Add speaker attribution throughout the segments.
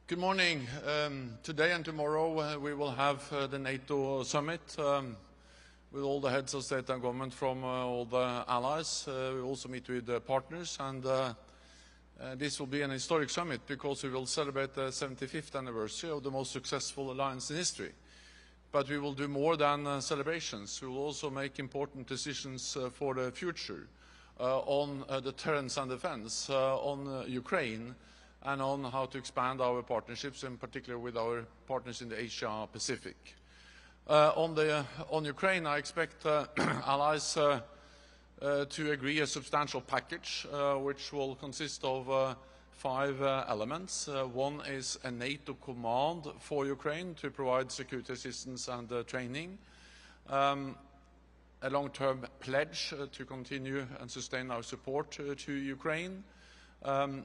Speaker 1: Good morning. Today and tomorrow we will have the NATO summit with all the heads of state and government from all the allies. We also meet with partners, and this will be an historic summit because we will celebrate the 75th anniversary of the most successful alliance in history. But we will do more than celebrations. We will also make important decisions for the future on deterrence and defense, on Ukraine, and on how to expand our partnerships, in particular with our partners in the Asia-Pacific. On Ukraine, I expect allies to agree a substantial package, which will consist of 5 elements. One is a NATO command for Ukraine to provide security assistance and training. A long-term pledge to continue and sustain our support to Ukraine.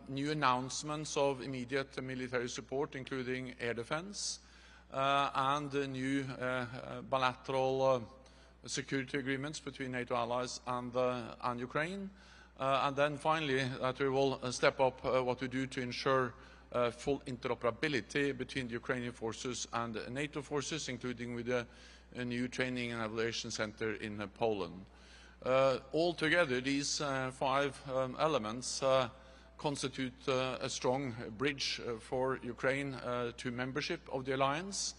Speaker 1: New announcements of immediate military support, including air defense, and new bilateral security agreements between NATO allies and Ukraine. And then finally, that we will step up what we do to ensure full interoperability between the Ukrainian forces and NATO forces, including with a new training and evaluation center in Poland. Altogether, these 5 elements constitute a strong bridge for Ukraine to membership of the alliance,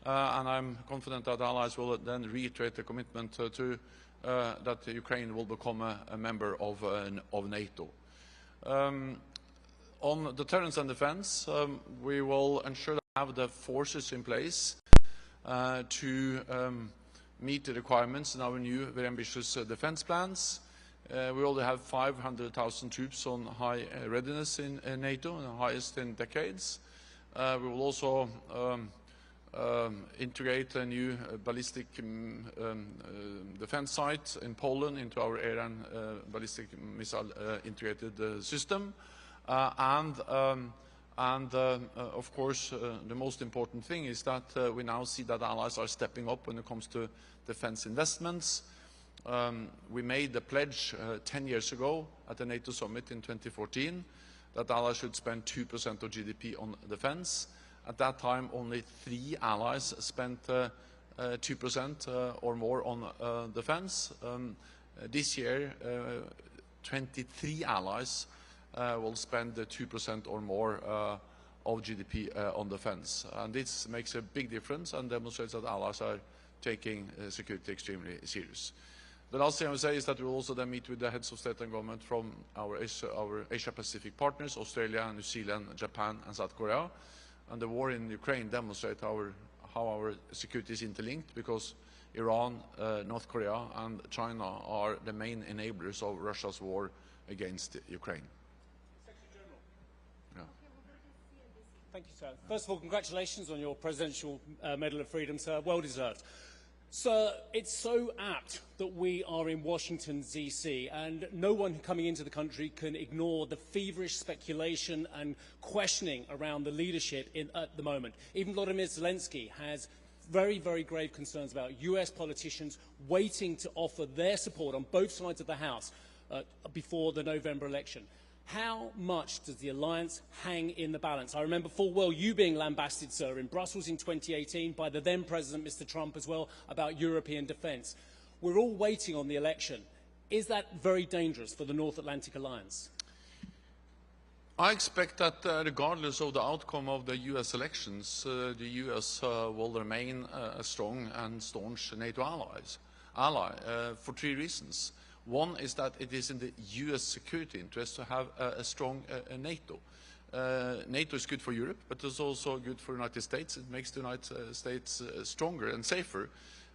Speaker 1: and I'm confident that allies will then reiterate the commitment that Ukraine will become a member of NATO. On deterrence and defense, we will ensure that we have the forces in place to meet the requirements in our new, very ambitious defense plans. We already have 500,000 troops on high readiness in NATO, the highest in decades. We will also integrate a new ballistic defense site in Poland into our air and ballistic missile integrated system. Of course, the most important thing is that we now see that allies are stepping up when it comes to defense investments. We made the pledge 10 years ago at the NATO summit in 2014 that allies should spend 2% of GDP on defense. At that time, only 3 allies spent 2% or more on defense. This year, 23 allies will spend 2% or more of GDP on defense. And this makes a big difference and demonstrates that allies are taking security extremely serious. The last thing I will say is that we will also then meet with the heads of state and government from our Asia-Pacific partners, Australia, New Zealand, Japan, and South Korea. And the war in Ukraine demonstrates how our security is interlinked, because Iran, North Korea, and China are the main enablers of Russia's war against Ukraine.
Speaker 2: Secretary General. Yeah. Thank you, sir. First of all, congratulations on your Presidential Medal of Freedom, sir. Well deserved. Sir, it's so apt that we are in Washington, D.C., and no one coming into the country can ignore the feverish speculation and questioning around the leadership at the moment. Even Volodymyr Zelensky has very, very grave concerns about US politicians waiting to offer their support on both sides of the House before the November election. How much does the alliance hang in the balance? I remember full well you being lambasted, sir, in Brussels in 2018 by the then President, Mr. Trump, as well, about European defence. We're all waiting on the election. Is that very dangerous for the North Atlantic Alliance?
Speaker 1: I expect that regardless of the outcome of the US elections, the US will remain a strong and staunch NATO ally for 3 reasons. One is that it is in the US security interest to have a strong NATO. NATO is good for Europe, but it's also good for the United States. It makes the United States stronger and safer,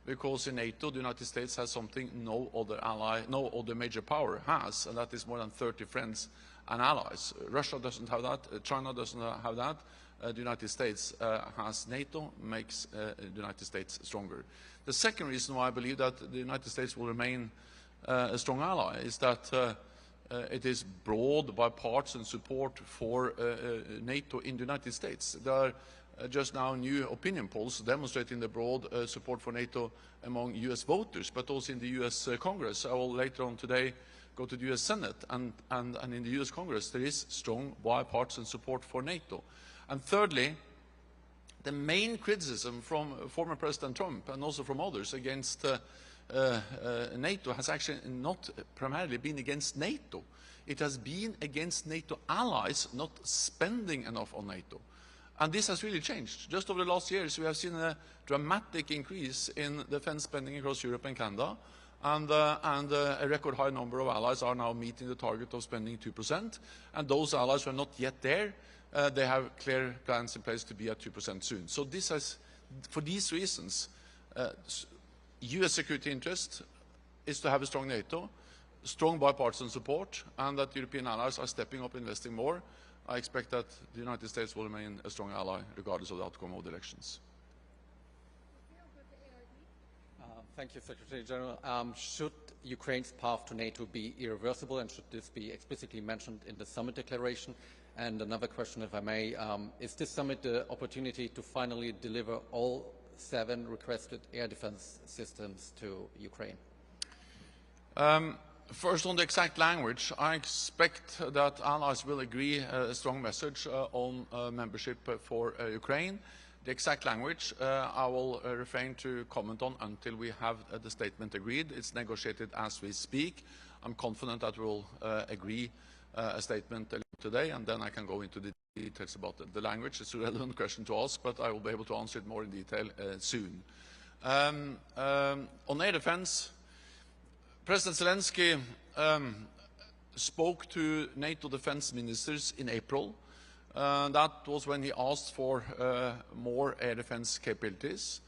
Speaker 1: because in NATO the United States has something no other major power has, and that is more than 30 friends and allies. Russia doesn't have that, China doesn't have that. The United States has NATO, makes the United States stronger. The second reason why I believe that the United States will remain a strong ally is that it is broad bipartisan support for NATO in the United States. There are just now new opinion polls demonstrating the broad support for NATO among US voters, but also in the US Congress. I will later on today go to the US Senate, and in the US Congress there is strong bipartisan support for NATO. And thirdly, the main criticism from former President Trump and also from others against NATO has actually not primarily been against NATO. It has been against NATO allies not spending enough on NATO. And this has really changed. Just over the last years, we have seen a dramatic increase in defense spending across Europe and Canada, and a record high number of allies are now meeting the target of spending 2%, and those allies who are not yet there, they have clear plans in place to be at 2% soon. So this has, for these reasons, US security interest is to have a strong NATO, strong bipartisan support, and that European allies are stepping up, investing more. I expect that the United States will remain a strong ally regardless of the outcome of the elections.
Speaker 3: Thank you, Secretary General. Should Ukraine's path to NATO be irreversible, and should this be explicitly mentioned in the summit declaration? And another question, if I may, is this summit the opportunity to finally deliver all 7 requested air defense systems to Ukraine?
Speaker 1: First, on the exact language, I expect that allies will agree a strong message on membership for Ukraine. The exact language I will refrain to comment on until we have the statement agreed. It's negotiated as we speak. I'm confident that we'll agree a statement today, and then I can go into the details about the language. It's a relevant question to ask, but I will be able to answer it more in detail soon. On air defense, President Zelensky spoke to NATO defense ministers in April. That was when he asked for more air defense capabilities.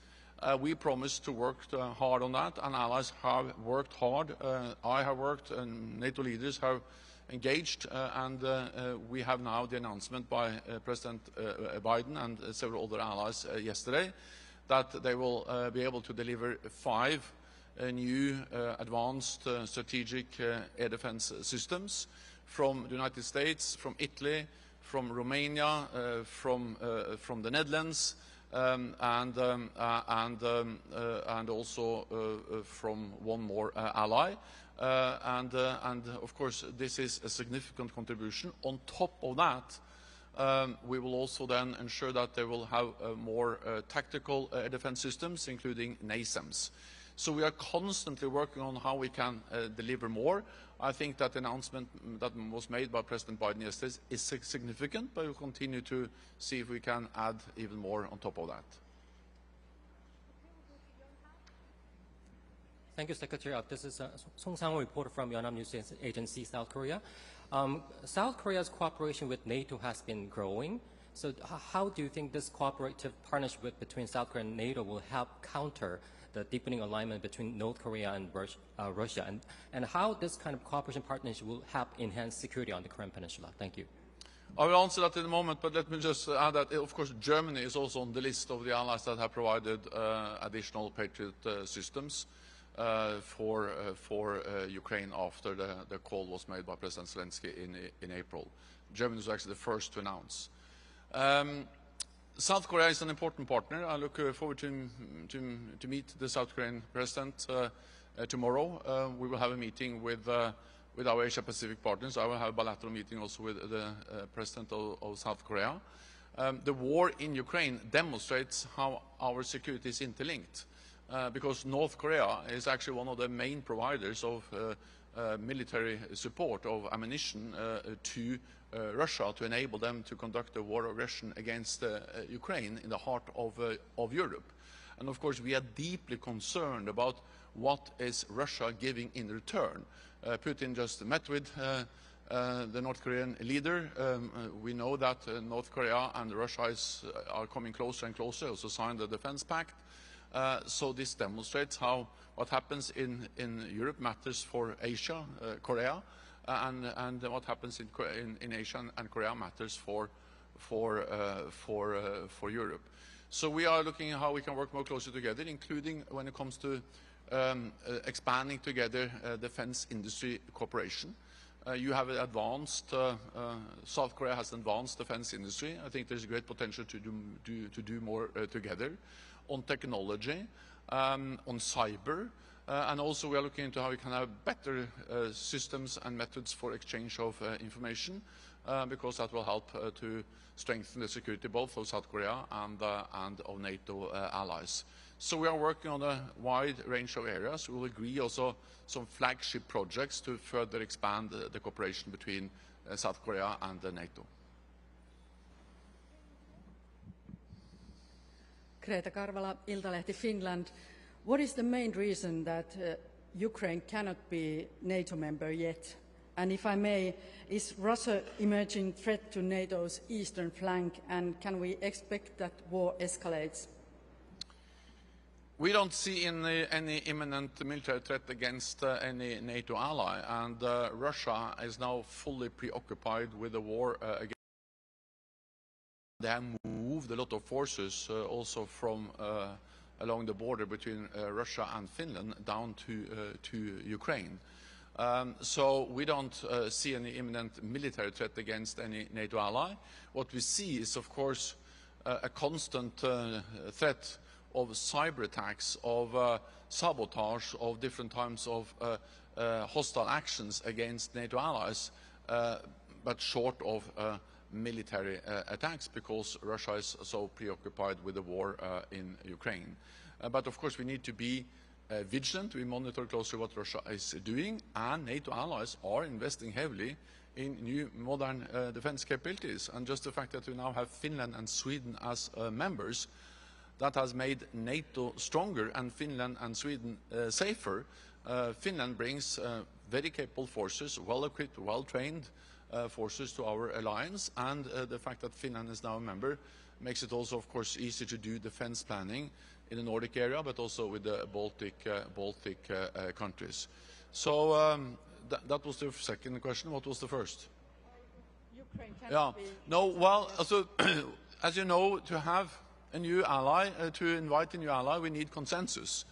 Speaker 1: We promised to work hard on that, and allies have worked hard. I have worked, and NATO leaders have engaged, and we have now the announcement by President Biden and several other allies yesterday that they will be able to deliver 5 new advanced strategic air defense systems from the United States, from Italy, from Romania, from the Netherlands, and also from one more ally. And of course, this is a significant contribution. On top of that, we will also then ensure that they will have more tactical air defense systems, including NASAMS. So we are constantly working on how we can deliver more. I think that the announcement that was made by President Biden yesterday is significant, but we'll continue to see if we can add even more on top of that.
Speaker 4: Thank you, Secretary. This is Song Sang, reporter from Yonhap News Agency, South Korea. South Korea's cooperation with NATO has been growing. So how do you think this cooperative partnership between South Korea and NATO will help counter the deepening alignment between North Korea and Russia, and how this kind of cooperation partnership will help enhance security on the Korean Peninsula? Thank you.
Speaker 1: I will answer that in a moment, but let me just add that, of course, Germany is also on the list of the allies that have provided additional Patriot systems for Ukraine after the call was made by President Zelensky in April. Germany was actually the first to announce. South Korea is an important partner. I look forward to meet the South Korean president tomorrow. We will have a meeting with our Asia-Pacific partners. I will have a bilateral meeting also with the president of South Korea. The war in Ukraine demonstrates how our security is interlinked, because North Korea is actually one of the main providers of military support, of ammunition to Russia, to enable them to conduct a war of aggression against Ukraine in the heart of Europe. And of course, we are deeply concerned about what is Russia giving in return. Putin just met with the North Korean leader. We know that North Korea and Russia are coming closer and closer, also signed the defense pact. So this demonstrates how what happens in Europe matters for Asia, Korea, and what happens in Asia and Korea matters for Europe. So we are looking at how we can work more closely together, including when it comes to expanding together defense industry cooperation. You have an advanced, South Korea has an advanced defense industry. I think there's a great potential to do more together on technology, on cyber, And also we are looking into how we can have better systems and methods for exchange of information, because that will help to strengthen the security both of South Korea and of NATO allies. So we are working on a wide range of areas. We will agree also some flagship projects to further expand the cooperation between South Korea and NATO.
Speaker 5: Greta Karvala, Iltalehti Finland. What is the main reason that Ukraine cannot be NATO member yet? And if I may, is Russia emerging threat to NATO's eastern flank, and can we expect that war escalates?
Speaker 1: We don't see any imminent military threat against any NATO ally, and Russia is now fully preoccupied with the war against. They have moved a lot of forces also from along the border between Russia and Finland down to Ukraine. So we don't see any imminent military threat against any NATO ally. What we see is, of course, a constant threat of cyber attacks, of sabotage, of different types of hostile actions against NATO allies, but short of military attacks, because Russia is so preoccupied with the war in Ukraine. But of course we need to be vigilant. We monitor closely what Russia is doing, and NATO allies are investing heavily in new modern defense capabilities. And just the fact that we now have Finland and Sweden as members, that has made NATO stronger and Finland and Sweden safer. Finland brings very capable forces, well-equipped, well-trained forces to our alliance, and the fact that Finland is now a member makes it also, of course, easy to do defense planning in the Nordic area, but also with the Baltic countries. So that was the second question. What was the first?
Speaker 5: Ukraine
Speaker 1: Yeah.
Speaker 5: cannot be...
Speaker 1: No, well, so, as you know, to have a new ally, to invite a new ally, we need consensus.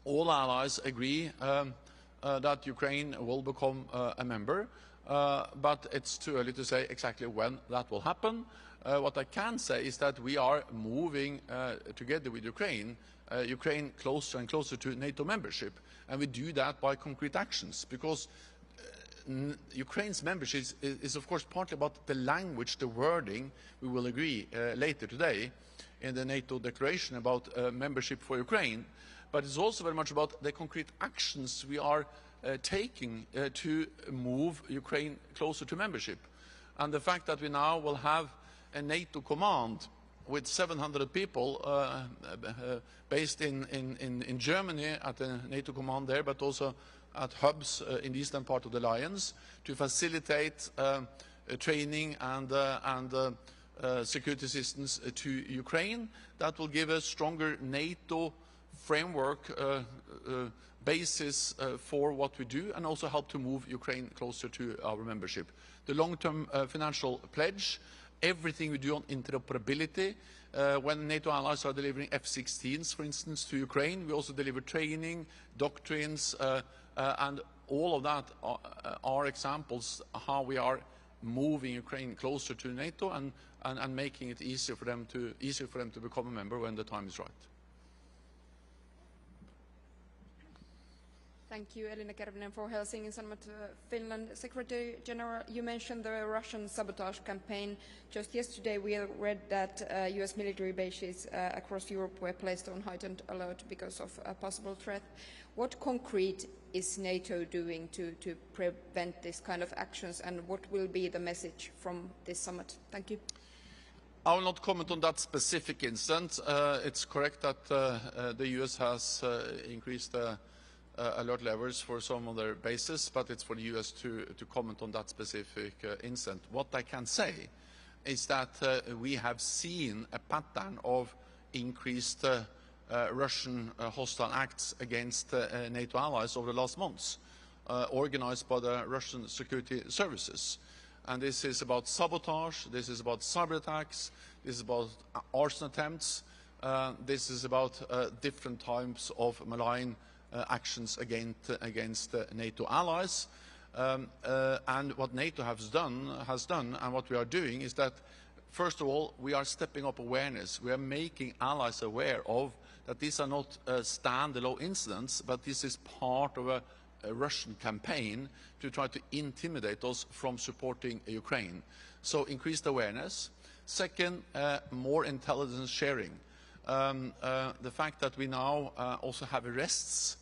Speaker 1: All allies agree that Ukraine will become a member, but it's too early to say exactly when that will happen. What I can say is that we are moving together with Ukraine closer and closer to NATO membership, and we do that by concrete actions, because Ukraine's membership is of course partly about the language, the wording. We will agree later today in the NATO declaration about membership for Ukraine, but it's also very much about the concrete actions we are taking to move Ukraine closer to membership. And the fact that we now will have a NATO command with 700 people based in Germany at the NATO command there, but also at hubs in the eastern part of the alliance to facilitate training and security assistance to Ukraine. That will give a stronger NATO framework basis for what we do, and also help to move Ukraine closer to our membership. The long-term financial pledge, everything we do on interoperability. When NATO allies are delivering F-16s, for instance, to Ukraine, we also deliver training, doctrines, and all of that are examples how we are moving Ukraine closer to NATO and making it easier for them to become a member when the time is right.
Speaker 6: Thank you, Elina Kervinen for Helsingin Sanomat, Finland. Secretary General, you mentioned the Russian sabotage campaign. Just yesterday we read that US military bases across Europe were placed on heightened alert because of a possible threat. What concrete is NATO doing to prevent this kind of actions, and what will be the message from this summit? Thank you.
Speaker 1: I will not comment on that specific incident. It's correct that the US has increased alert levels for some of their bases, but it's for the US to comment on that specific incident. What I can say is that we have seen a pattern of increased Russian hostile acts against NATO allies over the last months, organized by the Russian security services. And this is about sabotage, this is about cyber attacks, this is about arson attempts, this is about different types of malign actions against NATO allies. And what NATO has done, and what we are doing, is that, first of all, we are stepping up awareness. We are making allies aware of that these are not standalone incidents, but this is part of a Russian campaign to try to intimidate us from supporting Ukraine. So increased awareness. Second, more intelligence sharing. The fact that we now also have arrests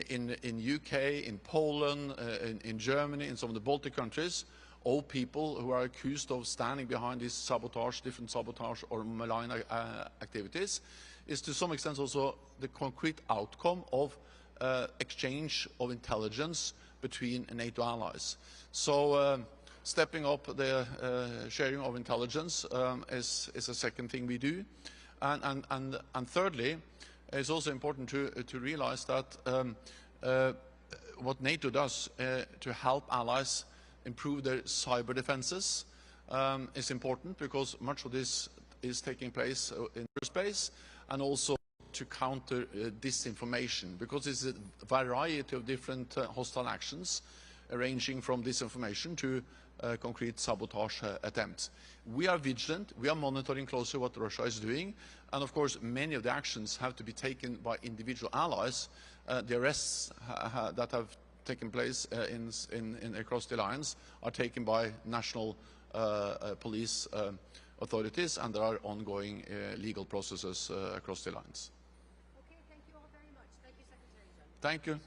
Speaker 1: in UK, in Poland, in Germany, in some of the Baltic countries, all people who are accused of standing behind these sabotage, different sabotage or malign activities, is to some extent also the concrete outcome of exchange of intelligence between NATO allies. So stepping up the sharing of intelligence is a second thing we do. And thirdly, it's also important to realize that what NATO does to help allies improve their cyber defenses is important, because much of this is taking place in space, and also to counter disinformation, because it's a variety of different hostile actions, ranging from disinformation to concrete sabotage attempts. We are vigilant, we are monitoring closely what Russia is doing, and of course many of the actions have to be taken by individual allies. The arrests that have taken place across the alliance are taken by national police authorities, and there are ongoing legal processes across the alliance.
Speaker 7: Okay, thank you all very much. Thank you, Secretary General.
Speaker 1: Thank you.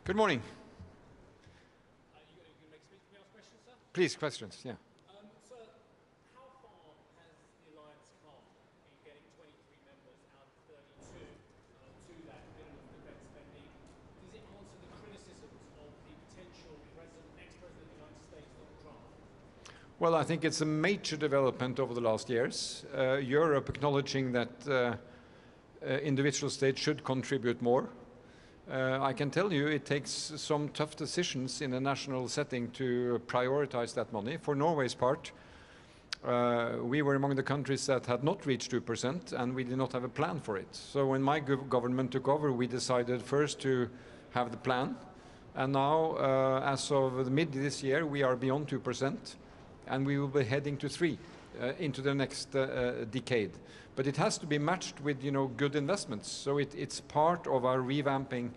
Speaker 8: Good morning.
Speaker 2: You going to make me ask questions, sir?
Speaker 8: Please, questions, yeah.
Speaker 2: Sir, how far has the alliance come in getting 23 members out of 32 to that minimum defence spending? Does it answer the criticisms of the potential next President of the United States, Donald Trump?
Speaker 8: Well, I think it's a major development over the last years. Europe acknowledging that individual states should contribute more. I can tell you it takes some tough decisions in a national setting to prioritize that money. For Norway's part, we were among the countries that had not reached 2%, and we did not have a plan for it. So when my government took over, we decided first to have the plan. And now, as of the mid this year, we are beyond 2%, and we will be heading to 3% into the next decade. But it has to be matched with, good investments. So it's part of our revamping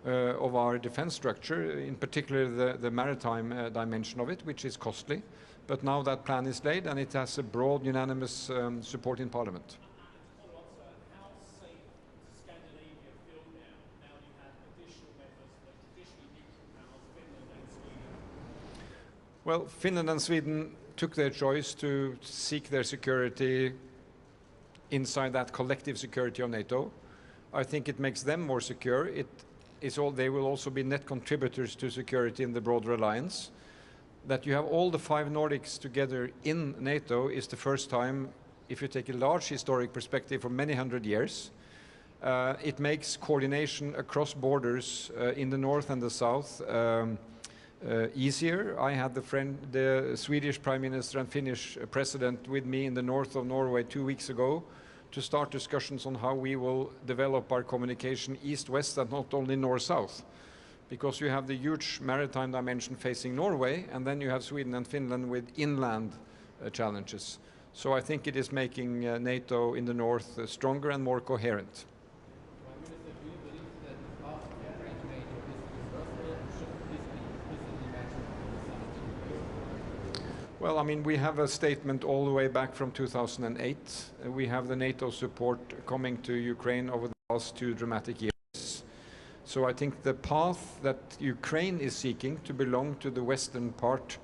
Speaker 8: of our defense structure, in particular the maritime dimension of it, which is costly. But now that plan is laid, and it has a broad, unanimous support in Parliament.
Speaker 2: How safe does Scandinavia feel now you have additional members of traditionally neutral powers, Finland and Sweden?
Speaker 8: Well, Finland and Sweden took their choice to seek their security inside that collective security of NATO. I think it makes them more secure. They will also be net contributors to security in the broader alliance. That you have all the 5 Nordics together in NATO is the first time, if you take a large historic perspective, for many hundred years. It makes coordination across borders in the north and the south easier. I had the Swedish Prime Minister and Finnish President with me in the north of Norway 2 weeks ago to start discussions on how we will develop our communication east-west and not only north-south. Because you have the huge maritime dimension facing Norway, and then you have Sweden and Finland with inland challenges. So I think it is making NATO in the north stronger and more coherent. Well, I mean, we have a statement all the way back from 2008. We have the NATO support coming to Ukraine over the last 2 dramatic years. So I think the path that Ukraine is seeking to belong to the western part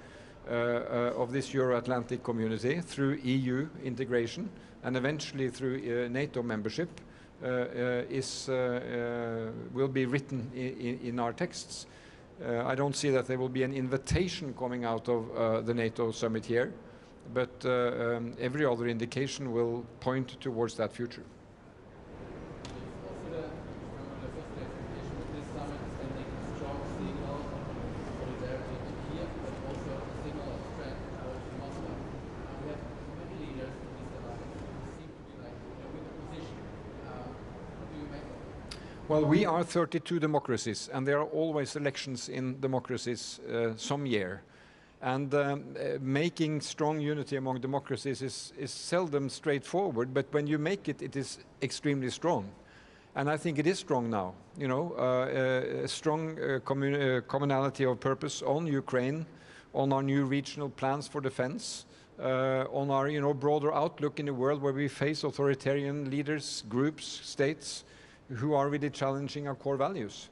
Speaker 8: of this Euro-Atlantic community through EU integration and eventually through NATO membership will be written in our texts. I don't see that there will be an invitation coming out of the NATO summit here, but every other indication will point towards that future. Well, we are 32 democracies, and there are always elections in democracies some year. And making strong unity among democracies is seldom straightforward, but when you make it, it is extremely strong. And I think it is strong now, a strong commonality of purpose on Ukraine, on our new regional plans for defense, on our broader outlook in a world where we face authoritarian leaders, groups, states, who are really challenging our core values.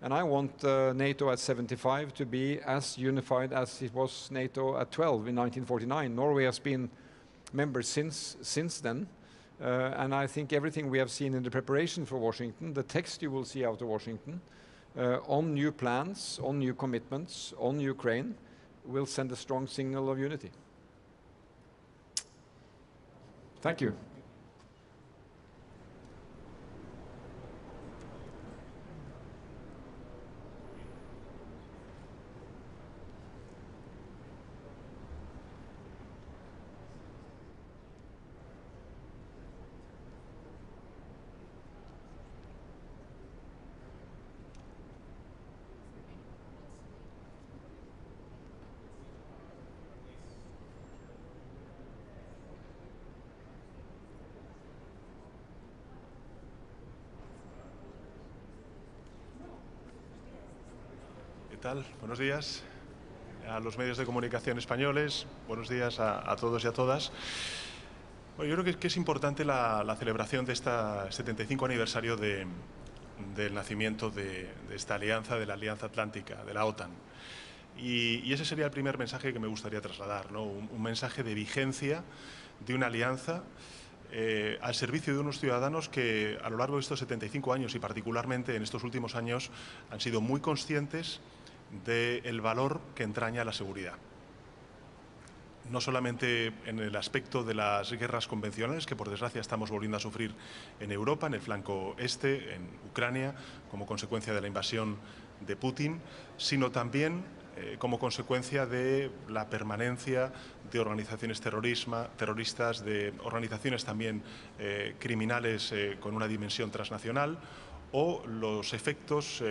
Speaker 8: And I want NATO at 75 to be as unified as it was NATO at 12 in 1949. Norway has been members since then. And I think everything we have seen in the preparation for Washington, the text you will see out of Washington, on new plans, on new commitments, on Ukraine, will send a strong signal of unity. Thank you.
Speaker 9: Buenos días a los medios de comunicación españoles, buenos días a todos y a todas. Bueno, yo creo que es importante la celebración de este 75 aniversario de del nacimiento de esta alianza, de la Alianza Atlántica, de la OTAN. Y ese sería el primer mensaje que me gustaría trasladar, ¿no? Un mensaje de vigencia de una alianza al servicio de unos ciudadanos que a lo largo de estos 75 años y particularmente en estos últimos años han sido muy conscientes del valor que entraña la seguridad. No solamente en el aspecto de las guerras convencionales, que por desgracia estamos volviendo a sufrir en Europa, en el flanco este, en Ucrania, como consecuencia de la invasión de Putin, sino también como consecuencia de la permanencia de organizaciones terroristas, de organizaciones también criminales con una dimensión transnacional, o los efectos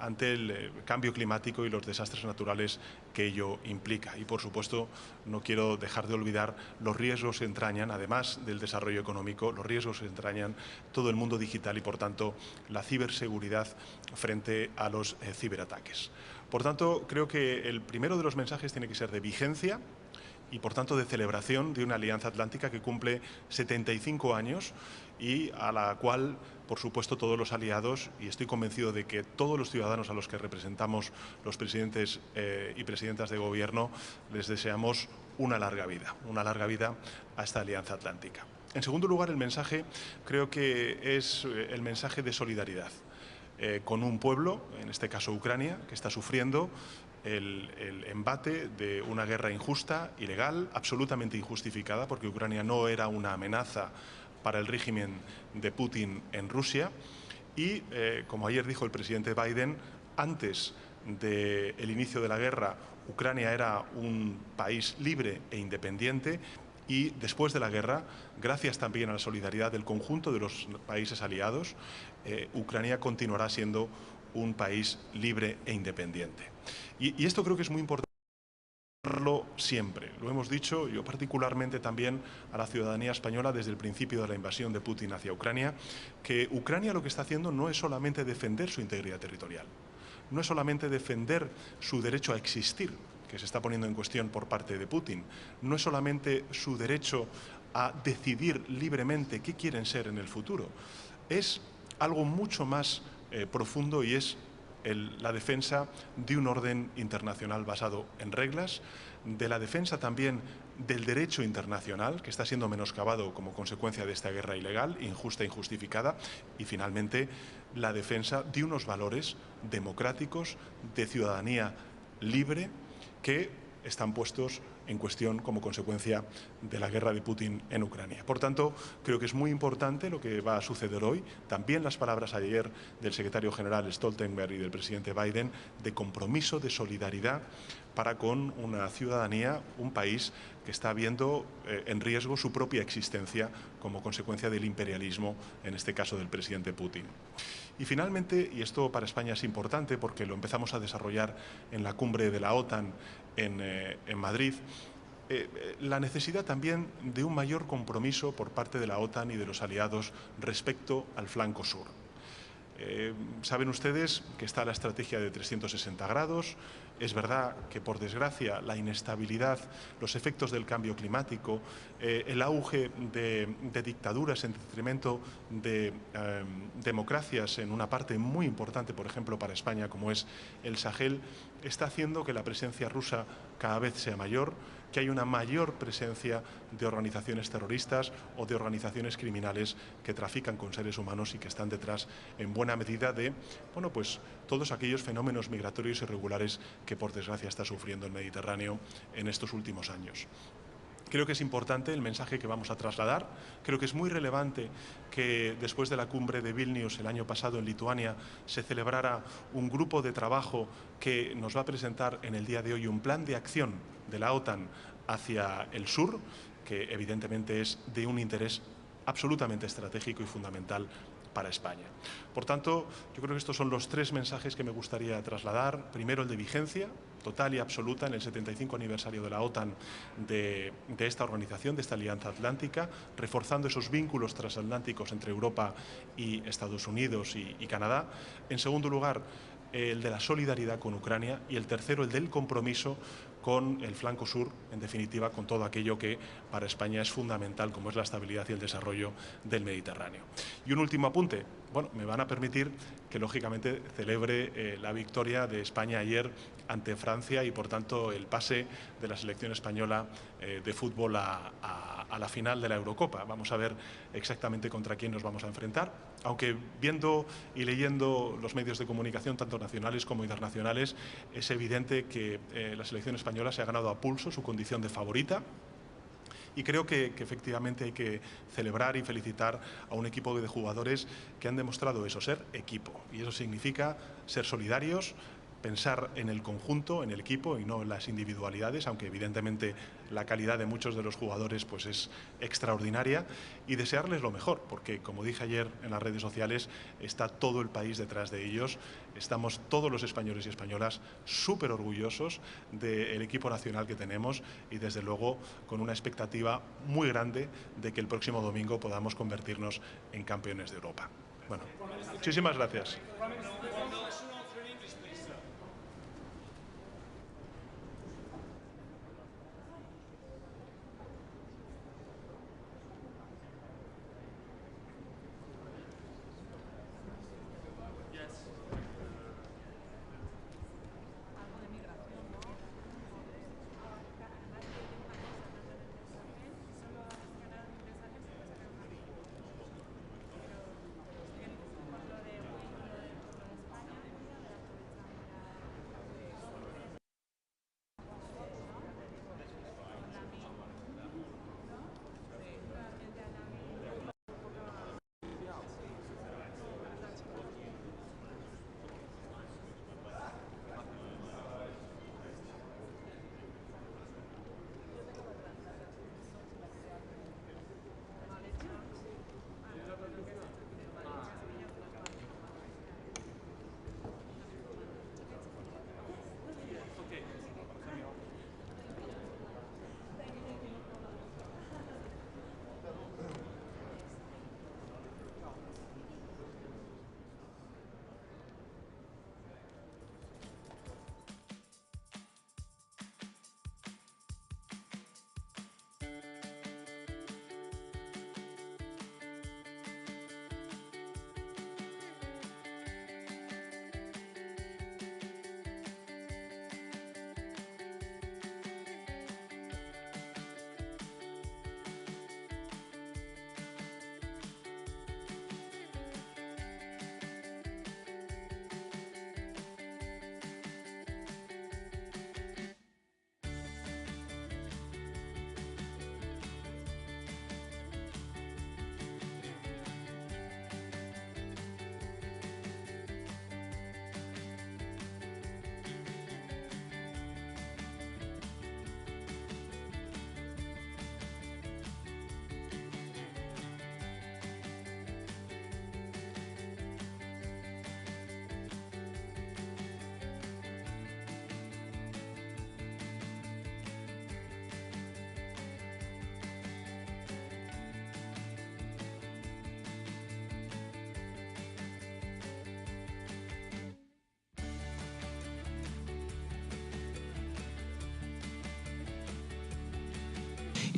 Speaker 9: ante el cambio climático y los desastres naturales que ello implica. Y, por supuesto, no quiero dejar de olvidar los riesgos que entrañan, además del desarrollo económico, los riesgos que entrañan todo el mundo digital y, por tanto, la ciberseguridad frente a los ciberataques. Por tanto, creo que el primero de los mensajes tiene que ser de vigencia y, por tanto, de celebración de una Alianza Atlántica que cumple 75 años y a la cual, por supuesto, todos los aliados, y estoy convencido de que todos los ciudadanos a los que representamos los presidentes y presidentas de gobierno, les deseamos una larga vida a esta Alianza Atlántica. En segundo lugar, el mensaje creo que es el mensaje de solidaridad con un pueblo, en este caso Ucrania, que está sufriendo el embate de una guerra injusta, ilegal, absolutamente injustificada, porque Ucrania no era una amenaza para el régimen de Putin en Rusia y, como ayer dijo el presidente Biden, antes del inicio de la guerra, Ucrania era un país libre e independiente y después de la guerra, gracias también a la solidaridad del conjunto de los países aliados, Ucrania continuará siendo un país libre e independiente. Y esto creo que es muy importante siempre. Lo hemos dicho, yo particularmente también a la ciudadanía española desde el principio de la invasión de Putin hacia Ucrania, que Ucrania lo que está haciendo no es solamente defender su integridad territorial, no es solamente defender su derecho a existir, que se está poniendo en cuestión por parte de Putin, no es solamente su derecho a decidir libremente qué quieren ser en el futuro, es algo mucho más profundo y es la defensa de un orden internacional basado en reglas, de la defensa también del derecho internacional, que está siendo menoscabado como consecuencia de esta guerra ilegal, injusta e injustificada, y finalmente la defensa de unos valores democráticos, de ciudadanía libre, que están puestos en cuestión como consecuencia de la guerra de Putin en Ucrania. Por tanto, creo que es muy importante lo que va a suceder hoy. También las palabras ayer del secretario general Stoltenberg y del presidente Biden de compromiso, de solidaridad para con una ciudadanía, un país que está viendo en riesgo su propia existencia como consecuencia del imperialismo, en este caso del presidente Putin. Y finalmente, y esto para España es importante porque lo empezamos a desarrollar en la cumbre de la OTAN en Madrid, la necesidad también de un mayor compromiso por parte de la OTAN y de los aliados respecto al flanco sur. Saben ustedes que está la estrategia de 360 grados. Es verdad que, por desgracia, la inestabilidad, los efectos del cambio climático, el auge de dictaduras en detrimento de democracias en una parte muy importante, por ejemplo, para España, como es el Sahel, está haciendo que la presencia rusa cada vez sea mayor, que hay una mayor presencia de organizaciones terroristas o de organizaciones criminales que trafican con seres humanos y que están detrás, en buena medida, de todos aquellos fenómenos migratorios irregulares que, por desgracia, está sufriendo el Mediterráneo en estos últimos años. Creo que es importante el mensaje que vamos a trasladar. Creo que es muy relevante que después de la cumbre de Vilnius el año pasado en Lituania se celebrara un grupo de trabajo que nos va a presentar en el día de hoy un plan de acción de la OTAN hacia el sur, que evidentemente es de un interés absolutamente estratégico y fundamental para España. Por tanto, yo creo que estos son los tres mensajes que me gustaría trasladar. Primero, el de vigencia total y absoluta en el 75 aniversario de la OTAN, de esta organización, de esta Alianza Atlántica, reforzando esos vínculos transatlánticos entre Europa y Estados Unidos y Canadá. En segundo lugar, el de la solidaridad con Ucrania y el tercero, el del compromiso con el flanco sur, en definitiva, con todo aquello que para España es fundamental, como es la estabilidad y el desarrollo del Mediterráneo. Y un último apunte. Bueno, me van a permitir que, lógicamente, celebre la victoria de España ayer ante Francia y, por tanto, el pase de la selección española de fútbol a la final de la Eurocopa. Vamos a ver exactamente contra quién nos vamos a enfrentar, aunque viendo y leyendo los medios de comunicación, tanto nacionales como internacionales, es evidente que la selección española se ha ganado a pulso su condición de favorita. Y creo que efectivamente hay que celebrar y felicitar a un equipo de jugadores que han demostrado eso, ser equipo. Y eso significa ser solidarios, pensar en el conjunto, en el equipo y no en las individualidades, aunque evidentemente la calidad de muchos de los jugadores pues es extraordinaria, y desearles lo mejor, porque como dije ayer en las redes sociales, está todo el país detrás de ellos. Estamos todos los españoles y españolas súper orgullosos del equipo nacional que tenemos y desde luego con una expectativa muy grande de que el próximo domingo podamos convertirnos en campeones de Europa. Bueno, muchísimas gracias.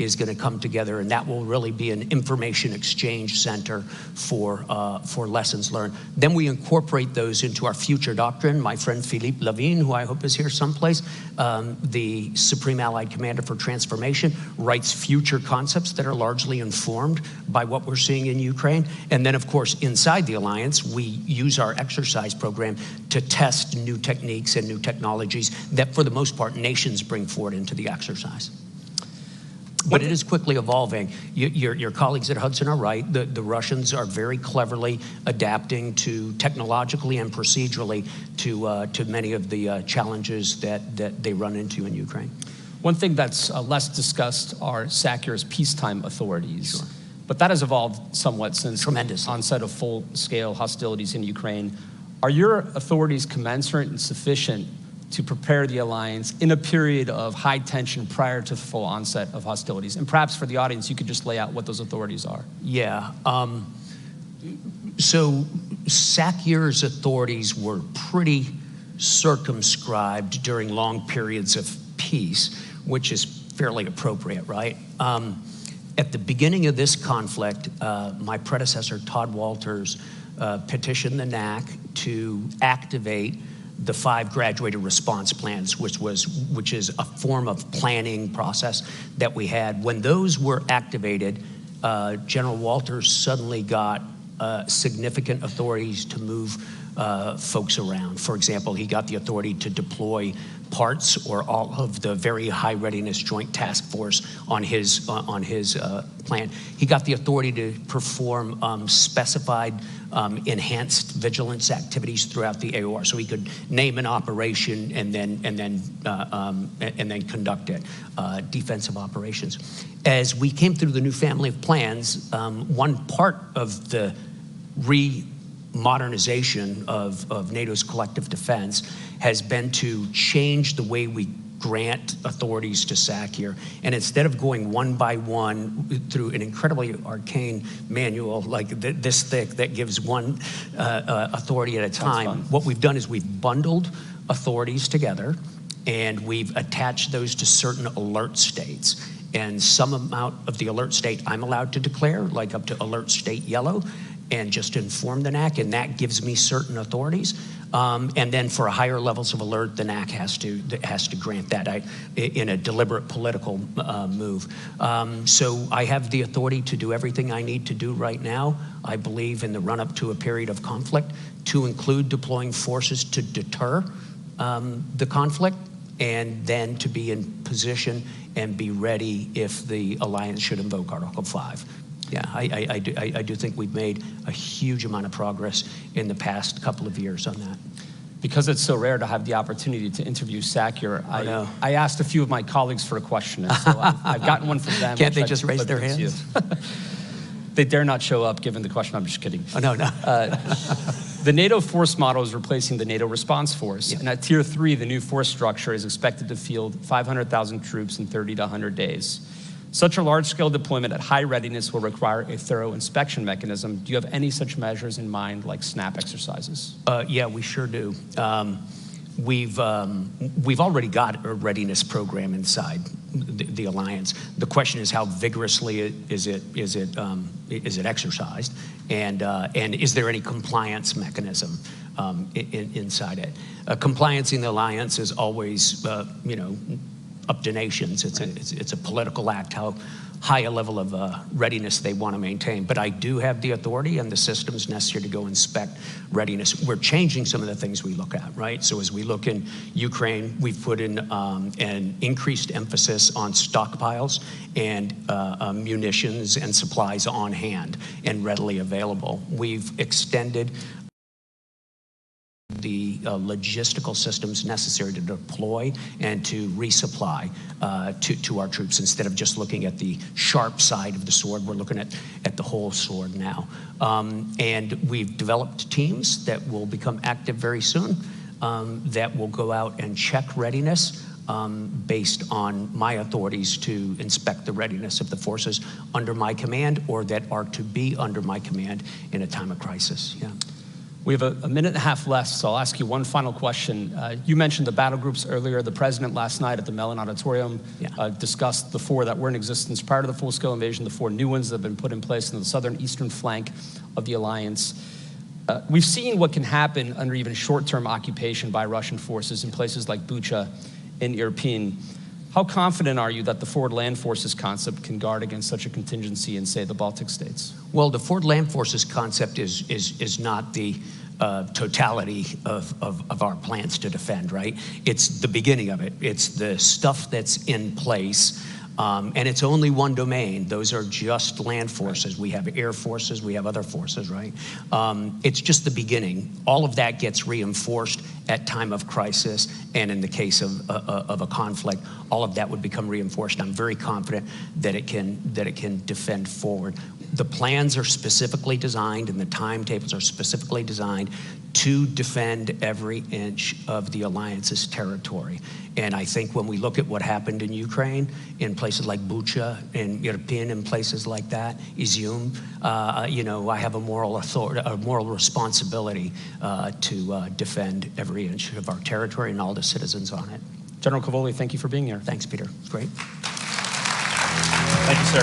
Speaker 10: is going to come together, and that will really be an information exchange center for lessons learned. Then we incorporate those into our future doctrine. My friend Philippe Lavigne, who I hope is here someplace, the Supreme Allied Commander for Transformation, writes future concepts that are largely informed by what we're seeing in Ukraine. And then, of course, inside the alliance, we use our exercise program to test new techniques and new technologies that, for the most part, nations bring forward into the exercise. But it is quickly evolving. Your colleagues at Hudson are right. The Russians are very cleverly adapting to technologically and procedurally to many of the challenges that they run into in Ukraine.
Speaker 11: One thing that's less discussed are SACEUR's peacetime authorities.
Speaker 10: Sure.
Speaker 11: But that has evolved somewhat since
Speaker 10: Tremendous.
Speaker 11: onset of full-scale hostilities in Ukraine. Are your authorities commensurate and sufficient to prepare the alliance in a period of high tension prior to full onset of hostilities? And perhaps for the audience, you could just lay out what those authorities are.
Speaker 10: Yeah. So SACEUR's authorities were pretty circumscribed during long periods of peace, which is fairly appropriate, right? At the beginning of this conflict, my predecessor, Todd Walters, petitioned the NAC to activate the 5 graduated response plans, which is a form of planning process that we had. When those were activated, General Walters suddenly got significant authorities to move folks around. For example, he got the authority to deploy parts or all of the very high readiness joint task force on his plan. He got the authority to perform specified enhanced vigilance activities throughout the AOR, so he could name an operation and then conduct it, defensive operations. As we came through the new family of plans, one part of the modernization of NATO's collective defense has been to change the way we grant authorities to SAC here. And instead of going one by one through an incredibly arcane manual like this thick that gives one authority at a time, what we've done is we've bundled authorities together and we've attached those to certain alert states. And some amount of the alert state I'm allowed to declare, like up to alert state yellow, and just inform the NAC, and that gives me certain authorities. And then for higher levels of alert, the NAC has to grant that in a deliberate political move. So I have the authority to do everything I need to do right now, I believe, in the run-up to a period of conflict, to include deploying forces to deter the conflict, and then to be in position and be ready if the alliance should invoke Article 5. Yeah, I do think we've made a huge amount of progress in the past couple of years on that.
Speaker 11: Because it's so rare to have the opportunity to interview SAC here, I asked a few of my colleagues for a question, and so I've gotten one from them.
Speaker 10: Can't they just raise their hands?
Speaker 11: They dare not show up given the question. I'm just kidding.
Speaker 10: Oh, no.
Speaker 11: The NATO force model is replacing the NATO response force. And at Tier 3, the new force structure is expected to field 500,000 troops in 30 to 100 days. Such a large-scale deployment at high readiness will require a thorough inspection mechanism. Do you have any such measures in mind, like SNAP exercises?
Speaker 10: Yeah, we sure do. We've already got a readiness program inside the alliance. The question is how vigorously is it exercised, and is there any compliance mechanism inside it? Compliance in the alliance is always, up to nations. It's a political act, how high a level of readiness they want to maintain. But I do have the authority and the systems necessary to go inspect readiness. We're changing some of the things we look at, right? So as we look in Ukraine, we've put in an increased emphasis on stockpiles and munitions and supplies on hand and readily available. We've extended the logistical systems necessary to deploy and to resupply to our troops. Instead of just looking at the sharp side of the sword, we're looking at the whole sword now. And we've developed teams that will become active very soon that will go out and check readiness based on my authorities to inspect the readiness of the forces under my command or that are to be under my command in a time of crisis. Yeah.
Speaker 11: We have a minute and a half left, so I'll ask you one final question. You mentioned the battle groups earlier. The president last night at the Mellon Auditorium discussed the 4 that were in existence prior to the full-scale invasion, the 4 new ones that have been put in place in the southern eastern flank of the alliance. We've seen what can happen under even short-term occupation by Russian forces in places like Bucha and Irpin. How confident are you that the forward land forces concept can guard against such a contingency in, say, the Baltic states?
Speaker 10: Well, the forward land forces concept is not the totality of our plans to defend, right? It's the beginning of it. It's the stuff that's in place. And it's only one domain. Those are just land forces. We have air forces, we have other forces, right? It's just the beginning. All of that gets reinforced at time of crisis, and in the case of a conflict, all of that would become reinforced. I'm very confident that it can defend forward. The plans are specifically designed and the timetables are specifically designed to defend every inch of the alliance's territory. And I think when we look at what happened in Ukraine, in places like Bucha, in Irpin, in places like that, Izium, I have a moral authority, a moral responsibility to defend every inch of our territory and all the citizens on it.
Speaker 11: General Cavoli, thank you for being here.
Speaker 10: Thanks, Peter. It's great.
Speaker 12: Thank you, sir.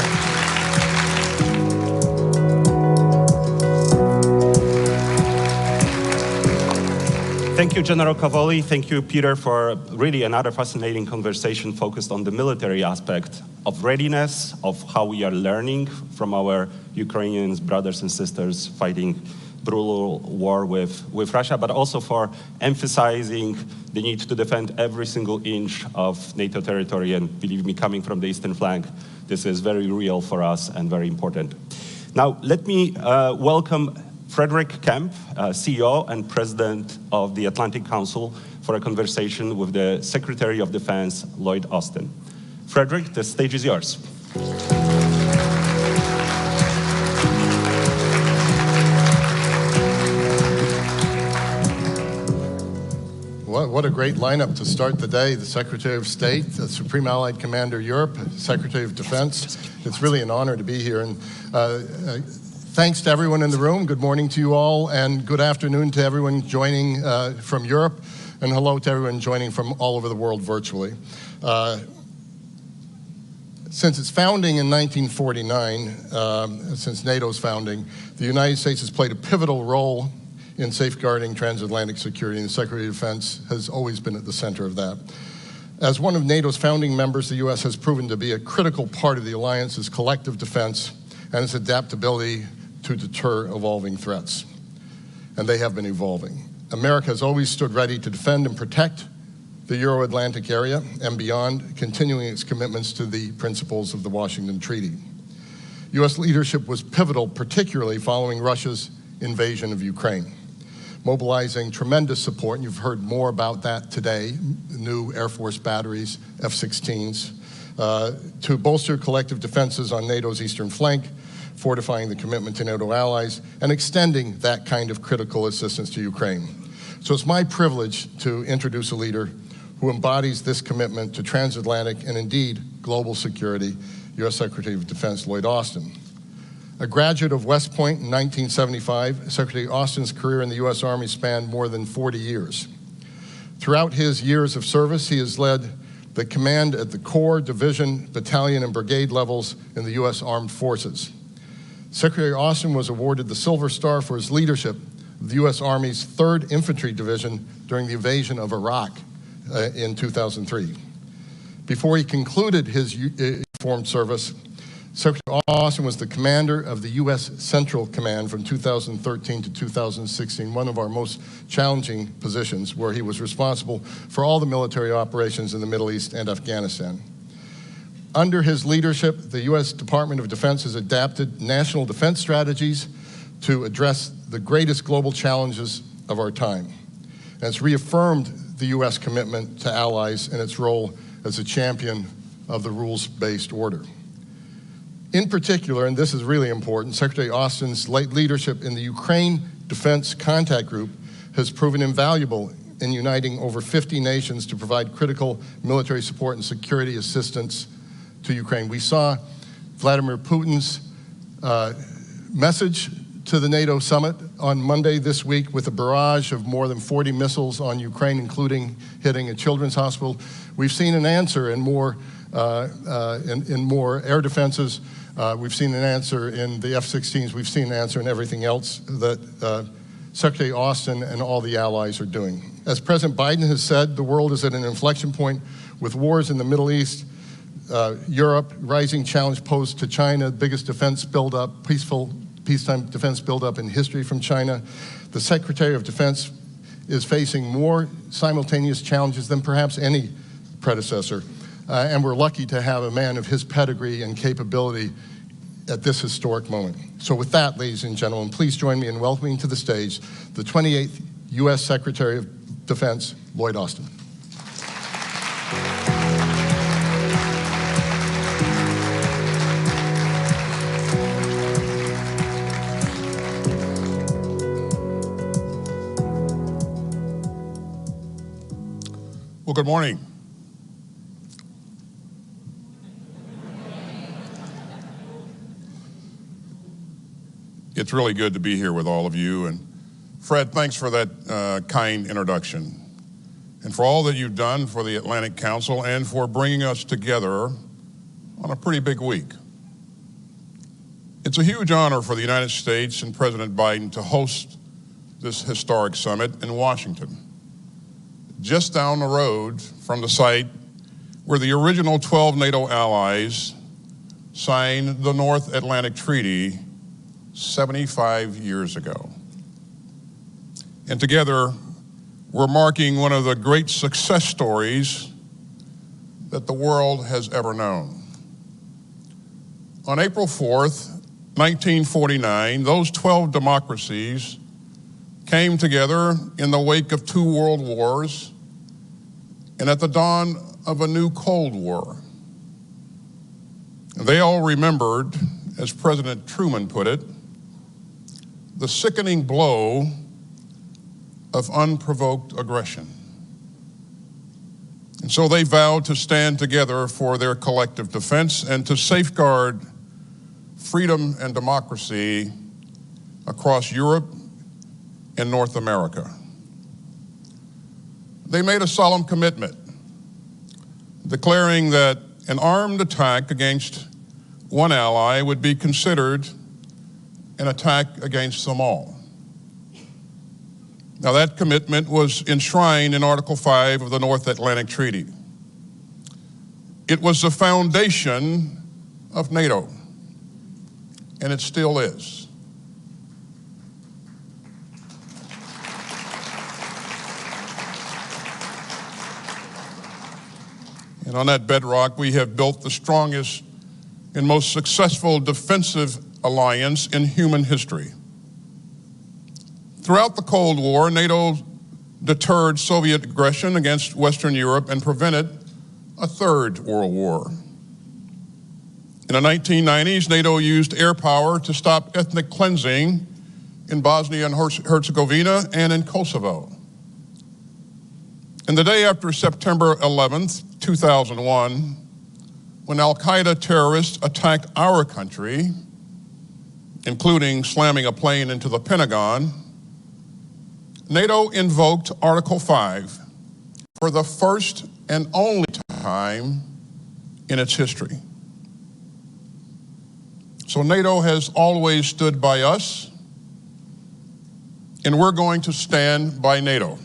Speaker 12: Thank you, General Cavoli. Thank you, Peter, for really another fascinating conversation focused on the military aspect of readiness, of how we are learning from our Ukrainian brothers and sisters fighting brutal war with Russia, but also for emphasizing the need to defend every single inch of NATO territory. And believe me, coming from the eastern flank, this is very real for us and very important. Now, let me welcome Frederick Kemp, CEO and President of the Atlantic Council, for a conversation with the Secretary of Defense, Lloyd Austin. Frederick, the stage is yours.
Speaker 13: What a great lineup to start the day. The Secretary of State, the Supreme Allied Commander Europe, Secretary of Defense. It's really an honor to be here. And thanks to everyone in the room. Good morning to you all, and good afternoon to everyone joining from Europe, and hello to everyone joining from all over the world virtually. Since its founding in 1949, since NATO's founding, the United States has played a pivotal role in safeguarding transatlantic security, and the Secretary of Defense has always been at the center of that. As one of NATO's founding members, the U.S. has proven to be a critical part of the alliance's collective defense and its adaptability to deter evolving threats. And they have been evolving. America has always stood ready to defend and protect the Euro-Atlantic area and beyond, continuing its commitments to the principles of the Washington Treaty. U.S. leadership was pivotal, particularly following Russia's invasion of Ukraine, mobilizing tremendous support, and you've heard more about that today, new Air Force batteries, F-16s, to bolster collective defenses on NATO's eastern flank, fortifying the commitment to NATO allies, and extending that kind of critical assistance to Ukraine. So it's my privilege to introduce a leader who embodies this commitment to transatlantic and indeed global security, U.S. Secretary of Defense Lloyd Austin. A graduate of West Point in 1975, Secretary Austin's career in the U.S. Army spanned more than 40 years. Throughout his years of service, he has led the command at the Corps, Division, Battalion, and Brigade levels in the U.S. Armed Forces. Secretary Austin was awarded the Silver Star for his leadership of the U.S. Army's 3rd Infantry Division during the invasion of Iraq in 2003. Before he concluded his uniformed service, Secretary Austin was the commander of the U.S. Central Command from 2013 to 2016, one of our most challenging positions, where he was responsible for all the military operations in the Middle East and Afghanistan. Under his leadership, the U.S. Department of Defense has adapted national defense strategies to address the greatest global challenges of our time. And it's reaffirmed the U.S. commitment to allies and its role as a champion of the rules-based order. In particular, and this is really important, Secretary Austin's late leadership in the Ukraine Defense Contact Group has proven invaluable in uniting over 50 nations to provide critical military support and security assistance to Ukraine. We saw Vladimir Putin's message to the NATO summit on Monday this week with a barrage of more than 40 missiles on Ukraine, including hitting a children's hospital. We've seen an answer in more air defenses. We've seen an answer in the F-16s. We've seen an answer in everything else that Secretary Austin and all the allies are doing. As President Biden has said, the world is at an inflection point with wars in the Middle East, Europe, rising challenge posed to China, biggest defense buildup, peacetime defense buildup in history from China. The Secretary of Defense is facing more simultaneous challenges than perhaps any predecessor. And we're lucky to have a man of his pedigree and capability at this historic moment. So with that, ladies and gentlemen, please join me in welcoming to the stage the 28th U.S. Secretary of Defense, Lloyd Austin.
Speaker 14: Well, good morning. It's really good to be here with all of you. And Fred, thanks for that kind introduction. and for all that you've done for the Atlantic Council and for bringing us together on a pretty big week. It's a huge honor for the United States and President Biden to host this historic summit in Washington, just down the road from the site where the original 12 NATO allies signed the North Atlantic Treaty 75 years ago. And together, we're marking one of the great success stories that the world has ever known. On April 4th, 1949, those 12 democracies came together in the wake of 2 world wars and at the dawn of a new Cold War. They all remembered, as President Truman put it, the sickening blow of unprovoked aggression. And so they vowed to stand together for their collective defense and to safeguard freedom and democracy across Europe and North America. They made a solemn commitment, declaring that an armed attack against one ally would be considered an attack against them all. Now, that commitment was enshrined in Article 5 of the North Atlantic Treaty. It was the foundation of NATO, and it still is. And on that bedrock, we have built the strongest and most successful defensive alliance in human history. Throughout the Cold War, NATO deterred Soviet aggression against Western Europe and prevented a third World War. In the 1990s, NATO used air power to stop ethnic cleansing in Bosnia and Herzegovina and in Kosovo. And the day after September 11th, 2001, when al-Qaeda terrorists attacked our country, including slamming a plane into the Pentagon, NATO invoked Article 5 for the first and only time in its history. So NATO has always stood by us, and we're going to stand by NATO.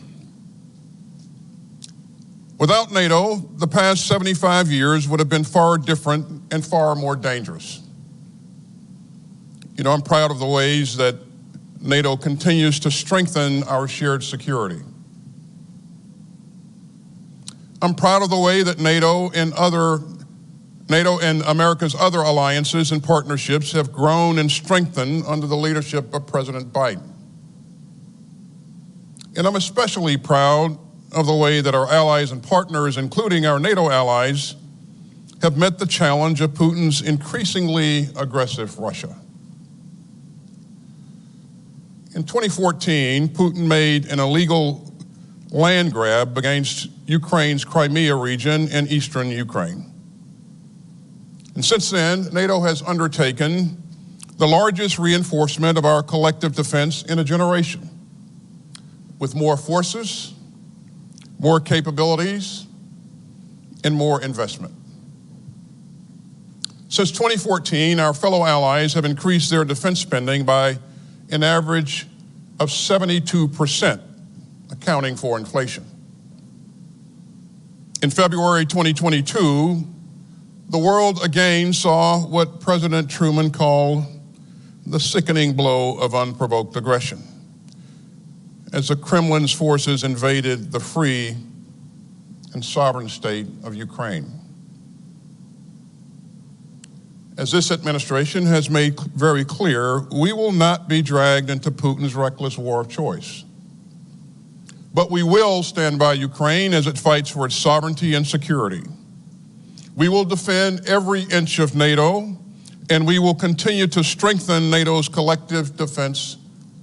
Speaker 14: Without NATO, the past 75 years would have been far different and far more dangerous. You know, I'm proud of the ways that NATO continues to strengthen our shared security. I'm proud of the way that NATO and America's other alliances and partnerships have grown and strengthened under the leadership of President Biden. And I'm especially proud of the way that our allies and partners, including our NATO allies, have met the challenge of Putin's increasingly aggressive Russia. In 2014, Putin made an illegal land grab against Ukraine's Crimea region and eastern Ukraine. And since then, NATO has undertaken the largest reinforcement of our collective defense in a generation, with more forces, more capabilities, and more investment. Since 2014, our fellow allies have increased their defense spending by an average of 72%, accounting for inflation. In February 2022, the world again saw what President Truman called the sickening blow of unprovoked aggression, as the Kremlin's forces invaded the free and sovereign state of Ukraine. As this administration has made very clear, we will not be dragged into Putin's reckless war of choice. But we will stand by Ukraine as it fights for its sovereignty and security. We will defend every inch of NATO, and we will continue to strengthen NATO's collective defense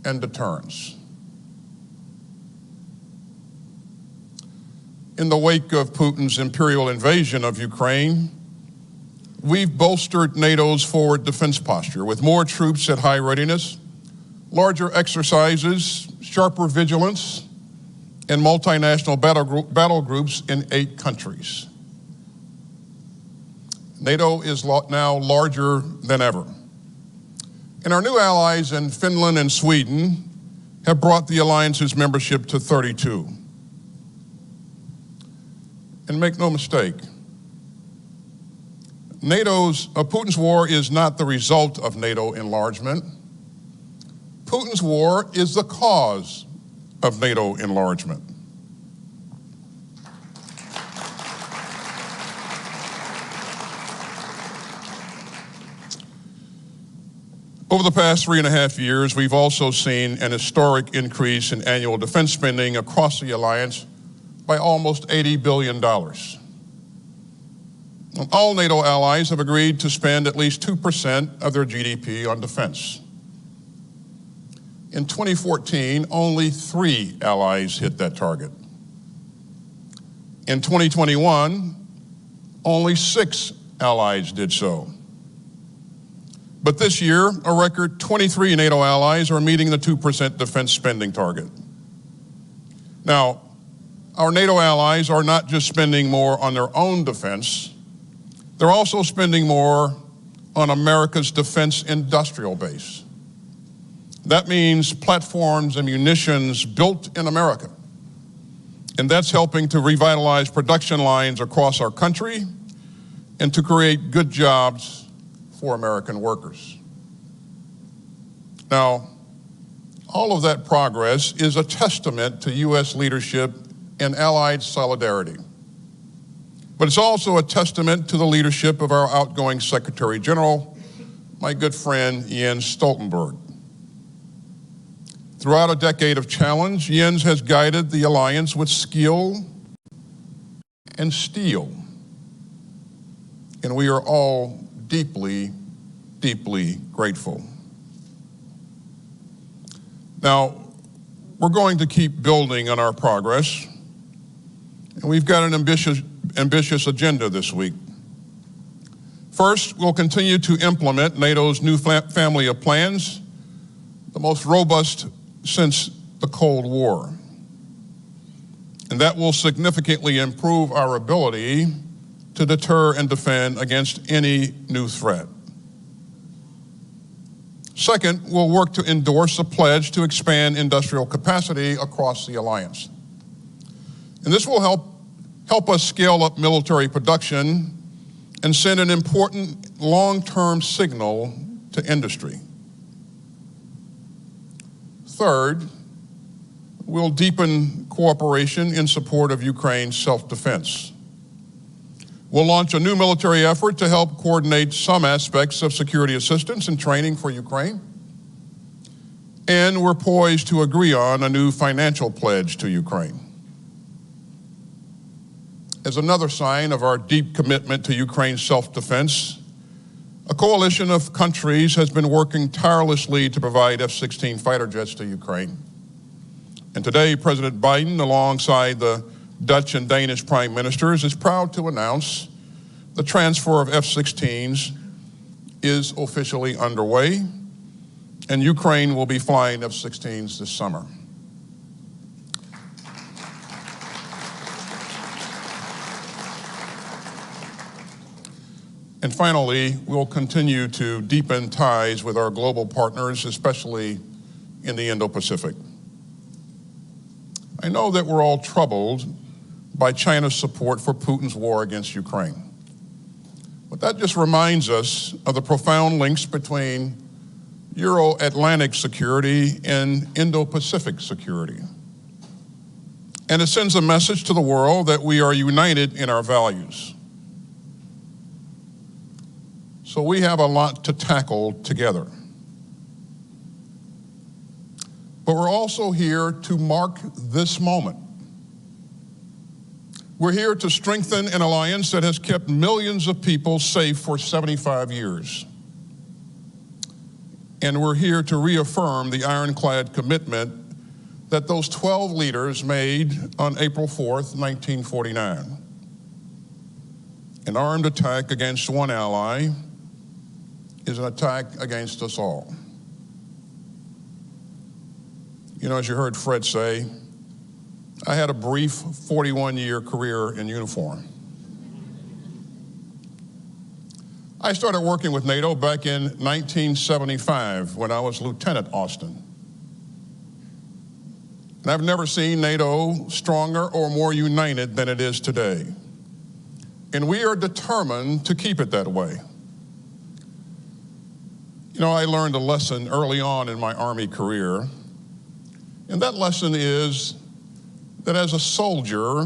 Speaker 14: and deterrence. In the wake of Putin's imperial invasion of Ukraine, we've bolstered NATO's forward defense posture with more troops at high readiness, larger exercises, sharper vigilance, and multinational battle groups in 8 countries. NATO is now larger than ever. And our new allies in Finland and Sweden have brought the alliance's membership to 32. And make no mistake, Putin's war is not the result of NATO enlargement. Putin's war is the cause of NATO enlargement. Over the past 3.5 years, we've also seen an historic increase in annual defense spending across the alliance by almost $80 billion. All NATO allies have agreed to spend at least 2% of their GDP on defense. In 2014, only 3 allies hit that target. In 2021, only 6 allies did so. But this year, a record 23 NATO allies are meeting the 2% defense spending target. Now, our NATO allies are not just spending more on their own defense, they're also spending more on America's defense industrial base. That means platforms and munitions built in America. And that's helping to revitalize production lines across our country and to create good jobs for American workers. Now, all of that progress is a testament to U.S. leadership and allied solidarity. But it's also a testament to the leadership of our outgoing Secretary General, my good friend Jens Stoltenberg. Throughout a decade of challenge, Jens has guided the alliance with skill and steel. And we are all deeply, deeply grateful. Now, we're going to keep building on our progress, and we've got an ambitious agenda this week. First, we'll continue to implement NATO's new family of plans, the most robust since the Cold War. And that will significantly improve our ability to deter and defend against any new threat. Second, we'll work to endorse a pledge to expand industrial capacity across the alliance. And this will help us scale up military production and send an important long-term signal to industry. Third, we'll deepen cooperation in support of Ukraine's self-defense. We'll launch a new military effort to help coordinate some aspects of security assistance and training for Ukraine. And we're poised to agree on a new financial pledge to Ukraine. As another sign of our deep commitment to Ukraine's self-defense, a coalition of countries has been working tirelessly to provide F-16 fighter jets to Ukraine. And today, President Biden, alongside the Dutch and Danish prime ministers, is proud to announce the transfer of F-16s is officially underway, and Ukraine will be flying F-16s this summer. And finally, we'll continue to deepen ties with our global partners, especially in the Indo-Pacific. I know that we're all troubled by China's support for Putin's war against Ukraine. But that just reminds us of the profound links between Euro-Atlantic security and Indo-Pacific security. And it sends a message to the world that we are united in our values. So we have a lot to tackle together. But we're also here to mark this moment. We're here to strengthen an alliance that has kept millions of people safe for 75 years. And we're here to reaffirm the ironclad commitment that those 12 leaders made on April 4th, 1949. An armed attack against one ally is an attack against us all. You know, as you heard Fred say, I had a brief 41-year career in uniform. I started working with NATO back in 1975 when I was Lieutenant Austin. And I've never seen NATO stronger or more united than it is today. And we are determined to keep it that way. You know, I learned a lesson early on in my Army career, and that lesson is that as a soldier,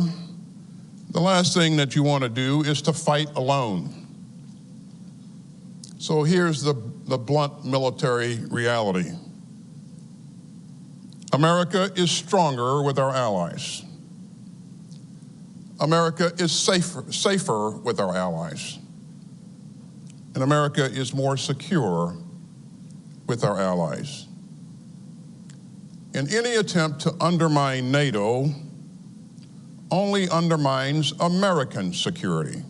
Speaker 14: the last thing that you want to do is to fight alone. So here's the blunt military reality. America is stronger with our allies. America is safer with our allies. And America is more secure with our allies. And any attempt to undermine NATO only undermines American security.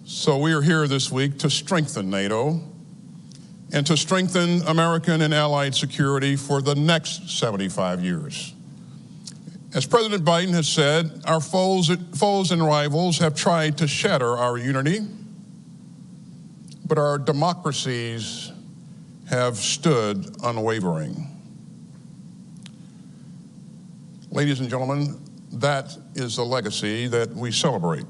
Speaker 14: So we are here this week to strengthen NATO and to strengthen American and allied security for the next 75 years. As President Biden has said, our foes and rivals have tried to shatter our unity, but our democracies have stood unwavering. Ladies and gentlemen, that is the legacy that we celebrate.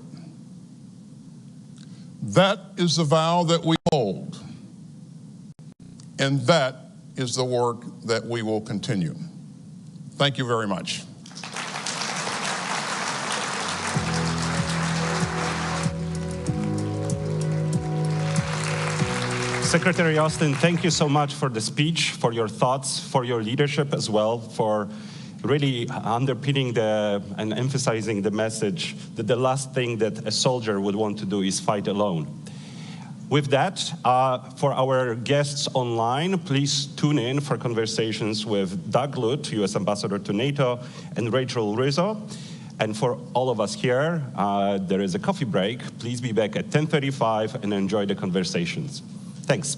Speaker 14: That is the vow that we hold, and that is the work that we will continue. Thank you very much.
Speaker 12: Secretary Austin, thank you so much for the speech, for your thoughts, for your leadership as well, for really underpinning and emphasizing the message that the last thing that a soldier would want to do is fight alone. With that, for our guests online, please tune in for conversations with Doug Lute, U.S. Ambassador to NATO, and Rachel Rizzo. And for all of us here, there is a coffee break. Please be back at 10:35 and enjoy the conversations. Thanks.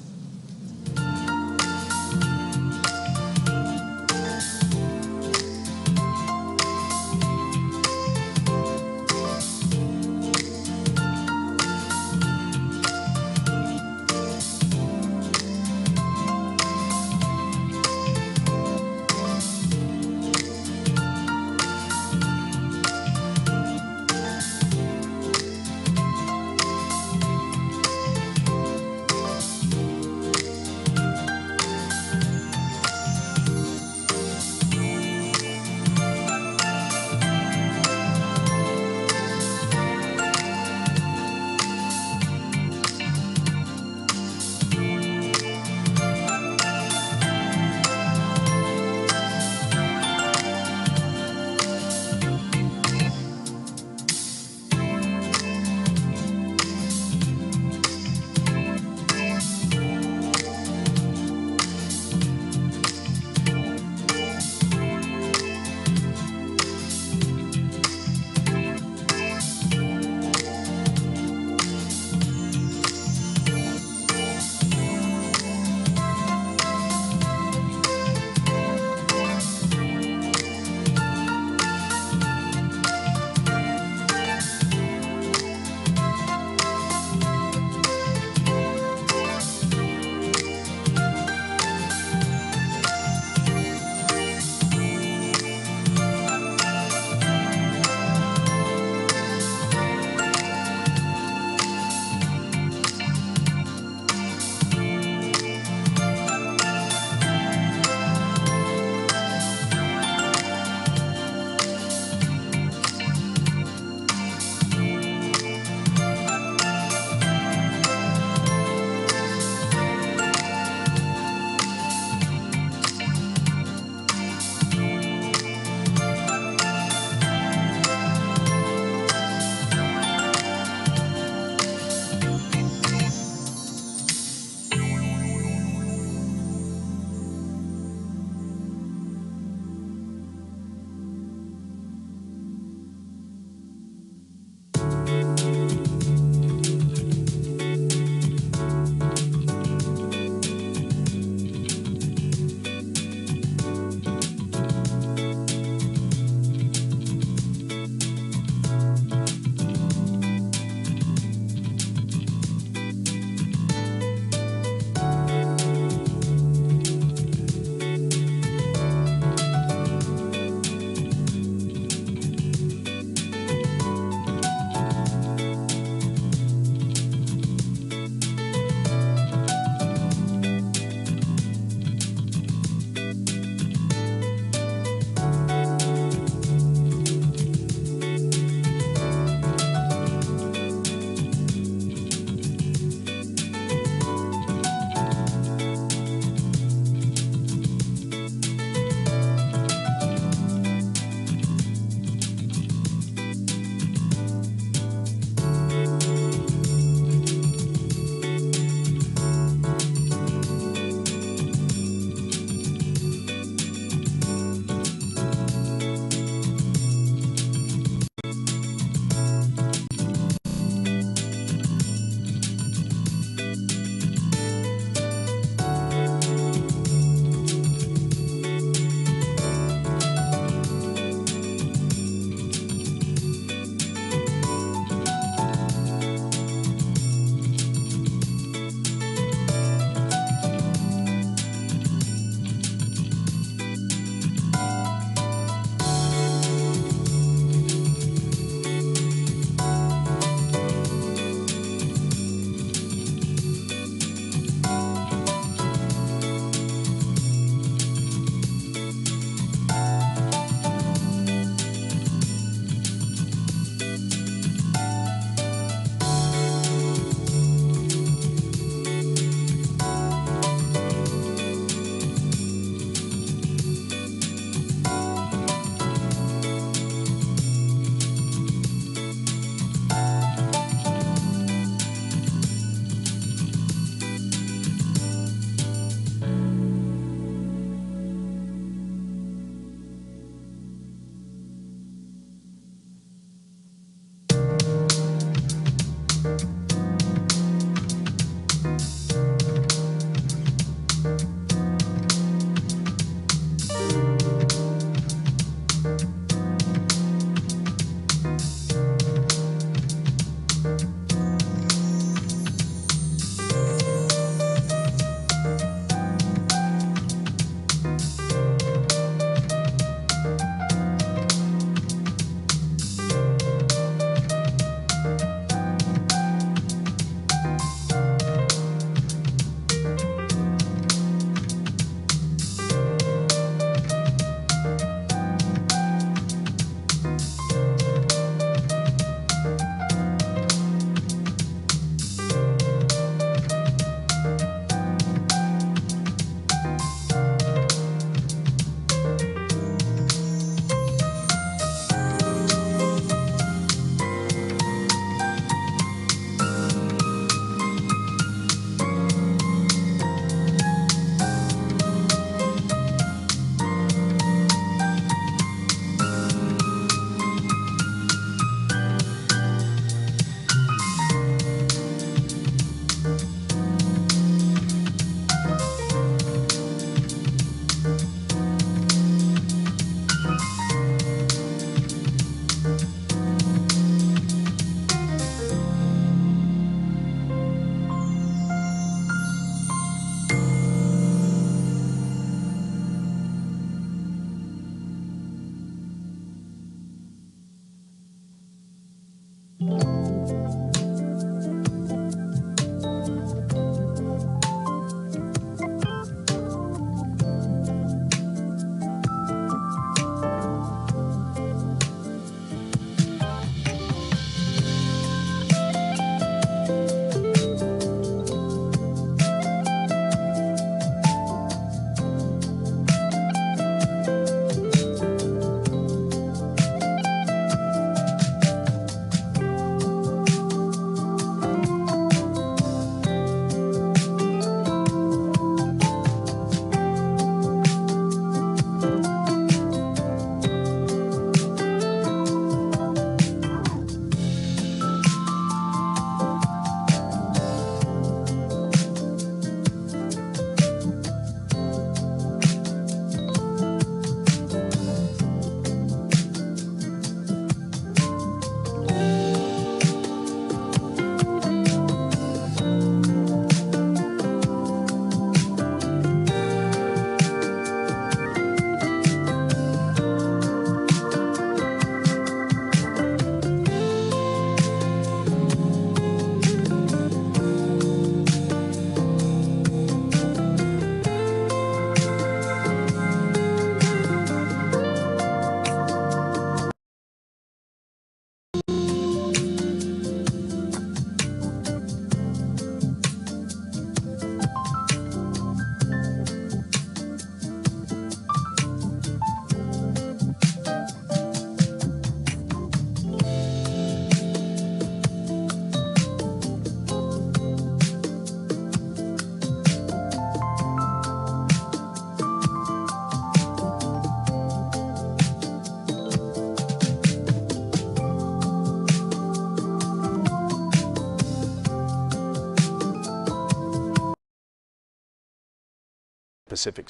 Speaker 15: Pacific,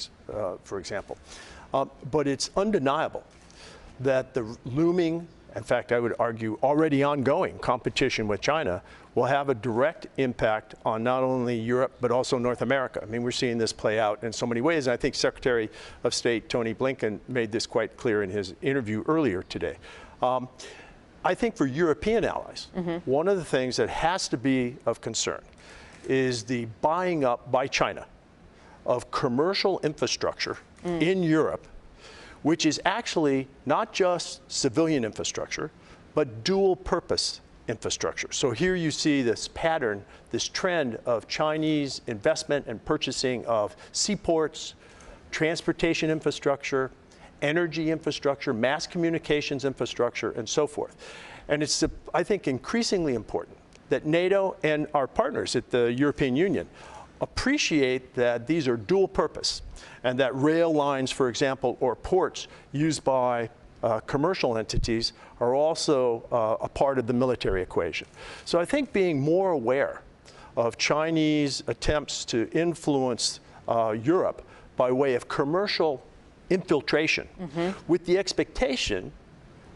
Speaker 15: for example. But it's undeniable that the looming, in fact, I would argue already ongoing competition with China will have a direct impact on not only Europe, but also North America. I mean, we're seeing this play out in so many ways. And I think Secretary of State Tony Blinken made this quite clear in his interview earlier today. I think for European allies, one of the things that has to be of concern is the buying up by China of commercial infrastructure in Europe, which is actually not just civilian infrastructure, but dual purpose infrastructure. So here you see this pattern, this trend of Chinese investment and purchasing of seaports, transportation infrastructure, energy infrastructure, mass communications infrastructure, and so forth. And it's, I think, increasingly important that NATO and our partners at the European Union appreciate that these are dual purpose, and that rail lines, for example, or ports used by commercial entities are also a part of the military equation. So I think being more aware of Chinese attempts to influence Europe by way of commercial infiltration with the expectation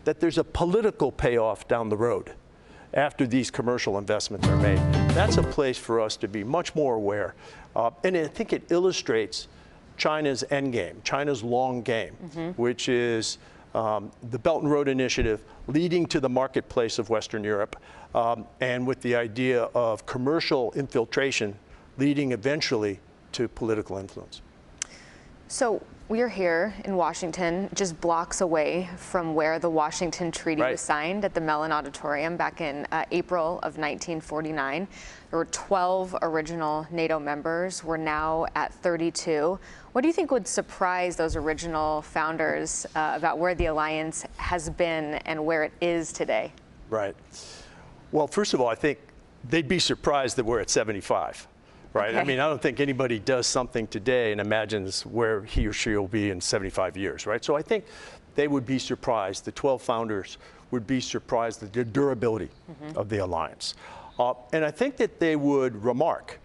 Speaker 15: that there's a political payoff down the road after these commercial investments are made. That's a place for us to be much more aware. And I think it illustrates China's end game, China's long game, which is the Belt and Road Initiative leading to the marketplace of Western Europe, and with the idea of commercial infiltration leading eventually to political influence.
Speaker 16: So we're here in Washington, just blocks away from where the Washington Treaty was signed at the Mellon Auditorium back in April of 1949. There were 12 original NATO members. We're now at 32. What do you think would surprise those original founders about where the alliance has been and where it is today? Right.
Speaker 15: Well, first of all, I think they'd be surprised that we're at 75. Right?
Speaker 16: Okay.
Speaker 15: I mean, I don't think anybody does something today and imagines where he or she will be in 75 years, right? So I think they would be surprised, the 12 founders would be surprised at the durability of the alliance. And I think that they would remark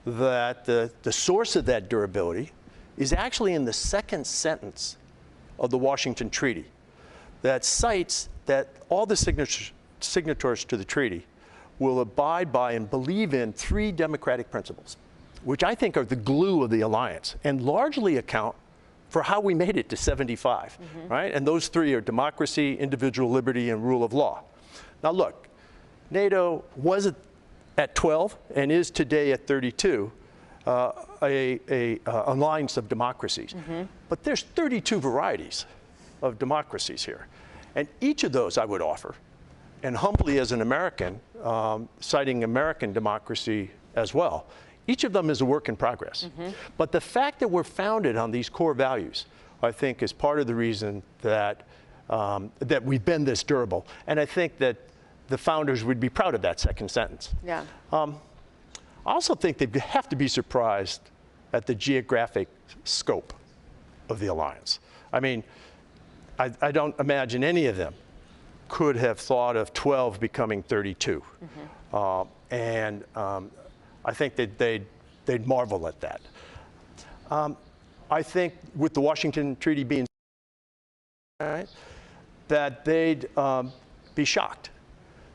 Speaker 15: that the source of that durability is actually in the second sentence of the Washington Treaty that cites that all the signatories to the treaty will abide by and believe in 3 democratic principles, which I think are the glue of the alliance and largely account for how we made it to 75, right? And those 3 are democracy, individual liberty, and rule of law. Now look, NATO was at 12 and is today at 32, a alliance of democracies. But there's 32 varieties of democracies here. And each of those I would offer, and humbly as an American, citing American democracy as well, each of them is a work in progress. But the fact that we're founded on these core values, I think, is part of the reason that, that we've been this durable. And I think that the founders would be proud of that second sentence.
Speaker 16: Yeah.
Speaker 15: I also think they have to be surprised at the geographic scope of the alliance. I mean, I don't imagine any of them could have thought of 12 becoming 32. And I think that they'd marvel at that. I think with the Washington Treaty being that they'd be shocked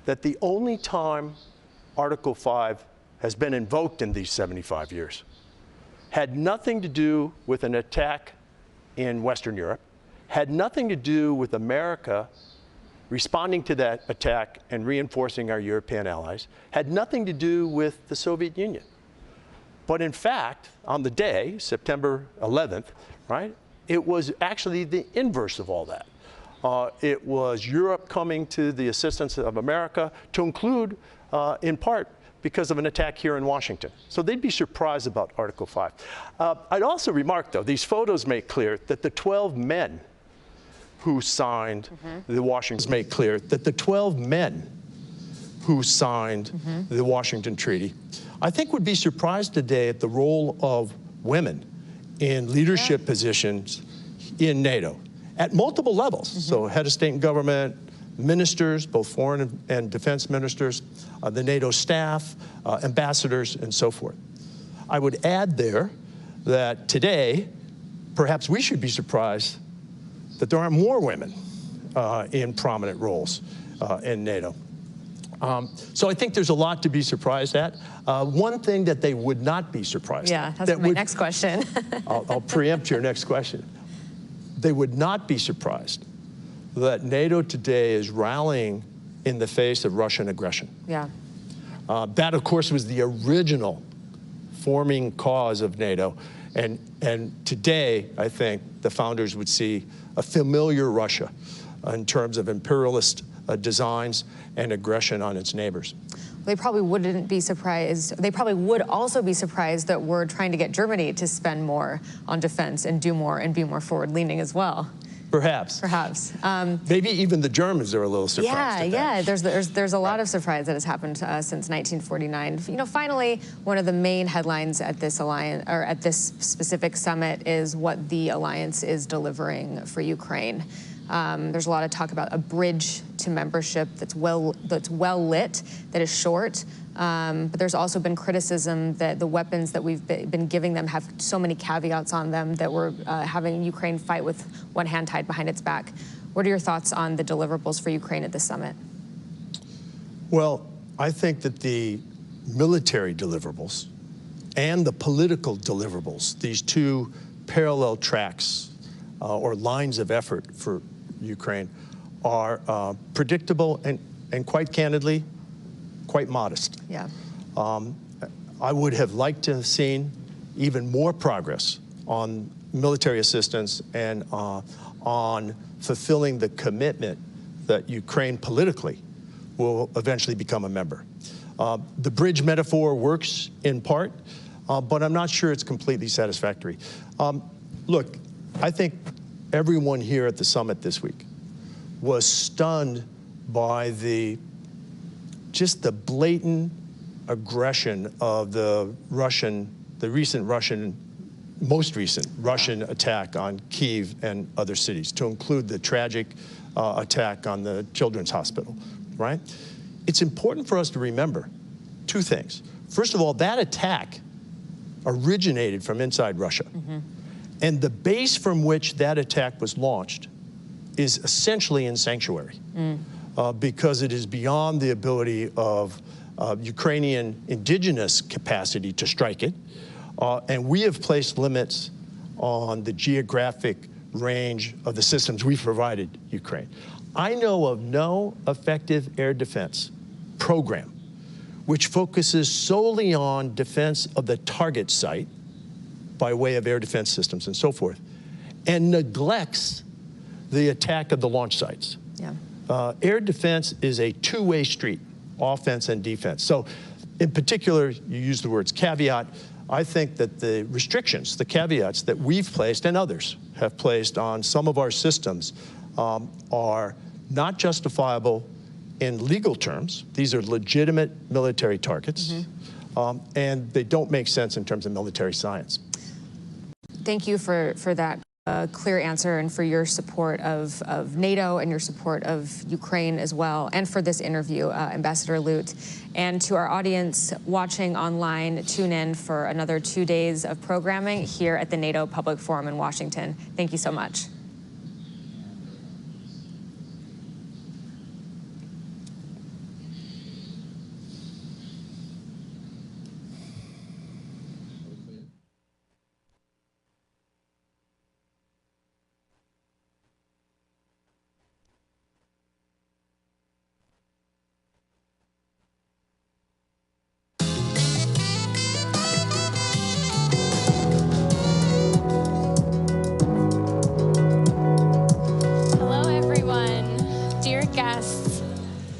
Speaker 15: that the only time Article 5 has been invoked in these 75 years had nothing to do with an attack in Western Europe, had nothing to do with America responding to that attack and reinforcing our European allies, had nothing to do with the Soviet Union. But in fact, on the day, September 11th, right, it was actually the inverse of all that. It was Europe coming to the assistance of America, to include, in part, because of an attack here in Washington. So they'd be surprised about Article 5. I'd also remark, though, these photos make clear that the 12 men who signed the Washington, make clear that the 12 men who signed the Washington Treaty, I think would be surprised today at the role of women in leadership positions in NATO at multiple levels. So head of state and government, ministers, both foreign and defense ministers, the NATO staff, ambassadors, and so forth. I would add there that today, perhaps we should be surprised that there aren't more women in prominent roles in NATO. So I think there's a lot to be surprised at. One thing that they would not be surprised at.
Speaker 16: Yeah, that's my next question.
Speaker 15: I'll preempt your next question. They would not be surprised that NATO today is rallying in the face of Russian aggression.
Speaker 16: Yeah.
Speaker 15: That, of course, was the original forming cause of NATO. And today, I think, the founders would see a familiar Russia in terms of imperialist designs and aggression on its neighbors.
Speaker 16: They probably wouldn't be surprised. They probably would also be surprised that we're trying to get Germany to spend more on defense and do more and be more forward-leaning as well.
Speaker 15: Perhaps.
Speaker 16: Perhaps.
Speaker 15: Maybe even the Germans are a little surprised.
Speaker 16: Yeah. There's a lot of surprise that has happened to us since 1949. You know, finally, one of the main headlines at this alliance, or at this specific summit, is what the alliance is delivering for Ukraine. There's a lot of talk about a bridge to membership that's well lit, that is short. But there's also been criticism that the weapons that we've been giving them have so many caveats on them that we're having Ukraine fight with one hand tied behind its back. What are your thoughts on the deliverables for Ukraine at this summit?
Speaker 15: Well, I think that the military deliverables and the political deliverables, these two parallel tracks or lines of effort for Ukraine, are predictable and quite candidly, quite modest.
Speaker 16: Yeah.
Speaker 15: I would have liked to have seen even more progress on military assistance and on fulfilling the commitment that Ukraine politically will eventually become a member. The bridge metaphor works in part, but I'm not sure it's completely satisfactory. Look, I think everyone here at the summit this week was stunned by just the blatant aggression of the most recent Russian attack on Kyiv and other cities, to include the tragic attack on the Children's Hospital, right? It's important for us to remember two things. First of all, that attack originated from inside Russia. Mm-hmm. And the base from which that attack was launched is essentially in sanctuary, because it is beyond the ability of Ukrainian indigenous capacity to strike it. And we have placed limits on the geographic range of the systems we've provided Ukraine. I know of no effective air defense program which focuses solely on defense of the target site by way of air defense systems and so forth, and neglects the attack of the launch sites. Yeah. Air defense is a two-way street, offense and defense. So in particular, you use the words caveat. I think that the restrictions, the caveats that we've placed and others have placed on some of our systems are not justifiable in legal terms. These are legitimate military targets, and they don't make sense in terms of military science.
Speaker 16: Thank you for that clear answer, and for your support of NATO and your support of Ukraine as well, and for this interview, Ambassador Lute. And to our audience watching online, tune in for another 2 days of programming here at the NATO Public Forum in Washington. Thank you so much.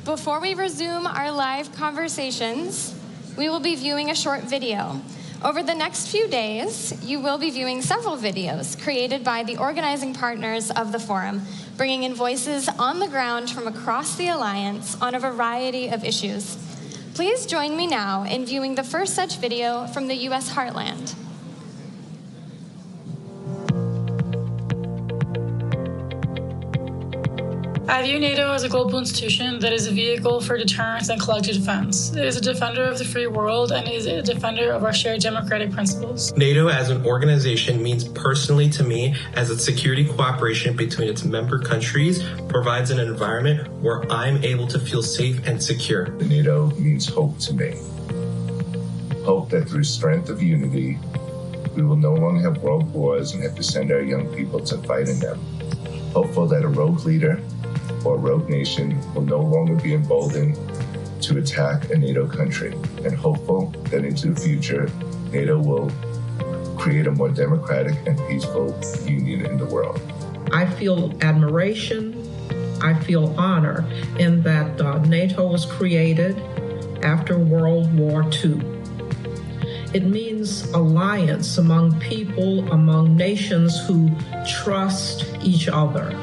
Speaker 17: Before we resume our live conversations, we will be viewing a short video. Over the next few days, you will be viewing several videos created by the organizing partners of the forum, bringing in voices on the ground from across the Alliance on a variety of issues. Please join me now in viewing the first such video from the U.S. heartland.
Speaker 18: I view NATO as a global institution that is a vehicle for deterrence and collective defense. It is a defender of the free world and is a defender of our shared democratic principles.
Speaker 19: NATO as an organization means personally to me as its security cooperation between its member countries provides an environment where I'm able to feel safe and secure.
Speaker 20: NATO means hope to me. Hope that through strength of unity, we will no longer have world wars and have to send our young people to fight in them. Hopeful that a rogue leader or a rogue nation will no longer be emboldened to attack a NATO country, and hopeful that into the future, NATO will create a more democratic and peaceful union in the world.
Speaker 21: I feel admiration, I feel honor in that NATO was created after World War II. It means alliance among people, among nations who trust each other.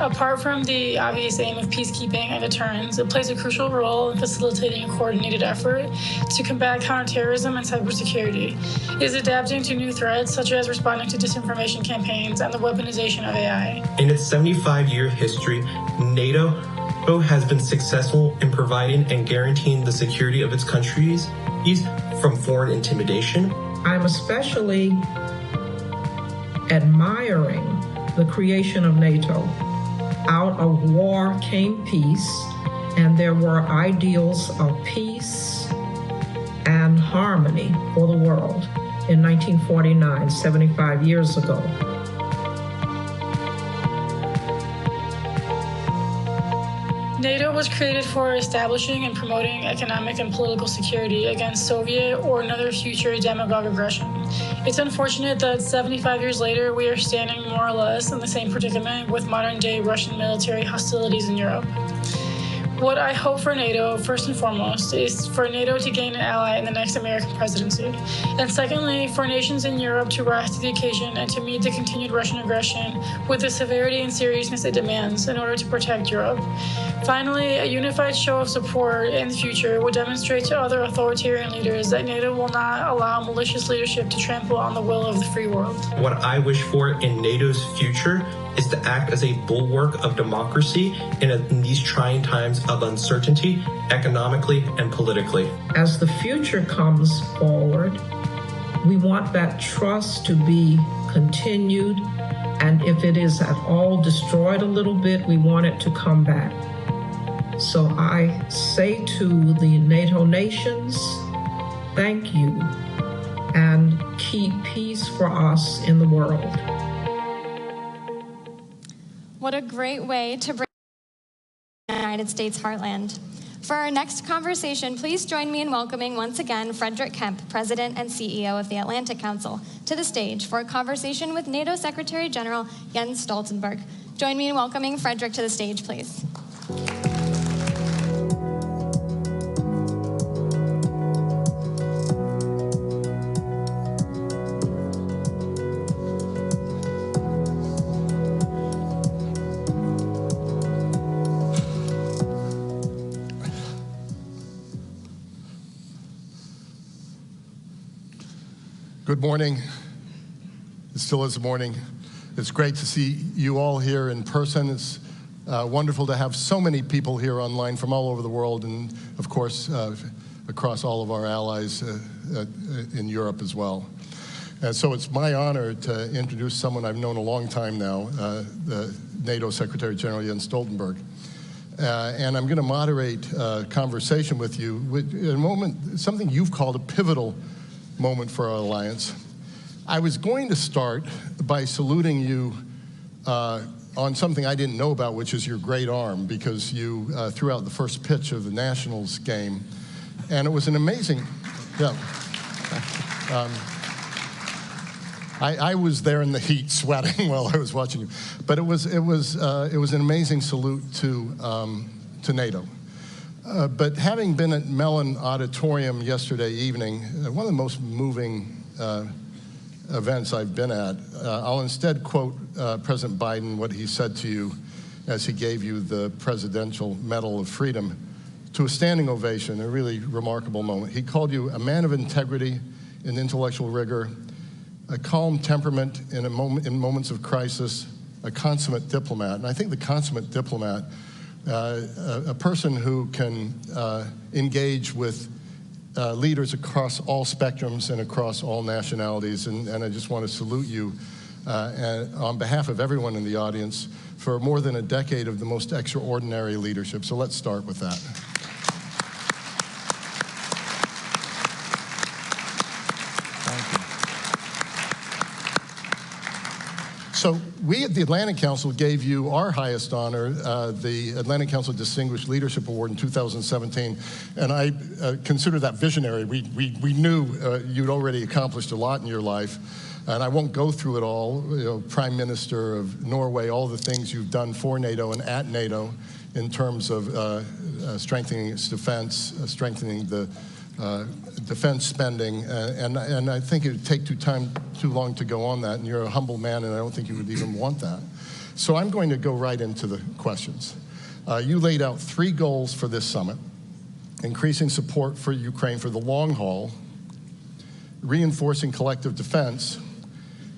Speaker 18: Apart from the obvious aim of peacekeeping and deterrence, it plays a crucial role in facilitating a coordinated effort to combat counterterrorism and cybersecurity. It is adapting to new threats, such as responding to disinformation campaigns and the weaponization of AI.
Speaker 19: In its 75-year history, NATO has been successful in providing and guaranteeing the security of its countries from foreign intimidation.
Speaker 21: I'm especially admiring the creation of NATO. Out of war came peace, and there were ideals of peace and harmony for the world in 1949, 75 years ago.
Speaker 18: NATO was created for establishing and promoting economic and political security against Soviet or another future demagogue aggression. It's unfortunate that 75 years later, we are standing more or less in the same predicament with modern-day Russian military hostilities in Europe. What I hope for NATO, first and foremost, is for NATO to gain an ally in the next American presidency. And secondly, for nations in Europe to rise to the occasion and to meet the continued Russian aggression with the severity and seriousness it demands in order to protect Europe. Finally, a unified show of support in the future would demonstrate to other authoritarian leaders that NATO will not allow malicious leadership to trample on the will of the free world.
Speaker 19: What I wish for in NATO's future is to act as a bulwark of democracy in these trying times of uncertainty, economically and politically.
Speaker 21: As the future comes forward, we want that trust to be continued, and if it is at all destroyed a little bit, we want it to come back. So I say to the NATO nations, thank you, and keep peace for us in the world.
Speaker 17: What a great way to bring the United States heartland. For our next conversation, please join me in welcoming once again Frederick Kemp, President and CEO of the Atlantic Council, to the stage for a conversation with NATO Secretary General Jens Stoltenberg. Join me in welcoming Frederick to the stage, please.
Speaker 13: Good morning. It still is morning. It's great to see you all here in person. It's wonderful to have so many people here online from all over the world, and of course across all of our allies in Europe as well. And so it's my honor to introduce someone I've known a long time now, the NATO Secretary General Jens Stoltenberg. And I'm going to moderate a conversation with you in a moment, something you've called a pivotal moment for our alliance. I was going to start by saluting you on something I didn't know about, which is your great arm, because you threw out the first pitch of the Nationals game, and it was an amazing, yeah. I was there in the heat, sweating while I was watching you, but it was an amazing salute to NATO. But having been at Mellon Auditorium yesterday evening, one of the most moving events I've been at, I'll instead quote President Biden, what he said to you as he gave you the Presidential Medal of Freedom, to a standing ovation, a really remarkable moment. He called you a man of integrity and intellectual rigor, a calm temperament in moments of crisis, a consummate diplomat. And I think the consummate diplomat, a person who can engage with leaders across all spectrums and across all nationalities. And I just want to salute you on behalf of everyone in the audience for more than a decade of the most extraordinary leadership. So let's start with that. So we at the Atlantic Council gave you our highest honor, the Atlantic Council Distinguished Leadership Award in 2017, and I consider that visionary. We knew you'd already accomplished a lot in your life, and I won't go through it all. You know, Prime Minister of Norway, all the things you've done for NATO and at NATO in terms of strengthening its defense, strengthening the defense spending, and I think it would take too long to go on that, and you're a humble man, and I don't think you would even want that. So I'm going to go right into the questions. You laid out 3 goals for this summit: increasing support for Ukraine for the long haul, reinforcing collective defense,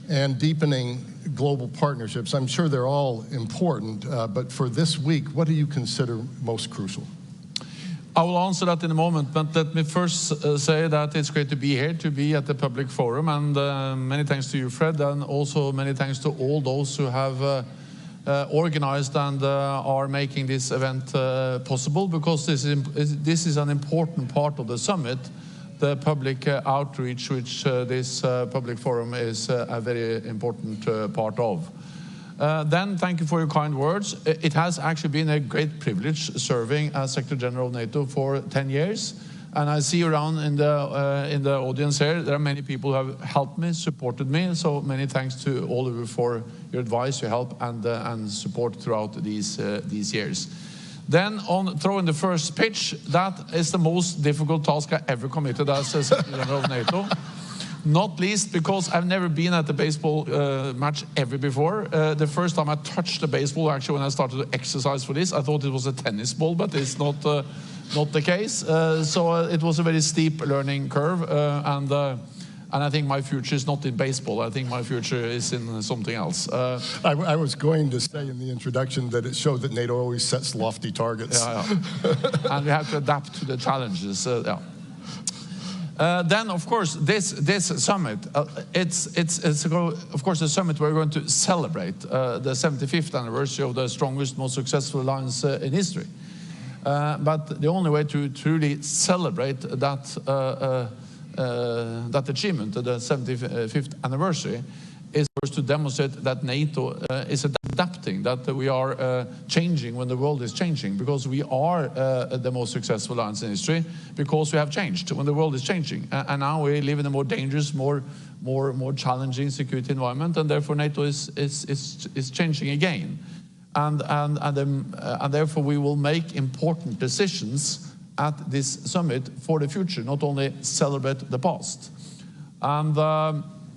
Speaker 13: and deepening global partnerships. I'm sure they're all important, but for this week, what do you consider most crucial?
Speaker 1: I will answer that in a moment, but let me first say that it's great to be here, to be at the public forum, and many thanks to you, Fred, and also many thanks to all those who have organized and are making this event possible, because this is an important part of the summit, the public outreach, which this public forum is a very important part of. Then, thank you for your kind words. It has actually been a great privilege serving as Secretary General of NATO for 10 years. And I see around in the audience here, there are many people who have helped me, supported me. So many thanks to all of you for your advice, your help, and support throughout these years. Then, on throwing the first pitch, that is the most difficult task I ever committed as Secretary General of NATO. Not least because I've never been at a baseball match ever before. The first time I touched the baseball, actually, when I started to exercise for this, I thought it was a tennis ball, but it's not the case. So it was a very steep learning curve, and I think my future is not in baseball. I think my future is in something else.
Speaker 13: I was going to say in the introduction that it showed that NATO always sets lofty targets.
Speaker 1: Yeah. And we have to adapt to the challenges. Yeah. Then, of course, this summit, it's of course a summit where we're going to celebrate the 75th anniversary of the strongest, most successful alliance in history. But the only way to truly celebrate that achievement, the 75th anniversary, is first to demonstrate that NATO is adapting, that we are changing when the world is changing, because we are the most successful alliance in history, because we have changed when the world is changing. And now we live in a more dangerous, more challenging security environment, and therefore NATO is changing again. And therefore we will make important decisions at this summit for the future, not only celebrate the past. And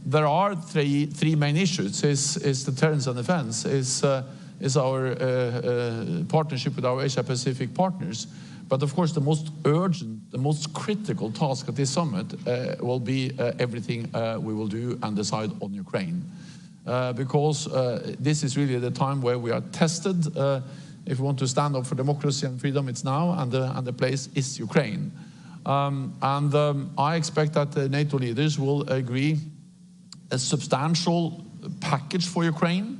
Speaker 1: there are three main issues: is deterrence and defense, is our partnership with our Asia-Pacific partners. But of course, the most urgent, the most critical task at this summit will be everything we will do and decide on Ukraine, because this is really the time where we are tested. If we want to stand up for democracy and freedom, it's now, and the place is Ukraine. I expect that the NATO leaders will agree a substantial package for Ukraine.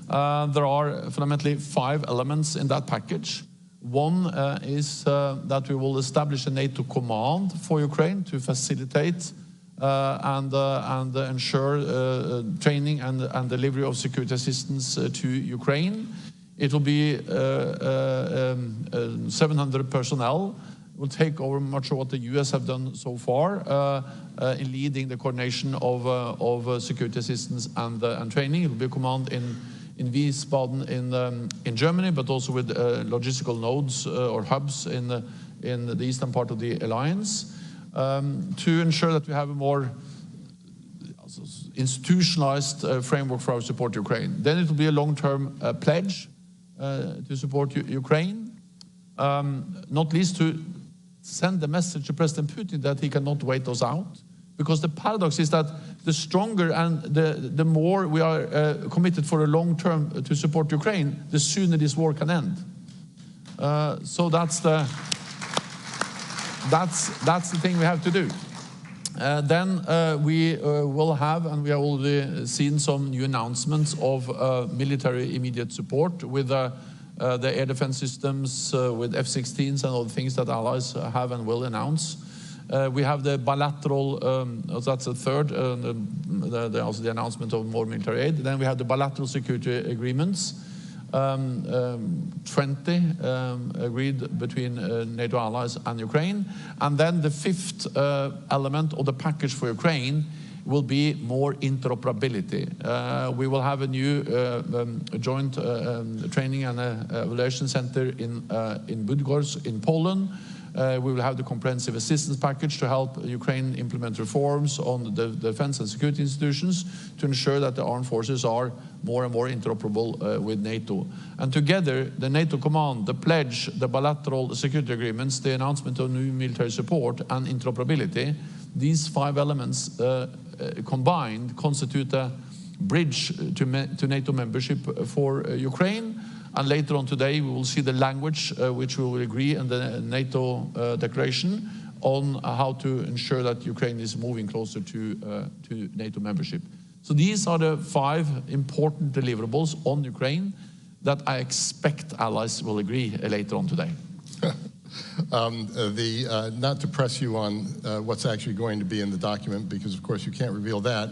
Speaker 1: There are fundamentally 5 elements in that package. One is that we will establish a NATO command for Ukraine to facilitate and ensure training and delivery of security assistance to Ukraine. It will be 700 personnel. Will take over much of what the US have done so far in leading the coordination of security assistance and training. It will be a command in Wiesbaden in Germany, but also with logistical nodes or hubs in the eastern part of the alliance, to ensure that we have a more institutionalized framework for our support to Ukraine. Then it will be a long-term pledge to support Ukraine, not least to send the message to President Putin that he cannot wait us out, Because the paradox is that the stronger and the more we are committed for a long term to support Ukraine, the sooner this war can end. So that's the thing we have to do. Then we will have, and we have already seen some new announcements of military immediate support with the air defense systems, with F-16s and other things that allies have and will announce. We have the bilateral, that's the third, also the announcement of more military aid. Then we have the bilateral security agreements, 20 agreed between NATO allies and Ukraine. And then the fifth element of the package for Ukraine will be more interoperability. We will have a new joint training and evaluation center in Budgorsk in Poland. We will have the comprehensive assistance package to help Ukraine implement reforms on the defense and security institutions to ensure that the armed forces are more and more interoperable with NATO. And together, the NATO command, the pledge, the bilateral security agreements, the announcement of new military support and interoperability, these 5 elements combined constitute a bridge to NATO membership for Ukraine. And later on today, we will see the language which we will agree in the NATO declaration on how to ensure that Ukraine is moving closer to NATO membership. So these are the 5 important deliverables on Ukraine that I expect allies will agree later on today.
Speaker 13: Not to press you on what's actually going to be in the document, because of course you can't reveal that,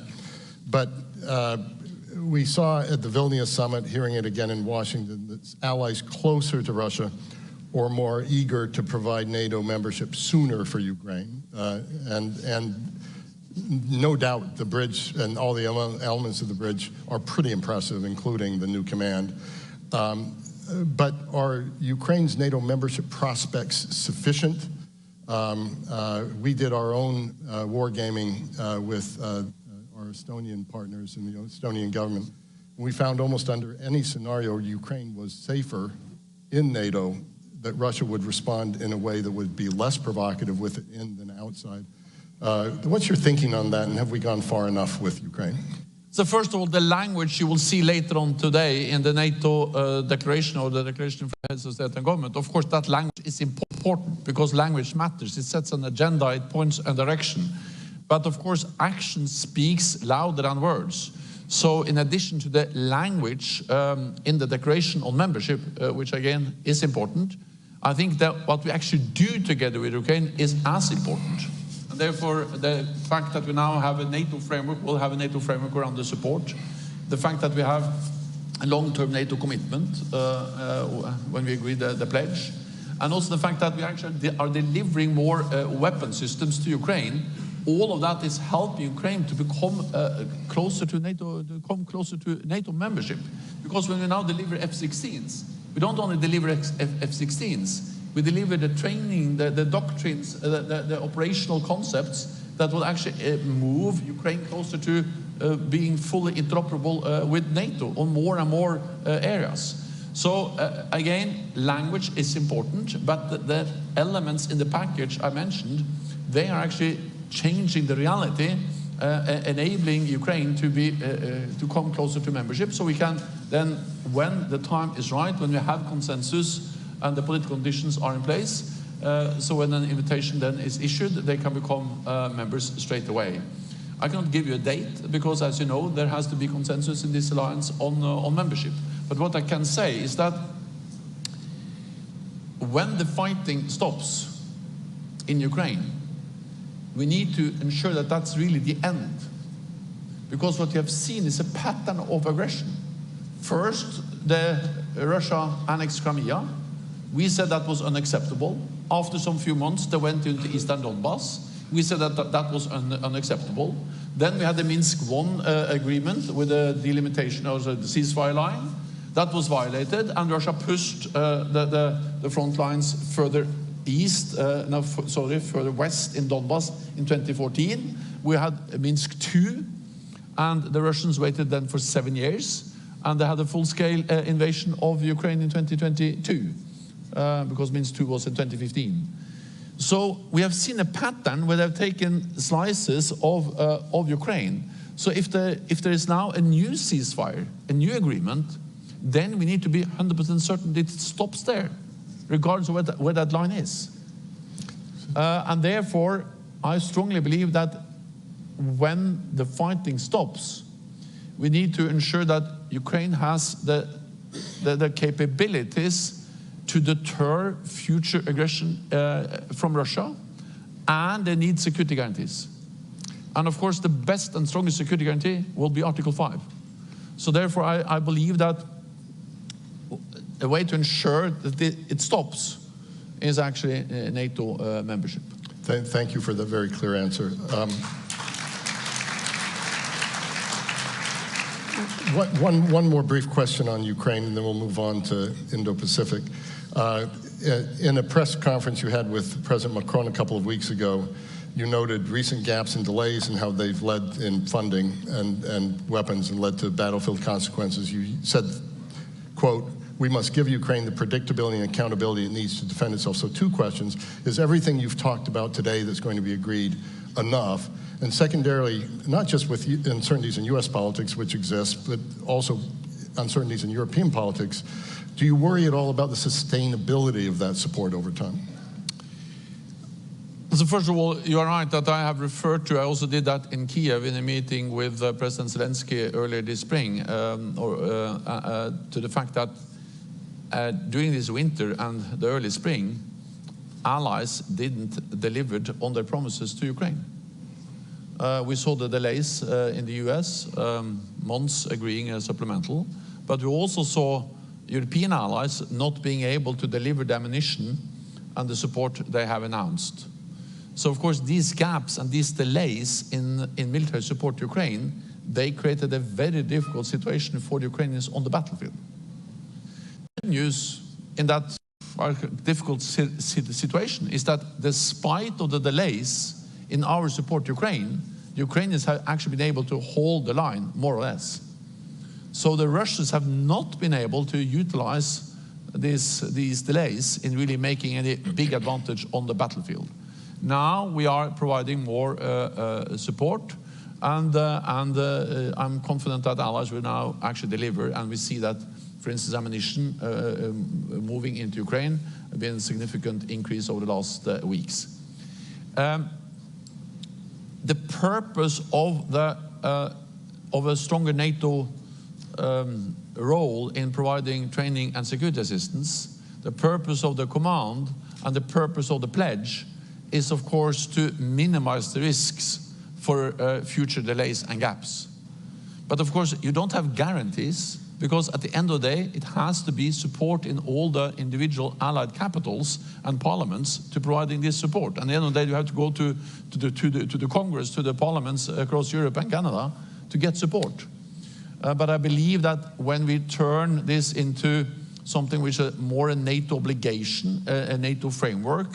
Speaker 13: but we saw at the Vilnius summit, hearing it again in Washington, that allies closer to Russia or more eager to provide NATO membership sooner for Ukraine. And no doubt the bridge and all the elements of the bridge are pretty impressive, including the new command. But are Ukraine's NATO membership prospects sufficient? We did our own wargaming with our Estonian partners in the Estonian government. We found almost under any scenario Ukraine was safer in NATO, that Russia would respond in a way that would be less provocative with it in than outside. What's your thinking on that, and have we gone far enough with Ukraine?
Speaker 1: So first of all, the language you will see later on today in the NATO declaration, or the declaration for heads of state and government, of course that language is important because language matters. It sets an agenda, it points a direction. But of course, action speaks louder than words. So in addition to the language in the declaration on membership, which again is important, I think that what we actually do together with Ukraine is as important. And therefore, the fact that we now have a NATO framework, we'll have a NATO framework around the support. The fact that we have a long-term NATO commitment when we agreed the pledge. And also the fact that we actually are delivering more weapon systems to Ukraine. All of that is helping Ukraine to become closer to NATO membership. Because when we now deliver F-16s, we don't only deliver F-16s, we deliver the training, the doctrines, the operational concepts that will actually move Ukraine closer to being fully interoperable with NATO on more and more areas. So again, language is important, but the elements in the package I mentioned, they are actually changing the reality, enabling Ukraine to be to come closer to membership, so we can then, when the time is right, when we have consensus and the political conditions are in place, so when an invitation then is issued, they can become members straight away. I cannot give you a date because, as you know, there has to be consensus in this alliance on membership. But what I can say is that when the fighting stops in Ukraine, we need to ensure that that's really the end. Because what you have seen is a pattern of aggression. First, Russia annexed Crimea. We said that was unacceptable. After some few months, they went into Eastern Donbass. We said that that was unacceptable. Then we had the Minsk I agreement with the delimitation of the ceasefire line. That was violated, and Russia pushed the front lines further east, further west in Donbass in 2014. We had Minsk II, and the Russians waited then for 7 years, and they had a full-scale invasion of Ukraine in 2022, because Minsk II was in 2015. So we have seen a pattern where they've taken slices of Ukraine. So if there is now a new ceasefire, a new agreement, then we need to be 100% certain that it stops there, regardless of where that line is. And therefore, I strongly believe that when the fighting stops, we need to ensure that Ukraine has the capabilities to deter future aggression from Russia, and they need security guarantees. And of course, the best and strongest security guarantee will be Article 5. So therefore, I believe that a way to ensure that it stops is actually NATO membership.
Speaker 13: Thank you for the very clear answer. One more brief question on Ukraine, and then we'll move on to Indo-Pacific. In a press conference you had with President Macron a couple of weeks ago, you noted recent gaps and delays and how they've led in funding and weapons and led to battlefield consequences. You said, quote, "We must give Ukraine the predictability and accountability it needs to defend itself." So 2 questions. Is everything you've talked about today that's going to be agreed enough? And secondarily, not just with uncertainties in US politics, which exist, but also uncertainties in European politics, do you worry at all about the sustainability of that support over time?
Speaker 1: So first of all, you are right that I have referred to, I also did that in Kiev in a meeting with President Zelensky earlier this spring, to the fact that during this winter and the early spring, allies didn't deliver on their promises to Ukraine. We saw the delays in the US, months agreeing a supplemental, but we also saw European allies not being able to deliver the ammunition and the support they have announced. So of course these gaps and these delays in military support to Ukraine, they created a very difficult situation for the Ukrainians on the battlefield. The good news in that difficult situation is that despite of the delays in our support to Ukraine, the Ukrainians have actually been able to hold the line, more or less. So the Russians have not been able to utilize these delays in really making any big advantage on the battlefield. Now we are providing more support, and I'm confident that allies will now actually deliver, and we see that, for instance, ammunition moving into Ukraine has been a significant increase over the last weeks. The purpose of a stronger NATO role in providing training and security assistance, the purpose of the command and the purpose of the pledge is of course to minimize the risks for future delays and gaps. But of course you don't have guarantees, because at the end of the day it has to be support in all the individual allied capitals and parliaments to providing this support. And at the end of the day you have to go to the Congress, to the parliaments across Europe and Canada to get support. But I believe that when we turn this into something which is more a NATO obligation, a NATO framework,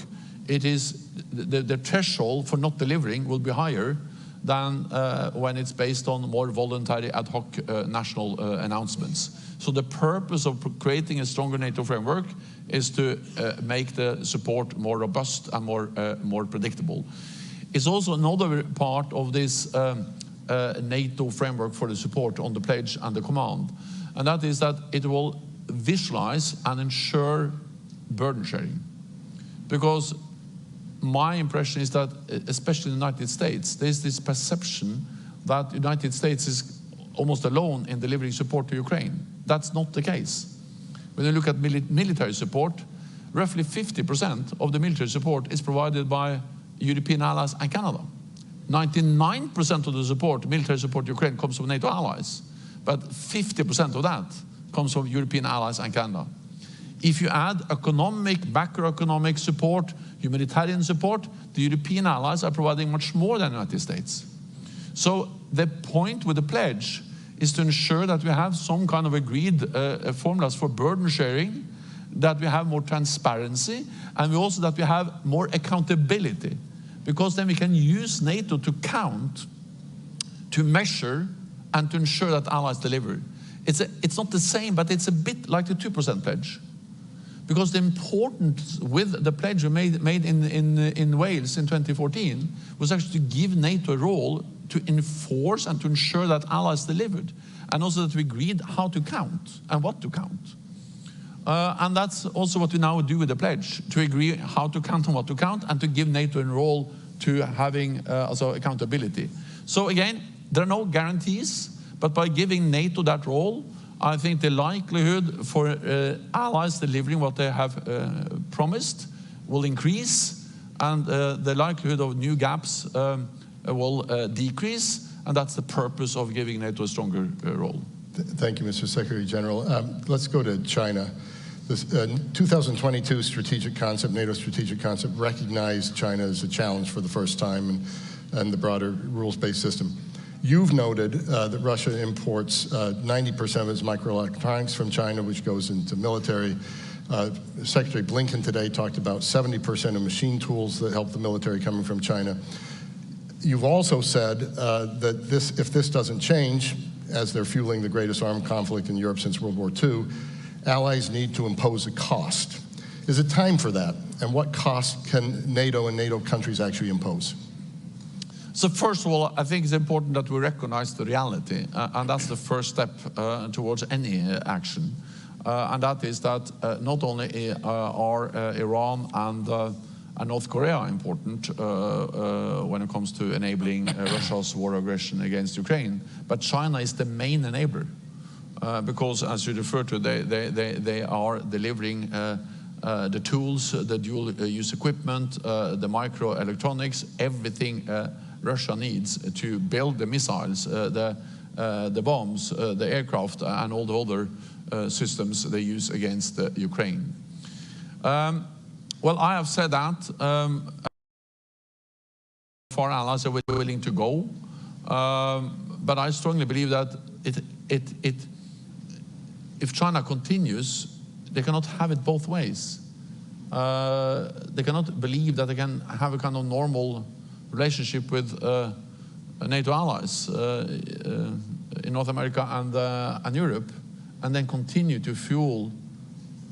Speaker 1: it is the threshold for not delivering will be higher than when it's based on more voluntary ad hoc national announcements. So the purpose of creating a stronger NATO framework is to make the support more robust and more predictable. It's also another part of this NATO framework for the support on the pledge and the command, and that is that it will visualize and ensure burden sharing. Because my impression is that, especially in the United States, there's this perception that the United States is almost alone in delivering support to Ukraine. That's not the case. When you look at military support, roughly 50% of the military support is provided by European allies and Canada. 99% of the support, military support to Ukraine, comes from NATO allies, but 50% of that comes from European allies and Canada. If you add economic, macroeconomic support, humanitarian support, the European allies are providing much more than the United States. So the point with the pledge is to ensure that we have some kind of agreed formulas for burden sharing, that we have more transparency, and also that we have more accountability. Because then we can use NATO to count, to measure, and to ensure that allies deliver. It's not the same, but it's a bit like the 2% pledge. Because the importance with the pledge we made in Wales in 2014 was actually to give NATO a role to enforce and to ensure that allies delivered, and also that we agreed how to count and what to count. And that's also what we now do with the pledge, to agree how to count and what to count, and to give NATO a role to having also accountability. So again, there are no guarantees, but by giving NATO that role, I think the likelihood for allies delivering what they have promised will increase, and the likelihood of new gaps will decrease, and that's the purpose of giving NATO a stronger role.
Speaker 13: Thank you, Mr. Secretary General. Let's go to China. This 2022 strategic concept, NATO strategic concept, recognized China as a challenge for the first time and the broader rules-based system. You've noted that Russia imports 90% of its microelectronics from China, which goes into military. Secretary Blinken today talked about 70% of machine tools that help the military coming from China. You've also said that if this doesn't change, as they're fueling the greatest armed conflict in Europe since World War II, allies need to impose a cost. Is it time for that? And what cost can NATO and NATO countries actually impose?
Speaker 1: So first of all, I think it's important that we recognize the reality, and that's the first step towards any action. And that is that not only are Iran and North Korea important when it comes to enabling Russia's war aggression against Ukraine, but China is the main enabler. Because, as you refer to, they are delivering the tools, the dual-use equipment, the microelectronics, everything Russia needs to build the missiles, the bombs, the aircraft, and all the other systems they use against Ukraine. Well, I have said that foreign allies are willing to go, but I strongly believe that if China continues, they cannot have it both ways. They cannot believe that they can have a kind of normal relationship with NATO allies in North America and Europe, and then continue to fuel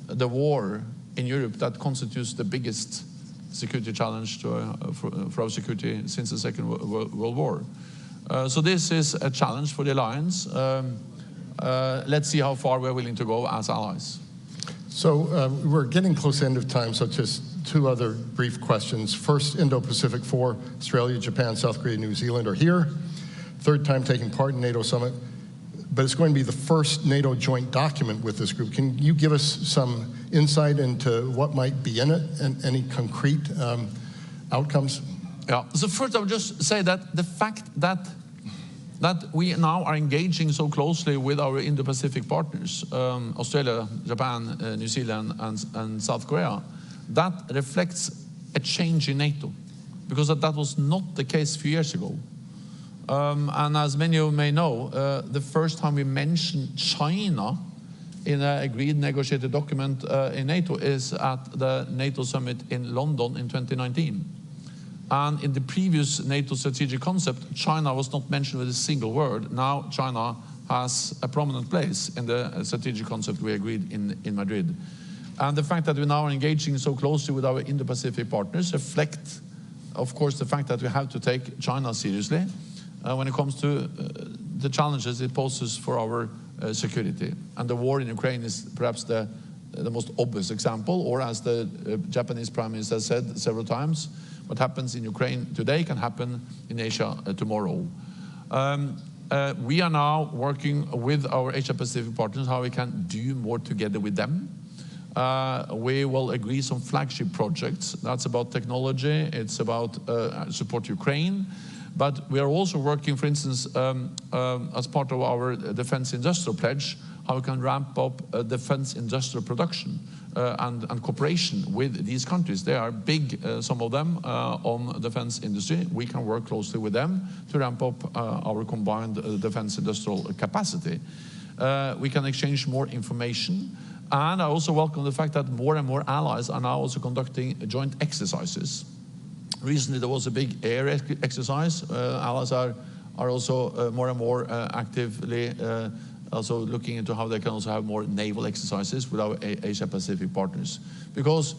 Speaker 1: the war in Europe that constitutes the biggest security challenge for our security since the Second World War. So this is a challenge for the alliance. Let's see how far we're willing to go as allies.
Speaker 13: So we're getting close to the end of time, so just two other brief questions. First, Indo-Pacific 4, Australia, Japan, South Korea, New Zealand are here. Third time taking part in NATO summit, but it's going to be the first NATO joint document with this group. Can you give us some insight into what might be in it and any concrete outcomes?
Speaker 1: Yeah, so first I would just say that the fact that we now are engaging so closely with our Indo-Pacific partners, Australia, Japan, New Zealand, and South Korea, that reflects a change in NATO, because that was not the case a few years ago. And as many of you may know, the first time we mentioned China in an agreed negotiated document in NATO is at the NATO summit in London in 2019. And in the previous NATO strategic concept, China was not mentioned with a single word. Now China has a prominent place in the strategic concept we agreed in Madrid. And the fact that we now are engaging so closely with our Indo-Pacific partners reflect, of course, the fact that we have to take China seriously when it comes to the challenges it poses for our security. And the war in Ukraine is perhaps the most obvious example, or as the Japanese Prime Minister has said several times, what happens in Ukraine today can happen in Asia tomorrow. We are now working with our Asia-Pacific partners how we can do more together with them. We will agree some flagship projects. That's about technology, it's about support Ukraine, but we are also working, for instance, as part of our defense industrial pledge, how we can ramp up defense industrial production and cooperation with these countries. They are big, some of them, on defense industry. We can work closely with them to ramp up our combined defense industrial capacity. We can exchange more information. And I also welcome the fact that more and more allies are now also conducting joint exercises. Recently there was a big air exercise. Allies are also more and more actively also looking into how they can also have more naval exercises with our Asia-Pacific partners. Because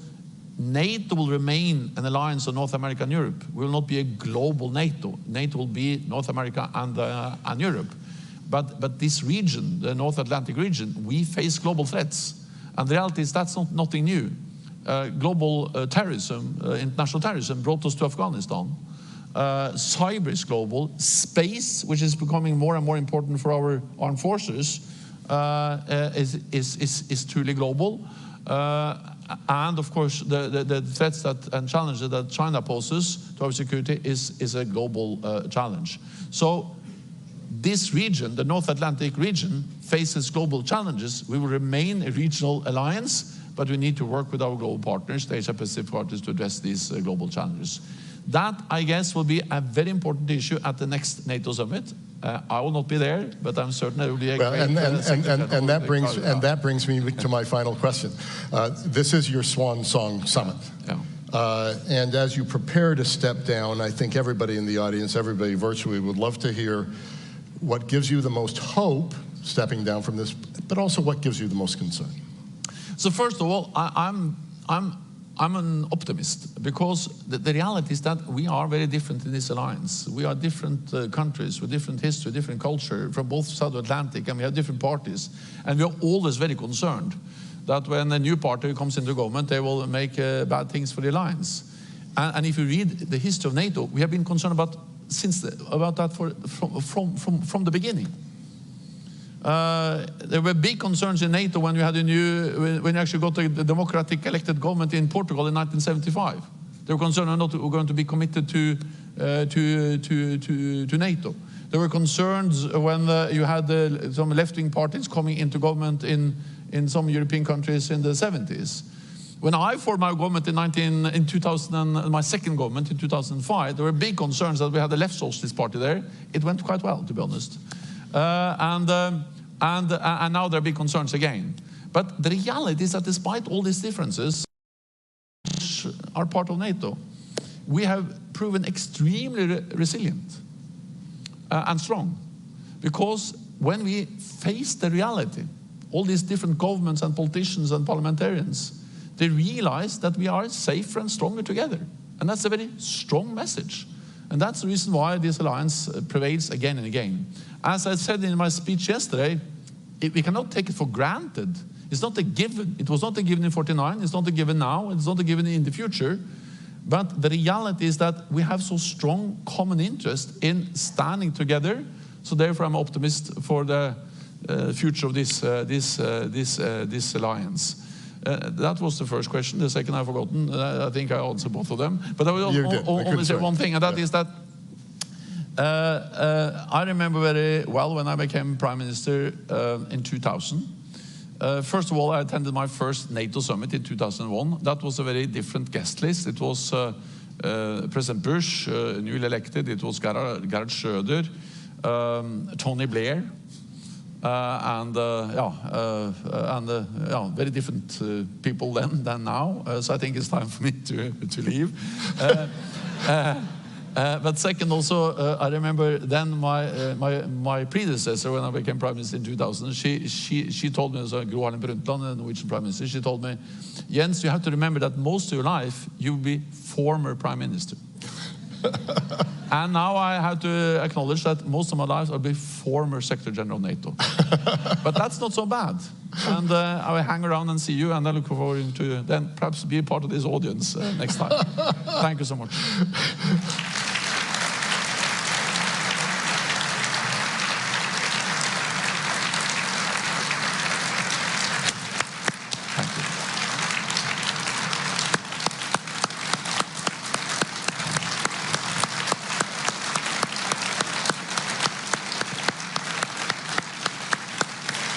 Speaker 1: NATO will remain an alliance of North America and Europe. We will not be a global NATO. NATO will be North America and Europe. But this region, the North Atlantic region, we face global threats. And the reality is that's nothing new. Global terrorism, international terrorism brought us to Afghanistan. Cyber is global. Space, which is becoming more and more important for our armed forces, is truly global. And of course, the threats and challenges that China poses to our security is a global challenge. So this region, the North Atlantic region, faces global challenges. We will remain a regional alliance, but we need to work with our global partners, the Asia-Pacific partners, to address these global challenges. That, I guess, will be a very important issue at the next NATO summit. I will not be there, but I'm certain it will be a great...
Speaker 13: And that brings me to my final question. This is your swan song summit.
Speaker 1: Yeah.
Speaker 13: And as you prepare to step down, I think everybody in the audience, everybody virtually, would love to hear what gives you the most hope stepping down from this, but also what gives you the most concern.
Speaker 1: So first of all, I'm an optimist, because the reality is that we are very different in this alliance. We are different countries with different history, different culture from both South Atlantic, and we have different parties. And we are always very concerned that when a new party comes into government, they will make bad things for the alliance. And if you read the history of NATO, we have been concerned about that from the beginning. There were big concerns in NATO when you had when you actually got a democratic elected government in Portugal in 1975. They were concerned not going to be committed to NATO. There were concerns when you had some left-wing parties coming into government in some European countries in the 70s. When I formed my government in 2000, and my second government in 2005, there were big concerns that we had a left socialist party there. It went quite well, to be honest. And now there are big concerns again. But the reality is that despite all these differences, which are part of NATO, we have proven extremely resilient and strong. Because when we face the reality, all these different governments and politicians and parliamentarians, they realize that we are safer and stronger together. And that's a very strong message. And that's the reason why this alliance prevails again and again. As I said in my speech yesterday, we cannot take it for granted. It's not a given. It was not a given in 49. It's not a given now. It's not a given in the future. But the reality is that we have so strong common interest in standing together. So therefore, I'm optimist for the future of this alliance. That was the first question. The second I've forgotten. I think I answered both of them. But I will only say one thing, and that is that I remember very well when I became Prime Minister in 2000. First of all, I attended my first NATO summit in 2001. That was a very different guest list. It was President Bush, newly elected. It was Gerhard Schröder, Tony Blair, very different people then than now. So I think it's time for me to leave. But second, also, I remember then my predecessor, when I became Prime Minister in 2000, she told me, so Gro Harlem Brundtland, the Norwegian Prime Minister, she told me, Jens, you have to remember that most of your life you will be former Prime Minister. And now I have to acknowledge that most of my life I'll be former Secretary General of NATO. But that's not so bad. And I will hang around and see you, and I look forward to then perhaps be a part of this audience next time. Thank you so much.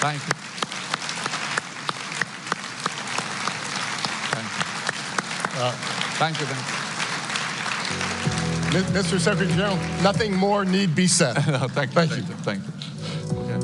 Speaker 1: Thank you. Thank you.
Speaker 13: Mr. Secretary General, nothing more need be said.
Speaker 1: Thank you. Thank you. Okay.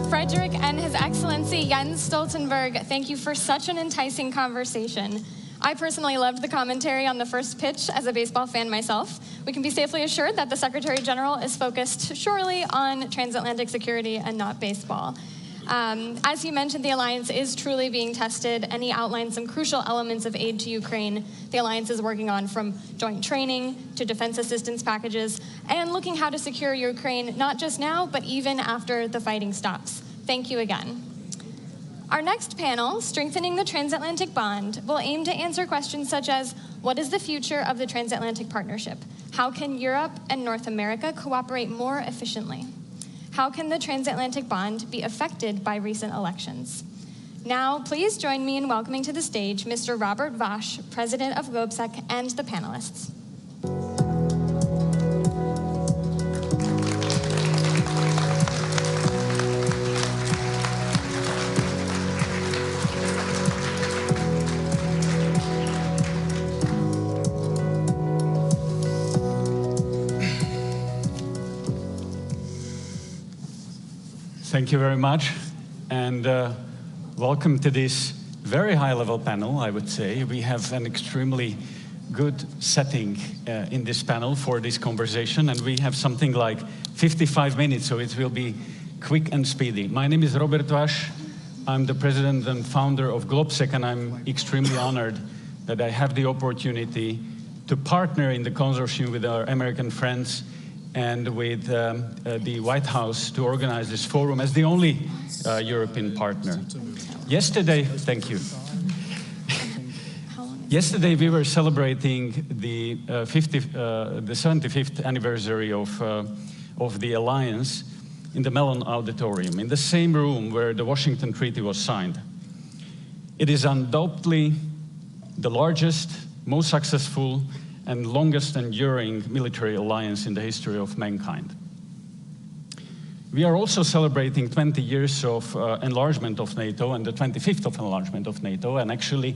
Speaker 17: Frederick and His Excellency Jens Stoltenberg, thank you for such an enticing conversation. I personally loved the commentary on the first pitch as a baseball fan myself. We can be safely assured that the Secretary General is focused surely on transatlantic security and not baseball. As he mentioned, the alliance is truly being tested, and he outlined some crucial elements of aid to Ukraine the alliance is working on, from joint training to defense assistance packages, and looking how to secure Ukraine not just now, but even after the fighting stops. Thank you again. Our next panel, Strengthening the Transatlantic Bond, will aim to answer questions such as, what is the future of the transatlantic partnership? How can Europe and North America cooperate more efficiently? How can the transatlantic bond be affected by recent elections? Now, please join me in welcoming to the stage Mr. Robert Vash, President of GlobSec, and the panelists.
Speaker 3: Thank you very much, and welcome to this very high-level panel, I would say. We have an extremely good setting in this panel for this conversation, and we have something like 55 minutes, so it will be quick and speedy. My name is Robert Vash. I'm the president and founder of GlobSec, and I'm extremely honored that I have the opportunity to partner in the consortium with our American friends and with the White House to organize this forum as the only European partner. Yesterday, thank you. Yesterday we were celebrating the 75th anniversary of the Alliance in the Mellon Auditorium, in the same room where the Washington Treaty was signed. It is undoubtedly the largest, most successful, and longest enduring military alliance in the history of mankind. We are also celebrating 20 years of enlargement of NATO and the 25th of enlargement of NATO, and actually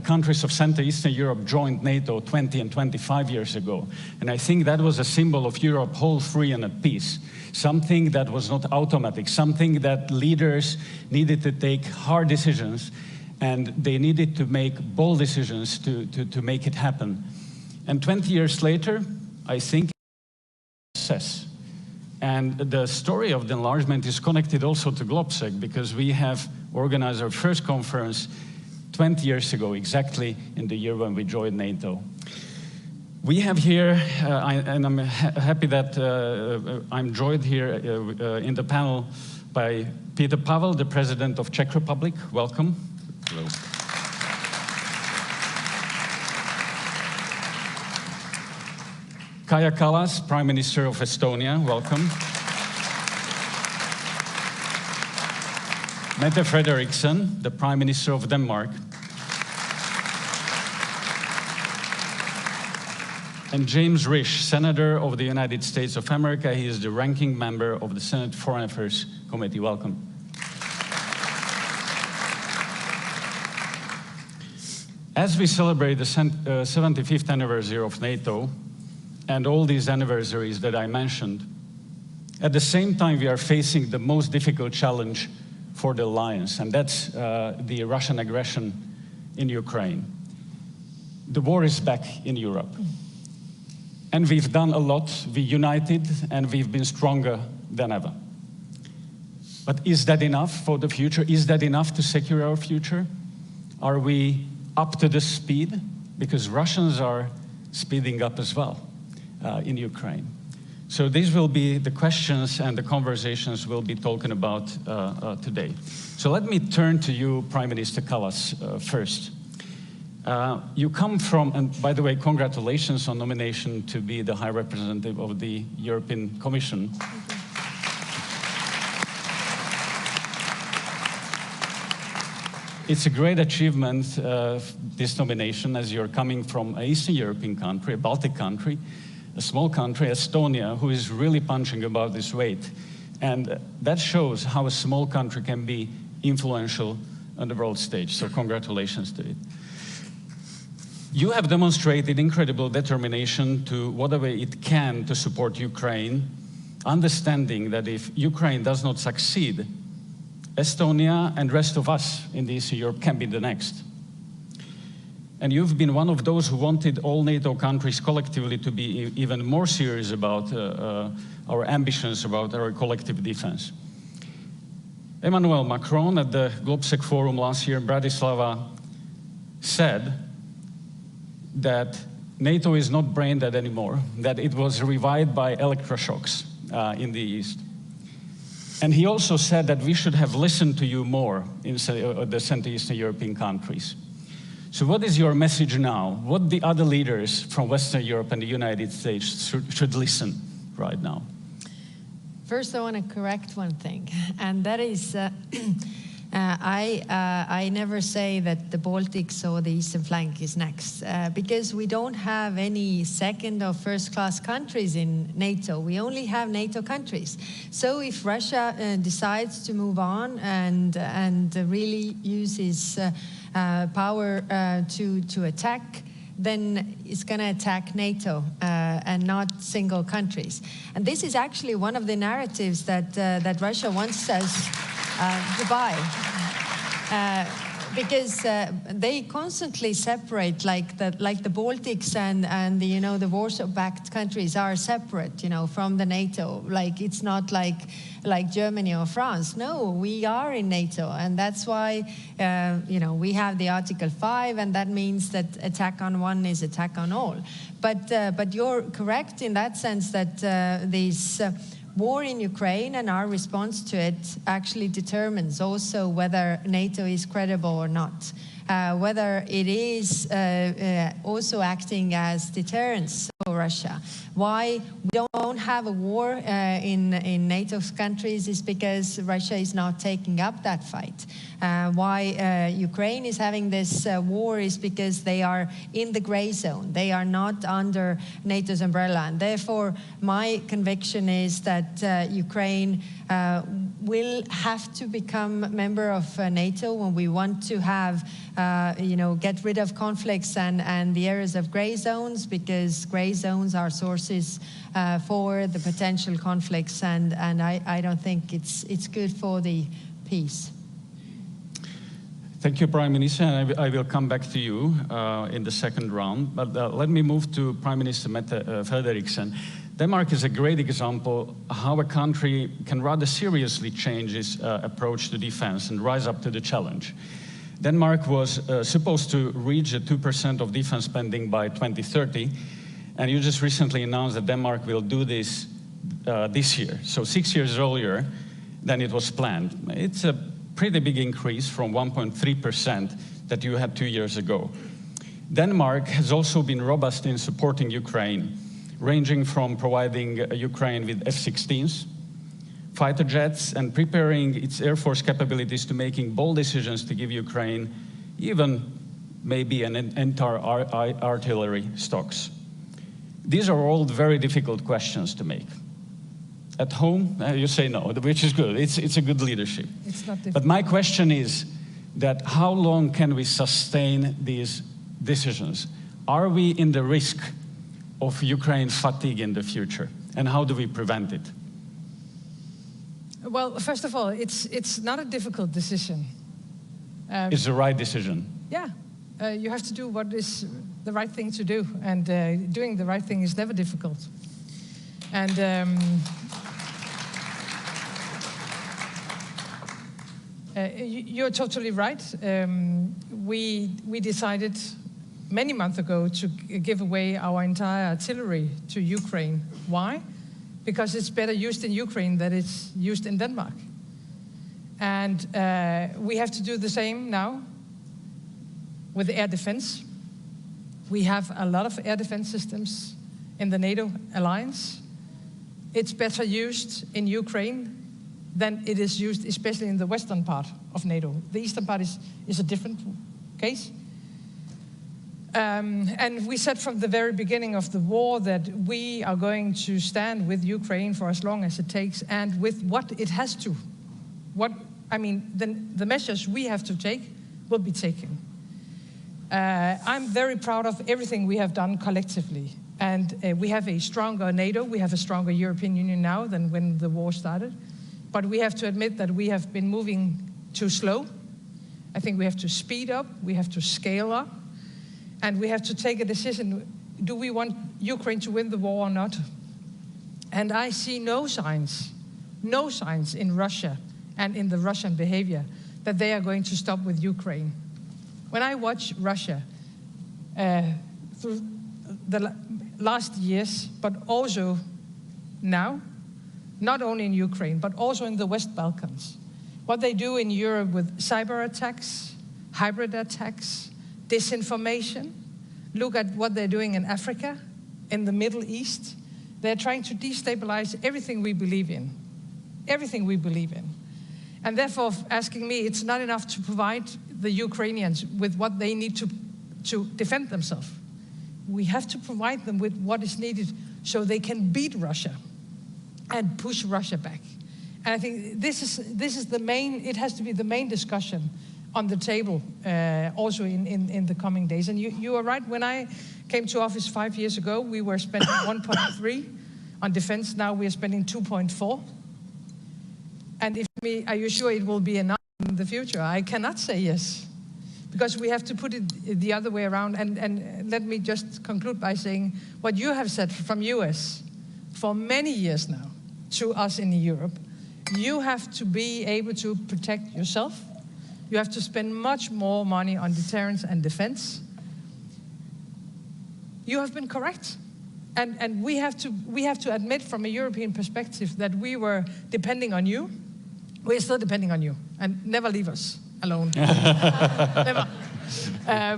Speaker 3: countries of Central Eastern Europe joined NATO 20 and 25 years ago. And I think that was a symbol of Europe whole, free, and at peace. Something that was not automatic, something that leaders needed to take hard decisions, and they needed to make bold decisions to make it happen. And 20 years later, I think it's a success. And the story of the enlargement is connected also to GlobSec, because we have organized our first conference 20 years ago, exactly in the year when we joined NATO. We have here, and I'm happy that I'm joined here in the panel by Peter Pavel, the President of Czech Republic. Welcome. Hello. Kaja Kallas, Prime Minister of Estonia, welcome. Mette Frederiksen, the Prime Minister of Denmark. And James Risch, Senator of the United States of America. He is the ranking member of the Senate Foreign Affairs Committee. Welcome. As we celebrate the 75th anniversary of NATO, and all these anniversaries that I mentioned, at the same time we are facing the most difficult challenge for the alliance, and that's the Russian aggression in Ukraine. The war is back in Europe. And we've done a lot, we united, and we've been stronger than ever. But is that enough for the future? Is that enough to secure our future? Are we up to the speed? Because Russians are speeding up as well. In Ukraine. So these will be the questions and the conversations we'll be talking about today. So let me turn to you, Prime Minister Kallas, first. You come from, and by the way, congratulations on nomination to be the High Representative of the European Commission. It's a great achievement, this nomination, as you're coming from an Eastern European country, a Baltic country, a small country, Estonia, who is really punching above this weight. And that shows how a small country can be influential on the world stage. So congratulations to it. You have demonstrated incredible determination to whatever it can to support Ukraine, understanding that if Ukraine does not succeed, Estonia and the rest of us in Eastern Europe can be the next. And you've been one of those who wanted all NATO countries collectively to be even more serious about our ambitions, about our collective defense. Emmanuel Macron at the GlobSec Forum last year in Bratislava said that NATO is not brain dead anymore, that it was revived by electroshocks in the East. And he also said that we should have listened to you more in the Central Eastern European countries. So what is your message now? What the other leaders from Western Europe and the United States should listen right now?
Speaker 4: First, I want to correct one thing, and that is I never say that the Baltics or the eastern flank is next, because we don't have any second or first-class countries in NATO. We only have NATO countries. So if Russia decides to move on and really uses power to attack, then it's going to attack NATO and not single countries. And this is actually one of the narratives that Russia wants us to buy. Because they constantly separate, like the Baltics and the, the Warsaw-backed countries are separate, from the NATO. Like it's not like Germany or France. No, we are in NATO, and that's why we have the Article 5, and that means that attack on one is attack on all. But you're correct in that sense that these. War in Ukraine and our response to it actually determines also whether NATO is credible or not, whether it is also acting as deterrence for Russia. Why we don't have a war in NATO's countries is because Russia is not taking up that fight. Why Ukraine is having this war is because they are in the gray zone. They are not under NATO's umbrella. And therefore, my conviction is that Ukraine will have to become a member of NATO when we want to have, get rid of conflicts and the areas of gray zones, because gray zones are sources for the potential conflicts, and I don't think it's good for the peace.
Speaker 3: Thank you, Prime Minister, and I will come back to you in the second round. But let me move to Prime Minister Mette Frederiksen. Denmark is a great example how a country can rather seriously change its approach to defense and rise up to the challenge. Denmark was supposed to reach 2% of defense spending by 2030, and you just recently announced that Denmark will do this this year, so 6 years earlier than it was planned. It's a pretty big increase from 1.3% that you had 2 years ago. Denmark has also been robust in supporting Ukraine, ranging from providing Ukraine with F-16s, fighter jets, and preparing its air force capabilities to making bold decisions to give Ukraine even maybe an entire artillery stocks. These are all very difficult questions to make. At home, you say no, which is good. It's a good leadership.
Speaker 22: It's not difficult.
Speaker 3: But my question is that how long can we sustain these decisions? Are we in the risk of Ukraine fatigue in the future? And how do we prevent it?
Speaker 22: Well, first of all, it's not a difficult decision.
Speaker 3: It's the right decision.
Speaker 22: Yeah. You have to do what is the right thing to do. And doing the right thing is never difficult. And you're totally right. We decided many months ago to give away our entire artillery to Ukraine. Why? Because it's better used in Ukraine than it's used in Denmark. And we have to do the same now with air defense. We have a lot of air defense systems in the NATO alliance. It's better used in Ukraine than it is used, especially in the western part of NATO. The eastern part is a different case. And we said from the very beginning of the war that we are going to stand with Ukraine for as long as it takes, and with what it has to. The measures we have to take will be taken. I'm very proud of everything we have done collectively. And we have a stronger NATO, we have a stronger European Union now than when the war started. But we have to admit that we have been moving too slow. I think we have to speed up, we have to scale up. And we have to take a decision, do we want Ukraine to win the war or not? And I see no signs in Russia and in the Russian behavior that they are going to stop with Ukraine. When I watch Russia through the last years, but also now, not only in Ukraine, but also in the West Balkans, what they do in Europe with cyber attacks, hybrid attacks, disinformation. Look at what they're doing in Africa, in the Middle East. They're trying to destabilize everything we believe in. Everything we believe in. And therefore, asking me, it's not enough to provide the Ukrainians with what they need to defend themselves. We have to provide them with what is needed so they can beat Russia and push Russia back. And I think this is the main, it has to be the main discussion on the table also in the coming days. And you are right, when I came to office 5 years ago, we were spending 1.3 on defense. Now we are spending 2.4. And are you sure it will be enough in the future? I cannot say yes, because we have to put it the other way around. And let me just conclude by saying what you have said from US for many years now to us in Europe. You have to be able to protect yourself. You have to spend much more money on deterrence and defense. You have been correct. And we have to admit from a European perspective that we were depending on you. We're still depending on you, and never leave us alone. Never.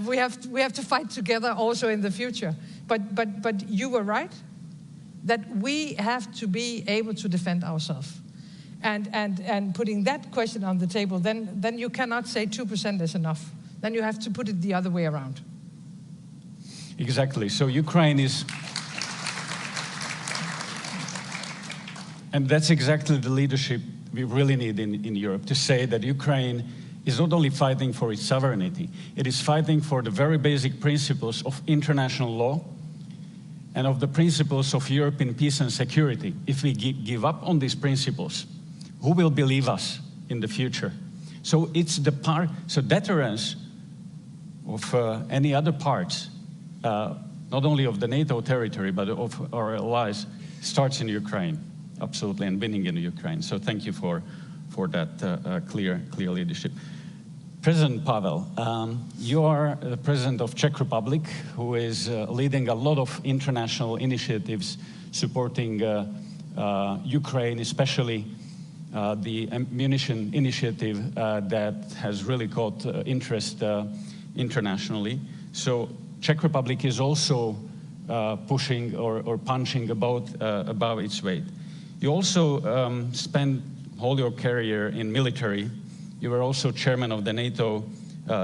Speaker 22: We have to fight together also in the future. But you were right that we have to be able to defend ourselves. And putting that question on the table, then you cannot say 2% is enough. Then you have to put it the other way around.
Speaker 3: Exactly. So Ukraine is... And that's exactly the leadership we really need in Europe, to say that Ukraine is not only fighting for its sovereignty, it is fighting for the very basic principles of international law and of the principles of European peace and security. If we give up on these principles, who will believe us in the future? So it's the part, so deterrence of any other parts, not only of the NATO territory, but of our allies, starts in Ukraine. Absolutely, and winning in Ukraine. So thank you for that clear leadership. President Pavel, you are the president of Czech Republic, who is leading a lot of international initiatives supporting Ukraine, especially the munition initiative that has really caught interest internationally. So Czech Republic is also pushing or punching above its weight. You also spent all your career in military. You were also chairman of the NATO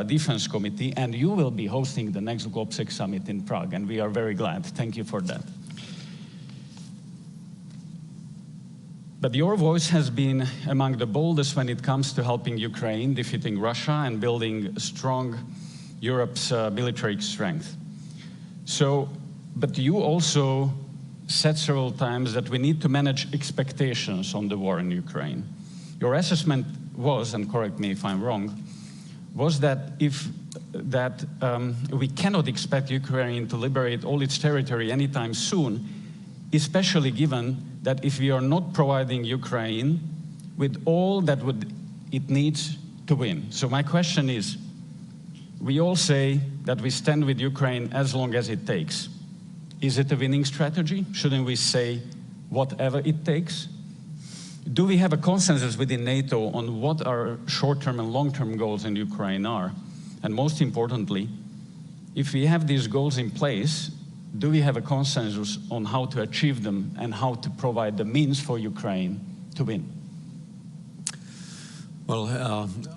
Speaker 3: Defense Committee, and you will be hosting the next GOPSEC summit in Prague, and we are very glad. Thank you for that. But your voice has been among the boldest when it comes to helping Ukraine, defeating Russia, and building strong Europe's military strength. So, but you also said several times that we need to manage expectations on the war in Ukraine. Your assessment was, and correct me if I'm wrong, was that we cannot expect Ukraine to liberate all its territory anytime soon, especially given that if we are not providing Ukraine with all that it needs to win. So my question is, we all say that we stand with Ukraine as long as it takes. Is it a winning strategy? Shouldn't we say whatever it takes? Do we have a consensus within NATO on what our short-term and long-term goals in Ukraine are? And most importantly, if we have these goals in place, do we have a consensus on how to achieve them and how to provide the means for Ukraine to win?
Speaker 5: Well,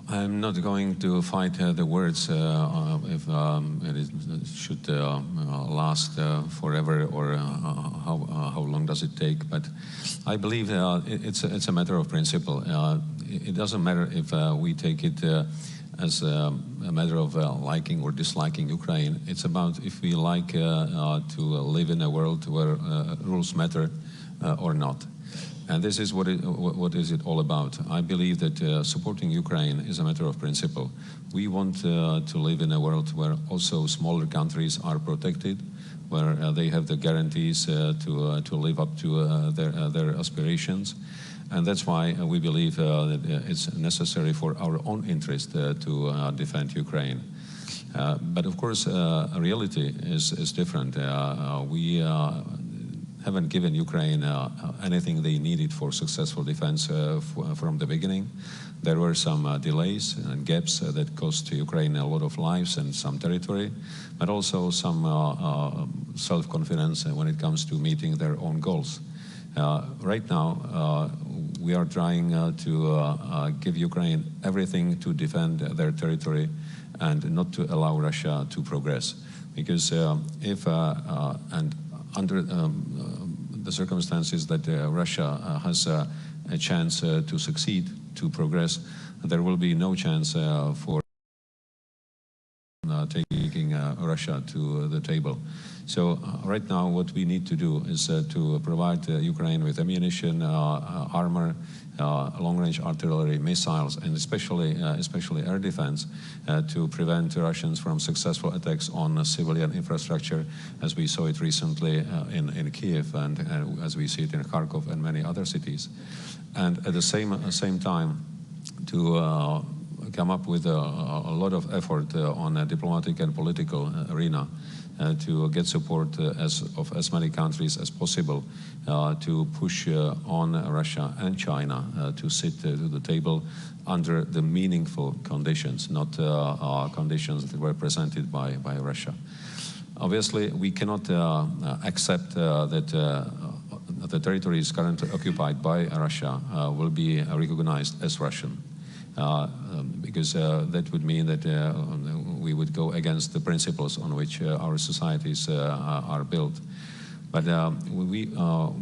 Speaker 5: I'm not going to fight the words if it should last forever or how long does it take. But I believe it's a matter of principle. It doesn't matter if we take it as a matter of liking or disliking Ukraine. It's about if we like to live in a world where rules matter or not. And this is what is it all about. I believe that supporting Ukraine is a matter of principle. We want to live in a world where also smaller countries are protected, where they have the guarantees to live up to their aspirations. And that's why we believe that it's necessary for our own interest to defend Ukraine. But of course, reality is different. We haven't given Ukraine anything they needed for successful defense from the beginning. There were some delays and gaps that cost Ukraine a lot of lives and some territory, but also some self-confidence when it comes to meeting their own goals. Right now, we are trying to give Ukraine everything to defend their territory and not to allow Russia to progress. Because if, and under the circumstances that Russia has a chance to succeed, to progress, there will be no chance for taking Russia to the table. So right now what we need to do is to provide Ukraine with ammunition, armor, long-range artillery, missiles, and especially air defense to prevent Russians from successful attacks on civilian infrastructure, as we saw it recently in Kiev and as we see it in Kharkov and many other cities. And at the same time, to come up with a lot of effort on a diplomatic and political arena to get support of as many countries as possible to push on Russia and China to sit to the table under the meaningful conditions, not conditions that were presented by Russia. Obviously, we cannot accept that the territories currently occupied by Russia will be recognized as Russian. Because that would mean that we would go against the principles on which our societies are built. But we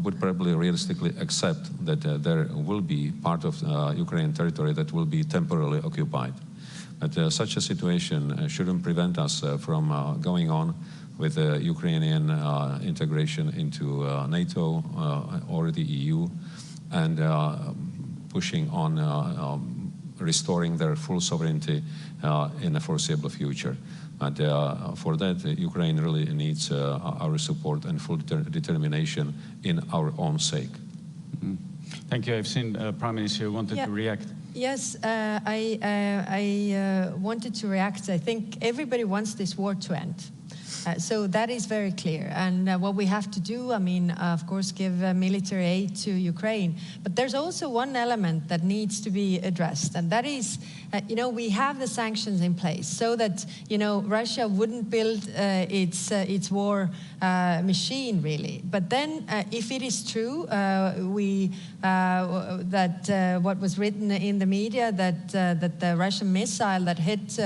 Speaker 5: would probably realistically accept that there will be part of Ukrainian territory that will be temporarily occupied. But such a situation shouldn't prevent us from going on with Ukrainian integration into NATO or the EU and pushing on restoring their full sovereignty in a foreseeable future. And for that, Ukraine really needs our support and full determination in our own sake.
Speaker 3: Mm-hmm. Thank you. I've seen Prime Minister wanted to react.
Speaker 4: Yes, I wanted to react. I think everybody wants this war to end. So that is very clear. And what we have to do, I mean, of course, give military aid to Ukraine. But there's also one element that needs to be addressed. And that is, you know, we have the sanctions in place so that, you know, Russia wouldn't build its war machine, really. But then if it is true, that what was written in the media, that the Russian missile that hit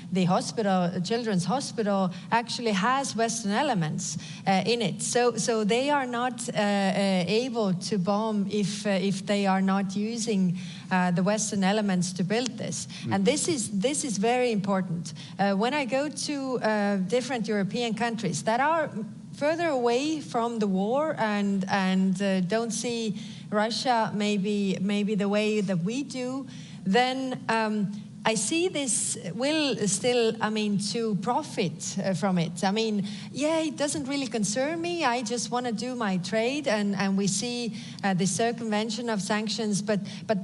Speaker 4: the hospital, children's hospital, actually has Western elements in it. So they are not able to bomb if they are not using the Western elements to build this. Mm-hmm. And this is very important. When I go to different European countries that are further away from the war and don't see Russia maybe the way that we do, then I see this will still, I mean, to profit from it. I mean, yeah, it doesn't really concern me. I just want to do my trade, and we see the circumvention of sanctions. But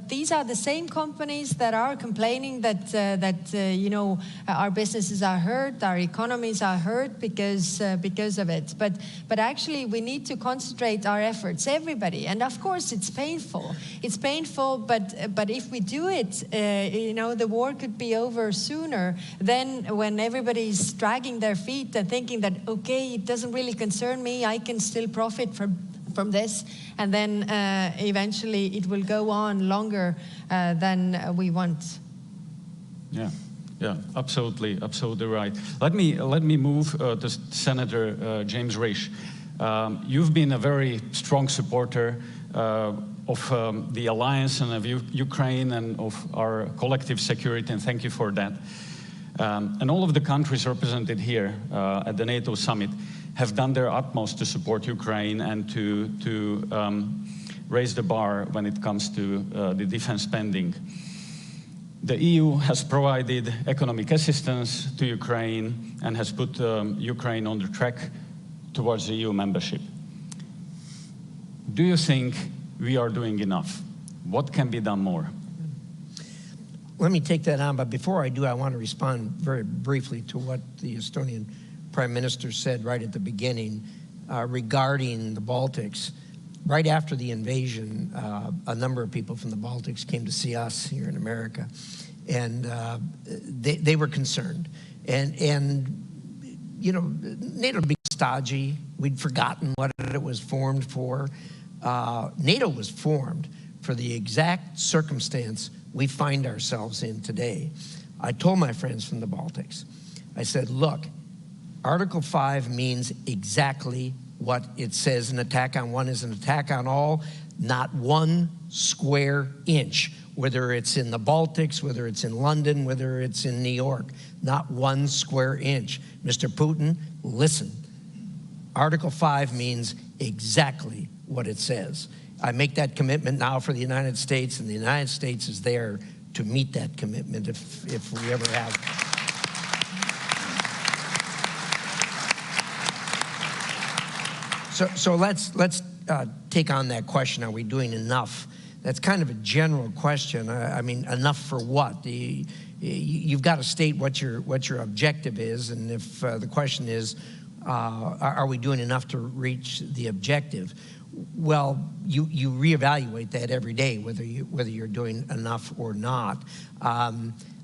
Speaker 4: these are the same companies that are complaining that you know, our businesses are hurt, our economies are hurt because of it. But actually, we need to concentrate our efforts, everybody. And of course, it's painful. It's painful. But if we do it, you know, the war could be over sooner than when everybody's dragging their feet and thinking that, okay, it doesn't really concern me, I can still profit from this, and then eventually it will go on longer than we want.
Speaker 3: Yeah, absolutely right. Let me move to Senator James Risch. You've been a very strong supporter of the alliance and of Ukraine and of our collective security, and thank you for that. And all of the countries represented here at the NATO summit have done their utmost to support Ukraine and to raised the bar when it comes to the defense spending. The EU has provided economic assistance to Ukraine and has put Ukraine on the track towards the EU membership. Do you think we are doing enough? What can be done more?
Speaker 6: Let me take that on, but before I do, I want to respond very briefly to what the Estonian Prime Minister said right at the beginning regarding the Baltics. Right after the invasion, a number of people from the Baltics came to see us here in America, and they were concerned. And you know, NATO would be stodgy. We'd forgotten what it was formed for. NATO was formed for the exact circumstance we find ourselves in today. I told my friends from the Baltics, I said, look, Article 5 means exactly what it says. An attack on one is an attack on all, not 1 square inch, whether it's in the Baltics, whether it's in London, whether it's in New York, not 1 square inch. Mr. Putin, listen. Article 5 means exactly what it says. I make that commitment now for the United States, and the United States is there to meet that commitment if we ever have. So let's take on that question, are we doing enough? That's kind of a general question. I mean, enough for what? You've got to state what your objective is, and if the question is, are we doing enough to reach the objective? Well, you reevaluate that every day, whether you're doing enough or not.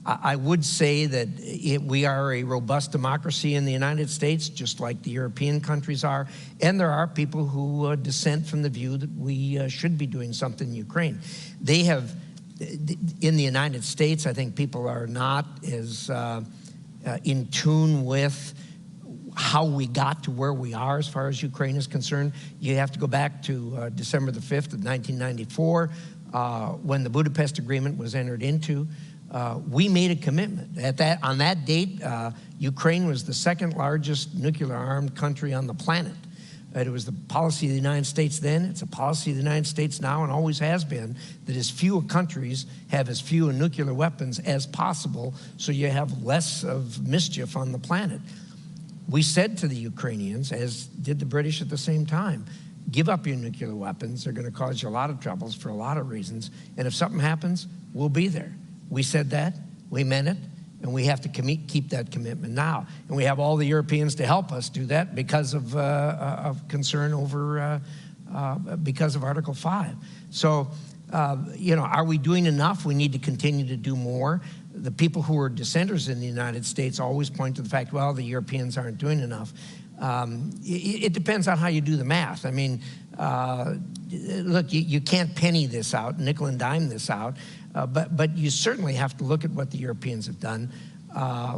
Speaker 6: I would say that we are a robust democracy in the United States, just like the European countries are, and there are people who dissent from the view that we should be doing something in Ukraine. They have, in the United States, I think people are not as in tune with how we got to where we are as far as Ukraine is concerned. You have to go back to December the 5th of 1994, when the Budapest Agreement was entered into. We made a commitment. On that date, Ukraine was the second largest nuclear-armed country on the planet. It was the policy of the United States then, it's a policy of the United States now, and always has been, that as few countries have as few nuclear weapons as possible, so you have less of mischief on the planet. We said to the Ukrainians, as did the British at the same time, give up your nuclear weapons. They're going to cause you a lot of troubles for a lot of reasons. And if something happens, we'll be there. We said that, we meant it, and we have to keep that commitment now. And we have all the Europeans to help us do that because of concern over, because of Article 5. So, you know, are we doing enough? We need to continue to do more. The people who are dissenters in the United States always point to the fact, well, the Europeans aren't doing enough. It depends on how you do the math. I mean, look, you can't penny this out, nickel and dime this out, but you certainly have to look at what the Europeans have done,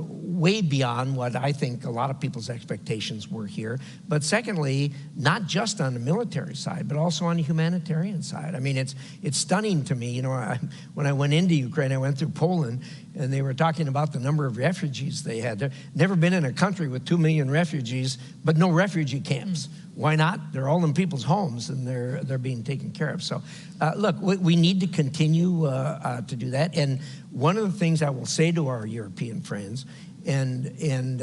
Speaker 6: way beyond what I think a lot of people's expectations were here. But secondly, not just on the military side, but also on the humanitarian side. I mean, it's stunning to me. You know, when I went into Ukraine, I went through Poland, and they were talking about the number of refugees they had. They've never been in a country with 2 million refugees, but no refugee camps. Why not? They're all in people's homes, and they're being taken care of. So, look, we need to continue to do that. And one of the things I will say to our European friends, and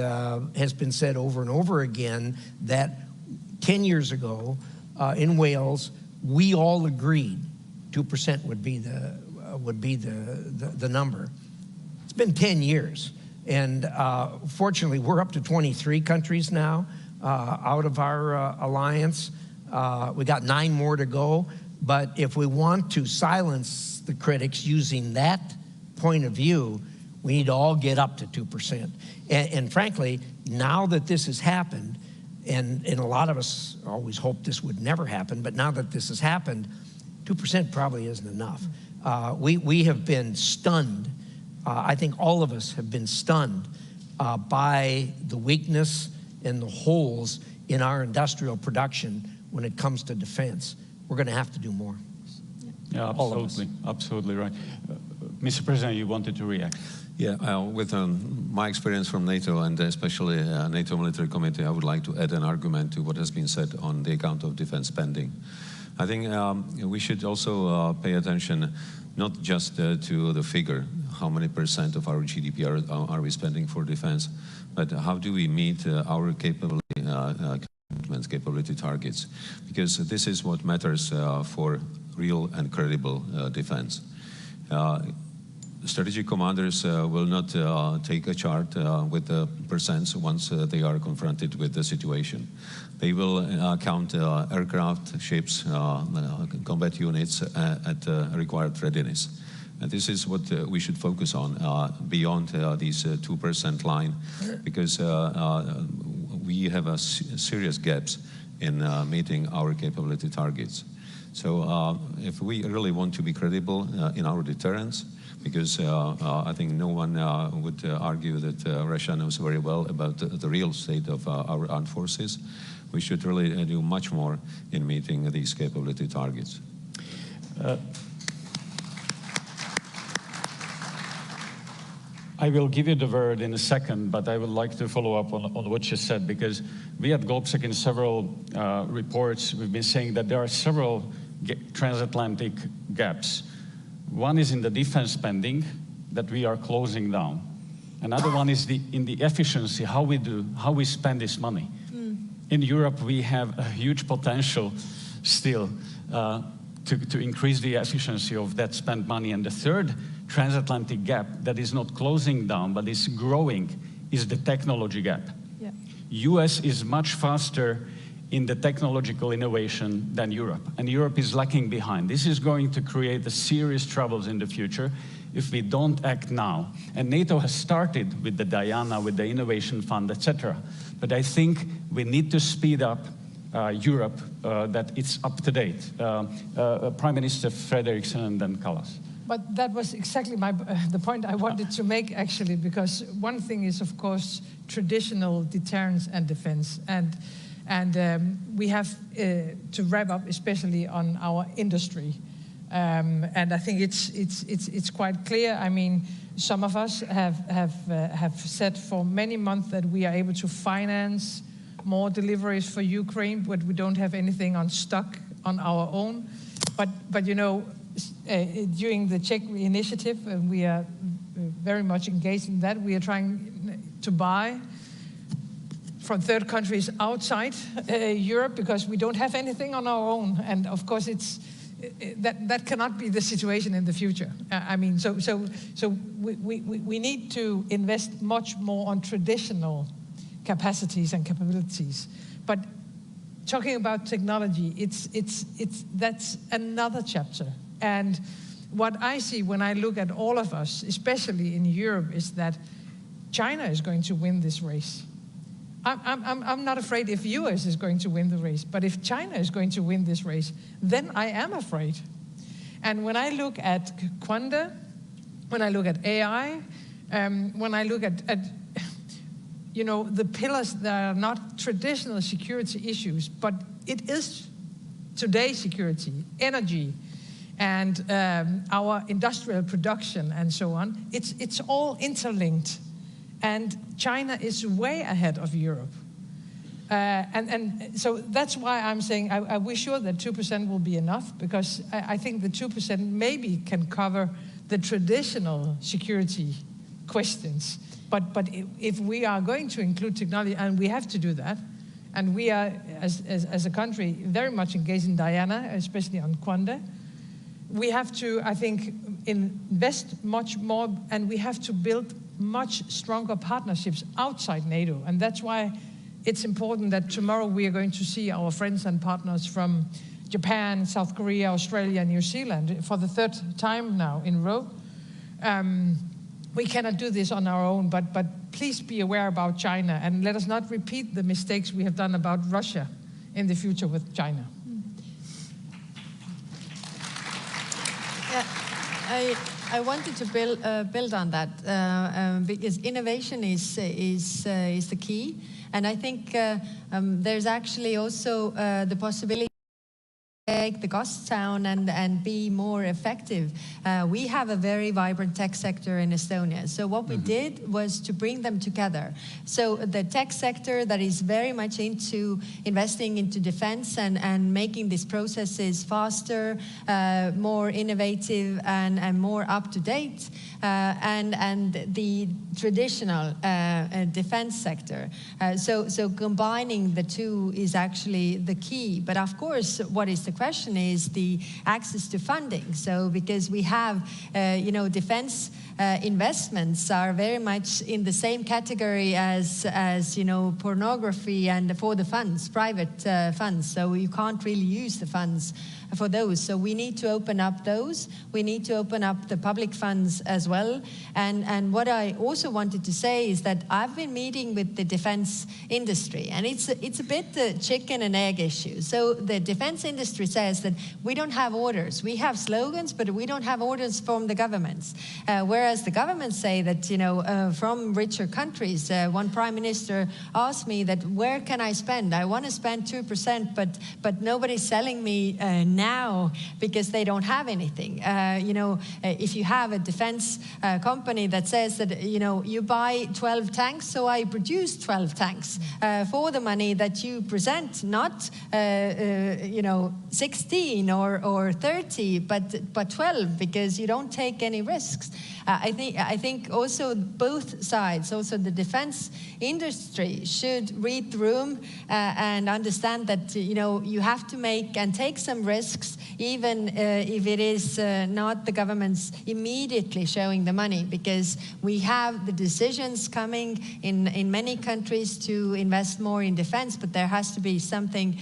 Speaker 6: has been said over and over again, that 10 years ago in Wales, we all agreed 2% would be the number. It's been 10 years, and fortunately, we're up to 23 countries now out of our alliance. We got 9 more to go, but if we want to silence the critics using that point of view, we need to all get up to 2%. And frankly, now that this has happened, and a lot of us always hoped this would never happen, but now that this has happened, 2% probably isn't enough. We have been stunned. I think all of us have been stunned by the weakness and the holes in our industrial production when it comes to defense. We're going to have to do more.
Speaker 3: Yeah, absolutely. Absolutely right. Mr. President, you wanted to react.
Speaker 5: Yeah, with my experience from NATO, and especially NATO Military Committee, I would like to add an argument to what has been said on the account of defense spending. I think we should also pay attention not just to the figure, how many % of our GDP are we spending for defense, but how do we meet our capability targets? Because this is what matters for real and credible defense. Strategic commanders will not take a chart with the percents once they are confronted with the situation. They will count aircraft, ships, combat units at required readiness. And this is what we should focus on beyond these 2% line, because we have serious gaps in meeting our capability targets. So if we really want to be credible in our deterrence, because I think no one would argue that Russia knows very well about the real state of our armed forces, we should really do much more in meeting these capability targets.
Speaker 3: I will give you the word in a second, but I would like to follow up on what you said, because we at GOPSEC in several reports, we've been saying that there are several transatlantic gaps. One is in the defense spending that we are closing down. Another one is in the efficiency, how we spend this money. In Europe, we have a huge potential still to increase the efficiency of that spent money. And the third transatlantic gap that is not closing down, but is growing, is the technology gap. Yeah. US is much faster in the technological innovation than Europe, and Europe is lagging behind. This is going to create serious troubles in the future if we don't act now. And NATO has started with the Diana, with the Innovation Fund, etc. But I think we need to speed up Europe, that it's up to date. Prime Minister Frederiksen and then Kallas.
Speaker 22: But that was exactly the point I wanted to make, actually, because one thing is, of course, traditional deterrence and defense. And we have to wrap up, especially on our industry. And I think it's quite clear. I mean, some of us have said for many months that we are able to finance more deliveries for Ukraine, but we don't have anything on stock on our own. But you know, during the Czech initiative, we are very much engaged in that. We are trying to buy from third countries outside Europe because we don't have anything on our own. And of course, that cannot be the situation in the future. I mean, so we need to invest much more on traditional capacities and capabilities. But talking about technology, that's another chapter. And what I see when I look at all of us, especially in Europe, is that China is going to win this race. I'm not afraid if US is going to win the race, but if China is going to win this race, then I am afraid. And when I look at Quanda, when I look at AI, when I look at you know, the pillars that are not traditional security issues, but it is today's security, energy, and our industrial production and so on, it's all interlinked. And China is way ahead of Europe. And so that's why I'm saying we're sure that 2% will be enough, because I think the 2% maybe can cover the traditional security questions. But if we are going to include technology, and we have to do that, and we are, as a country, very much engaged in Diana, especially on Quanda, we have to, I think, invest much more, and we have to build much stronger partnerships outside NATO. And that's why it's important that tomorrow we are going to see our friends and partners from Japan, South Korea, Australia, and New Zealand for the third time now in a row. We cannot do this on our own, but please be aware about China, and let us not repeat the mistakes we have done about Russia in the future with China.
Speaker 4: Yeah, I wanted to build on that because innovation is the key, and I think there's actually also the possibility take the costs down and be more effective. We have a very vibrant tech sector in Estonia. So what we did was to bring them together. So the tech sector that is very much into investing into defense and making these processes faster, more innovative and more up to date, and the traditional defense sector. So combining the two is actually the key. But of course, what is the question is the access to funding. So because we have, defense investments are very much in the same category as pornography and for the funds, private funds. So you can't really use the funds for those. So we need to open up those. We need to open up the public funds as well. And what I also wanted to say is that I've been meeting with the defense industry, and it's a bit the chicken and egg issue. So the defense industry says that we don't have orders. We have slogans, but we don't have orders from the governments. Whereas the governments say that, from richer countries, one prime minister asked me that, where can I spend? I want to spend 2%, but nobody's selling me now because they don't have anything. If you have a defense company that says that, you buy 12 tanks, so I produce 12 tanks for the money that you present, not 16 or 30, but 12, because you don't take any risks. I think also both sides, also the defense industry, should read the room and understand that you have to make and take some risks, even if it is not the government's immediately showing the money, because we have the decisions coming in many countries to invest more in defense, but there has to be something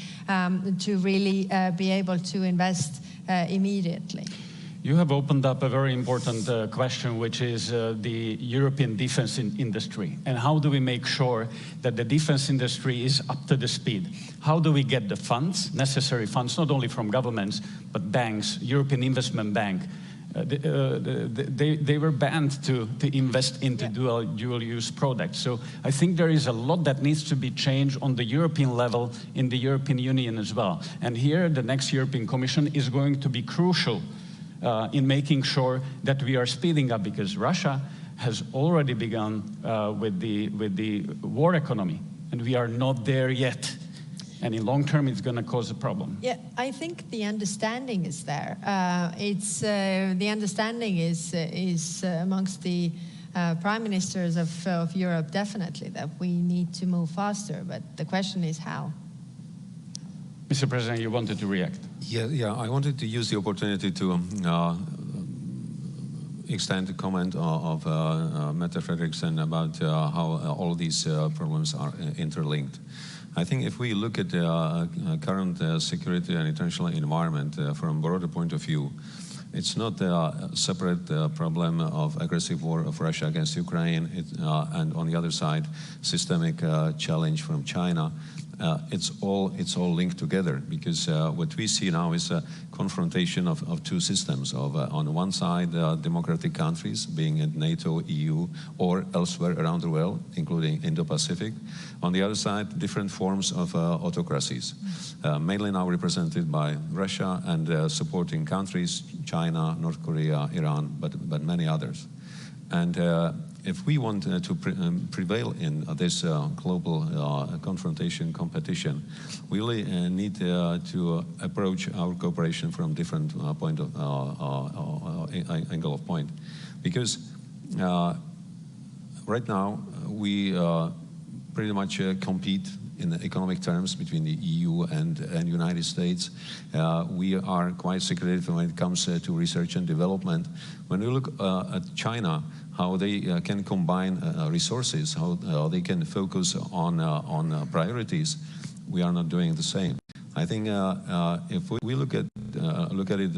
Speaker 4: to really be able to invest immediately.
Speaker 3: You have opened up a very important question, which is the European defense industry. And how do we make sure that the defense industry is up to the speed? How do we get the funds, necessary funds, not only from governments, but banks, European Investment Bank? They were banned to invest into dual-use products. So I think there is a lot that needs to be changed on the European level, in the European Union as well. And here, the next European Commission is going to be crucial in making sure that we are speeding up, because Russia has already begun with the war economy, and we are not there yet. And in long term, it's going to cause a problem.
Speaker 4: Yeah, I think the understanding is there. The understanding is amongst the prime ministers of Europe, definitely, that we need to move faster. But the question is how.
Speaker 3: Mr. President, you wanted to react.
Speaker 5: Yeah. I wanted to use the opportunity to extend the comment of Mette Frederiksen about how all these problems are interlinked. I think if we look at the current security and international environment from a broader point of view, it's not a separate problem of aggressive war of Russia against Ukraine, and on the other side, systemic challenge from China. It's all linked together, because what we see now is a confrontation of two systems. On one side, democratic countries, being in NATO, EU, or elsewhere around the world, including Indo-Pacific. On the other side, different forms of autocracies, mainly now represented by Russia and supporting countries, China, North Korea, Iran, but many others. And if we want to prevail in this global confrontation competition, we really need to approach our cooperation from different angle of point. Because right now we pretty much compete in economic terms between the EU and United States. We are quite secretive when it comes to research and development. When we look at China, how they can combine resources, how they can focus on priorities, we are not doing the same. I think if we look at it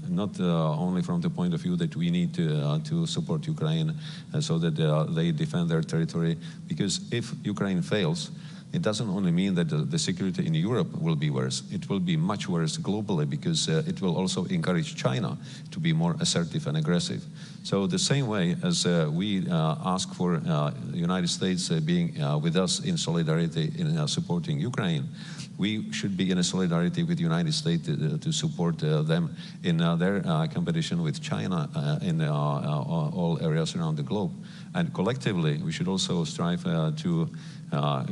Speaker 5: not only from the point of view that we need to support Ukraine so that they defend their territory, because if Ukraine fails, it doesn't only mean that the security in Europe will be worse. It will be much worse globally, because it will also encourage China to be more assertive and aggressive. So the same way as we ask for the United States being with us in solidarity in supporting Ukraine, we should be in a solidarity with the United States to support them in their competition with China in all areas around the globe. And collectively, we should also strive to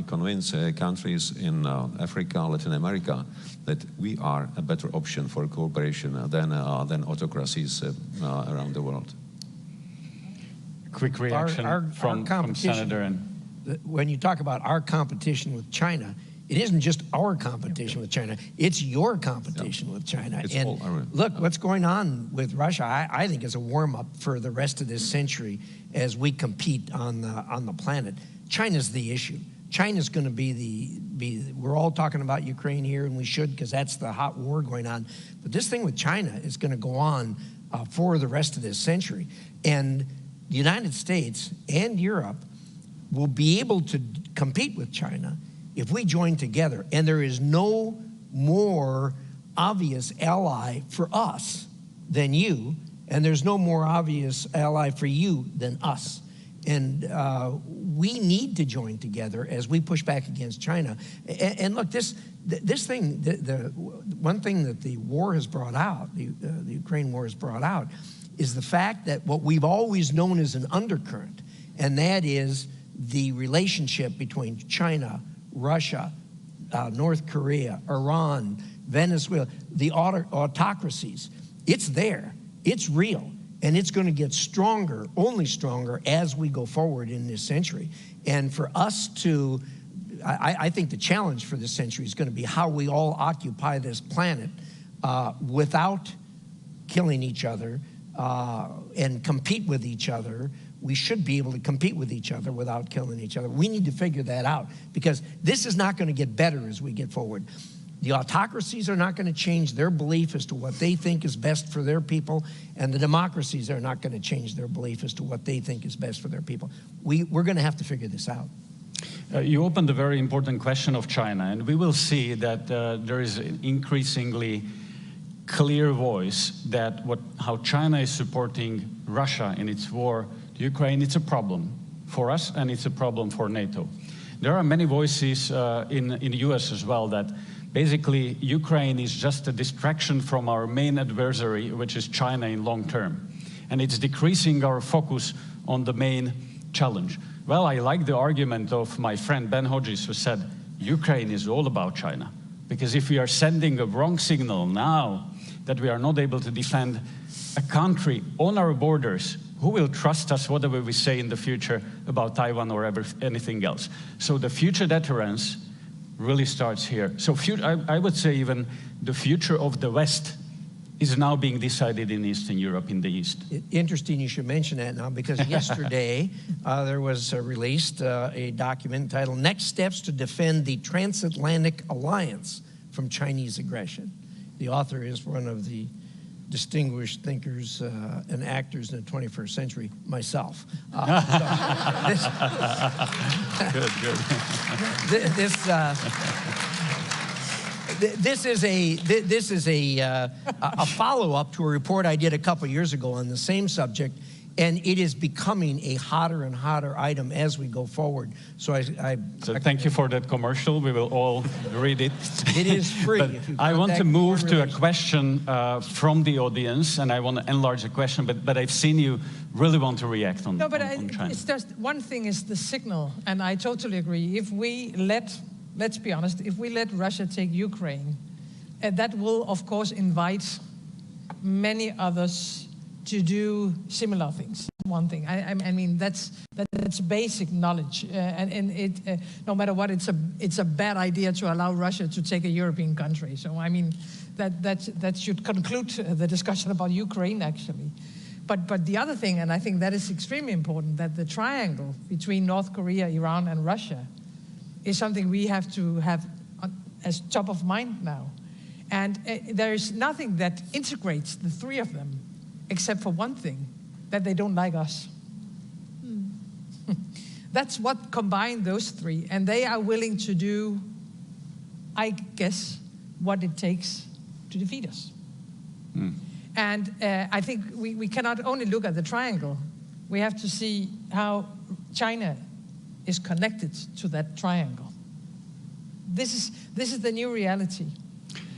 Speaker 5: convince countries in Africa, Latin America, that we are a better option for cooperation than autocracies around the world.
Speaker 3: Quick reaction from Senator.
Speaker 6: When you talk about our competition with China, it isn't just our competition with China, it's your competition with China. Look, what's going on with Russia, I think is a warm-up for the rest of this century as we compete on the planet. China's the issue. China's going to be we're all talking about Ukraine here, and we should, because that's the hot war going on. But this thing with China is going to go on for the rest of this century. And the United States and Europe will be able to compete with China if we join together. And there is no more obvious ally for us than you, and there's no more obvious ally for you than us. And we need to join together as we push back against China. And look, this thing, the one thing that the war has brought out, the Ukraine war has brought out, is the fact that what we've always known as an undercurrent, and that is the relationship between China, Russia, North Korea, Iran, Venezuela, the autocracies. It's there, it's real. And it's going to get stronger, only stronger, as we go forward in this century. And for us to, I think the challenge for this century is going to be how we all occupy this planet without killing each other and compete with each other. We should be able to compete with each other without killing each other. We need to figure that out, because this is not going to get better as we get forward. The autocracies are not going to change their belief as to what they think is best for their people, and the democracies are not going to change their belief as to what they think is best for their people. We're going to have to figure this out.
Speaker 3: You opened a very important question of China, and we will see that there is an increasingly clear voice that how China is supporting Russia in its war to Ukraine. It's a problem for us, and it's a problem for NATO. There are many voices in the US as well that basically Ukraine is just a distraction from our main adversary, which is China in long term. And it's decreasing our focus on the main challenge. Well, I like the argument of my friend Ben Hodges, who said Ukraine is all about China. Because if we are sending a wrong signal now that we are not able to defend a country on our borders, who will trust us whatever we say in the future about Taiwan or anything else? So the future deterrence really starts here. So I would say even the future of the West is now being decided in Eastern Europe, in the East.
Speaker 6: Interesting you should mention that now, because yesterday there was released a document entitled Next Steps to Defend the Transatlantic Alliance from Chinese Aggression. The author is one of the distinguished thinkers and actors in the 21st century, myself. This is a follow-up to a report I did a couple years ago on the same subject, and it is becoming a hotter and hotter item as we go forward. So
Speaker 3: thank you for that commercial. We will all read it.
Speaker 6: It is free.
Speaker 3: But I want to move to a question from the audience, and I want to enlarge the question, but I've seen you really want to react on China.
Speaker 22: It's just one thing is the signal, and I totally agree. If we let's be honest, if we let Russia take Ukraine, that will, of course, invite many others to do similar things. One thing. I mean, that's basic knowledge, and it no matter what, it's a bad idea to allow Russia to take a European country. So I mean, that should conclude the discussion about Ukraine actually. But the other thing, and I think that is extremely important, that the triangle between North Korea, Iran, and Russia is something we have to have as top of mind now. And there is nothing that integrates the three of them, except for one thing, that they don't like us. That's what combined those three. And they are willing to do, I guess, what it takes to defeat us. And I think we cannot only look at the triangle. We have to see how China is connected to that triangle. this is the new reality.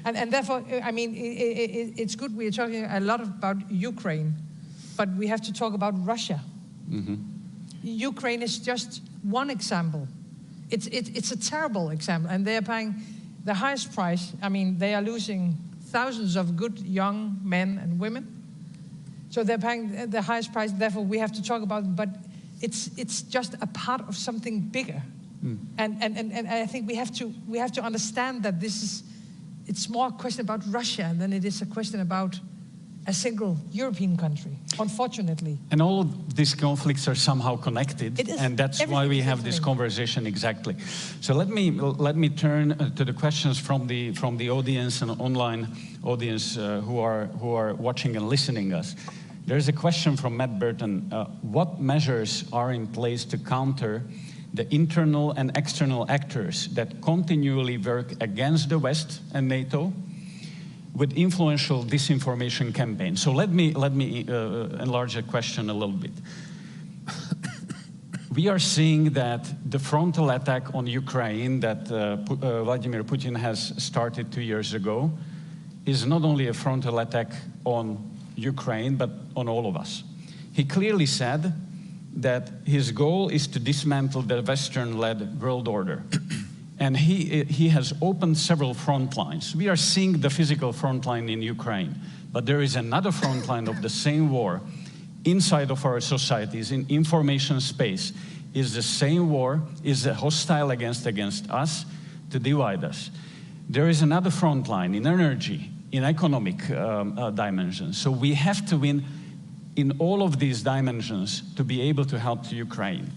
Speaker 22: And therefore, I mean, it's good we're talking a lot about Ukraine, but we have to talk about Russia.
Speaker 3: Mm-hmm.
Speaker 22: Ukraine is just one example. It's a terrible example, and they are paying the highest price. I mean, they are losing thousands of good young men and women. So they're paying the highest price, therefore we have to talk about it, but it's just a part of something bigger. Mm. And I think we have to understand that it's more a question about Russia than it is a question about a single European country, unfortunately.
Speaker 3: And all of these conflicts are somehow connected, and that's why we have this conversation exactly. So let me turn to the questions from the audience and online audience who are watching and listening us. There's a question from Matt Burton. What measures are in place to counter the internal and external actors that continually work against the West and NATO with influential disinformation campaigns? So let me enlarge the question a little bit. We are seeing that the frontal attack on Ukraine that Vladimir Putin has started 2 years ago is not only a frontal attack on Ukraine, but on all of us. He clearly said that his goal is to dismantle the Western-led world order. And he has opened several front lines. We are seeing the physical front line in Ukraine, but there is another front line of the same war inside of our societies, in information space, is the same war, is hostile against us to divide us. There is another front line in energy, in economic dimensions. So we have to win in all of these dimensions to be able to help to Ukraine.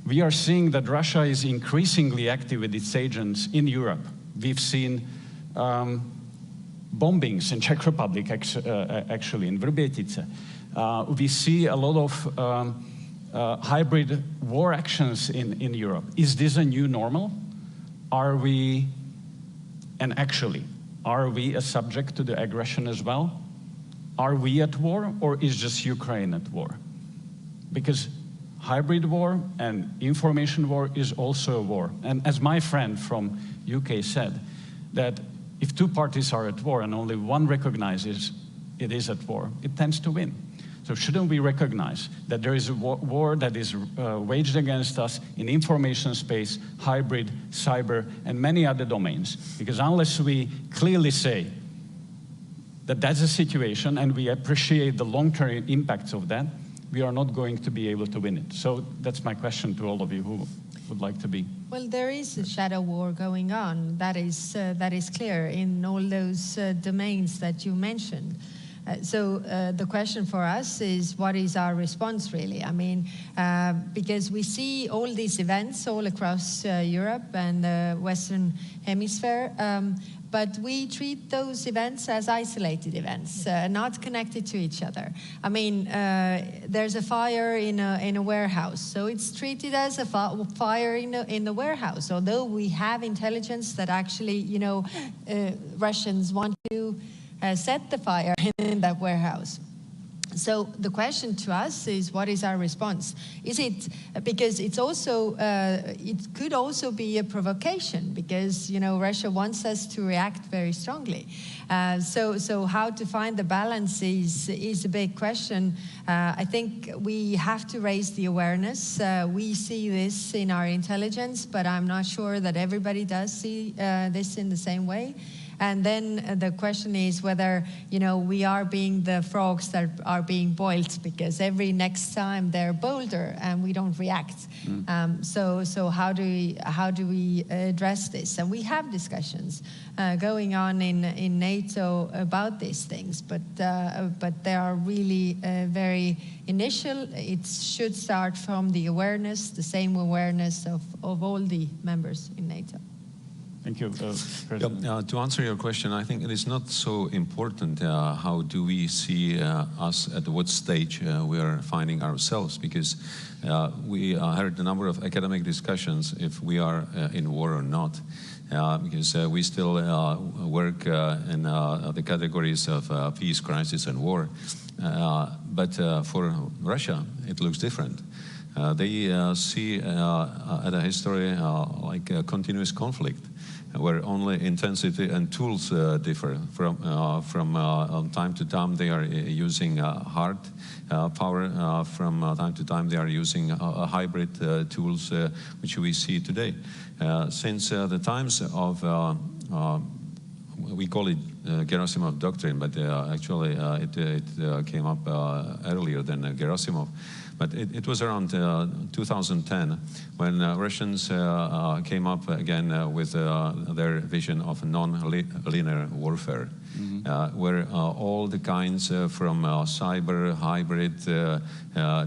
Speaker 3: We are seeing that Russia is increasingly active with its agents in Europe. We've seen bombings in Czech Republic, actually, in Vrbětice. We see a lot of hybrid war actions in Europe. Is this a new normal? Are we a subject to the aggression as well? Are we at war, or is just Ukraine at war? Because hybrid war and information war is also a war. And as my friend from UK said, that if two parties are at war and only one recognizes it is at war, it tends to win. So shouldn't we recognize that there is a war that is waged against us in information space, hybrid, cyber, and many other domains? Because unless we clearly say that that's a situation and we appreciate the long-term impacts of that, we are not going to be able to win it. So that's my question to all of you who would like to be.
Speaker 4: Well, there is a shadow war going on. That is clear in all those domains that you mentioned. So the question for us is, what is our response really? I mean, because we see all these events all across Europe and the Western Hemisphere, but we treat those events as isolated events, not connected to each other. I mean, there's a fire in a warehouse, so it's treated as a fire in the warehouse, although we have intelligence that actually, you know, Russians want to set the fire in that warehouse. So the question to us is, what is our response? Is it, because it's also, it could also be a provocation, because, you know, Russia wants us to react very strongly. So how to find the balance is a big question. I think we have to raise the awareness. We see this in our intelligence, but I'm not sure that everybody does see this in the same way. And then the question is whether, you know, we are being the frogs that are being boiled, because every next time they're bolder and we don't react. So how do we address this? And we have discussions going on in NATO about these things, but they are really very initial. It should start from the awareness, the same awareness of all the members in NATO.
Speaker 3: Thank you, President.
Speaker 5: To answer your question, I think it is not so important how do we see us at what stage we are finding ourselves, because we heard a number of academic discussions if we are in war or not, because we still work in the categories of peace, crisis, and war. But for Russia, it looks different. They see at a history like a continuous conflict. where only intensity and tools differ. From time to time they are using hard power, from time to time they are using hybrid tools, which we see today. Since the times of we call it Gerasimov doctrine, but actually it came up earlier than Gerasimov. But it was around 2010 when Russians came up again with their vision of non-linear warfare, where all the kinds from cyber, hybrid,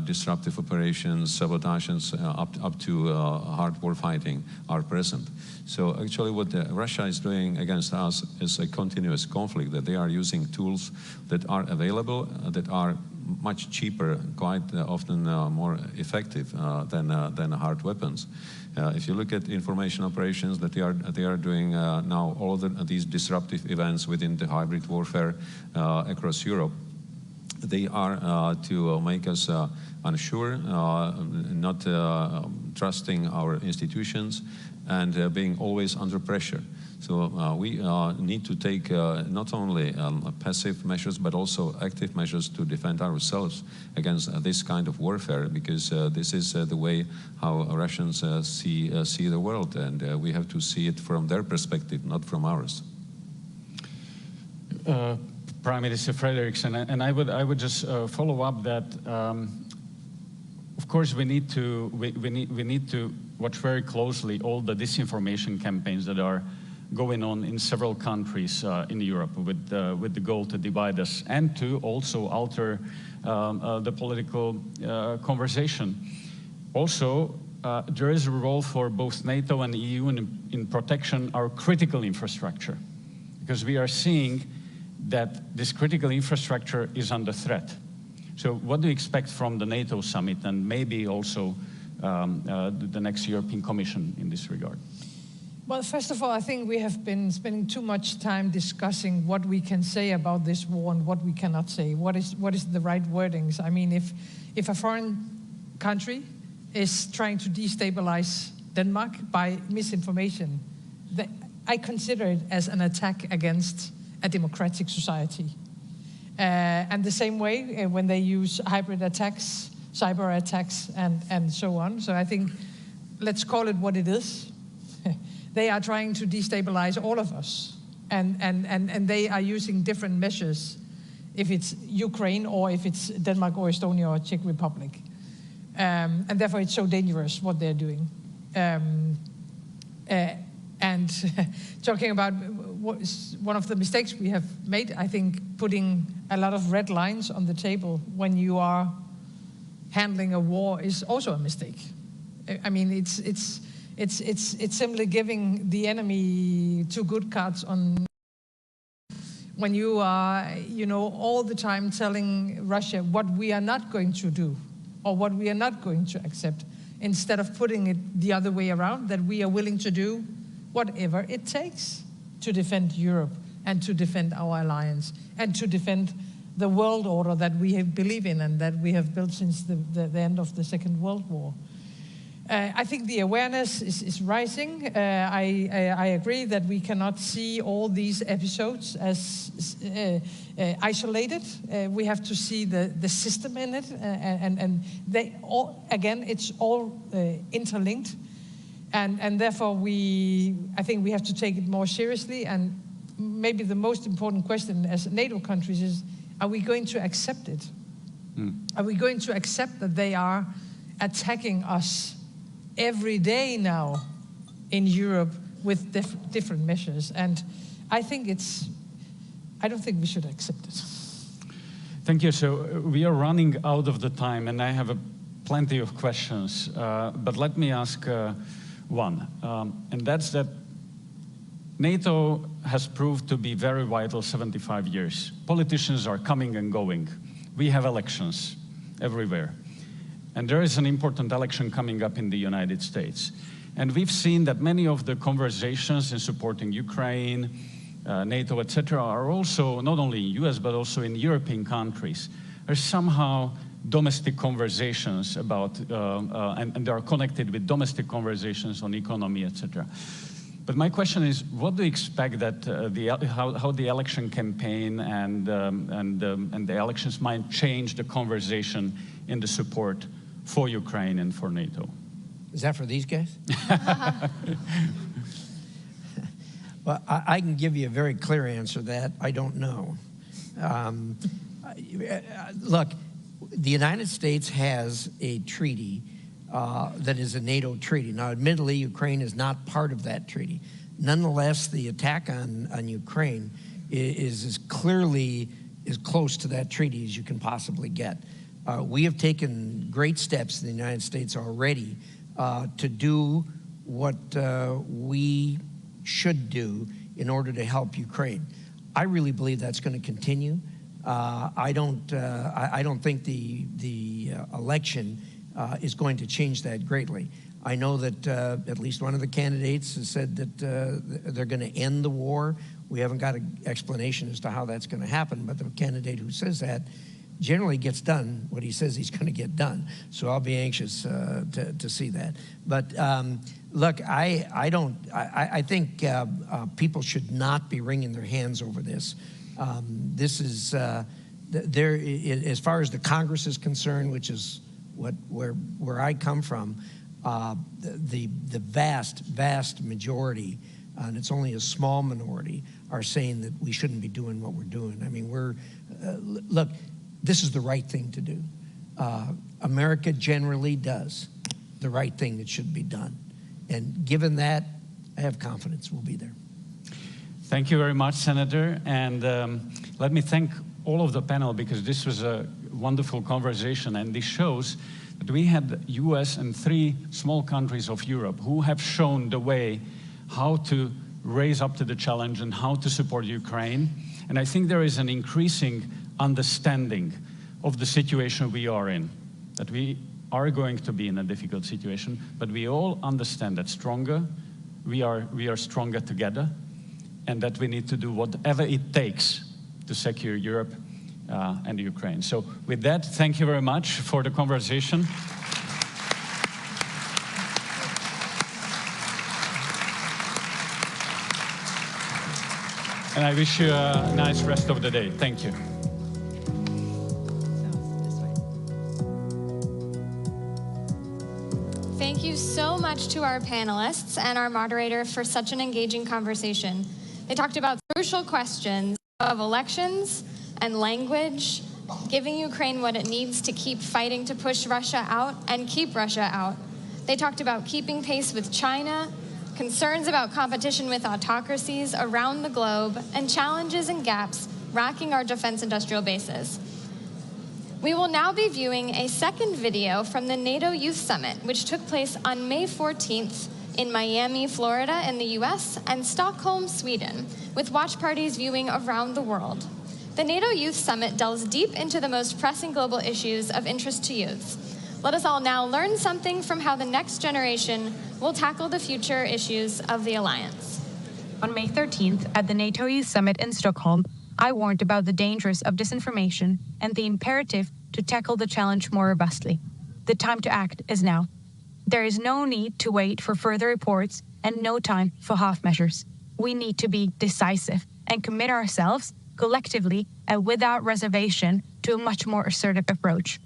Speaker 5: disruptive operations, sabotages, up to hard war fighting are present. So actually what Russia is doing against us is a continuous conflict, that they are using tools that are available, that are much cheaper, quite often more effective than hard weapons. If you look at information operations that they are doing now, all of these disruptive events within the hybrid warfare across Europe, they are to make us unsure, not trusting our institutions, and being always under pressure. So we need to take not only passive measures, but also active measures to defend ourselves against this kind of warfare, because this is the way how Russians see the world, and we have to see it from their perspective, not from ours.
Speaker 3: Prime Minister Frederiksen, and I would just follow up that. Of course, we need to watch very closely all the disinformation campaigns that are going on in several countries in Europe with the goal to divide us and to also alter the political conversation. Also, there is a role for both NATO and the EU in protecting our critical infrastructure, because we are seeing that this critical infrastructure is under threat. So what do you expect from the NATO summit and maybe also the next European Commission in this regard?
Speaker 22: Well, first of all, I think we have been spending too much time discussing what we can say about this war and what we cannot say. What is the right wordings? I mean, if a foreign country is trying to destabilize Denmark by misinformation, I consider it as an attack against a democratic society. And the same way when they use hybrid attacks, cyber attacks, and so on. So I think let's call it what it is. They are trying to destabilize all of us, and they are using different measures, if it's Ukraine or if it's Denmark or Estonia or Czech Republic. And therefore it's so dangerous what they're doing. And talking about one of the mistakes we have made, I think putting a lot of red lines on the table when you are handling a war is also a mistake. I mean, it's simply giving the enemy two good cards on when you are, all the time telling Russia what we are not going to do or what we are not going to accept, instead of putting it the other way around, that we are willing to do whatever it takes to defend Europe and to defend our alliance and to defend the world order that we believe in and that we have built since the end of the Second World War. I think the awareness is rising. I agree that we cannot see all these episodes as isolated. We have to see the system in it, and they all, again, it's all interlinked, and therefore I think we have to take it more seriously. And maybe the most important question as NATO countries is: are we going to accept it? Are we going to accept that they are attacking us every day now in Europe with different measures? And I don't think we should accept it.
Speaker 3: Thank you. So we are running out of the time, and I have plenty of questions, but let me ask one, and that's that NATO has proved to be very vital 75 years. Politicians are coming and going. We have elections everywhere. And there is an important election coming up in the United States. And we've seen that many of the conversations in supporting Ukraine, NATO, etc., are also not only in US, but also in European countries, are somehow domestic conversations about, and they are connected with domestic conversations on economy, etc. But my question is, what do you expect that how the election campaign and the elections might change the conversation in the support for Ukraine and for NATO?
Speaker 6: Is that for these guys? Well, I can give you a very clear answer to that. I don't know. Look, the United States has a treaty that is a NATO treaty. Now, admittedly, Ukraine is not part of that treaty. Nonetheless, the attack on Ukraine is as clearly as close to that treaty as you can possibly get. We have taken great steps in the United States already to do what we should do in order to help Ukraine. I really believe that's going to continue. I don't think the election is going to change that greatly. I know that at least one of the candidates has said that they're going to end the war. We haven't got an explanation as to how that's going to happen, but the candidate who says that generally gets done what he says he's going to get done. So I'll be anxious to see that. But look, I think people should not be wringing their hands over this. This is as far as the Congress is concerned, which is where I come from. The vast majority, and it's only a small minority, are saying that we shouldn't be doing what we're doing. I mean, look, this is the right thing to do. America generally does the right thing that should be done. And given that, I have confidence we'll be there.
Speaker 3: Thank you very much, Senator. And let me thank all of the panel, because this was a wonderful conversation, and this shows that we had US and 3 small countries of Europe who have shown the way how to raise up to the challenge and how to support Ukraine. And I think there is an increasing understanding of the situation we are in, that we are going to be in a difficult situation, but we all understand that we are stronger together, and that we need to do whatever it takes to secure Europe and Ukraine. So with that, thank you very much for the conversation. And I wish you a nice rest of the day. Thank you.
Speaker 17: Thank you so much to our panelists and our moderator for such an engaging conversation. They talked about crucial questions of elections and language, giving Ukraine what it needs to keep fighting to push Russia out and keep Russia out. They talked about keeping pace with China, concerns about competition with autocracies around the globe, and challenges and gaps racking our defense industrial bases. We will now be viewing a second video from the NATO Youth Summit, which took place on May 14th in Miami, Florida in the US, and Stockholm, Sweden, with watch parties viewing around the world. The NATO Youth Summit delves deep into the most pressing global issues of interest to youths. Let us all now learn something from how the next generation will tackle the future issues of the alliance.
Speaker 2: On May 13th, at the NATO Youth Summit in Stockholm, I warned about the dangers of disinformation and the imperative to tackle the challenge more robustly. The time to act is now. There is no need to wait for further reports and no time for half measures. We need to be decisive and commit ourselves collectively and without reservation to a much more assertive approach.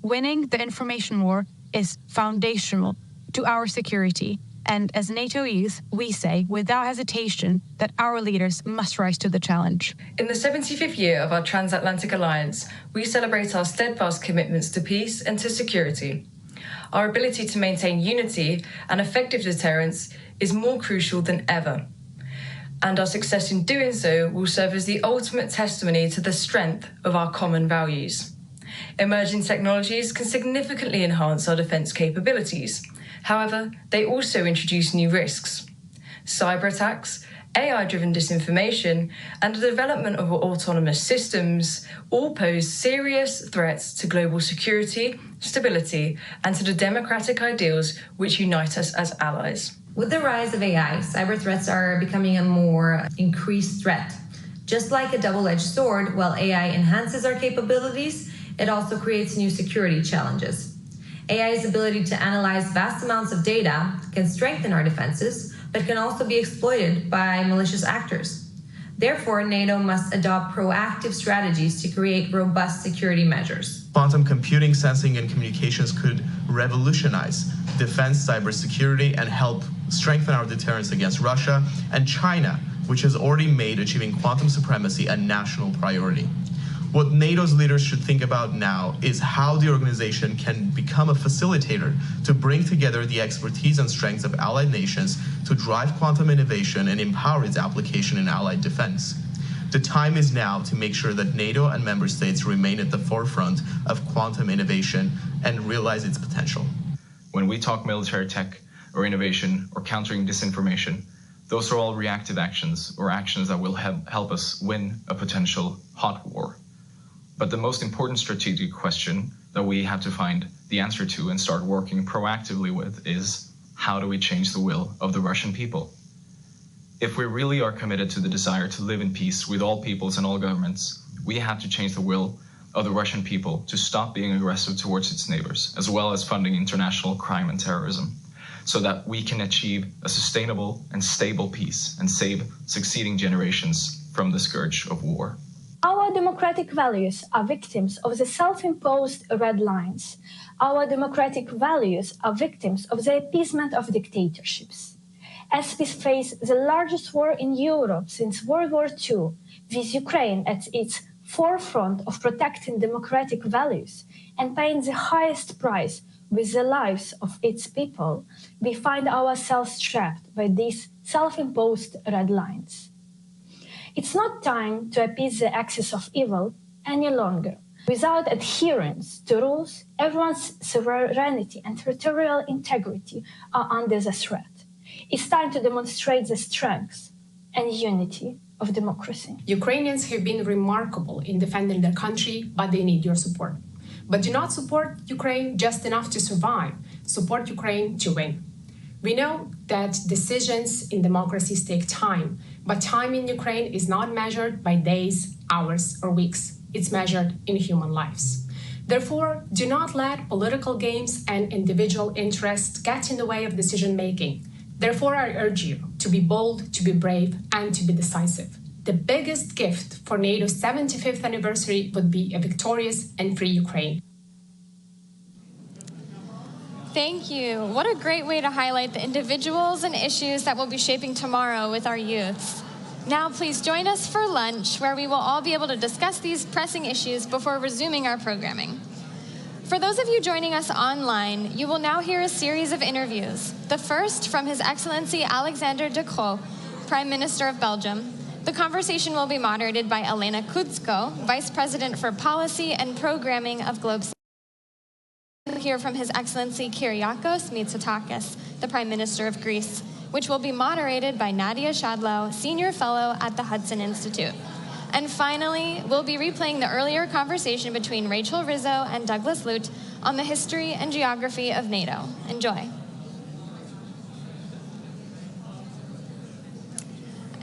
Speaker 2: Winning the information war is foundational to our security, and as NATO youth, we say without hesitation that our leaders must rise to the challenge.
Speaker 7: In the 75th year of our transatlantic alliance, we celebrate our steadfast commitments to peace and to security. Our ability to maintain unity and effective deterrence is more crucial than ever. And our success in doing so will serve as the ultimate testimony to the strength of our common values. Emerging technologies can significantly enhance our defence capabilities. However, they also introduce new risks. Cyber attacks, AI-driven disinformation, and the development of autonomous systems all pose serious threats to global security, stability, and to the democratic ideals which unite us as allies.
Speaker 23: With the rise of AI, cyber threats are becoming a more increased threat. Just like a double-edged sword, while AI enhances our capabilities, it also creates new security challenges. AI's ability to analyze vast amounts of data can strengthen our defenses, but can also be exploited by malicious actors. Therefore, NATO must adopt proactive strategies to create robust security measures.
Speaker 8: Quantum computing, sensing, and communications could revolutionize defense, cybersecurity, and help strengthen our deterrence against Russia and China, which has already made achieving quantum supremacy a national priority. What NATO's leaders should think about now is how the organization can become a facilitator to bring together the expertise and strengths of allied nations to drive quantum innovation and empower its application in allied defense. The time is now to make sure that NATO and member states remain at the forefront of quantum innovation and realize its potential.
Speaker 9: When we talk military tech or innovation or countering disinformation, those are all reactive actions or actions that will help us win a potential hot war. But the most important strategic question that we have to find the answer to and start working proactively with is, how do we change the will of the Russian people? If we really are committed to the desire to live in peace with all peoples and all governments, we have to change the will of the Russian people to stop being aggressive towards its neighbors, as well as funding international crime and terrorism, so that we can achieve a sustainable and stable peace and save succeeding generations from the scourge of war.
Speaker 11: Our democratic values are victims of the self-imposed red lines. Our democratic values are victims of the appeasement of dictatorships. As we face the largest war in Europe since World War II, with Ukraine at its forefront of protecting democratic values and paying the highest price with the lives of its people, we find ourselves trapped by these self-imposed red lines. It's not time to appease the axis of evil any longer. Without adherence to rules, everyone's sovereignty and territorial integrity are under the threat. It's time to demonstrate the strength and unity of democracy.
Speaker 24: Ukrainians have been remarkable in defending their country, but they need your support. But do not support Ukraine just enough to survive. Support Ukraine to win. We know that decisions in democracies take time, but time in Ukraine is not measured by days, hours, or weeks. It's measured in human lives. Therefore, do not let political games and individual interests get in the way of decision-making. Therefore, I urge you to be bold, to be brave, and to be decisive. The biggest gift for NATO's 75th anniversary would be a victorious and free Ukraine.
Speaker 17: Thank you. What a great way to highlight the individuals and issues that will be shaping tomorrow with our youths. Now, please join us for lunch, where we will all be able to discuss these pressing issues before resuming our programming. For those of you joining us online, you will now hear a series of interviews. The first from His Excellency Alexander De Croo, Prime Minister of Belgium. The conversation will be moderated by Elena Kutsko, Vice President for Policy and Programming of Globe. We'll hear from His Excellency Kyriakos Mitsotakis, the Prime Minister of Greece, which will be moderated by Nadia Shadlow, Senior Fellow at the Hudson Institute. And finally, we'll be replaying the earlier conversation between Rachel Rizzo and Douglas Lute on the history and geography of NATO. Enjoy.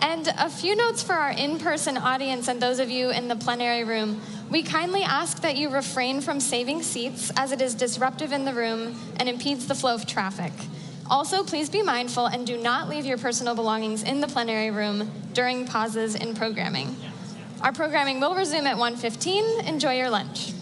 Speaker 17: And a few notes for our in-person audience and those of you in the plenary room. We kindly ask that you refrain from saving seats, as it is disruptive in the room and impedes the flow of traffic. Also, please be mindful and do not leave your personal belongings in the plenary room during pauses in programming. Our programming will resume at 1:15. Enjoy your lunch.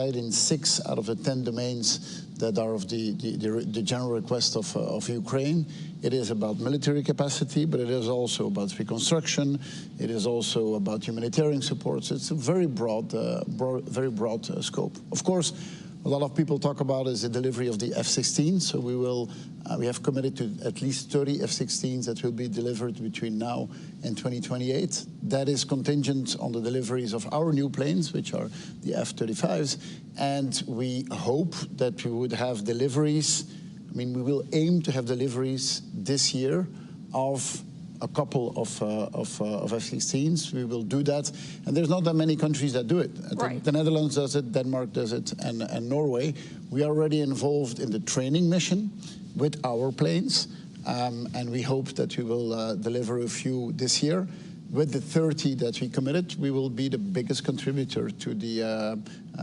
Speaker 25: In 6 out of the 10 domains that are of the general request of Ukraine. It is about military capacity, but it is also about reconstruction. It is also about humanitarian support. So it's a very broad scope. Of course, a lot of people talk about is the delivery of the F-16. So we have committed to at least 30 F-16s that will be delivered between now and 2028. That is contingent on the deliveries of our new planes, which are the F-35s. And we hope that we would have deliveries. I mean, we will aim to have deliveries this year of a couple of F-16s. We will do that. And there's not that many countries that do it.
Speaker 10: Right.
Speaker 25: The Netherlands does it, Denmark does it, and Norway. We are already involved in the training mission with our planes. And we hope that we will deliver a few this year. With the 30 that we committed, we will be the biggest contributor to the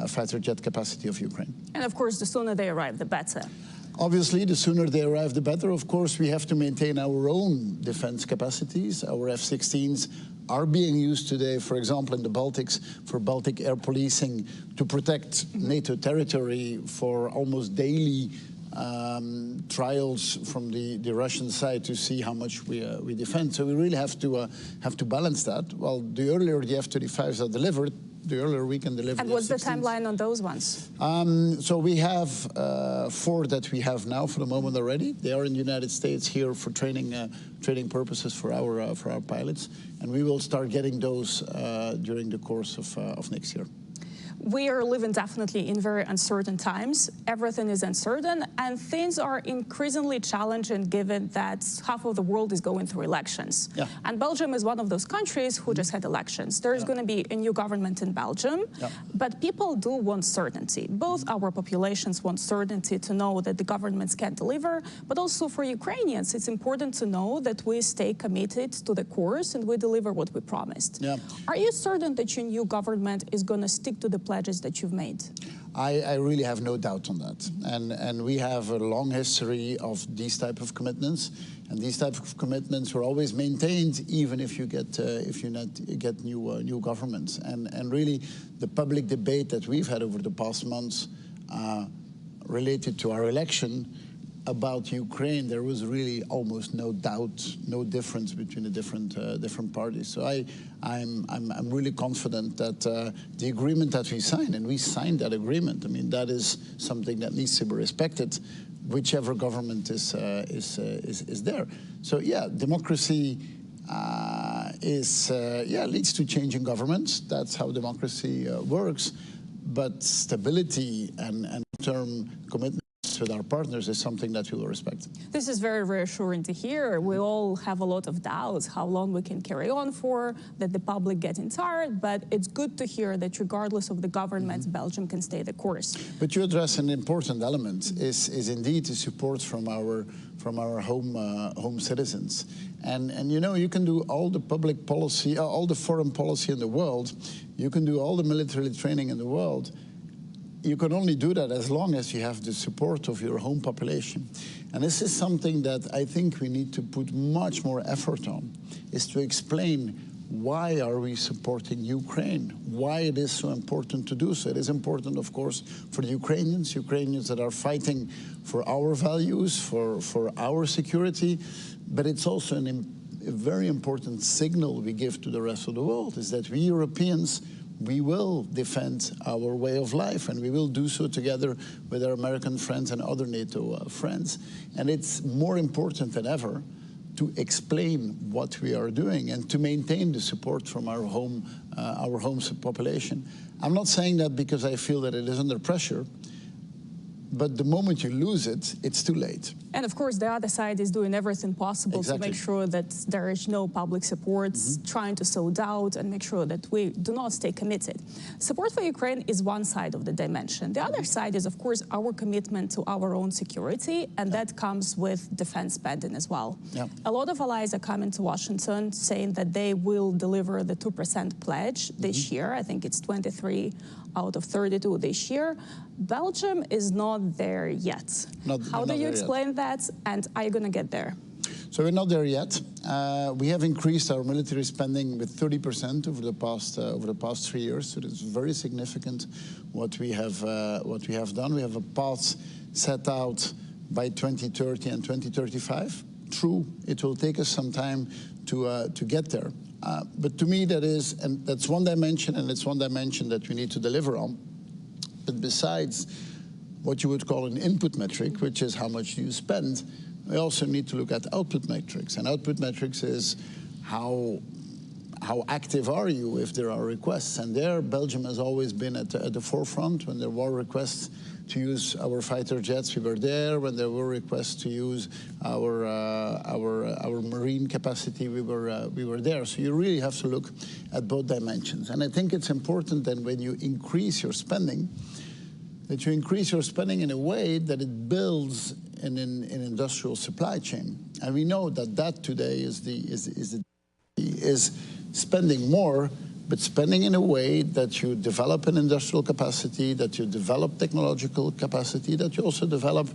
Speaker 25: fighter jet capacity of Ukraine.
Speaker 10: And of course, the sooner they arrive, the better.
Speaker 25: Obviously, the sooner they arrive, the better. Of course, we have to maintain our own defense capacities. Our F-16s are being used today, for example, in the Baltics, for Baltic air policing, to protect NATO territory, for almost daily trials from the Russian side to see how much we defend. So we really have to balance that. Well, the earlier the F-35s are delivered, the earlier we can deliver.
Speaker 10: And what's the timeline on those ones?
Speaker 25: So we have 4 that we have now for the moment already. They are in the United States here for training purposes for our pilots, and we will start getting those during the course of next year.
Speaker 10: We are living definitely in very uncertain times. Everything is uncertain, and things are increasingly challenging given that half of the world is going through elections.
Speaker 25: Yeah.
Speaker 10: And Belgium is one of those countries who just had elections. There's going to be a new government in Belgium, but people do want certainty. Both our populations want certainty to know that the governments can deliver, but also for Ukrainians, it's important to know that we stay committed to the course and we deliver what we promised.
Speaker 25: Yeah.
Speaker 10: Are you certain that your new government is going to stick to the pledges that you've made?
Speaker 25: I really have no doubt on that. And we have a long history of these type of commitments. And these type of commitments were always maintained, even if you get new governments. And really, the public debate that we've had over the past months related to our election about Ukraine, there was really almost no doubt, no difference between the different parties. So I'm really confident that the agreement that we signed, and we signed that agreement, I mean, that is something that needs to be respected, whichever government is there. So yeah, democracy leads to changing governments. That's how democracy works. But stability and long-term commitment with our partners is something that we will respect.
Speaker 10: This is very reassuring to hear. We all have a lot of doubts how long we can carry on for, that the public getting tired, but it's good to hear that regardless of the government, Belgium can stay the course.
Speaker 25: But you address an important element, is indeed the support from our home citizens. And you know, you can do all the public policy, all the foreign policy in the world, you can do all the military training in the world. You can only do that as long as you have the support of your home population. And this is something that I think we need to put much more effort on, is to explain why are we supporting Ukraine, why it is so important to do so. It is important, of course, for the Ukrainians that are fighting for our values, for our security, but it's also a very important signal we give to the rest of the world, is that we Europeans, we will defend our way of life, and we will do so together with our American friends and other NATO friends. And it's more important than ever to explain what we are doing and to maintain the support from our home population. I'm not saying that because I feel that it is under pressure, but the moment you lose it, it's too late.
Speaker 10: And of course, the other side is doing everything possible to make sure that there is no public support, trying to sow doubt and make sure that we do not stay committed. Support for Ukraine is one side of the dimension. The other side is, of course, our commitment to our own security, and that comes with defense spending as well. A lot of allies are coming to Washington saying that they will deliver the 2% pledge this year. I think it's 23 out of 32 this year. Belgium is not there yet. How do you explain that, and are you going to get there?
Speaker 25: So we're not there yet. We have increased our military spending with 30% over the past 3 years. So it's very significant what we have done. We have a path set out by 2030 and 2035. True, it will take us some time to get there. But to me, that's one dimension, and it's one dimension that we need to deliver on. But besides what you would call an input metric, which is how much you spend, we also need to look at output metrics. And output metrics is how active are you if there are requests. And there, Belgium has always been at the forefront. When there were requests to use our fighter jets, we were there. When there were requests to use our marine capacity, we were there. So you really have to look at both dimensions. And I think it's important that when you increase your spending, that you increase your spending in a way that it builds an industrial supply chain. And we know that today is spending more, but spending in a way that you develop an industrial capacity, that you develop technological capacity, that you also develop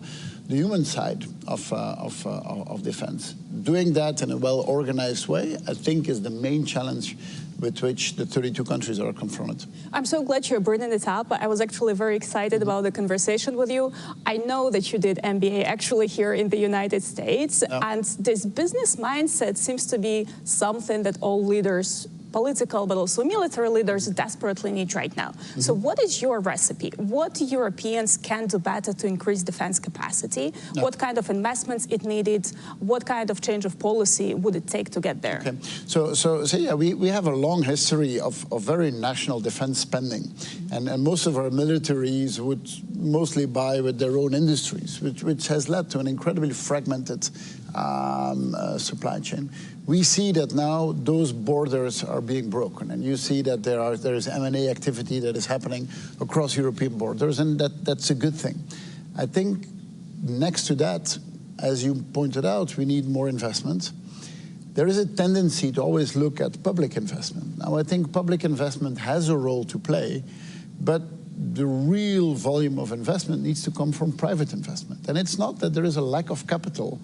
Speaker 25: the human side of defense. Doing that in a well-organized way, I think, is the main challenge with which the 32 countries are confronted.
Speaker 10: I'm so glad you're bringing it up. I was actually very excited about the conversation with you. I know that you did MBA actually here in the United States, and this business mindset seems to be something that all leaders, political but also military leaders, desperately need right now. So what is your recipe? What Europeans can do better to increase defense capacity? What kind of investments it needed? What kind of change of policy would it take to get there?
Speaker 25: Okay. So yeah, we have a long history of very national defense spending. And most of our militaries would mostly buy with their own industries, which has led to an incredibly fragmented supply chain. We see that now those borders are being broken, and you see that there is M&A activity that is happening across European borders, and that's a good thing. I think next to that, as you pointed out, we need more investment. There is a tendency to always look at public investment. Now, I think public investment has a role to play, but the real volume of investment needs to come from private investment. And it's not that there is a lack of capital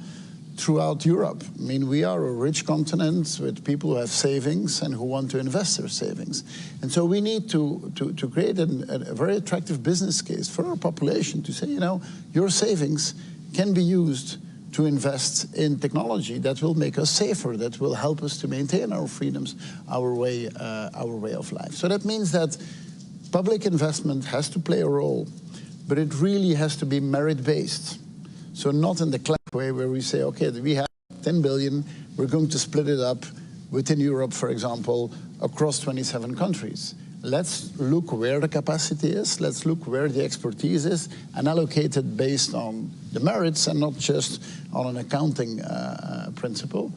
Speaker 25: throughout Europe. I mean, we are a rich continent with people who have savings and who want to invest their savings. And so we need to create a very attractive business case for our population to say, you know, your savings can be used to invest in technology that will make us safer, that will help us to maintain our freedoms, our way of life. So that means that public investment has to play a role, but it really has to be merit-based. So not in the classic way where we say, okay, we have 10 billion, we're going to split it up within Europe, for example, across 27 countries. Let's look where the capacity is, let's look where the expertise is, and allocate it based on the merits and not just on an accounting principle.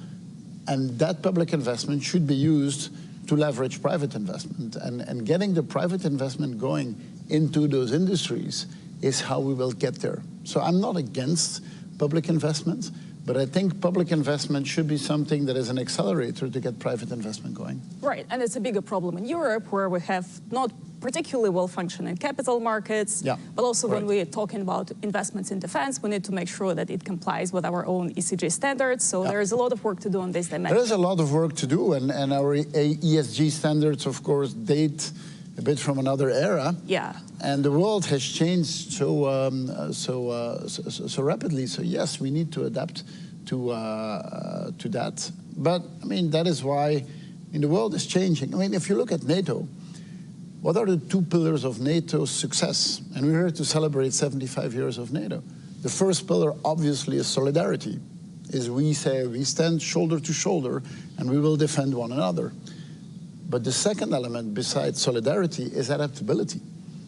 Speaker 25: And that public investment should be used to leverage private investment. And getting the private investment going into those industries is how we will get there. So I'm not against public investment, but I think public investment should be something that is an accelerator to get private investment going.
Speaker 10: Right, and it's a bigger problem in Europe where we have not particularly well-functioning capital markets, but also when we're talking about investments in defense, we need to make sure that it complies with our own ECG standards. So there is a lot of work to do on this dimension.
Speaker 25: There is a lot of work to do, and our ESG standards, of course, date a bit from another era. And the world has changed so rapidly. So yes, we need to adapt to that. But I mean, that is why the world is changing. I mean, if you look at NATO, what are the two pillars of NATO's success? And we're here to celebrate 75 years of NATO. The first pillar, obviously, is solidarity. Is we say we stand shoulder to shoulder and we will defend one another. But the second element, besides solidarity, is adaptability.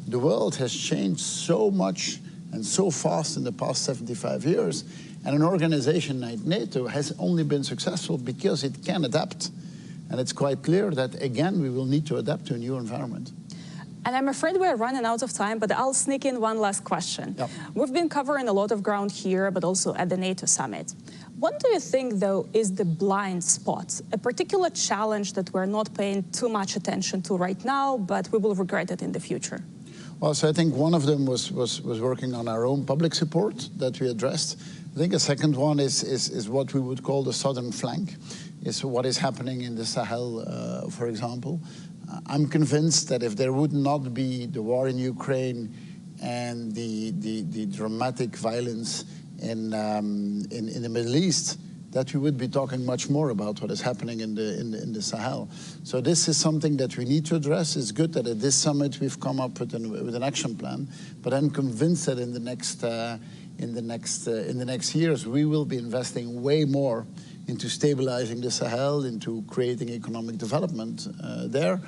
Speaker 25: The world has changed so much and so fast in the past 75 years, and an organization like NATO has only been successful because it can adapt. And it's quite clear that, again, we will need to adapt to a new environment.
Speaker 10: And I'm afraid we're running out of time, but I'll sneak in one last question. We've been covering a lot of ground here, but also at the NATO summit. What do you think, though, is the blind spot, a particular challenge that we're not paying too much attention to right now, but we will regret it in the future?
Speaker 25: Well, so I think one of them was working on our own public support that we addressed. I think a second one is what we would call the southern flank, is what is happening in the Sahel, for example. I'm convinced that if there would not be the war in Ukraine and the dramatic violence in the Middle East, that we would be talking much more about what is happening in the Sahel. So this is something that we need to address. It's good that at this summit we've come up with an action plan, but I'm convinced that in the next years we will be investing way more into stabilizing the Sahel, into creating economic development there.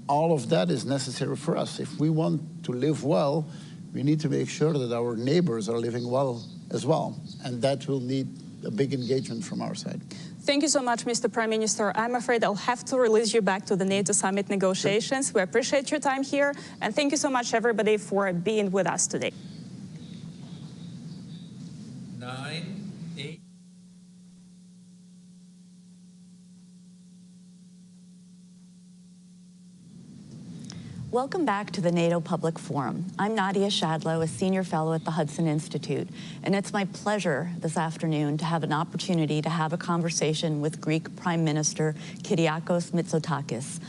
Speaker 25: All of that is necessary for us. If we want to live well, we need to make sure that our neighbors are living well as well, and that will need a big engagement from our side.
Speaker 10: Thank you so much, Mr. Prime Minister. I'm afraid I'll have to release you back to the NATO summit negotiations. Sure. We appreciate your time here, and thank you so much, everybody, for being with us today.
Speaker 12: 9, 8.
Speaker 14: Welcome back to the NATO Public Forum. I'm Nadia Shadlow, a senior fellow at the Hudson Institute, and it's my pleasure this afternoon to have an opportunity to have a conversation with Greek Prime Minister Kyriakos Mitsotakis.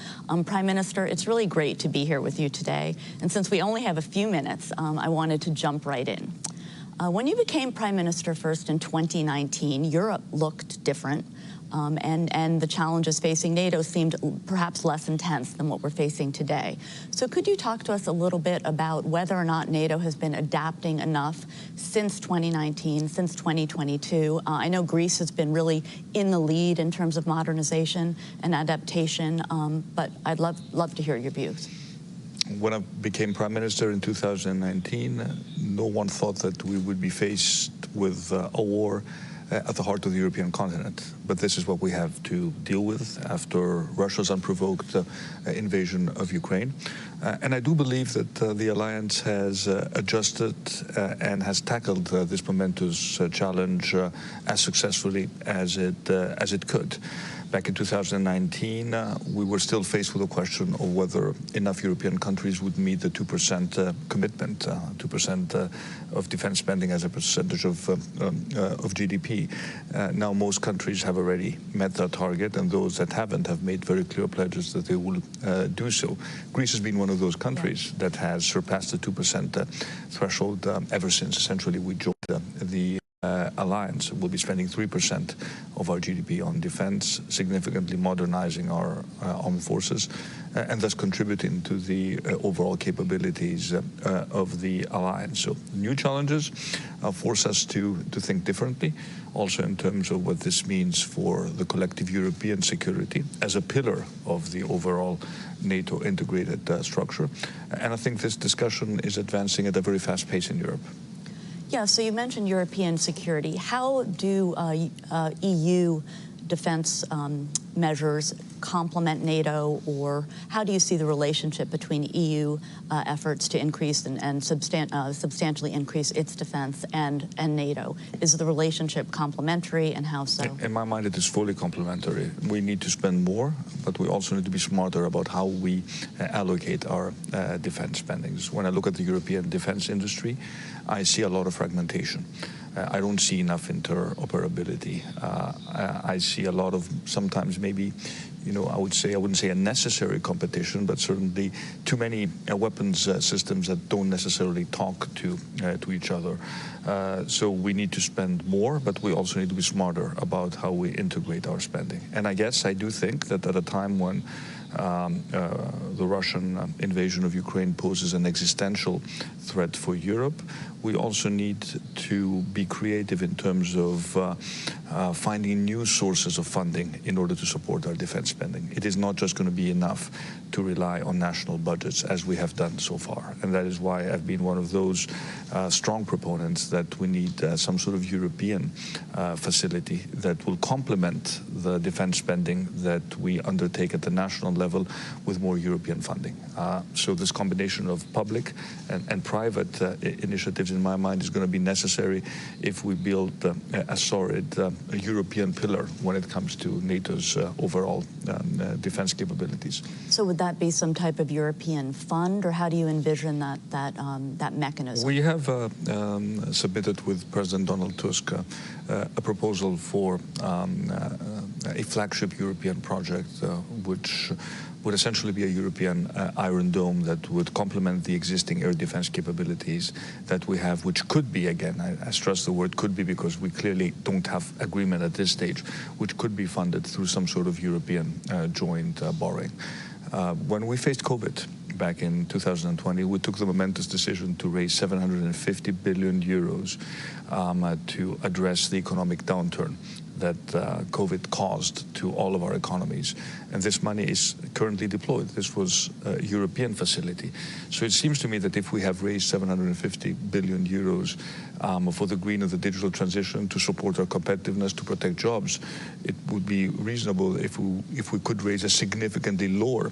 Speaker 14: Prime Minister, it's really great to be here with you today, and since we only have a few minutes, I wanted to jump right in. When you became Prime Minister first in 2019, Europe looked different. And the challenges facing NATO seemed perhaps less intense than what we're facing today. So could you talk to us a little bit about whether or not NATO has been adapting enough since 2019, since 2022? I know Greece has been really in the lead in terms of modernization and adaptation, but I'd love to hear your views.
Speaker 15: When I became Prime Minister in 2019, no one thought that we would be faced with a war at the heart of the European continent. But this is what we have to deal with after Russia's unprovoked invasion of Ukraine. And I do believe that the alliance has adjusted and has tackled this momentous challenge as successfully as it could. Back in 2019, we were still faced with a question of whether enough European countries would meet the 2% commitment, 2% of defense spending as a percentage of GDP. Now most countries have already met that target, and those that haven't have made very clear pledges that they will do so. Greece has been one of those countries that has surpassed the 2% threshold ever since essentially we joined the alliance. We'll be spending 3% of our GDP on defense, significantly modernizing our armed forces, and thus contributing to the overall capabilities of the alliance. So new challenges force us to think differently, also in terms of what this means for the collective European security as a pillar of the overall NATO integrated structure. And I think this discussion is advancing at a very fast pace in Europe.
Speaker 14: Yeah, so you mentioned European security. How do EU defense measures complement NATO, or how do you see the relationship between EU efforts to increase and substantially increase its defense and NATO? Is the relationship complementary, and how so?
Speaker 15: In my mind, it is fully complementary. We need to spend more, but we also need to be smarter about how we allocate our defense spendings. When I look at the European defense industry, I see a lot of fragmentation. I don't see enough interoperability. I see a lot of, sometimes maybe, you know, I wouldn't say a necessary competition, but certainly too many weapons systems that don't necessarily talk to each other. So we need to spend more, but we also need to be smarter about how we integrate our spending. And I guess I do think that at a time when the Russian invasion of Ukraine poses an existential threat for Europe, we also need to be creative in terms of finding new sources of funding in order to support our defense spending. It is not just going to be enough to rely on national budgets as we have done so far. And that is why I've been one of those strong proponents that we need some sort of European facility that will complement the defense spending that we undertake at the national level with more European funding. So this combination of public and private initiatives, in my mind, is going to be necessary if we build a solid European pillar when it comes to NATO's overall defense capabilities.
Speaker 14: So would that be some type of European fund, or how do you envision that mechanism?
Speaker 15: We have submitted with President Donald Tusk a proposal for a flagship European project which would essentially be a European Iron Dome that would complement the existing air defense capabilities that we have, which could be, again, I stress the word could be because we clearly don't have agreement at this stage, which could be funded through some sort of European joint borrowing. When we faced COVID back in 2020, we took the momentous decision to raise 750 billion euros to address the economic downturn that COVID caused to all of our economies. And this money is currently deployed. This was a European facility. So it seems to me that if we have raised 750 billion euros for the green and the digital transition to support our competitiveness, to protect jobs, it would be reasonable if we could raise a significantly lower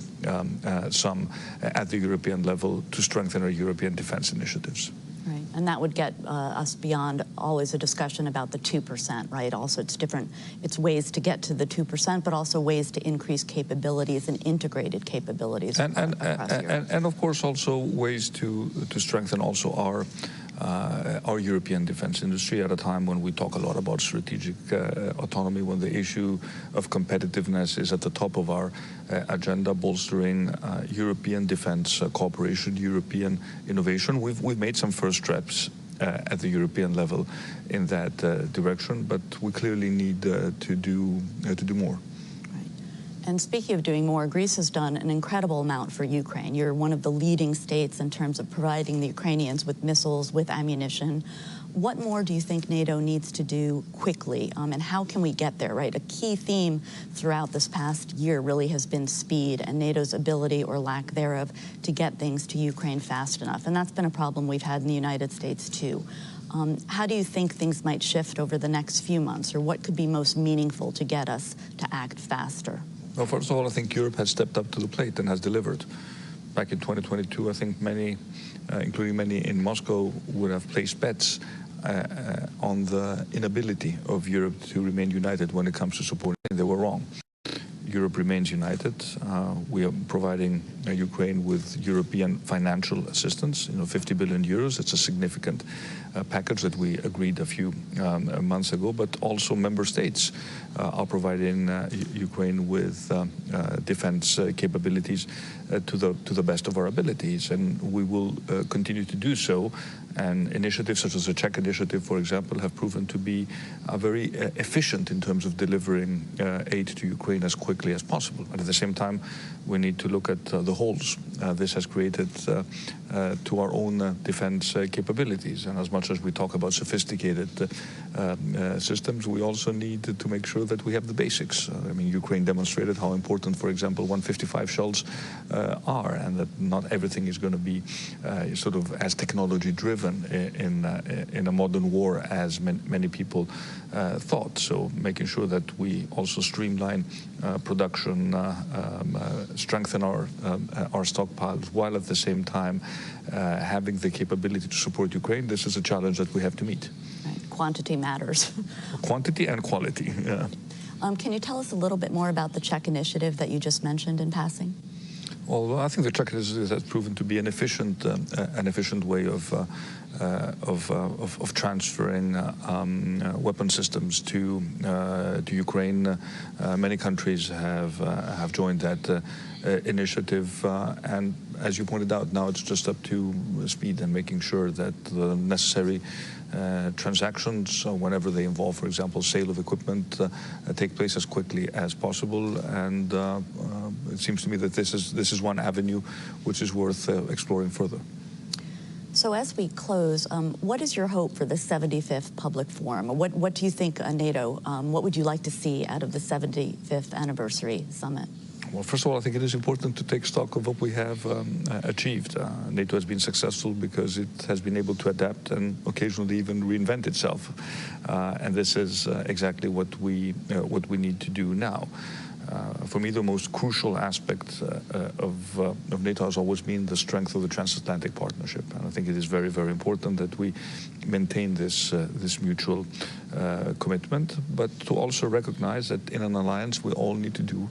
Speaker 15: sum at the European level to strengthen our European defense initiatives.
Speaker 14: Right, and that would get us beyond always a discussion about the 2%, right? Also, it's ways to get to the 2%, but also ways to increase capabilities and integrated capabilities across Europe.
Speaker 15: And of course, also ways to strengthen also our European defense industry at a time when we talk a lot about strategic autonomy, when the issue of competitiveness is at the top of our agenda, bolstering European defense cooperation, European innovation. We've made some first steps at the European level in that direction, but we clearly need to do more.
Speaker 14: And speaking of doing more, Greece has done an incredible amount for Ukraine. You're one of the leading states in terms of providing the Ukrainians with missiles, with ammunition. What more do you think NATO needs to do quickly, and how can we get there, right? A key theme throughout this past year really has been speed and NATO's ability or lack thereof to get things to Ukraine fast enough. And that's been a problem we've had in the United States too. How do you think things might shift over the next few months, or what could be most meaningful to get us to act faster?
Speaker 15: Well, first of all, I think Europe has stepped up to the plate and has delivered. Back in 2022, I think many, including many in Moscow, would have placed bets on the inability of Europe to remain united when it comes to supporting. They were wrong. Europe remains united. We are providing Ukraine with European financial assistance, 50 billion euros. It's a significant package that we agreed a few months ago, but also member states are providing Ukraine with defense capabilities to the best of our abilities, and we will continue to do so. And initiatives such as the Czech initiative, for example, have proven to be very efficient in terms of delivering aid to Ukraine as quickly as possible. But at the same time, we need to look at the holes this has created to our own defense capabilities. And as much as we talk about sophisticated systems, we also need to make sure that we have the basics. I mean, Ukraine demonstrated how important, for example, 155 shells are, and that not everything is going to be sort of as technology-driven in a modern war as many people thought. So making sure that we also streamline production, strengthen our stockpiles, while at the same time having the capability to support Ukraine. This is a challenge that we have to meet.
Speaker 14: Right. Quantity matters.
Speaker 15: Quantity and quality. Yeah.
Speaker 14: Can you tell us a little bit more about the Czech initiative that you just mentioned in passing?
Speaker 15: Well, I think the Czech initiative has proven to be an efficient way of transferring weapon systems to Ukraine. Many countries have joined that initiative, and as you pointed out, now it's just up to speed and making sure that the necessary transactions, whenever they involve, for example, sale of equipment, take place as quickly as possible. And it seems to me that this is one avenue which is worth exploring further.
Speaker 14: So as we close, what is your hope for the 75th Public Forum? What do you think, NATO, what would you like to see out of the 75th Anniversary Summit?
Speaker 15: Well, first of all, I think it is important to take stock of what we have achieved. NATO has been successful because it has been able to adapt and occasionally even reinvent itself. And this is exactly what we need to do now. For me, the most crucial aspect of NATO has always been the strength of the transatlantic partnership. And I think it is very, very important that we maintain this mutual commitment, but to also recognize that in an alliance we all need to do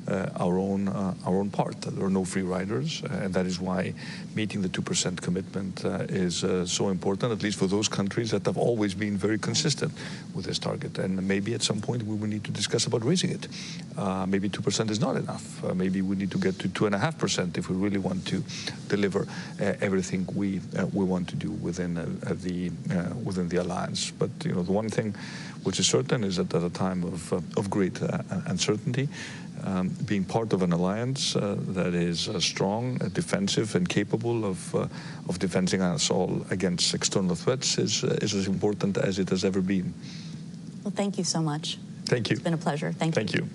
Speaker 15: our own part. There are no free riders, and that is why meeting the 2% commitment is so important, at least for those countries that have always been very consistent with this target. And maybe at some point we will need to discuss about raising it. Maybe 2% is not enough. Maybe we need to get to 2.5% if we really want to deliver everything we want to do within the alliance. But the one thing which is certain is that at a time of great uncertainty, being part of an alliance that is strong, defensive, and capable of defending us all against external threats is as important as it has ever been.
Speaker 14: Well, thank you so much.
Speaker 15: Thank you.
Speaker 14: It's been a pleasure. Thank you.
Speaker 15: Thank you.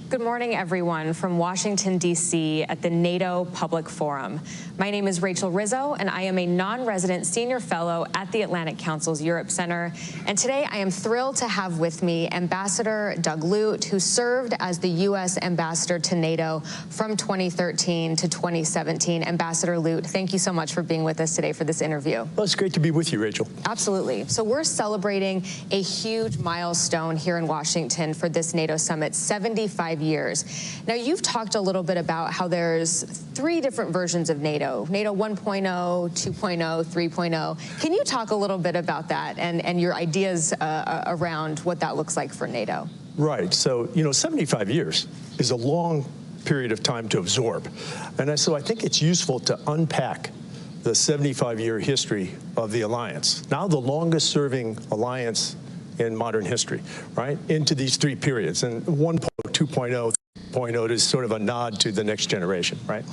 Speaker 16: Good morning, everyone, from Washington, D.C. at the NATO Public Forum. My name is Rachel Rizzo, and I am a non-resident senior fellow at the Atlantic Council's Europe Center. And today I am thrilled to have with me Ambassador Doug Lute, who served as the U.S. ambassador to NATO from 2013 to 2017. Ambassador Lute, thank you so much for being with us today for this interview.
Speaker 18: Well, it's great to be with you, Rachel.
Speaker 16: Absolutely. So we're celebrating a huge milestone here in Washington for this NATO summit, 75 years. Now, you've talked a little bit about how there's 3 different versions of NATO, NATO 1.0, 2.0, 3.0. Can you talk a little bit about that and your ideas around what that looks like for NATO?
Speaker 18: Right. So, 75 years is a long period of time to absorb. And so I think it's useful to unpack the 75-year history of the alliance, now the longest serving alliance in modern history, right, into these 3 periods. And 1.0, 2.0, 3.0 is sort of a nod to the next generation, right?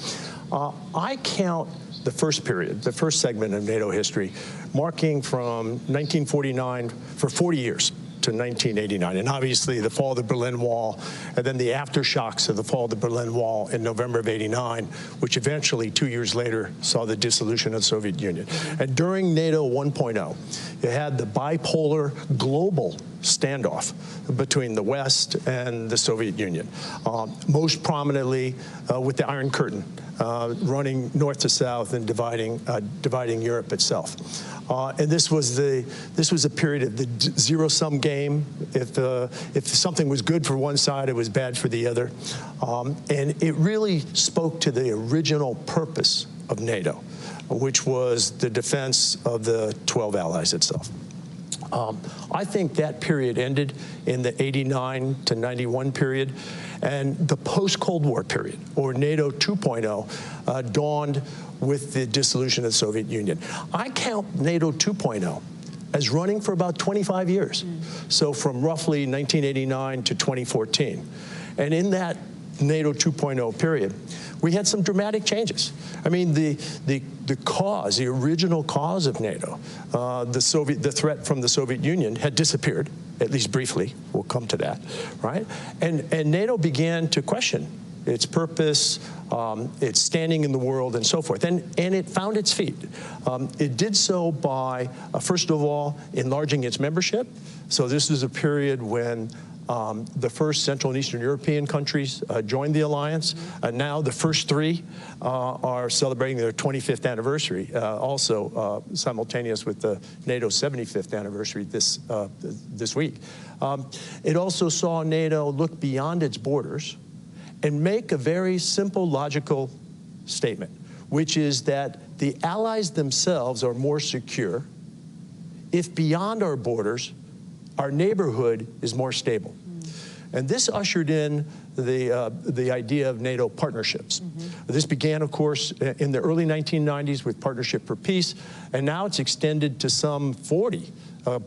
Speaker 18: I count the first period, the first segment of NATO history, marking from 1949 for 40 years to 1989. And obviously the fall of the Berlin Wall, and then the aftershocks of the fall of the Berlin Wall in November of '89, which eventually 2 years later saw the dissolution of the Soviet Union. And during NATO 1.0, you had the bipolar global standoff between the West and the Soviet Union, most prominently with the Iron Curtain running north to south and dividing Europe itself. And this was a period of the zero-sum game. If something was good for one side, it was bad for the other. And it really spoke to the original purpose of NATO, which was the defense of the 12 allies itself. I think that period ended in the '89 to '91 period, and the post-Cold War period, or NATO 2.0, dawned with the dissolution of the Soviet Union. I count NATO 2.0 as running for about 25 years, so from roughly 1989 to 2014. And in that NATO 2.0 period, we had some dramatic changes. I mean, the original cause of NATO, the threat from the Soviet Union had disappeared, at least briefly. We'll come to that, right? And NATO began to question its purpose, its standing in the world, and so forth. And it found its feet. It did so by, first of all, enlarging its membership. So this is a period when the first Central and Eastern European countries joined the alliance. Now the first 3 are celebrating their 25th anniversary, also simultaneous with the NATO 75th anniversary this week. It also saw NATO look beyond its borders and make a very simple, logical statement, which is that the allies themselves are more secure if beyond our borders, our neighborhood is more stable. And this ushered in the idea of NATO partnerships. This began, of course, in the early 1990s with Partnership for Peace, and now it's extended to some 40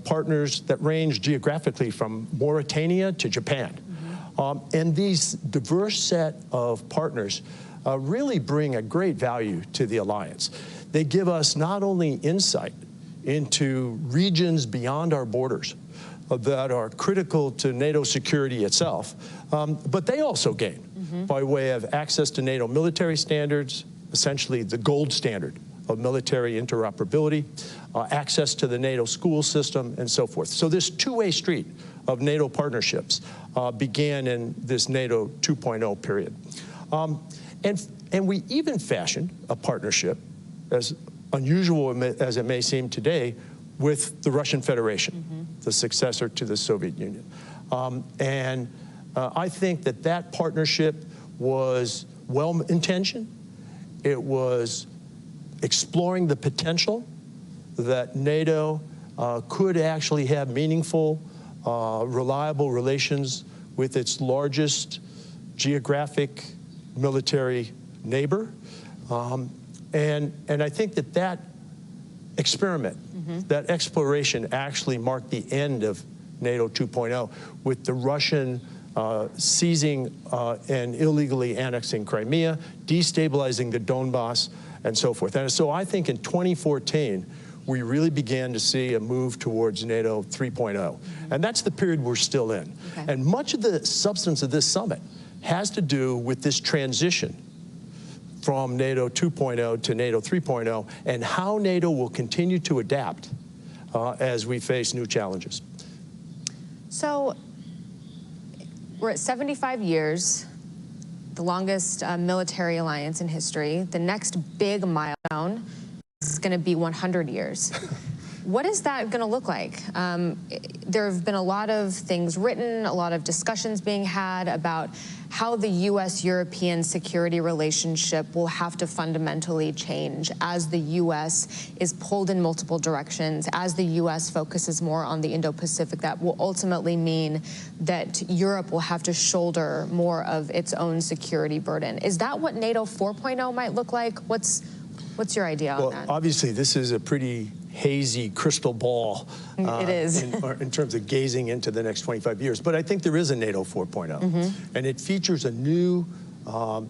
Speaker 18: partners that range geographically from Mauritania to Japan. And these diverse set of partners really bring a great value to the alliance. They give us not only insight into regions beyond our borders that are critical to NATO security itself, but they also gain by way of access to NATO military standards, essentially the gold standard of military interoperability, access to the NATO school system, and so forth. So this two-way street of NATO partnerships began in this NATO 2.0 period. And we even fashioned a partnership, as unusual as it may seem today, with the Russian Federation, the successor to the Soviet Union. I think that that partnership was well-intentioned. It was exploring the potential that NATO could actually have meaningful, reliable relations with its largest geographic military neighbor. And I think that that experiment, that exploration actually marked the end of NATO 2.0 with the Russian seizing and illegally annexing Crimea, destabilizing the Donbass, and so forth. And so I think in 2014, we really began to see a move towards NATO 3.0. And that's the period we're still in. And much of the substance of this summit has to do with this transition from NATO 2.0 to NATO 3.0 and how NATO will continue to adapt as we face new challenges.
Speaker 16: So we're at 75 years, the longest military alliance in history. The next big milestone is going to be 100 years. What is that going to look like? There have been a lot of things written, a lot of discussions being had about how the U.S.-European security relationship will have to fundamentally change as the U.S. is pulled in multiple directions, as the U.S. focuses more on the Indo-Pacific. That will ultimately mean that Europe will have to shoulder more of its own security burden. Is that what NATO 4.0 might look like? What's your idea on that?
Speaker 18: Well, obviously, this is a pretty hazy crystal ball
Speaker 16: it is.
Speaker 18: in terms of gazing into the next 25 years. But I think there is a NATO 4.0, and it features a new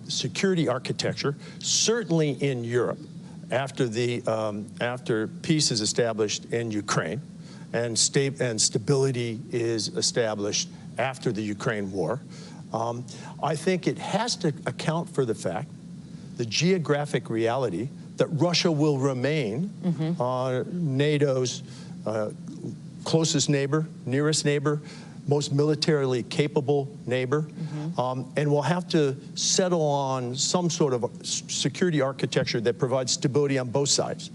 Speaker 18: security architecture, certainly in Europe, after peace is established in Ukraine and stability is established after the Ukraine war. I think it has to account for the fact, the geographic reality, that Russia will remain NATO's closest neighbor, nearest neighbor, most militarily capable neighbor, and will have to settle on some sort of security architecture that provides stability on both sides.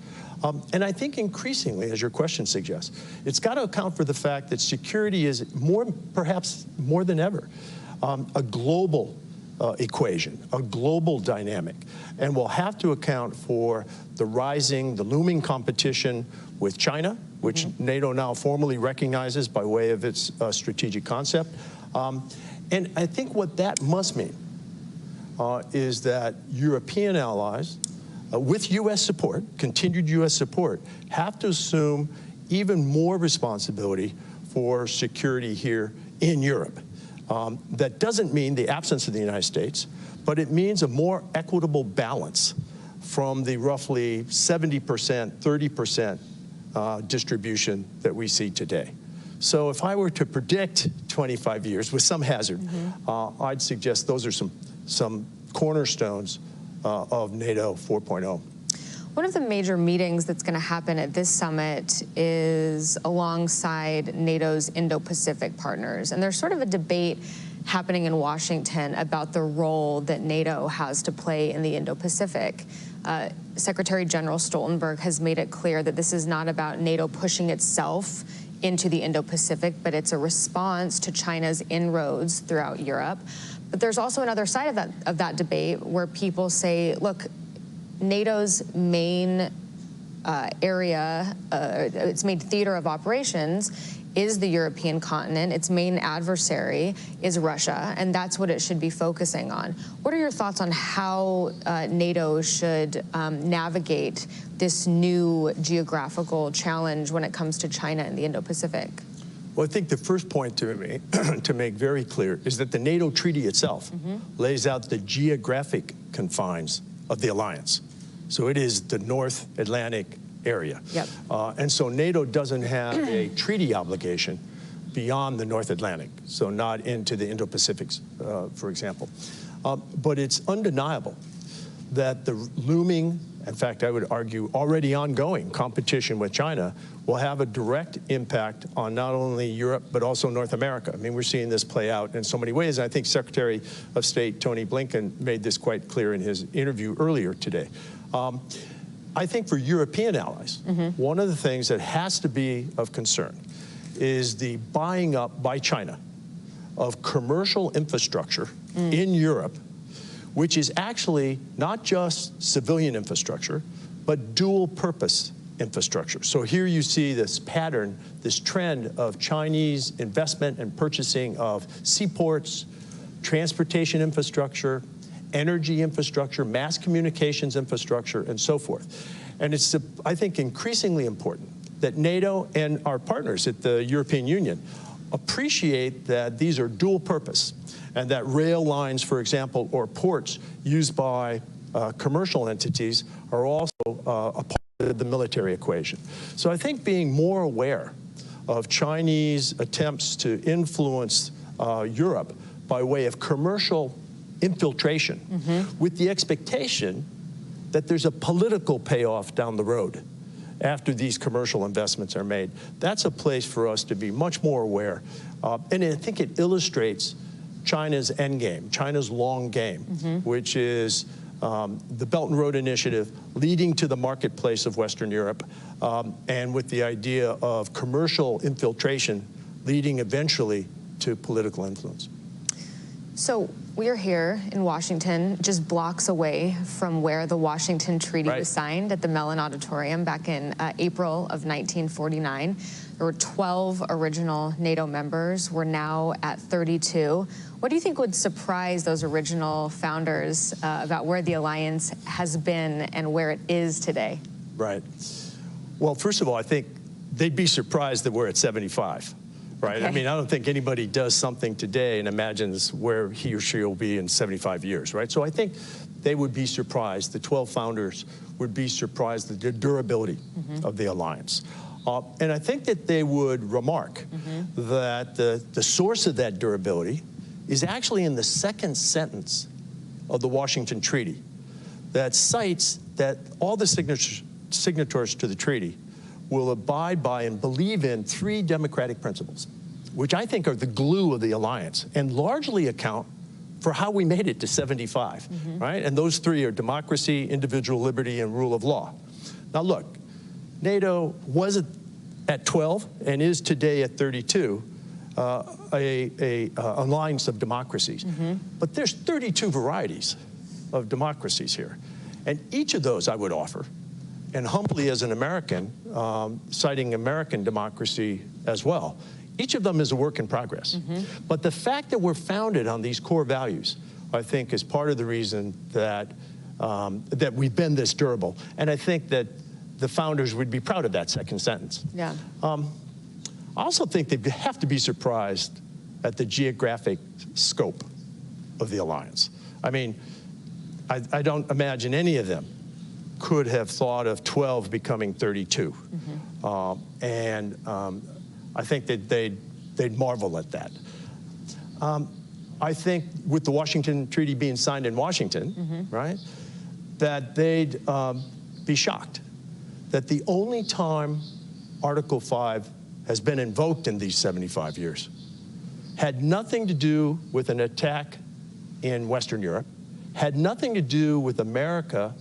Speaker 18: And I think increasingly, as your question suggests, it's got to account for the fact that security is perhaps more than ever, a global equation, a global dynamic, and will have to account for the looming competition with China, which NATO now formally recognizes by way of its strategic concept. And I think what that must mean is that European allies, with U.S. support, continued U.S. support, have to assume even more responsibility for security here in Europe. That doesn't mean the absence of the United States, but it means a more equitable balance from the roughly 70%, 30% distribution that we see today. So if I were to predict 25 years with some hazard, I'd suggest those are some cornerstones of NATO 4.0.
Speaker 16: One of the major meetings that's going to happen at this summit is alongside NATO's Indo-Pacific partners. And there's sort of a debate happening in Washington about the role that NATO has to play in the Indo-Pacific. Secretary General Stoltenberg has made it clear that this is not about NATO pushing itself into the Indo-Pacific, but it's a response to China's inroads throughout Europe. But there's also another side of that debate where people say, look, NATO's main its main theater of operations is the European continent. Its main adversary is Russia, and that's what it should be focusing on. What are your thoughts on how NATO should navigate this new geographical challenge when it comes to China and the Indo-Pacific?
Speaker 18: Well, I think the first point to make very clear is that the NATO treaty itself lays out the geographic confines of the alliance. So it is the North Atlantic area. And so NATO doesn't have a treaty obligation beyond the North Atlantic, so not into the Indo-Pacific, for example. But it's undeniable that the looming, in fact, I would argue already ongoing competition with China will have a direct impact on not only Europe, but also North America. I mean, we're seeing this play out in so many ways. And I think Secretary of State Tony Blinken made this quite clear in his interview earlier today. I think for European allies, one of the things that has to be of concern is the buying up by China of commercial infrastructure in Europe, which is actually not just civilian infrastructure, but dual purpose infrastructure. So here you see this pattern, this trend of Chinese investment and purchasing of seaports, transportation infrastructure, energy infrastructure, mass communications infrastructure, and so forth. And it's, I think, increasingly important that NATO and our partners at the European Union appreciate that these are dual purpose, and that rail lines, for example, or ports used by commercial entities are also a part of the military equation. So I think being more aware of Chinese attempts to influence Europe by way of commercial infiltration with the expectation that there's a political payoff down the road after these commercial investments are made. That's a place for us to be much more aware. And I think it illustrates China's end game, China's long game, which is the Belt and Road Initiative leading to the marketplace of Western Europe, and with the idea of commercial infiltration leading eventually to political influence.
Speaker 16: So we're here in Washington, just blocks away from where the Washington Treaty was signed at the Mellon Auditorium back in April of 1949. There were 12 original NATO members. We're now at 32. What do you think would surprise those original founders about where the alliance has been and where it is today?
Speaker 18: Right. Well, first of all, I think they'd be surprised that we're at 75. Right?
Speaker 16: Okay.
Speaker 18: I mean, I don't think anybody does something today and imagines where he or she will be in 75 years, right? So I think they would be surprised, the 12 founders would be surprised at the durability of the alliance. And I think that they would remark that the source of that durability is actually in the second sentence of the Washington Treaty that cites that all the signatories to the treaty will abide by and believe in 3 democratic principles, which I think are the glue of the alliance and largely account for how we made it to 75, right? And those 3 are democracy, individual liberty, and rule of law. Now look, NATO was at 12 and is today at 32, a alliance of democracies. But there's 32 varieties of democracies here. And each of those I would offer, and humbly as an American, citing American democracy as well, each of them is a work in progress. But the fact that we're founded on these core values, I think, is part of the reason that, that we've been this durable. And I think that the founders would be proud of that second sentence.
Speaker 16: Yeah.
Speaker 18: I also think they have to be surprised at the geographic scope of the alliance. I mean, I don't imagine any of them could have thought of 12 becoming 32. I think that they'd marvel at that. I think with the Washington Treaty being signed in Washington, right, that they'd be shocked that the only time Article 5 has been invoked in these 75 years had nothing to do with an attack in Western Europe, had nothing to do with America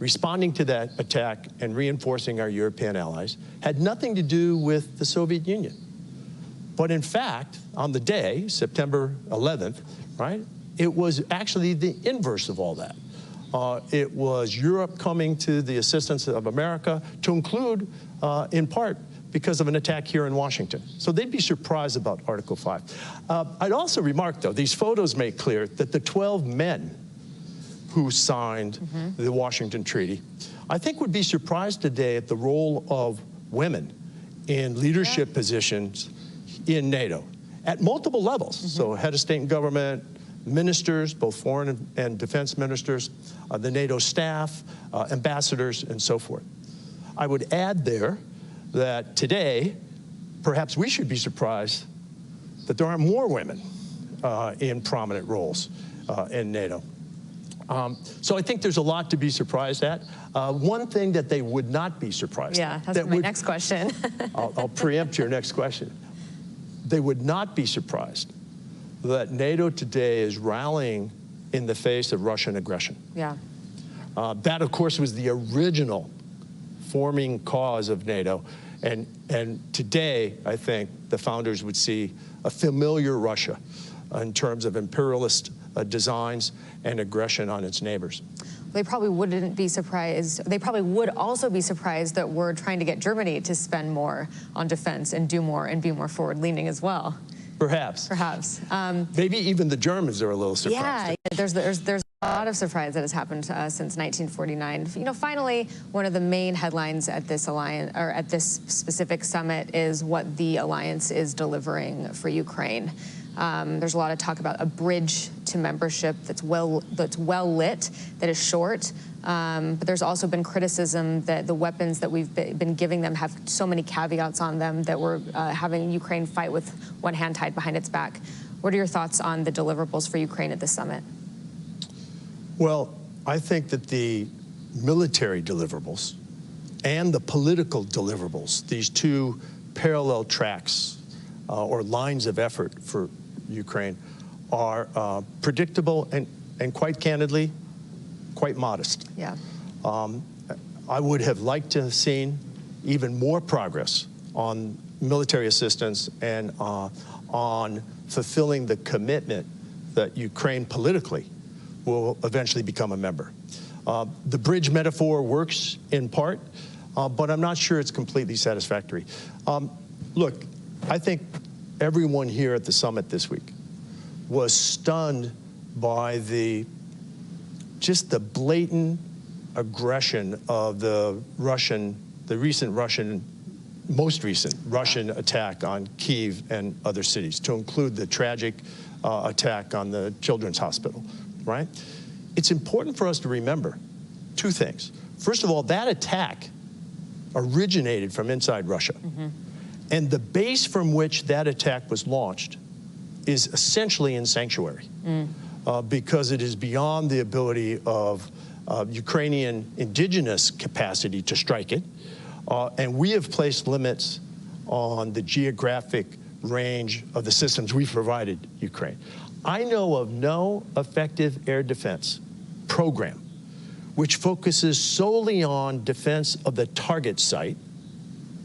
Speaker 18: responding to that attack and reinforcing our European allies, had nothing to do with the Soviet Union. But in fact, on the day, September 11th, right, it was actually the inverse of all that. It was Europe coming to the assistance of America, to include, in part, because of an attack here in Washington. So they'd be surprised about Article 5. I'd also remark, though, these photos make clear that the 12 men who signed the Washington Treaty, I think would be surprised today at the role of women in leadership positions in NATO at multiple levels. So head of state and government, ministers, both foreign and defense ministers, the NATO staff, ambassadors, and so forth. I would add there that today, perhaps we should be surprised that there aren't more women in prominent roles in NATO. So I think there's a lot to be surprised at. One thing that they would not be surprised at.
Speaker 16: Yeah, that's my next question.
Speaker 18: I'll preempt your next question. They would not be surprised that NATO today is rallying in the face of Russian aggression.
Speaker 16: Yeah.
Speaker 18: That, of course, was the original forming cause of NATO. And today, I think, the founders would see a familiar Russia in terms of imperialist designs and aggression on its neighbors.
Speaker 16: They probably wouldn't be surprised. They probably would also be surprised that we're trying to get Germany to spend more on defense and do more and be more forward-leaning as well.
Speaker 18: Perhaps.
Speaker 16: Perhaps.
Speaker 18: Maybe even the Germans are a little surprised.
Speaker 16: Yeah, there's a lot of surprise that has happened since 1949. You know, finally, one of the main headlines at this alliance, or at this specific summit, is what the alliance is delivering for Ukraine. There's a lot of talk about a bridge to membership that's well lit, that is short. But there's also been criticism that the weapons that we've been giving them have so many caveats on them that we're having Ukraine fight with one hand tied behind its back. What are your thoughts on the deliverables for Ukraine at this summit?
Speaker 18: Well, I think that the military deliverables and the political deliverables, these two parallel tracks or lines of effort for Ukraine, are predictable and quite candidly, quite modest.
Speaker 16: Yeah.
Speaker 18: I would have liked to have seen even more progress on military assistance and on fulfilling the commitment that Ukraine politically will eventually become a member. The bridge metaphor works in part, but I'm not sure it's completely satisfactory. Look, I think everyone here at the summit this week was stunned by just the blatant aggression of the most recent Russian attack on Kyiv and other cities, to include the tragic attack on the Children's Hospital, right? It's important for us to remember two things. First of all, that attack originated from inside Russia. Mm-hmm. And the base from which that attack was launched is essentially in sanctuary, because it is beyond the ability of Ukrainian indigenous capacity to strike it. And we have placed limits on the geographic range of the systems we've provided Ukraine. I know of no effective air defense program which focuses solely on defense of the target site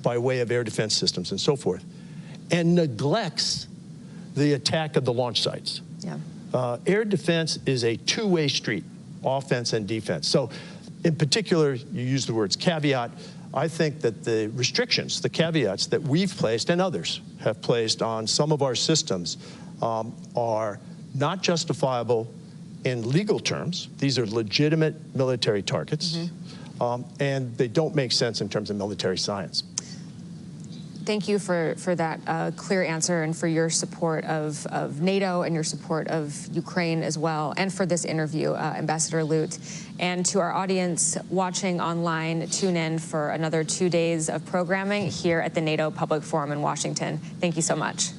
Speaker 18: by way of air defense systems and so forth, and neglects the attack of the launch sites. Yeah. Air defense is a two-way street, offense and defense. So in particular, you use the words caveat. I think that the restrictions, the caveats that we've placed and others have placed on some of our systems are not justifiable in legal terms. These are legitimate military targets, and they don't make sense in terms of military science.
Speaker 16: Thank you for that clear answer, and for your support of NATO and your support of Ukraine as well, and for this interview, Ambassador Lute. And to our audience watching online, tune in for another 2 days of programming here at the NATO Public Forum in Washington. Thank you so much.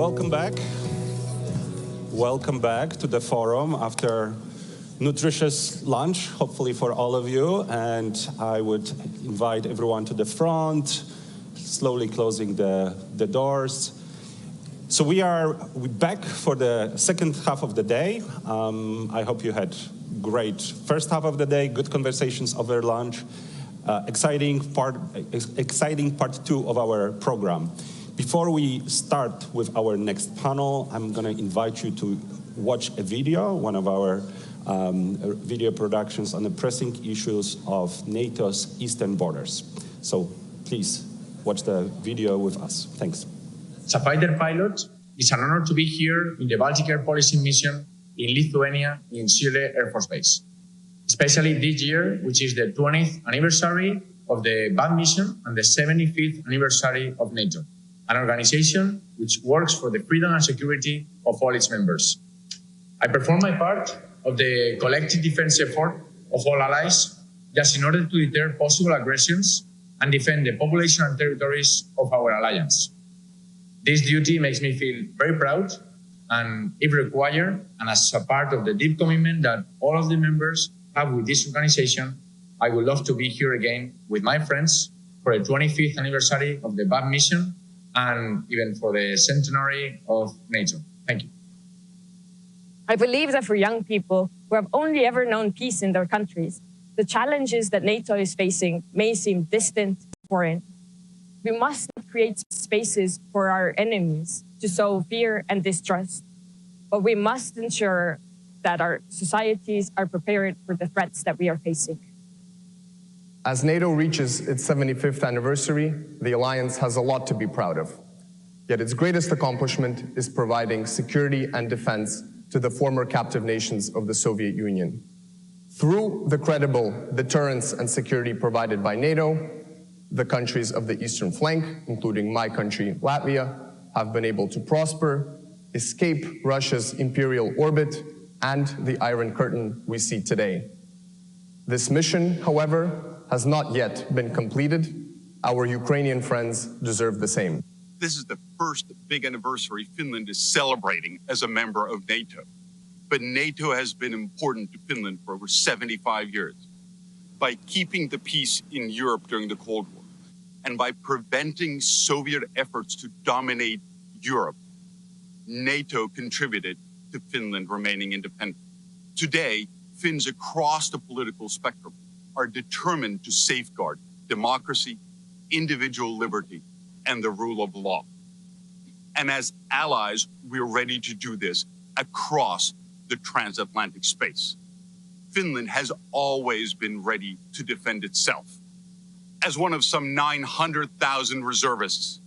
Speaker 1: Welcome back. Welcome back to the forum after nutritious lunch, hopefully for all of you. And I would invite everyone to the front, slowly closing the doors. So we are back for the second half of the day. I hope you had great first half of the day, good conversations over lunch. Exciting part two of our program. Before we start with our next panel, I'm going to invite you to watch a video, one of our video productions on the pressing issues of NATO's eastern borders. So please watch the video with us. Thanks.
Speaker 13: As a fighter pilot, it's an honor to be here in the Baltic Air Policing mission in Lithuania in Chile Air Force Base. Especially this year, which is the 20th anniversary of the BAT mission and the 75th anniversary of NATO, an organization which works for the freedom and security of all its members. I perform my part of the collective defense effort of all allies, just in order to deter possible aggressions and defend the population and territories of our alliance. This duty makes me feel very proud, and if required, and as a part of the deep commitment that all of the members have with this organization, I would love to be here again with my friends for the 25th anniversary of the BAT mission and even for the centenary of NATO. Thank you.
Speaker 19: I believe that for young people who have only ever known peace in their countries, the challenges that NATO is facing may seem distant and foreign. We must not create spaces for our enemies to sow fear and distrust, but we must ensure that our societies are prepared for the threats that we are facing.
Speaker 20: As NATO reaches its 75th anniversary, the alliance has a lot to be proud of. Yet its greatest accomplishment is providing security and defense to the former captive nations of the Soviet Union. Through the credible deterrence and security provided by NATO, the countries of the eastern flank, including my country, Latvia, have been able to prosper, escape Russia's imperial orbit, and the Iron Curtain we see today. This mission, however, has not yet been completed. Our Ukrainian friends deserve the same.
Speaker 21: This is the first big anniversary Finland is celebrating as a member of NATO. But NATO has been important to Finland for over 75 years. By keeping the peace in Europe during the Cold War, and by preventing Soviet efforts to dominate Europe, NATO contributed to Finland remaining independent. Today, Finns across the political spectrum are determined to safeguard democracy, individual liberty, and the rule of law. And as allies, we're ready to do this across the transatlantic space. Finland has always been ready to defend itself. As one of some 900,000 reservists,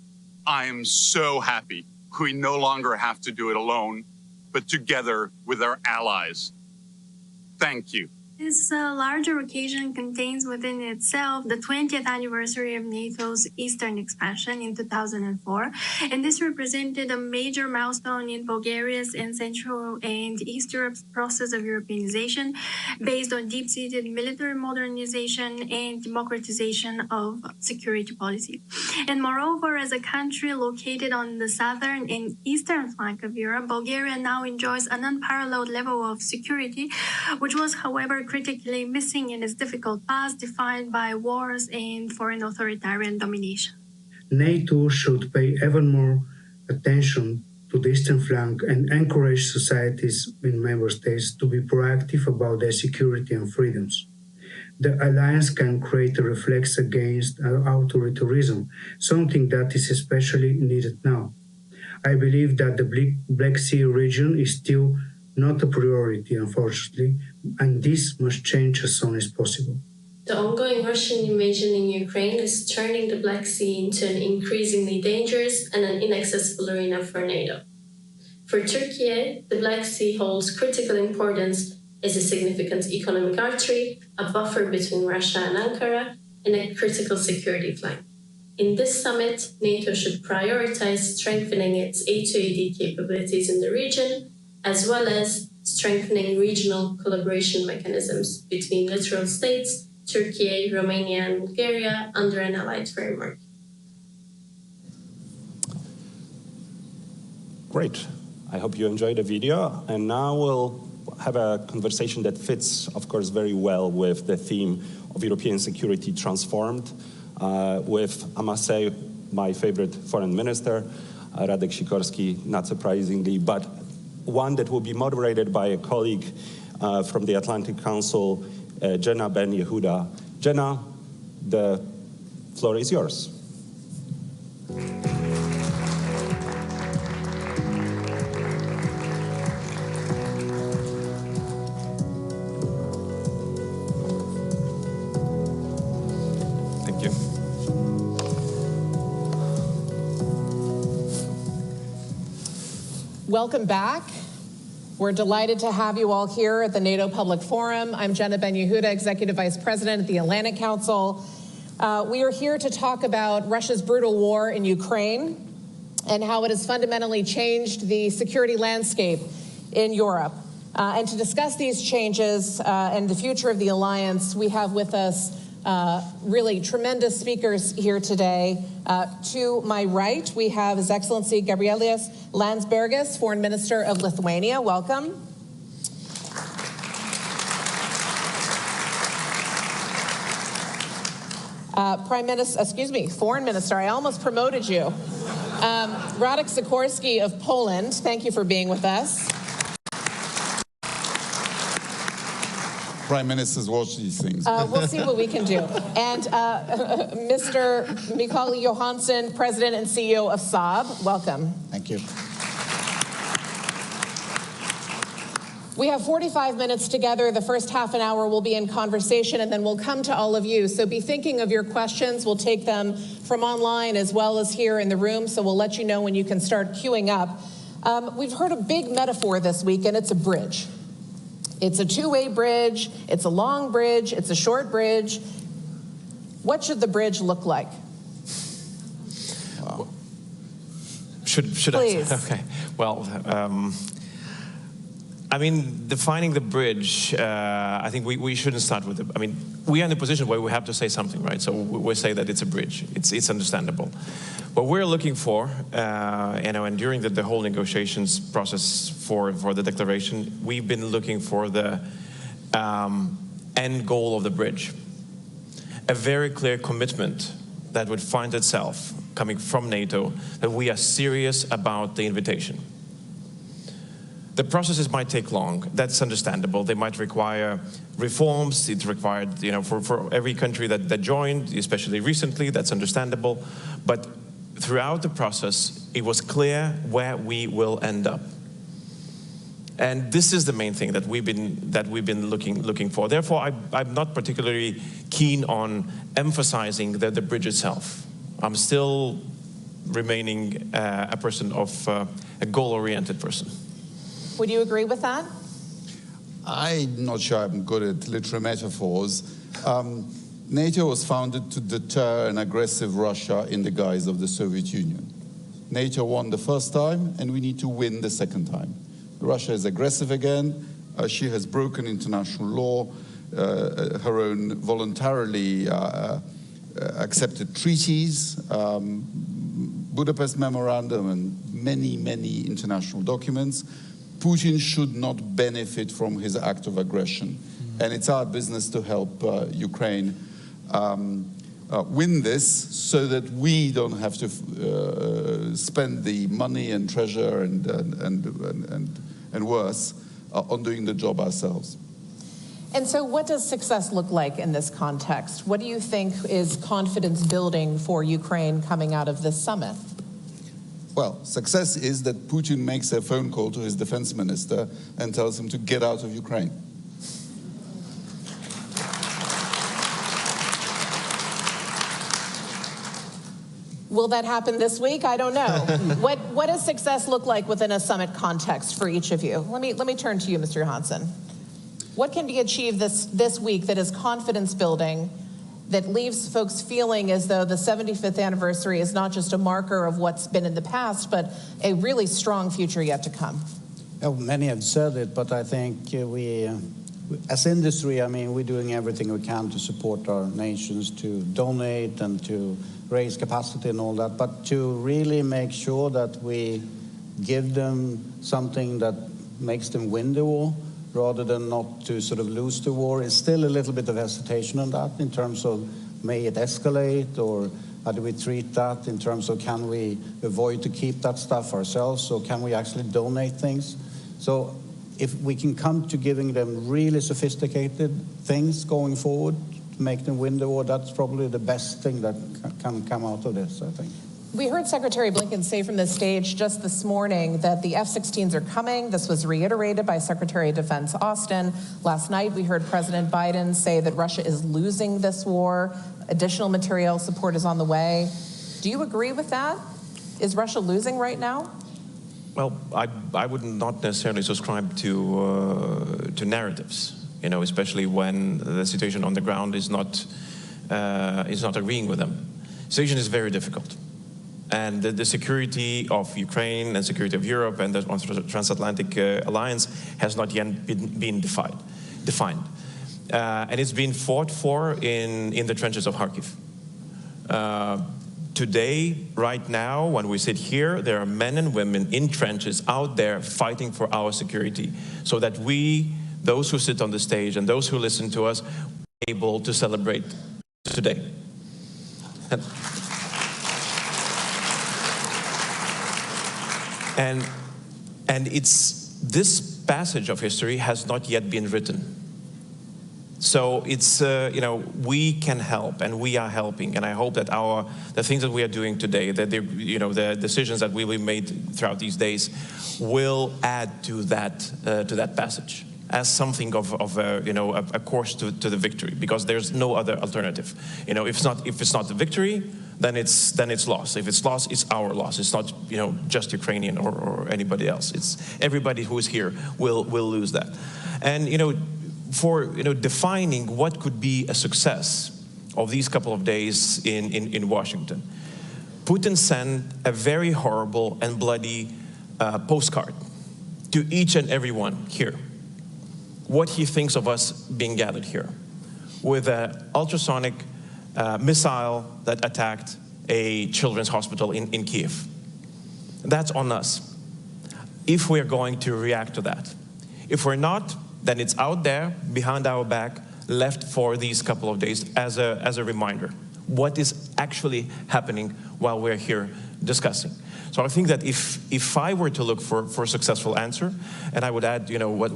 Speaker 21: I am so happy we no longer have to do it alone, but together with our allies. Thank you.
Speaker 26: This larger occasion contains within itself the 20th anniversary of NATO's eastern expansion in 2004, and this represented a major milestone in Bulgaria's and Central and East Europe's process of Europeanization based on deep-seated military modernization and democratization of security policy. And moreover, as a country located on the southern and eastern flank of Europe, Bulgaria now enjoys an unparalleled level of security, which was, however, critically missing in its difficult past, defined by wars and foreign authoritarian domination.
Speaker 27: NATO should pay ever more attention to the eastern flank and encourage societies in member states to be proactive about their security and freedoms. The alliance can create a reflex against authoritarianism, something that is especially needed now. I believe that the Black Sea region is still not a priority, unfortunately, and this must change as soon as possible.
Speaker 28: The ongoing Russian invasion in Ukraine is turning the Black Sea into an increasingly dangerous and an inaccessible arena for NATO. For Turkey, the Black Sea holds critical importance as a significant economic artery, a buffer between Russia and Ankara, and a critical security flank. In this summit, NATO should prioritize strengthening its A2AD capabilities in the region, as well as strengthening regional collaboration mechanisms between littoral states, Turkey, Romania, and Bulgaria under an allied framework.
Speaker 1: great. I hope you enjoyed the video, and now we'll have a conversation that fits, of course, very well with the theme of European security transformed, with, I must say, my favorite foreign minister, Radek Sikorski, not surprisingly, but one that will be moderated by a colleague from the Atlantic Council, Jenna Ben Yehuda. Jenna, the floor is yours.
Speaker 2: Thank you.
Speaker 3: Welcome back. We're delighted to have you all here at the NATO Public Forum. I'm Jenna Ben Yehuda, Executive Vice President at the Atlantic Council. We are here to talk about Russia's brutal war in Ukraine and how it has fundamentally changed the security landscape in Europe. And to discuss these changes and the future of the alliance, we have with us really tremendous speakers here today. To my right, we have His Excellency Gabrielius Landsbergis, Foreign Minister of Lithuania. Welcome. Foreign Minister, I almost promoted you. Radek Sikorski of Poland, thank you for being with us.
Speaker 4: Prime Ministers watch these things.
Speaker 3: We'll see what we can do. And Mr. Mikael Johansson, President and CEO of Saab, welcome.
Speaker 25: Thank you.
Speaker 3: We have 45 minutes together. The first half an hour will be in conversation, and then we'll come to all of you. So be thinking of your questions. We'll take them from online as well as here in the room, so we'll let you know when you can start queuing up. We've heard a big metaphor this week, and it's a bridge. It's a two-way bridge, it's a long bridge, it's a short bridge. What should the bridge look like?
Speaker 2: Wow. Should
Speaker 3: Please.
Speaker 2: I? Okay. Well, I mean, defining the bridge, I think we shouldn't start with it. I mean, we are in a position where we have to say something, right? So we say that it's a bridge. It's understandable. What we're looking for, and during the whole negotiations process for the declaration, we've been looking for the end goal of the bridge. A very clear commitment that would find itself coming from NATO, that we are serious about the invitation. The processes might take long. That's understandable. They might require reforms. It's required, for every country that joined, especially recently. That's understandable. But throughout the process, it was clear where we will end up. And this is the main thing that we've been looking for. Therefore, I'm not particularly keen on emphasizing the bridge itself. I'm still remaining a person of a goal-oriented person.
Speaker 3: Would you agree with that?
Speaker 4: I'm not sure I'm good at literary metaphors. NATO was founded to deter an aggressive Russia in the guise of the Soviet Union. NATO won the first time, and we need to win the second time. Russia is aggressive again. She has broken international law, her own voluntarily accepted treaties, Budapest Memorandum, and many, many international documents. Putin should not benefit from his act of aggression. And it's our business to help Ukraine win this so that we don't have to spend the money and treasure and worse on doing the job ourselves.
Speaker 3: And so what does success look like in this context? What do you think is confidence building for Ukraine coming out of this summit?
Speaker 4: Well, success is that Putin makes a phone call to his defense minister and tells him to get out of Ukraine.
Speaker 3: Will that happen this week? I don't know. What does success look like within a summit context for each of you? Let me turn to you, Mr. Johansson. What can be achieved this week that is confidence building, that leaves folks feeling as though the 75th anniversary is not just a marker of what's been in the past, but a really strong future yet to come?
Speaker 27: Oh, many have said it, but I think we, as industry, I mean, we're doing everything we can to support our nations, to donate and to raise capacity and all that, but to really make sure that we
Speaker 25: give them something that makes them win the war rather than not to sort of lose the war. It's still a little bit of hesitation on that in terms of may it escalate, or how do we treat that in terms of can we avoid to keep that stuff ourselves, or can we actually donate things? So if we can come to giving them really sophisticated things going forward to make them win the war, that's probably the best thing that can come out of this, I think.
Speaker 3: We heard Secretary Blinken say from the stage just this morning that the F-16s are coming. This was reiterated by Secretary of Defense Austin. Last night, we heard President Biden say that Russia is losing this war. Additional material support is on the way. Do you agree with that? Is Russia losing right now?
Speaker 2: Well, I would not necessarily subscribe to narratives, you know, especially when the situation on the ground is not agreeing with them. The situation is very difficult. And the security of Ukraine and security of Europe and the transatlantic alliance has not yet been defined. And it's been fought for in the trenches of Kharkiv. Today, right now, when we sit here, there are men and women in trenches out there fighting for our security so that we, those who sit on the stage and those who listen to us, are able to celebrate today. And it's, this passage of history has not yet been written. So it's, you know, we can help and we are helping. And I hope that the things that we are doing today, that the decisions that will be made throughout these days will add to that passage as something of a course to the victory, because there's no other alternative. You know, if it's not the victory, then it's loss. If it's loss, it's our loss. It's not, you know, just Ukrainian or anybody else. It's everybody who is here will lose that. And, you know, for, you know, defining what could be a success of these couple of days in Washington, Putin sent a very horrible and bloody postcard to each and every one here. What he thinks of us being gathered here with an ultrasonic missile that attacked a children's hospital in Kiev. That's on us, if we're going to react to that. If we're not, then it's out there, behind our back, left for these couple of days as a reminder. What is actually happening while we're here discussing. So I think that if I were to look for a successful answer, and I would add, you know, what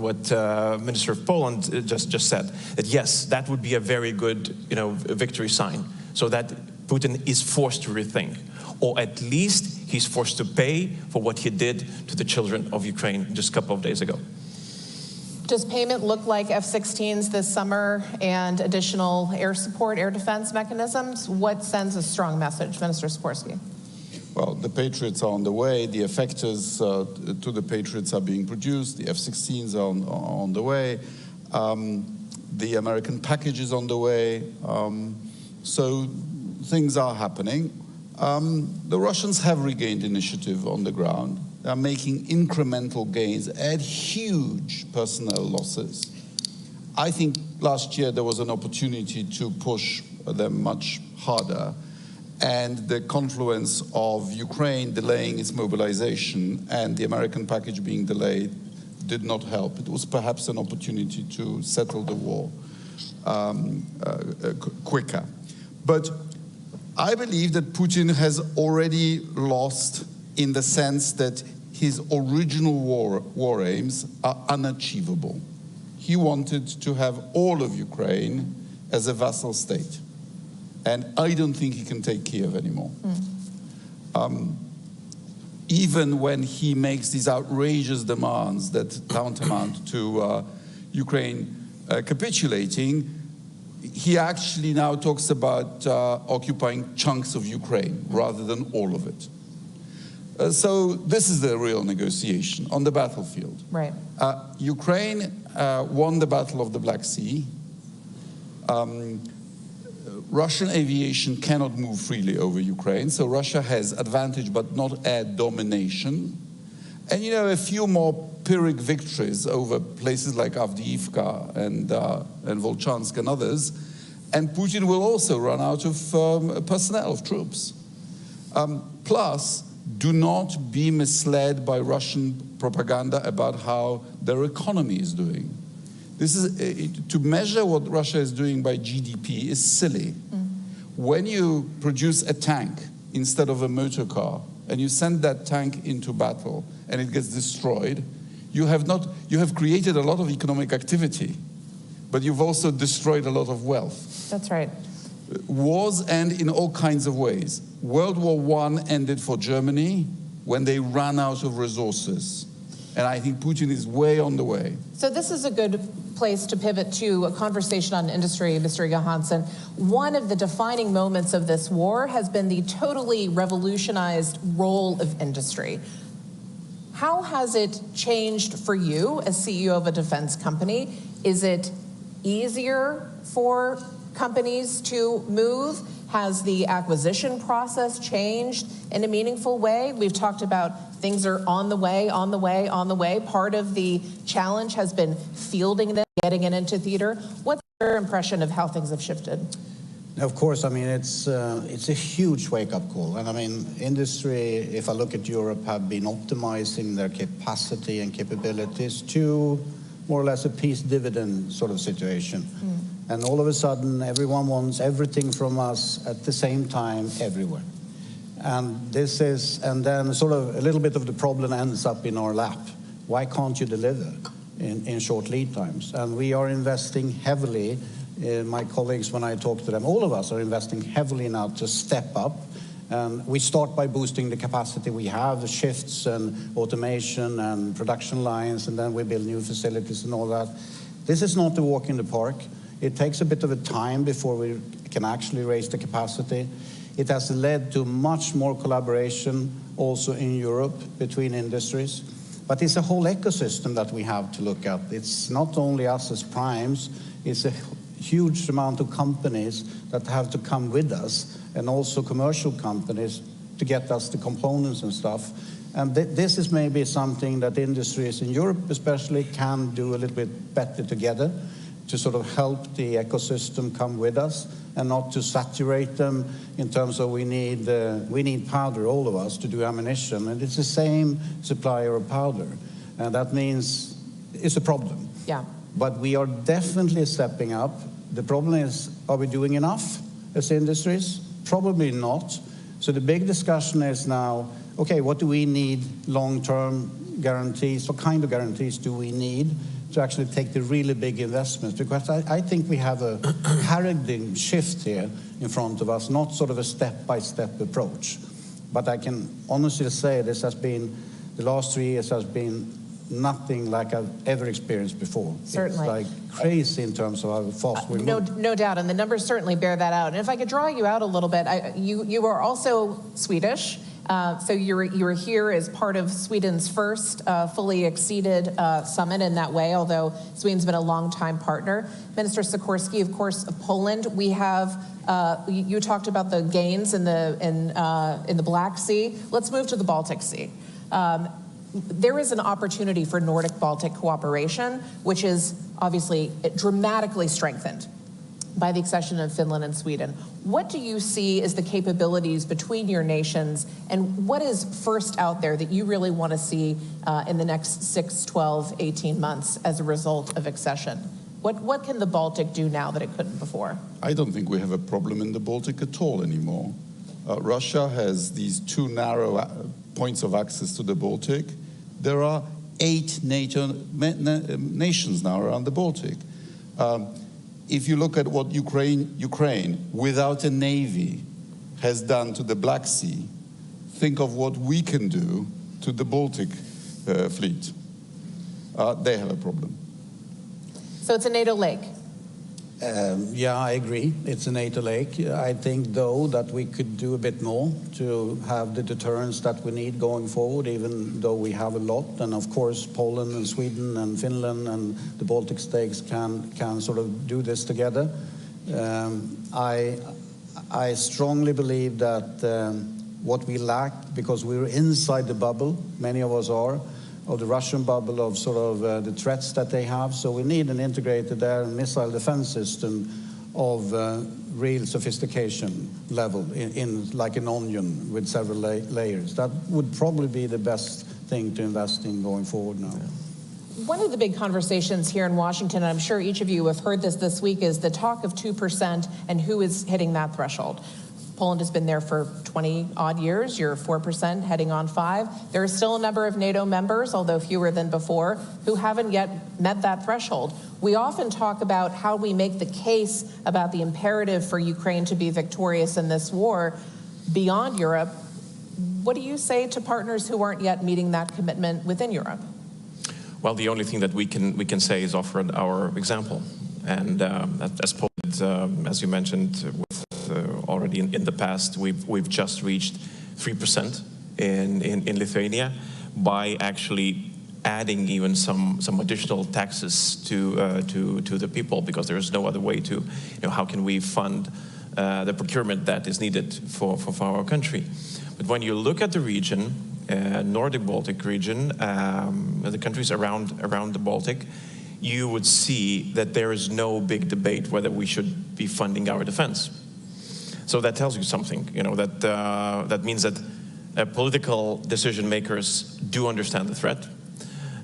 Speaker 2: Minister of Poland just said, that yes, that would be a very good, you know, victory sign, so that Putin is forced to rethink, or at least he's forced to pay for what he did to the children of Ukraine just a couple of days ago.
Speaker 3: Does payment look like F-16s this summer and additional air support, air defense mechanisms? What sends a strong message, Minister Sikorski?
Speaker 4: Well, the Patriots are on the way. The effectors to the Patriots are being produced. The F-16s are on the way. The American package is on the way. So things are happening. The Russians have regained initiative on the ground. They're making incremental gains at huge personnel losses. I think last year there was an opportunity to push them much harder. And the confluence of Ukraine delaying its mobilization and the American package being delayed did not help. It was perhaps an opportunity to settle the war quicker. But I believe that Putin has already lost in the sense that his original war aims are unachievable. He wanted to have all of Ukraine as a vassal state. And I don't think he can take Kiev anymore. Even when he makes these outrageous demands that tantamount to Ukraine capitulating, he actually now talks about occupying chunks of Ukraine rather than all of it. So this is the real negotiation on the battlefield.
Speaker 3: Right.
Speaker 4: Ukraine won the Battle of the Black Sea. Russian aviation cannot move freely over Ukraine, so Russia has advantage but not air domination. And, you know, a few more Pyrrhic victories over places like Avdiivka and Volchansk and others, and Putin will also run out of personnel, of troops. Plus, do not be misled by Russian propaganda about how their economy is doing. This is, to measure what Russia is doing by GDP is silly. When you produce a tank instead of a motor car, and you send that tank into battle, and it gets destroyed, you have created a lot of economic activity, but you've also destroyed a lot of wealth.
Speaker 3: That's right.
Speaker 4: Wars end in all kinds of ways. World War I ended for Germany when they ran out of resources. And I think Putin is way on the way.
Speaker 3: So this is a good place to pivot to a conversation on industry, Mr. Johansson. One of the defining moments of this war has been the totally revolutionized role of industry. How has it changed for you as CEO of a defense company? Is it easier for companies to move? Has the acquisition process changed in a meaningful way? We've talked about things are on the way, on the way, on the way. Part of the challenge has been fielding them, getting it into theater. What's your impression of how things have shifted?
Speaker 5: Of course, I mean, it's a huge wake-up call. And I mean, industry, if I look at Europe, have been optimizing their capacity and capabilities to more or less a peace dividend sort of situation. And all of a sudden, everyone wants everything from us at the same time, everywhere. And then sort of a little bit of the problem ends up in our lap. Why can't you deliver in short lead times? And we are investing heavily. My colleagues, when I talk to them, all of us are investing heavily now to step up. We start by boosting the capacity we have, the shifts and automation and production lines, and then we build new facilities and all that. This is not a walk in the park. It takes a bit of a time before we can actually raise the capacity. It has led to much more collaboration also in Europe between industries. But it's a whole ecosystem that we have to look at. It's not only us as primes, it's a huge amount of companies that have to come with us, and also commercial companies to get us the components and stuff. And this is maybe something that industries in Europe especially can do a little bit better together, to sort of help the ecosystem come with us and not to saturate them in terms of we need powder, all of us, to do ammunition. And it's the same supplier of powder. And that means it's a problem.
Speaker 3: Yeah.
Speaker 5: But we are definitely stepping up. The problem is, are we doing enough as industries? Probably not. So the big discussion is now, okay, what do we need long-term guarantees? What kind of guarantees do we need to actually take the really big investments? Because I think we have a paradigm shift here in front of us, not sort of a step-by-step approach. But I can honestly say this has been, the last 3 years has been nothing like I've ever experienced before.
Speaker 3: Certainly.
Speaker 5: It's like crazy in terms of how fast we move.
Speaker 3: No doubt, and the numbers certainly bear that out. And if I could draw you out a little bit, you are also Swedish. So you were here as part of Sweden's first fully exceeded summit in that way, although Sweden's been a long-time partner. Minister Sikorski, of course, of Poland. We have, you talked about the gains in the Black Sea. Let's move to the Baltic Sea. There is an opportunity for Nordic-Baltic cooperation, which is obviously dramatically strengthened by the accession of Finland and Sweden. What do you see as the capabilities between your nations, and what is first out there that you really want to see in the next 6, 12, 18 months as a result of accession? What can the Baltic do now that it couldn't before?
Speaker 4: I don't think we have a problem in the Baltic at all anymore. Russia has these 2 narrow points of access to the Baltic. There are 8 NATO nations now around the Baltic. If you look at what Ukraine, without a navy, has done to the Black Sea, think of what we can do to the Baltic fleet. They have a problem.
Speaker 3: So it's a NATO lake.
Speaker 5: Yeah, I agree. It's a NATO lake. I think, though, that we could do a bit more to have the deterrence that we need going forward, even though we have a lot. And, of course, Poland and Sweden and Finland and the Baltic states can sort of do this together. I strongly believe that what we lack, because we're inside the bubble, many of us are, of the Russian bubble of sort of the threats that they have. So we need an integrated air and missile defense system of real sophistication level in like an onion with several layers. That would probably be the best thing to invest in going forward now.
Speaker 3: One of the big conversations here in Washington, and I'm sure each of you have heard this week, is the talk of 2% and who is hitting that threshold. Poland has been there for 20 odd years. You're 4%, heading on 5. There are still a number of NATO members, although fewer than before, who haven't yet met that threshold. We often talk about how we make the case about the imperative for Ukraine to be victorious in this war beyond Europe. What do you say to partners who aren't yet meeting that commitment within Europe?
Speaker 2: Well, the only thing that we can say is offer our example. And as Poland, as you mentioned, already in the past, we've just reached 3% in Lithuania by actually adding even some additional taxes to the people, because there is no other way to, how can we fund the procurement that is needed for our country. But when you look at the region, Nordic Baltic region, the countries around the Baltic, you would see that there is no big debate whether we should be funding our defense. So that tells you something, that means that political decision makers do understand the threat,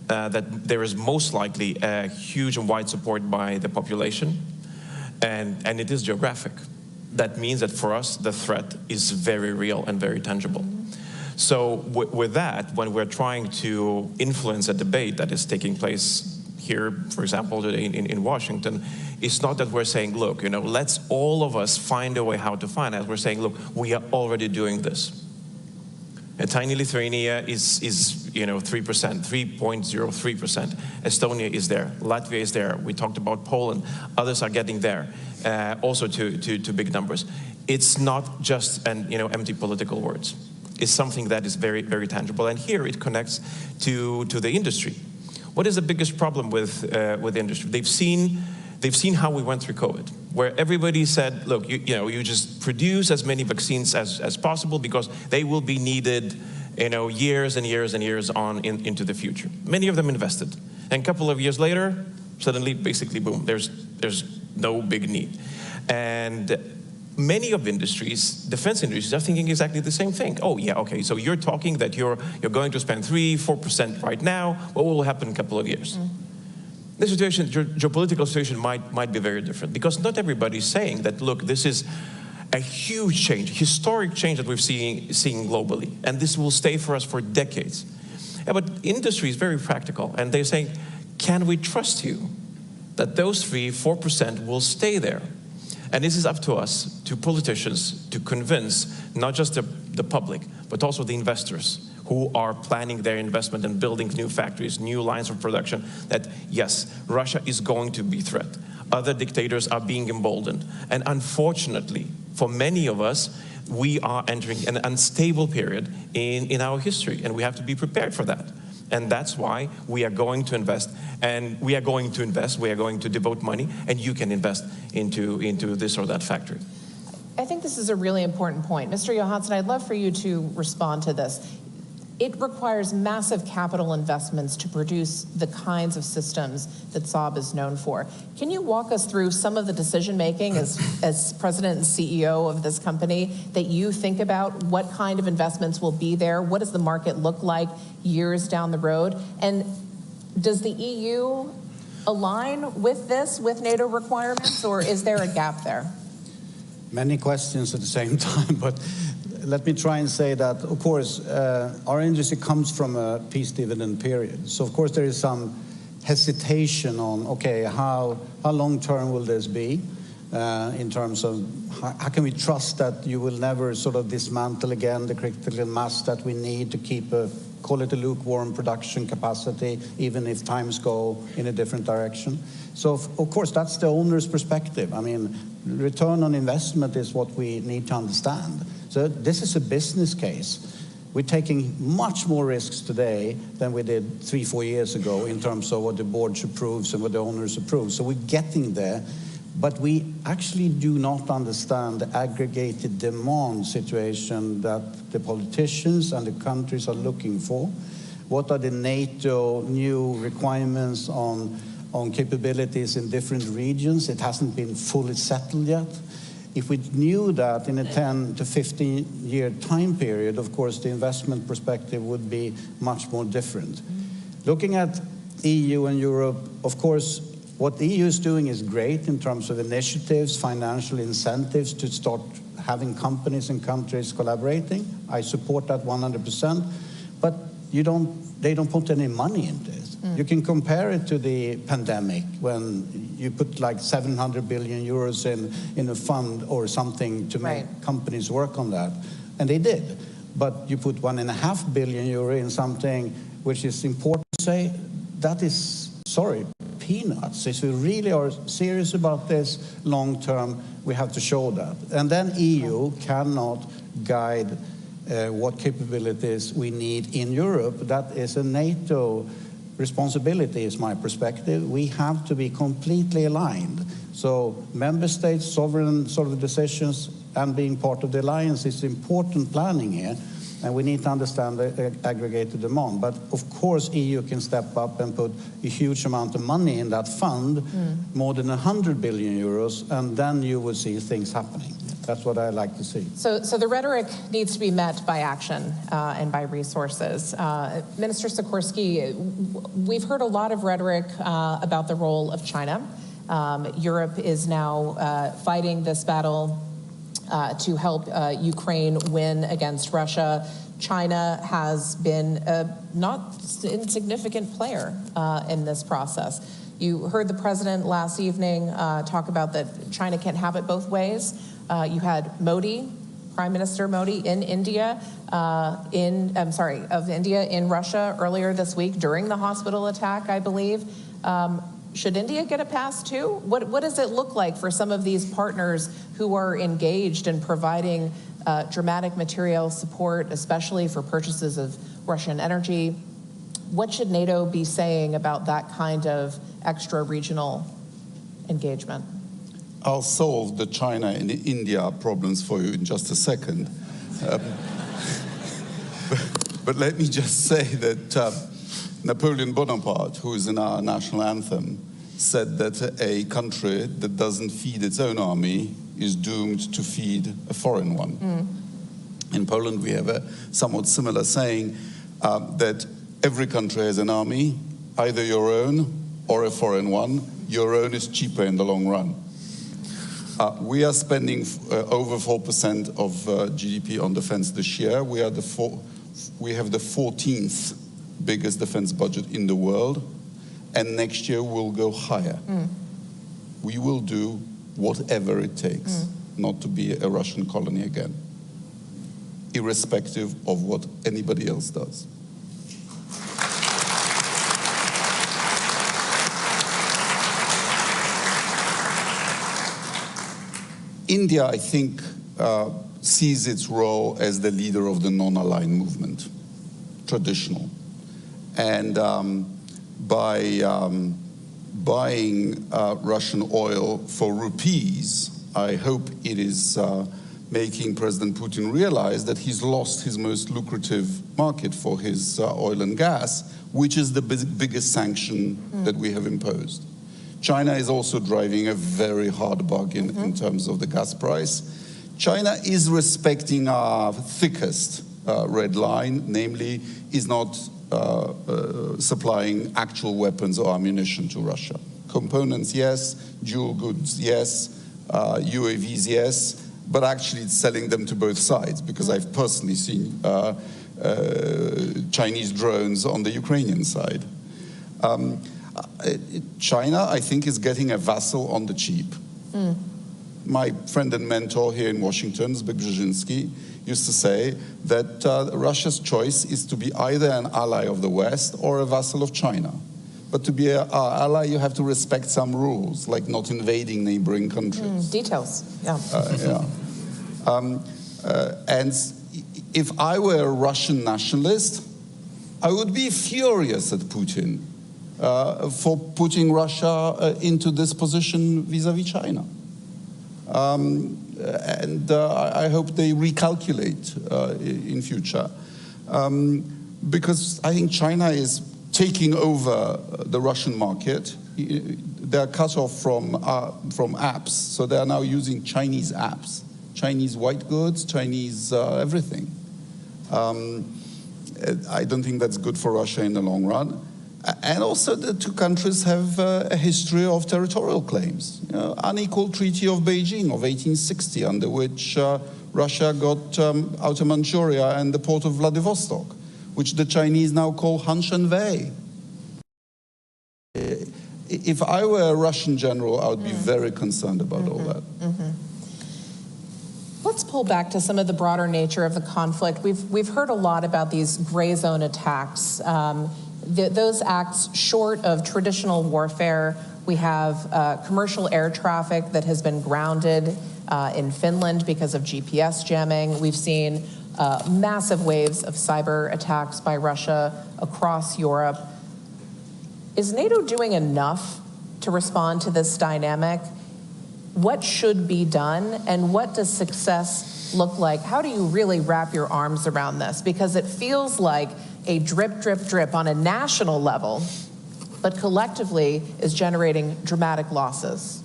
Speaker 2: that there is most likely a huge and wide support by the population, and it is geographic. That means that for us, the threat is very real and very tangible. So with that, when we're trying to influence a debate that is taking place here, for example, today in Washington, it's not that we're saying, look, let's all of us find a way how to finance. We're saying, look, we are already doing this. A tiny Lithuania is 3%, 3.03%. Estonia is there. Latvia is there. We talked about Poland. Others are getting there, also to big numbers. It's not just empty political words. Is something that is very, very tangible. And here it connects to the industry. What is the biggest problem with industry? They've seen how we went through COVID, where everybody said, look, you just produce as many vaccines as possible because they will be needed, years and years and years on into the future. Many of them invested. And a couple of years later, suddenly, basically, boom, there's no big need. And many of industries, defense industries, are thinking exactly the same thing. Oh, yeah, okay, so you're talking that you're going to spend 3-4% right now. What will happen in a couple of years? The situation, geopolitical situation might be very different, because not everybody is saying that, look, this is a huge change, historic change that we're seeing globally, and this will stay for us for decades. Yeah, but industry is very practical, and they're saying, can we trust you that those 3-4% will stay there? And this is up to us, to politicians, to convince not just the public, but also the investors who are planning their investment and building new factories, new lines of production, that yes, Russia is going to be a threat. Other dictators are being emboldened. And unfortunately, for many of us, we are entering an unstable period in our history, and we have to be prepared for that. And that's why we are going to invest, and we are going to devote money, and you can invest into this or that factory.
Speaker 3: I think this is a really important point. Mr. Johansson, I'd love for you to respond to this. It requires massive capital investments to produce the kinds of systems that Saab is known for. Can you walk us through some of the decision-making as president and CEO of this company that you think about? What kind of investments will be there? What does the market look like years down the road? And does the EU align with this, with NATO requirements, or is there a gap there?
Speaker 5: Many questions at the same time, but let me try and say that, of course, our industry comes from a peace dividend period. So, of course, there is some hesitation on, okay, how long-term will this be in terms of how can we trust that you will never sort of dismantle again the critical mass that we need to keep call it a lukewarm production capacity, even if times go in a different direction. So, of course, that's the owner's perspective. I mean, return on investment is what we need to understand. So this is a business case. We're taking much more risks today than we did 3-4 years ago in terms of what the board approves and what the owners approve. So we're getting there, but we actually do not understand the aggregated demand situation that the politicians and the countries are looking for. What are the NATO new requirements on on capabilities in different regions. It hasn't been fully settled yet. If we knew that in a 10 to 15-year time period, of course, the investment perspective would be much more different. Looking at EU and Europe, of course, what the EU is doing is great in terms of initiatives, financial incentives to start having companies and countries collaborating. I support that 100%, but they don't put any money into it. You can compare it to the pandemic when you put like 700 billion euros in a fund or something to make companies work on that. And they did. But you put 1.5 billion euro in something which is important to say, that is, sorry, peanuts. If we really are serious about this long term, we have to show that. And then EU cannot guide what capabilities we need in Europe. That is a NATO responsibility, is my perspective. We have to be completely aligned. So member states, sovereign sort of decisions, and being part of the alliance is important planning here. And we need to understand the aggregated demand. But of course, EU can step up and put a huge amount of money in that fund, more than 100 billion euros, and then you will see things happening. That's what I like to see.
Speaker 3: So the rhetoric needs to be met by action and by resources. Minister Sikorsky, we've heard a lot of rhetoric about the role of China. Europe is now fighting this battle to help Ukraine win against Russia. China has been a not insignificant player in this process. You heard the president last evening talk about that China can't have it both ways. You had Modi, Prime Minister Modi in India, of India in Russia earlier this week during the hospital attack, I believe. Should India get a pass too? What does it look like for some of these partners who are engaged in providing dramatic material support, especially for purchases of Russian energy? What should NATO be saying about that kind of extra regional engagement?
Speaker 4: I'll solve the China and the India problems for you in just a second. But let me just say that Napoleon Bonaparte, who is in our national anthem, said that a country that doesn't feed its own army is doomed to feed a foreign one. In Poland, we have a somewhat similar saying that every country has an army, either your own or a foreign one. Your own is cheaper in the long run. We are spending over 4% of GDP on defense this year. We have the 14th biggest defense budget in the world, and next year we'll go higher. We will do whatever it takes not to be a Russian colony again, irrespective of what anybody else does. India, I think, sees its role as the leader of the non-aligned movement, traditional. And by buying Russian oil for rupees, I hope it is making President Putin realize that he's lost his most lucrative market for his oil and gas, which is the biggest sanction that we have imposed. China is also driving a very hard bargain in terms of the gas price. China is respecting our thickest red line, namely is not supplying actual weapons or ammunition to Russia. Components, yes. Dual goods, yes. UAVs, yes. But actually it's selling them to both sides, because I've personally seen Chinese drones on the Ukrainian side. China, I think, is getting a vassal on the cheap. My friend and mentor here in Washington, Zbigniew Brzezinski, used to say that Russia's choice is to be either an ally of the West or a vassal of China. But to be an ally, you have to respect some rules, like not invading neighboring countries.
Speaker 3: Details, yeah.
Speaker 4: And if I were a Russian nationalist, I would be furious at Putin for putting Russia into this position vis-à-vis China. And I hope they recalculate in future. Because I think China is taking over the Russian market they are cut off from apps, so they are now using Chinese apps, Chinese white goods, Chinese everything. I don't think that's good for Russia in the long run. And also the two countries have a history of territorial claims. Unequal Treaty of Beijing of 1860, under which Russia got Outer Manchuria and the port of Vladivostok, which the Chinese now call Hanshan-Wei. If I were a Russian general, I would be very concerned about all that.
Speaker 3: Let's pull back to some of the broader nature of the conflict. We've heard a lot about these gray zone attacks. Those acts short of traditional warfare. We have commercial air traffic that has been grounded in Finland because of GPS jamming. We've seen massive waves of cyber attacks by Russia across Europe. Is NATO doing enough to respond to this dynamic? What should be done, and what does success look like? How do you really wrap your arms around this? Because it feels like a drip, drip, drip on a national level, but collectively is generating dramatic losses.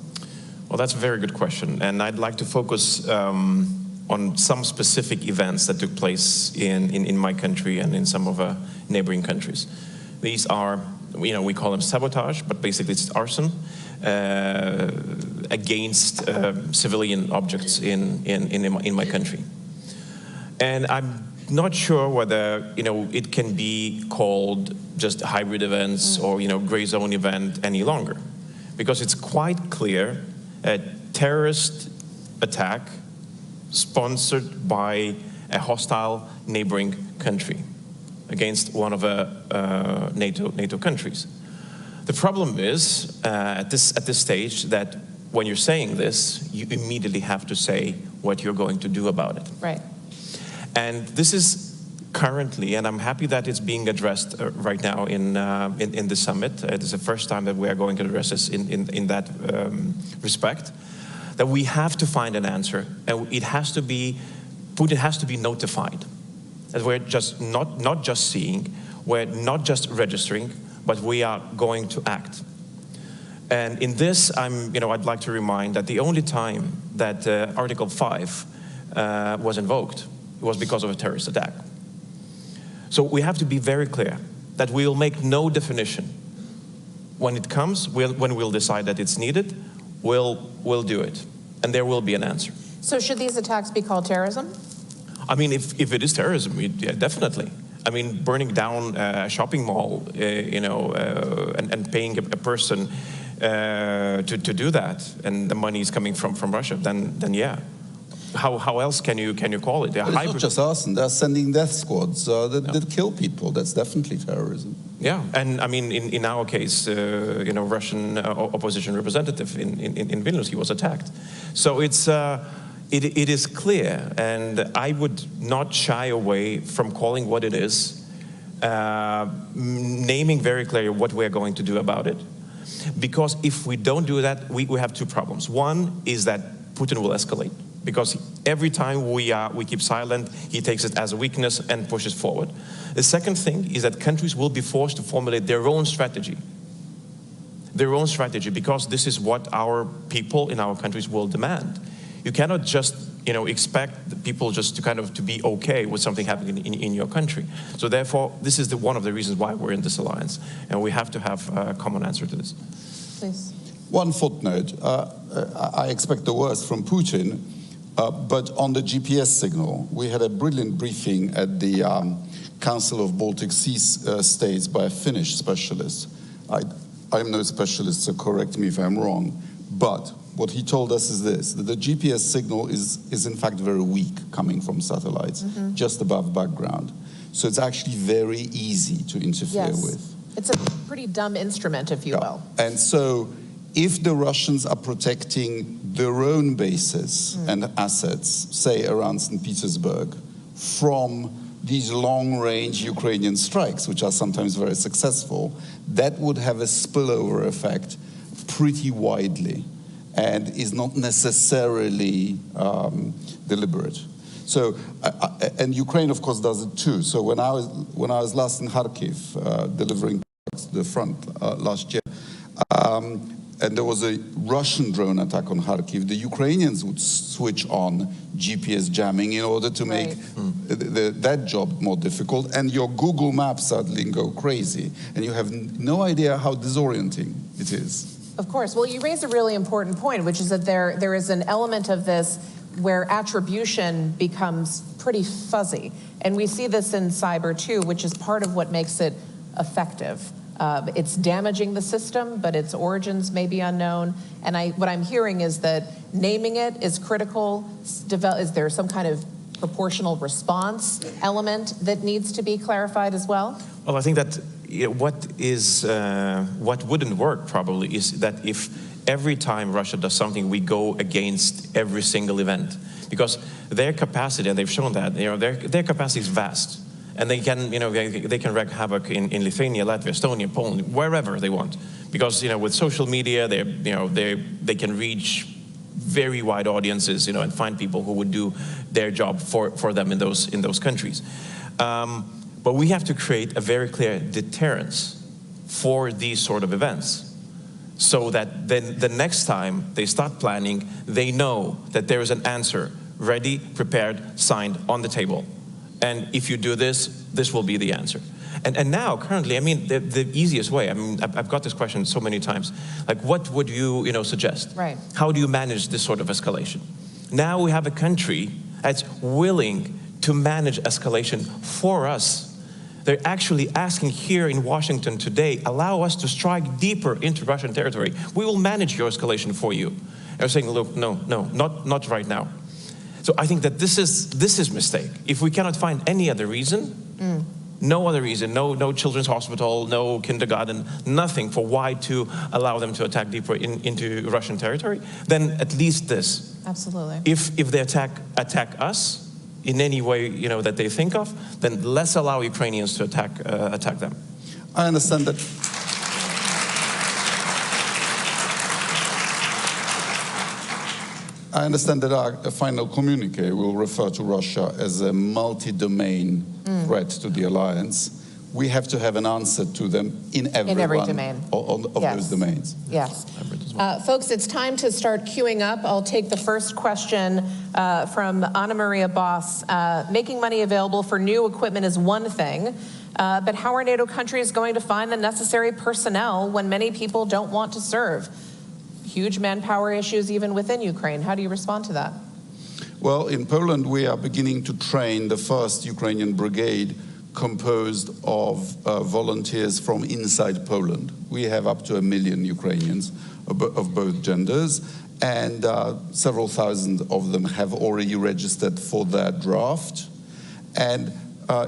Speaker 2: Well, that's a very good question, and I'd like to focus on some specific events that took place in my country and in some of our neighboring countries. These are, we call them sabotage, but basically it's arson against civilian objects in my country. And I'm not sure whether it can be called just hybrid events or gray zone event any longer, because it's quite clear a terrorist attack sponsored by a hostile neighboring country against one of the NATO countries. The problem is at this stage that when you're saying this, you immediately have to say what you're going to do about it.
Speaker 3: Right.
Speaker 2: And this is currently, and I'm happy that it's being addressed right now in the summit. It is the first time that we are going to address this in that respect, that we have to find an answer, and it has to be, Putin has to be notified. That we're just not just seeing, we're not just registering, but we are going to act. And in this, I'd like to remind that the only time that Article 5 was invoked was because of a terrorist attack. So we have to be very clear that we'll make no definition. When it comes, when we'll decide that it's needed, we'll do it. And there will be an answer.
Speaker 3: So should these attacks be called terrorism?
Speaker 2: I mean, if it is terrorism, yeah, definitely. I mean, burning down a shopping mall, and paying a person to do that, and the money is coming from Russia, then yeah. How else can you call it?
Speaker 4: It's not just arson. They're sending death squads that kill people. That's definitely terrorism.
Speaker 2: Yeah, and I mean, in our case, Russian opposition representative in Vilnius, he was attacked. So it is clear, and I would not shy away from calling what it is, naming very clearly what we're going to do about it. Because if we don't do that, we have two problems. One is that Putin will escalate, because every time we keep silent, he takes it as a weakness and pushes forward. The second thing is that countries will be forced to formulate their own strategy. Their own strategy, because this is what our people in our countries will demand. You cannot just, expect the people just to be okay with something happening in your country. So therefore, this is one of the reasons why we're in this alliance, and we have to have a common answer to this.
Speaker 3: Please.
Speaker 4: One footnote. I expect the worst from Putin, but on the GPS signal, we had a brilliant briefing at the Council of Baltic Sea States by a Finnish specialist. I'm no specialist, so correct me if I'm wrong, but what he told us is this, that the GPS signal is in fact very weak coming from satellites, just above background. So it's actually very easy to interfere with.
Speaker 3: It's a pretty dumb instrument, if you will.
Speaker 4: And so if the Russians are protecting their own bases and assets, say around St. Petersburg, from these long-range Ukrainian strikes, which are sometimes very successful, that would have a spillover effect pretty widely, and is not necessarily deliberate. So, and Ukraine, of course, does it too. So when I was last in Kharkiv delivering products to the front last year, and there was a Russian drone attack on Kharkiv, the Ukrainians would switch on GPS jamming in order to make that job more difficult, and your Google Maps suddenly go crazy, and you have no idea how disorienting it is.
Speaker 3: Of course. Well, you raise a really important point, which is that there is an element of this where attribution becomes pretty fuzzy. And we see this in cyber too, which is part of what makes it effective. It's damaging the system, but its origins may be unknown. And what I'm hearing is that naming it is critical. Is there some kind of proportional response element that needs to be clarified as well?
Speaker 2: Well, I think that what wouldn't work probably is that if every time Russia does something, we go against every single event, because their capacity, and they've shown that, their capacity is vast. And they can, they can wreak havoc in Lithuania, Latvia, Estonia, Poland, wherever they want, because with social media, they can reach very wide audiences, and find people who would do their job for them in those countries. But we have to create a very clear deterrence for these sort of events, so that then the next time they start planning, they know that there is an answer ready, prepared, signed on the table. And if you do this, this will be the answer. And now, currently, I mean, the easiest way, I mean, I've got this question so many times, like, what would you, suggest?
Speaker 3: Right.
Speaker 2: How do you manage this sort of escalation? Now we have a country that's willing to manage escalation for us. They're actually asking here in Washington today, allow us to strike deeper into Russian territory. We will manage your escalation for you. They're saying, look, no, not right now. So I think that this is mistake. If we cannot find any other reason, no other reason, no children's hospital, no kindergarten, nothing for why to allow them to attack deeper into Russian territory, then at least this.
Speaker 3: Absolutely.
Speaker 2: If they attack us in any way that they think of, then let's allow Ukrainians to attack them.
Speaker 4: I understand that. I understand that our final communique will refer to Russia as a multi-domain threat to the alliance. We have to have an answer to them in every domain of those domains.
Speaker 3: Yes. Folks, it's time to start queuing up. I'll take the first question from Anna Maria Boss. Making money available for new equipment is one thing, but how are NATO countries going to find the necessary personnel when many people don't want to serve? Huge manpower issues even within Ukraine. How do you respond to that?
Speaker 4: Well, in Poland, we are beginning to train the first Ukrainian brigade composed of volunteers from inside Poland. We have up to 1 million Ukrainians of both genders, and several thousand of them have already registered for their draft. And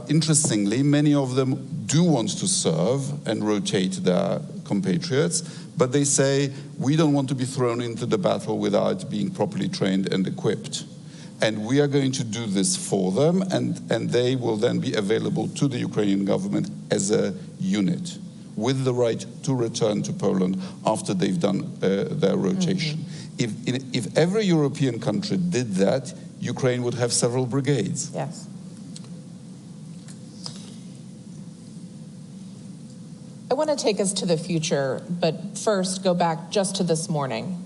Speaker 4: interestingly, many of them do want to serve and rotate their compatriots, but they say, we don't want to be thrown into the battle without being properly trained and equipped. And we are going to do this for them, and they will then be available to the Ukrainian government as a unit, with the right to return to Poland after they've done their rotation. If every European country did that, Ukraine would have several brigades.
Speaker 3: Yes. I want to take us to the future, but first go back just to this morning.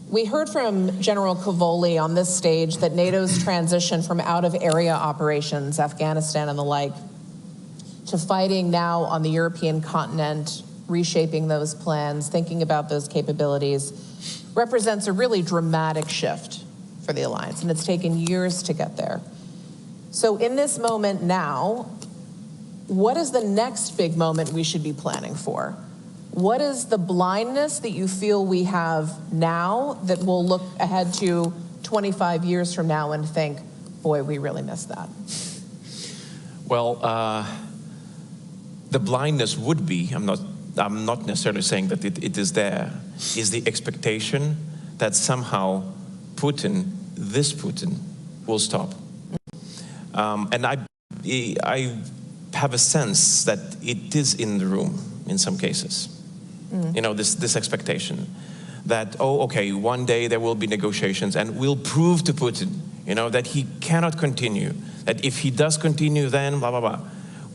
Speaker 3: We heard from General Cavoli on this stage that NATO's transition from out-of-area operations, Afghanistan and the like, to fighting now on the European continent, reshaping those plans, thinking about those capabilities, represents a really dramatic shift for the alliance, and it's taken years to get there. So in this moment now, what is the next big moment we should be planning for? What is the blindness that you feel we have now that we'll look ahead to 25 years from now and think, boy, we really missed that?
Speaker 2: Well, the blindness would be, I'm not necessarily saying that it is there, is the expectation that somehow this Putin will stop. And I have a sense that it is in the room in some cases. This expectation that, okay, one day there will be negotiations and we'll prove to Putin, that he cannot continue, that if he does continue, then blah, blah, blah.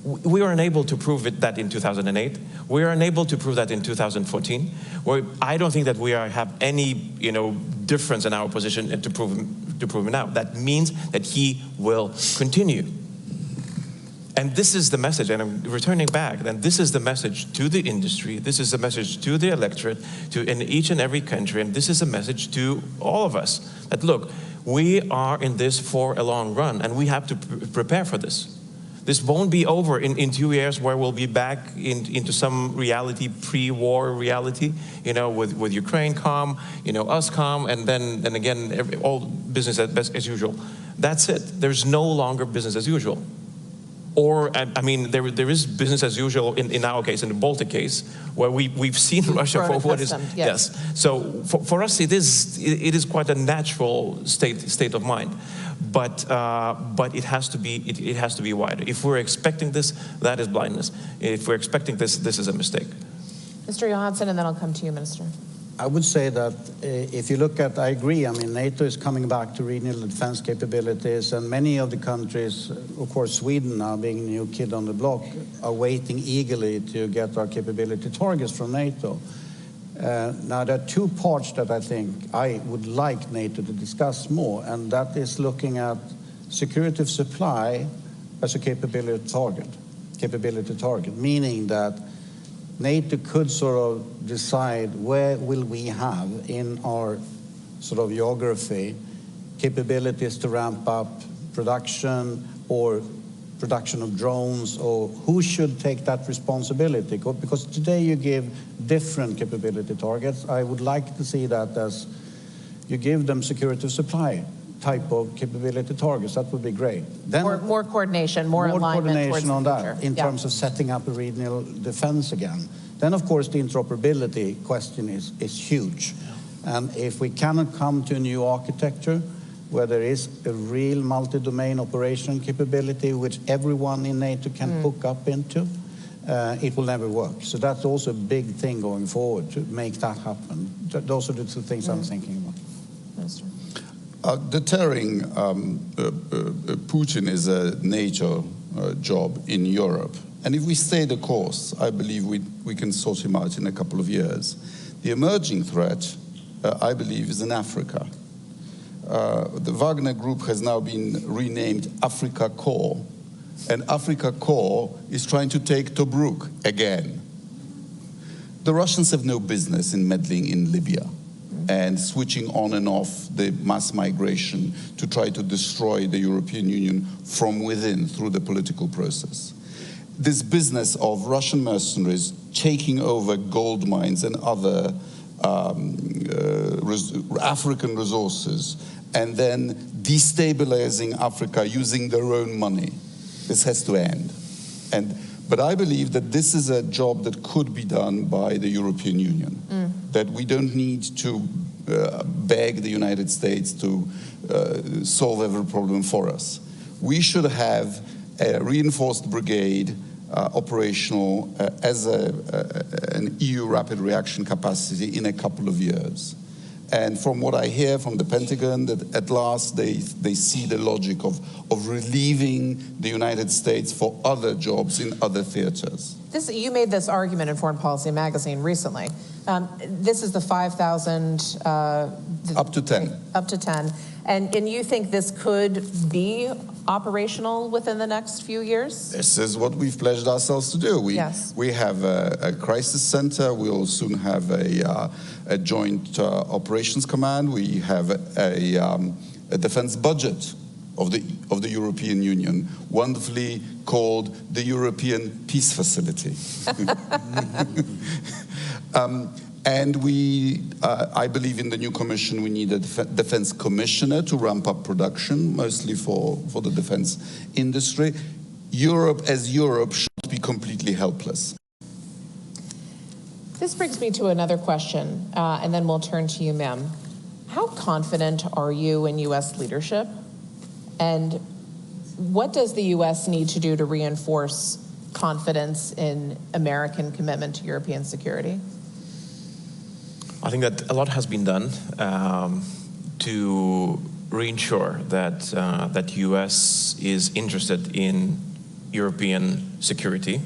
Speaker 2: We were unable to prove that in 2008. We are unable to prove that in 2014. I don't think that we have any, difference in our position to prove it now. That means that he will continue. And this is the message, and I'm returning back, then this is the message to the industry, this is the message to the electorate, in each and every country, and this is a message to all of us, that look, we are in this for a long run, and we have to prepare for this. This won't be over in 2 years where we'll be back into some reality, pre-war reality, with Ukraine calm, us calm, and then again, all business as usual. That's it. There's no longer business as usual. Or, I mean, there is business as usual in our case, in the Baltic case, where we've seen Russia for what is. Yes. So for us, it is quite a natural state of mind, but it has to be wider. If we're expecting this, that is blindness. If we're expecting this, this is a mistake.
Speaker 3: Mr. Johansson, and then I'll come to you, Minister.
Speaker 5: I would say that if you look at, I agree, I mean, NATO is coming back to regional defense capabilities, and many of the countries, of course, Sweden now being a new kid on the block, are waiting eagerly to get our capability targets from NATO. Now, there are two parts that I think I would like NATO to discuss more, and that is looking at security of supply as a capability target, meaning that NATO could sort of decide where will we have in our sort of geography capabilities to ramp up production or production of drones, or who should take that responsibility? Because today you give different capability targets. I would like to see that as you give them security of supply type of capability targets. That would be great. Then
Speaker 3: more coordination, more alignment
Speaker 5: coordination on that in
Speaker 3: yeah.
Speaker 5: terms of setting up a regional defense again. Then, of course, the interoperability question is huge. Yeah. And if we cannot come to a new architecture where there is a real multi-domain operation capability which everyone in NATO can hook up into, it will never work. So that's also a big thing going forward to make that happen. Those are the two things I'm thinking about.
Speaker 3: Minister.
Speaker 4: Deterring Putin is a NATO job in Europe. And if we stay the course, I believe we can sort him out in a couple of years. The emerging threat, I believe, is in Africa. The Wagner Group has now been renamed Africa Corps. And Africa Corps is trying to take Tobruk again. The Russians have no business in meddling in Libya and switching on and off the mass migration to try to destroy the European Union from within through the political process. This business of Russian mercenaries taking over gold mines and other African resources and then destabilizing Africa using their own money, this has to end. But I believe that this is a job that could be done by the European Union, that we don't need to beg the United States to solve every problem for us. We should have a reinforced brigade operational as an EU rapid reaction capacity in a couple of years. And from what I hear from the Pentagon, that at last they see the logic of relieving the United States for other jobs in other theaters.
Speaker 3: You made this argument in Foreign Policy Magazine recently. This is the 5,000...
Speaker 4: up to 10.
Speaker 3: Up to 10. And you think this could be operational within the next few years?
Speaker 4: This is what we've pledged ourselves to do. We have a crisis center. We'll soon have a joint operations command. We have a defense budget of the European Union, wonderfully called the European Peace Facility. And I believe in the new commission we need a defense commissioner to ramp up production, mostly for the defense industry. Europe as Europe should be completely helpless.
Speaker 3: This brings me to another question, and then we'll turn to you, ma'am. How confident are you in U.S. leadership? And what does the U.S. need to do to reinforce confidence in American commitment to European security?
Speaker 2: I think that a lot has been done to reinsure that that U.S. is interested in European security.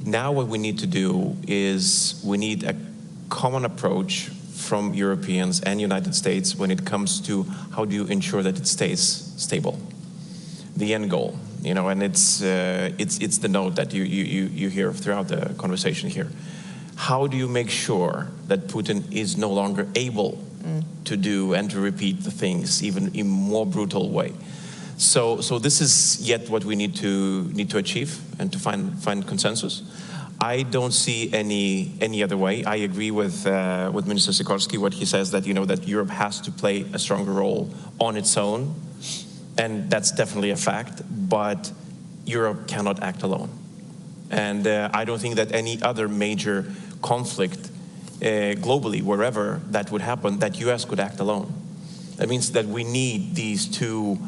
Speaker 2: Now what we need to do is we need a common approach from Europeans and United States when it comes to how do you ensure that it stays stable. The end goal, you know, and it's the note that you hear throughout the conversation here. How do you make sure that Putin is no longer able to do and to repeat the things even in more brutal way? So this is yet what we need to achieve and to find consensus. I don't see any other way. I agree with Minister Sikorski, what he says, that that Europe has to play a stronger role on its own, and that's definitely a fact. But Europe cannot act alone, and I don't think that any other major conflict globally, wherever that would happen, that US could act alone. That means that we need these two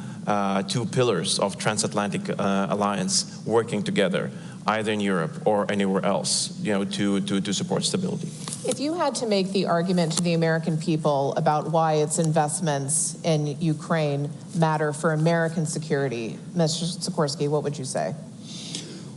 Speaker 2: pillars of transatlantic alliance working together, either in Europe or anywhere else, to support stability.
Speaker 3: If you had to make the argument to the American people about why its investments in Ukraine matter for American security, Mr. Sikorski, what would you say?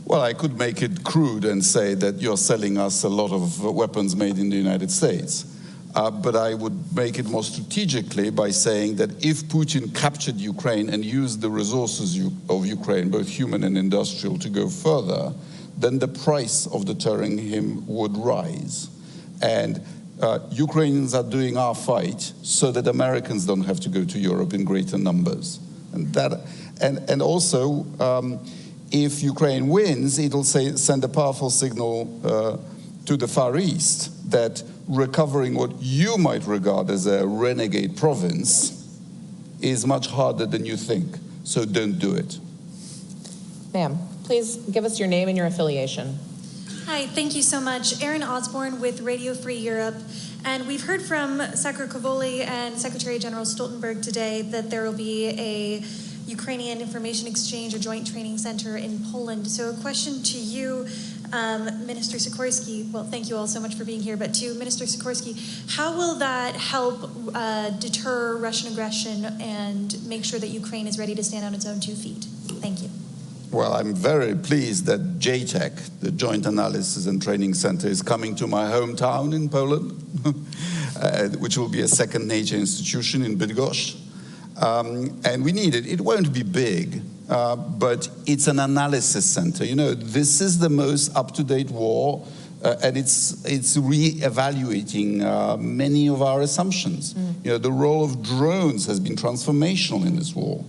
Speaker 4: Well, I could make it crude and say that you're selling us a lot of weapons made in the United States. But I would make it more strategically by saying that if Putin captured Ukraine and used the resources of Ukraine, both human and industrial, to go further, then the price of deterring him would rise. And Ukrainians are doing our fight so that Americans don't have to go to Europe in greater numbers. And also, if Ukraine wins, it'll send a powerful signal to the Far East that recovering what you might regard as a renegade province is much harder than you think. So don't do it.
Speaker 3: Ma'am, please give us your name and your affiliation.
Speaker 6: Hi, thank you so much. Erin Osborne with Radio Free Europe. And we've heard from Secretary Cavoli and Secretary General Stoltenberg today that there will be a Ukrainian Information Exchange or Joint Training Center in Poland. So a question to you, Minister Sikorski. Well, thank you all so much for being here, but to Minister Sikorski, how will that help deter Russian aggression and make sure that Ukraine is ready to stand on its own 2 feet? Thank you.
Speaker 4: Well, I'm very pleased that JTEC, the Joint Analysis and Training Center, is coming to my hometown in Poland, which will be a second NATO institution in Bydgoszcz. And we need it. It won't be big, but it's an analysis center. This is the most up-to-date war, and it's re-evaluating many of our assumptions. The role of drones has been transformational in this war.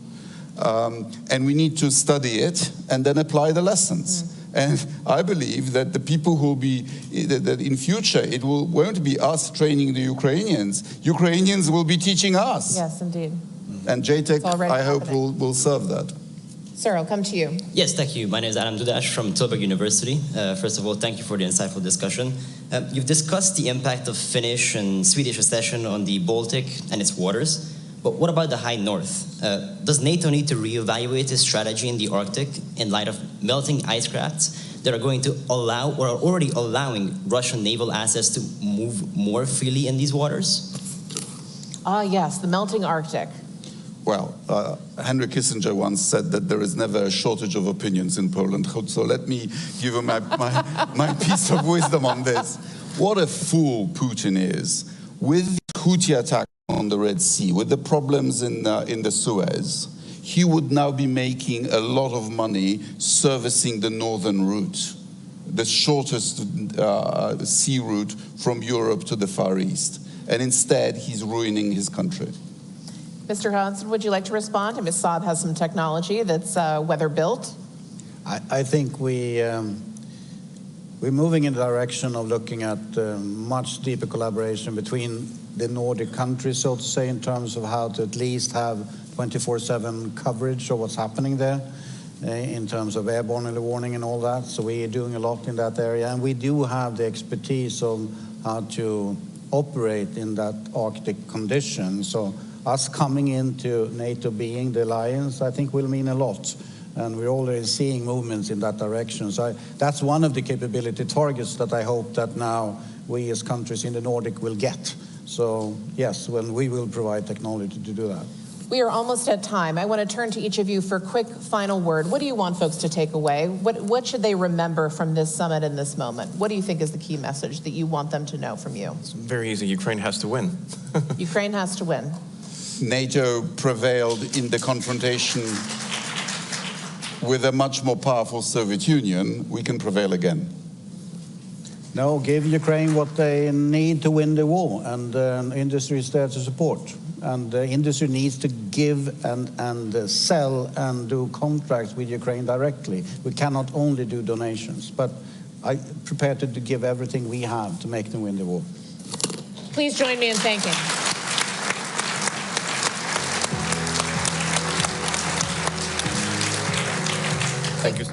Speaker 4: And we need to study it and then apply the lessons. And I believe that the people who will be, that in future, won't be us training the Ukrainians. Ukrainians will be teaching us.
Speaker 3: Yes, indeed.
Speaker 4: And JTEC, I hope, will serve that.
Speaker 3: Sir, I'll come to you.
Speaker 7: Yes, thank you. My name is Adam Dudash from Tilburg University. First of all, thank you for the insightful discussion. You've discussed the impact of Finnish and Swedish accession on the Baltic and its waters. But what about the High North? Does NATO need to reevaluate its strategy in the Arctic in light of melting ice crafts that are going to allow, or are already allowing, Russian naval assets to move more freely in these waters?
Speaker 3: Yes, the melting Arctic.
Speaker 4: Well, Henry Kissinger once said that there is never a shortage of opinions in Poland. So let me give you my piece of wisdom on this. What a fool Putin is. With the Houthi attack on the Red Sea, with the problems in the Suez, he would now be making a lot of money servicing the northern route, the shortest sea route from Europe to the Far East. And instead, he's ruining his country.
Speaker 3: Mr. Hansen, would you like to respond? And Ms. Saab has some technology that's weather-built.
Speaker 5: I think we're moving in the direction of looking at much deeper collaboration between the Nordic countries, so to say, in terms of how to at least have 24/7 coverage of what's happening there, in terms of airborne early warning and all that. So we are doing a lot in that area, and we do have the expertise of how to operate in that Arctic condition. So us coming into NATO, being the alliance, I think will mean a lot. And we're already seeing movements in that direction. So that's one of the capability targets that I hope that now we as countries in the Nordic will get. So yes, when we will provide technology to do that.
Speaker 3: We are almost at time. I want to turn to each of you for a quick final word. What do you want folks to take away? What should they remember from this summit in this moment? What do you think is the key message that you want them to know from you?
Speaker 2: It's very easy. Ukraine has to win.
Speaker 3: Ukraine has to win.
Speaker 4: NATO prevailed in the confrontation with a much more powerful Soviet Union. We can prevail again.
Speaker 5: No, give Ukraine what they need to win the war, and industry is there to support. And industry needs to give and sell and do contracts with Ukraine directly. We cannot only do donations, but I'm prepared to give everything we have to make them win the war.
Speaker 3: Please join me in thanking.
Speaker 1: Thank you.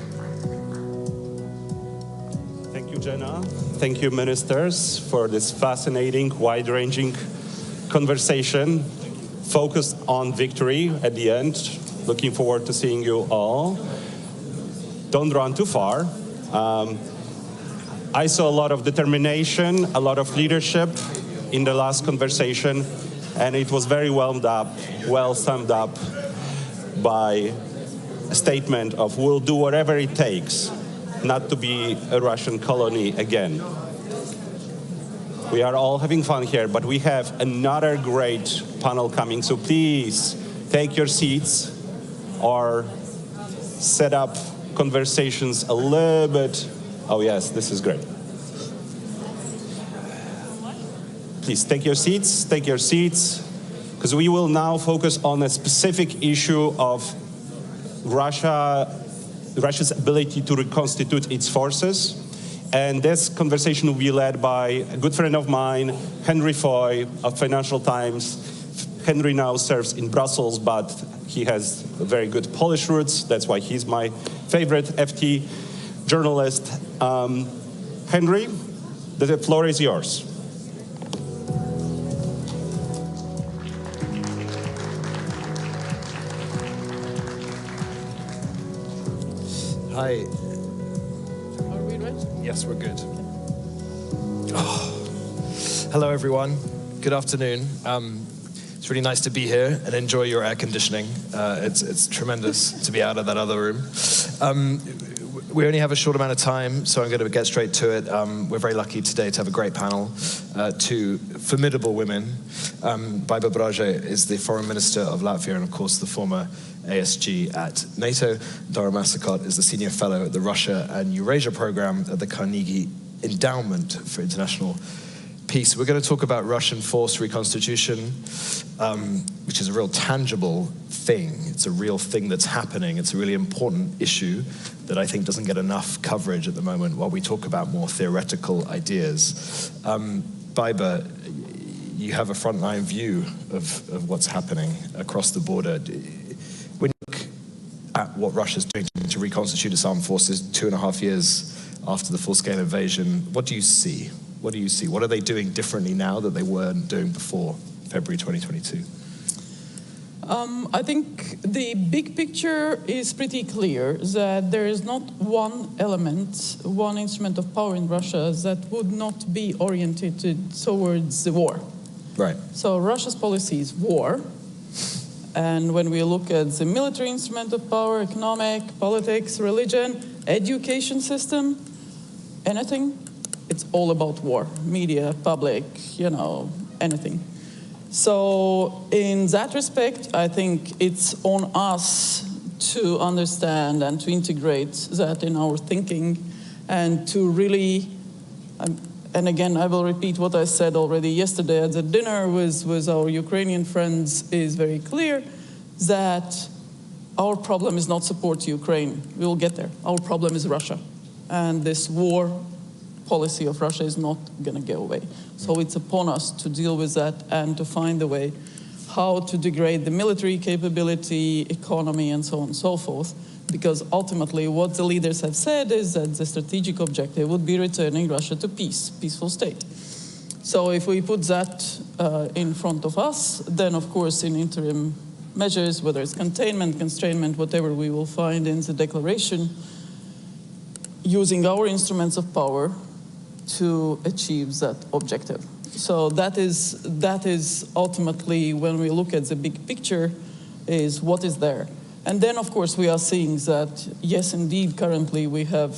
Speaker 1: Thank you, Jenna. Thank you, ministers, for this fascinating, wide-ranging conversation focused on victory at the end. Looking forward to seeing you all. Don't run too far. I saw a lot of determination, a lot of leadership in the last conversation, and it was very well summed up by a statement of we'll do whatever it takes not to be a Russian colony again. We are all having fun here, but we have another great panel coming, so please take your seats or set up conversations a little bit. Oh yes, this is great. Please take your seats, because we will now focus on a specific issue of Russia's ability to reconstitute its forces. And this conversation will be led by a good friend of mine, Henry Foy of Financial Times. Henry now serves in Brussels, but he has very good Polish roots. That's why he's my favorite FT journalist. Henry, the floor is yours.
Speaker 8: Hi. Are we ready? Yes, we're good. Oh. Hello, everyone. Good afternoon. It's really nice to be here and enjoy your air conditioning. It's tremendous to be out of that other room. We only have a short amount of time, so I'm going to get straight to it. We're very lucky today to have a great panel, two formidable women. Baiba Braje is the foreign minister of Latvia and, of course, the former ASG at NATO. Dara Masakot is the senior fellow at the Russia and Eurasia program at the Carnegie Endowment for International Peace. We're going to talk about Russian force reconstitution, which is a real tangible thing. It's a real thing that's happening. It's a really important issue that I think doesn't get enough coverage at the moment while we talk about more theoretical ideas. Baiba, you have a frontline view of what's happening across the border. When you look at what Russia's doing to reconstitute its armed forces 2.5 years after the full-scale invasion, what do you see? What do you see? What are they doing differently now that they weren't doing before February 2022?
Speaker 9: I think the big picture is pretty clear, that there is not one element, one instrument of power in Russia that would not be oriented towards the war.
Speaker 8: Right.
Speaker 9: So Russia's policy is war. And when we look at the military instrument of power, economic, politics, religion, education system, anything, it's all about war. Media, public, anything. So in that respect, I think it's on us to understand and to integrate that in our thinking and to really, and again, I will repeat what I said already yesterday at the dinner with our Ukrainian friends, is very clear that our problem is not support to Ukraine. We will get there. Our problem is Russia. And this war policy of Russia is not going to go away. So it's upon us to deal with that and to find a way how to degrade the military capability, economy, and so on and so forth. Because ultimately what the leaders have said is that the strategic objective would be returning Russia to peace, peaceful state. So if we put that in front of us, then of course in interim measures, whether it's containment, constrainment, whatever we will find in the declaration, using our instruments of power to achieve that objective. So that is ultimately, when we look at the big picture, is what is there. And then, of course, we are seeing that, yes, indeed, currently we have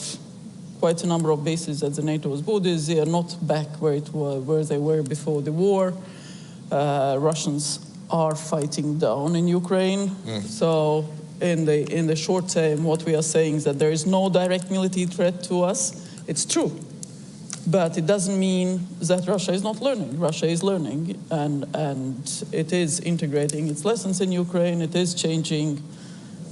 Speaker 9: quite a number of bases at the NATO's borders. They are not back where they were before the war. Russians are fighting down in Ukraine. So in the short term, what we are saying is that there is no direct military threat to us. It's true. But it doesn't mean that Russia is not learning. Russia is learning, and it is integrating its lessons in Ukraine. It is changing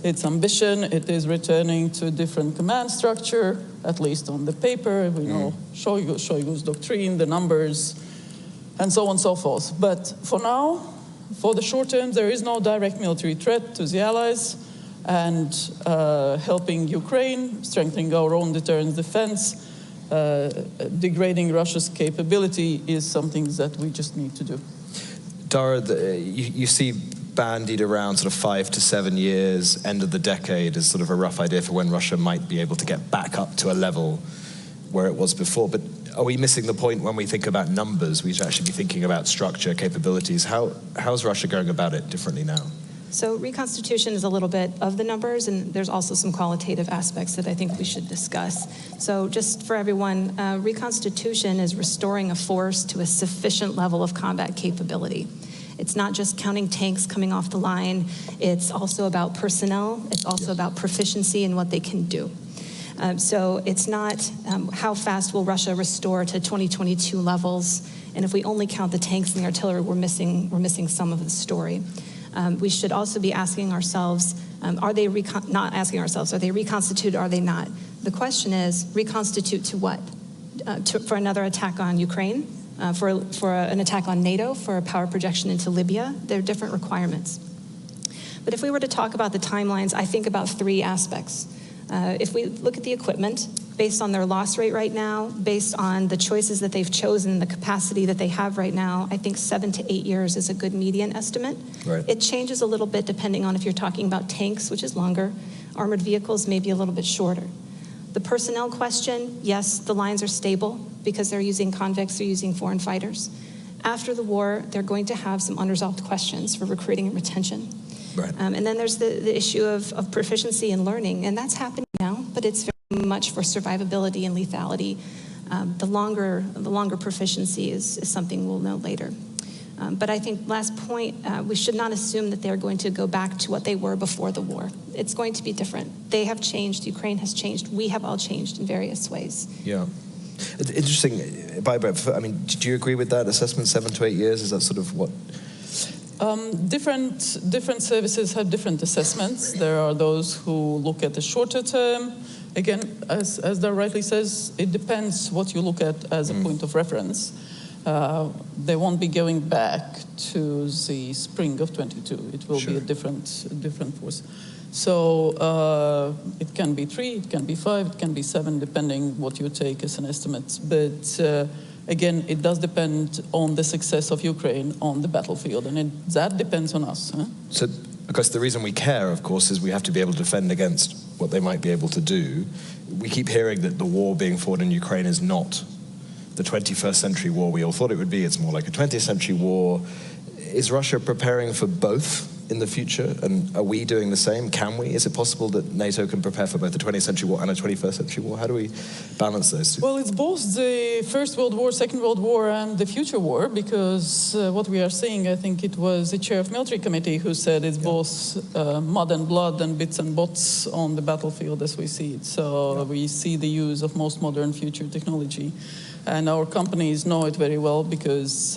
Speaker 9: its ambition. It is returning to a different command structure, at least on the paper. We know Shoigu's doctrine, the numbers, and so on and so forth. But for now, for the short term, there is no direct military threat to the allies, and helping Ukraine, strengthening our own deterrence defense, degrading Russia's capability is something that we just need to do.
Speaker 8: Dara, you see bandied around sort of 5 to 7 years, end of the decade, as sort of a rough idea for when Russia might be able to get back up to a level where it was before. But are we missing the point when we think about numbers? We should actually be thinking about structure, capabilities. How's Russia going about it differently now?
Speaker 10: So reconstitution is a little bit of the numbers, and there's also some qualitative aspects that I think we should discuss. So just for everyone, reconstitution is restoring a force to a sufficient level of combat capability. It's not just counting tanks coming off the line. It's also about personnel. It's also about proficiency in what they can do. So it's not how fast will Russia restore to 2022 levels. And if we only count the tanks and the artillery, we're missing some of the story. We should also be asking ourselves, are they reconstituted, are they not? The question is, reconstitute to what? For another attack on Ukraine? For an attack on NATO, for a power projection into Libya? There are different requirements. But if we were to talk about the timelines, I think about 3 aspects. If we look at the equipment, based on their loss rate right now, based on the choices that they've chosen, the capacity that they have right now, I think 7 to 8 years is a good median estimate.
Speaker 8: Right.
Speaker 10: It changes a little bit depending on if you're talking about tanks, which is longer, armored vehicles may be a little bit shorter. The personnel question, yes, the lines are stable because they're using convicts, they're using foreign fighters. After the war, they're going to have some unresolved questions for recruiting and retention.
Speaker 8: Right.
Speaker 10: And then there's the issue of proficiency and learning, and that's happening now, but it's very much for survivability and lethality. The longer proficiency is something we'll know later. But I think last point, we should not assume that they're going to go back to what they were before the war. It's going to be different. They have changed, Ukraine has changed, we have all changed in various ways.
Speaker 8: Yeah. It's interesting, I mean, do you agree with that assessment, 7 to 8 years? Is that sort of what?
Speaker 9: Different services have different assessments. There are those who look at the shorter term. Again, as Dar rightly says, it depends what you look at as a point of reference. They won't be going back to the spring of 22. It will be a different force. So it can be 3, it can be 5, it can be 7, depending what you take as an estimate. But again, it does depend on the success of Ukraine on the battlefield, and that depends on us. Huh?
Speaker 8: So, because the reason we care, of course, is we have to be able to defend against what they might be able to do. We keep hearing that the war being fought in Ukraine is not the 21st century war we all thought it would be. It's more like a 20th century war. Is Russia preparing for both in the future? And are we doing the same? Can we? Is it possible that NATO can prepare for both the 20th century war and a 21st century war? How do we balance those two?
Speaker 9: Well, it's both the First World War, Second World War, and the future war, because what we are seeing, I think it was the chair of military committee who said it's both mud and blood and bits and bots on the battlefield as we see it. So we see the use of most modern future technology. And our companies know it very well because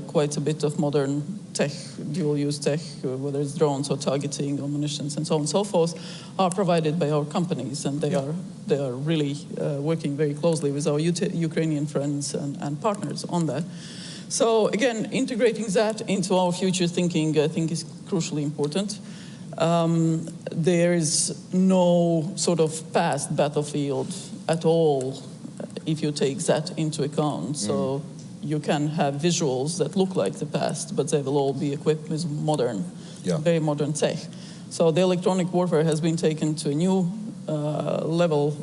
Speaker 9: quite a bit of modern tech, dual-use tech, whether it's drones or targeting or munitions and so on and so forth, are provided by our companies, and they are really working very closely with our Ukrainian friends and partners on that. So again, integrating that into our future thinking, I think, is crucially important. There is no sort of past battlefield at all if you take that into account. So you can have visuals that look like the past, but they will all be equipped with modern, very modern tech. So the electronic warfare has been taken to a new level.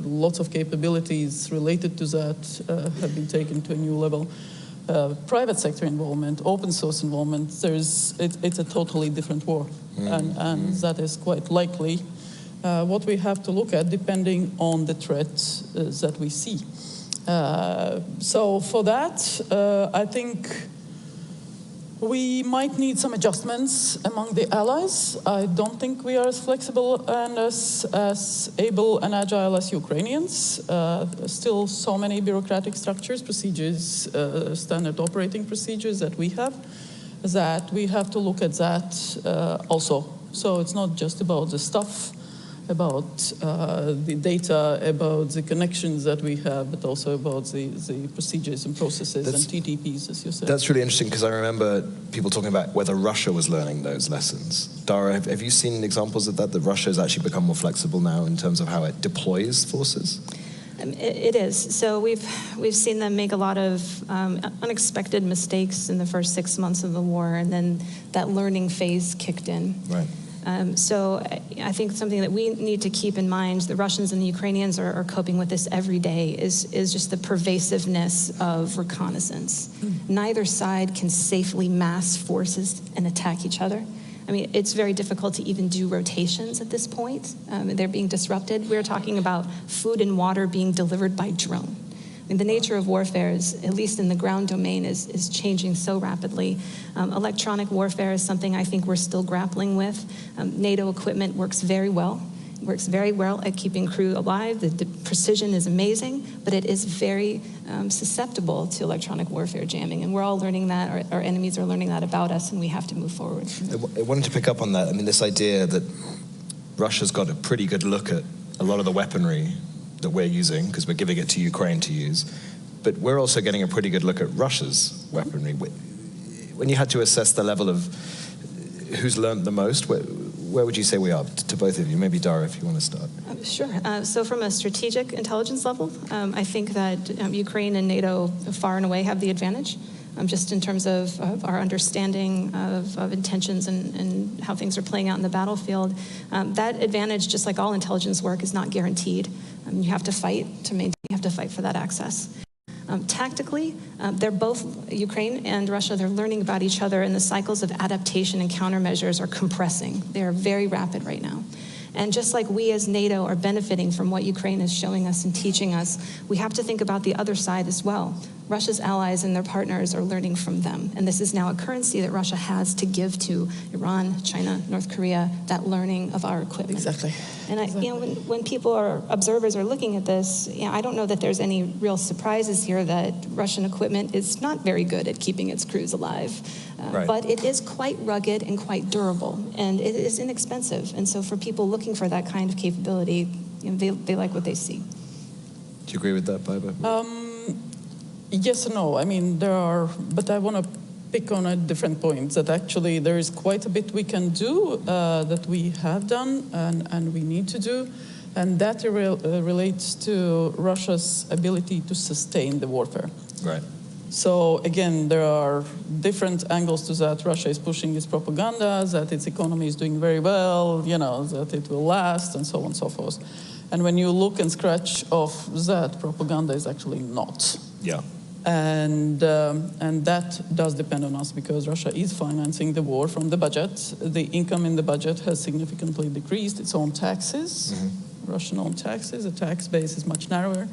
Speaker 9: Lots of capabilities related to that have been taken to a new level. private sector involvement, open source involvement, it's a totally different war. And that is quite likely what we have to look at depending on the threats that we see. So for that, I think we might need some adjustments among the allies. I don't think we are as flexible and as able and agile as Ukrainians. Still so many bureaucratic structures, procedures, standard operating procedures that we have to look at that also. So it's not just about the stuff, about the data, about the connections that we have, but also about the procedures and processes and TTPs, as you said.
Speaker 8: That's really interesting, because I remember people talking about whether Russia was learning those lessons. Dara, have you seen examples of that Russia has actually become more flexible now in terms of how it deploys forces?
Speaker 10: It is. So we've seen them make a lot of unexpected mistakes in the first 6 months of the war, and then that learning phase kicked in.
Speaker 8: Right.
Speaker 10: So I think something that we need to keep in mind, the Russians and the Ukrainians are coping with this every day, is just the pervasiveness of reconnaissance. Neither side can safely mass forces and attack each other. I mean, it's very difficult to even do rotations at this point. They're being disrupted. We're talking about food and water being delivered by drone. I mean, the nature of warfare, at least in the ground domain, is changing so rapidly. Electronic warfare is something I think we're still grappling with. NATO equipment works very well. It works very well at keeping crew alive. The precision is amazing, but it is very susceptible to electronic warfare jamming. And we're all learning that. Our enemies are learning that about us, and we have to move forward.
Speaker 8: I wanted to pick up on that. I mean, this idea that Russia's got a pretty good look at a lot of the weaponry that we're using, because we're giving it to Ukraine to use, but we're also getting a pretty good look at Russia's weaponry. When you had to assess the level of who's learned the most, where would you say we are, to both of you? Maybe Dara, if you want to start.
Speaker 10: Sure. So from a strategic intelligence level, I think that Ukraine and NATO far and away have the advantage, just in terms of our understanding of intentions and how things are playing out in the battlefield. That advantage, just like all intelligence work, is not guaranteed. You have to fight to maintain, you have to fight for that access. Tactically, they're both, Ukraine and Russia, they're learning about each other, and the cycles of adaptation and countermeasures are compressing. They are very rapid right now. And just like we as NATO are benefiting from what Ukraine is showing us and teaching us, we have to think about the other side as well. Russia's allies and their partners are learning from them. And this is now a currency that Russia has to give to Iran, China, North Korea, that learning of our equipment.
Speaker 9: Exactly.
Speaker 10: And when people or observers are looking at this, I don't know that there's any real surprises here that Russian equipment is not very good at keeping its crews alive.
Speaker 8: Right.
Speaker 10: But it is quite rugged and quite durable, and it is inexpensive. And so for people looking for that kind of capability, they like what they see.
Speaker 8: Do you agree with that, Baiba?
Speaker 9: Yes and no. I mean, there are, but I want to pick on a different point, that actually there is quite a bit we can do that we have done and we need to do, and that relates to Russia's ability to sustain the warfare.
Speaker 8: Right.
Speaker 9: So again, there are different angles to that. Russia is pushing its propaganda, that its economy is doing very well, that it will last, and so on and so forth. And when you look and scratch off that, propaganda is actually not.
Speaker 8: Yeah.
Speaker 9: And that does depend on us, because Russia is financing the war from the budget. The income in the budget has significantly decreased. Its own taxes, Russian-owned taxes, the tax base is much narrower.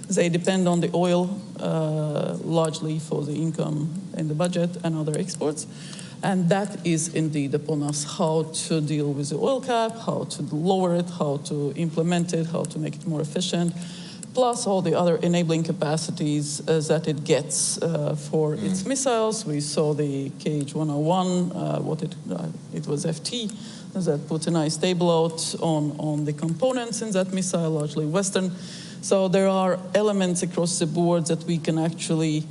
Speaker 9: They depend on the oil largely for the income in the budget and other exports. And that is indeed upon us, how to deal with the oil cap, how to lower it, how to implement it, how to make it more efficient, plus all the other enabling capacities that it gets for its missiles. We saw the KH-101, it was FT, that put a nice table out on the components in that missile, largely Western. So there are elements across the board that we can actually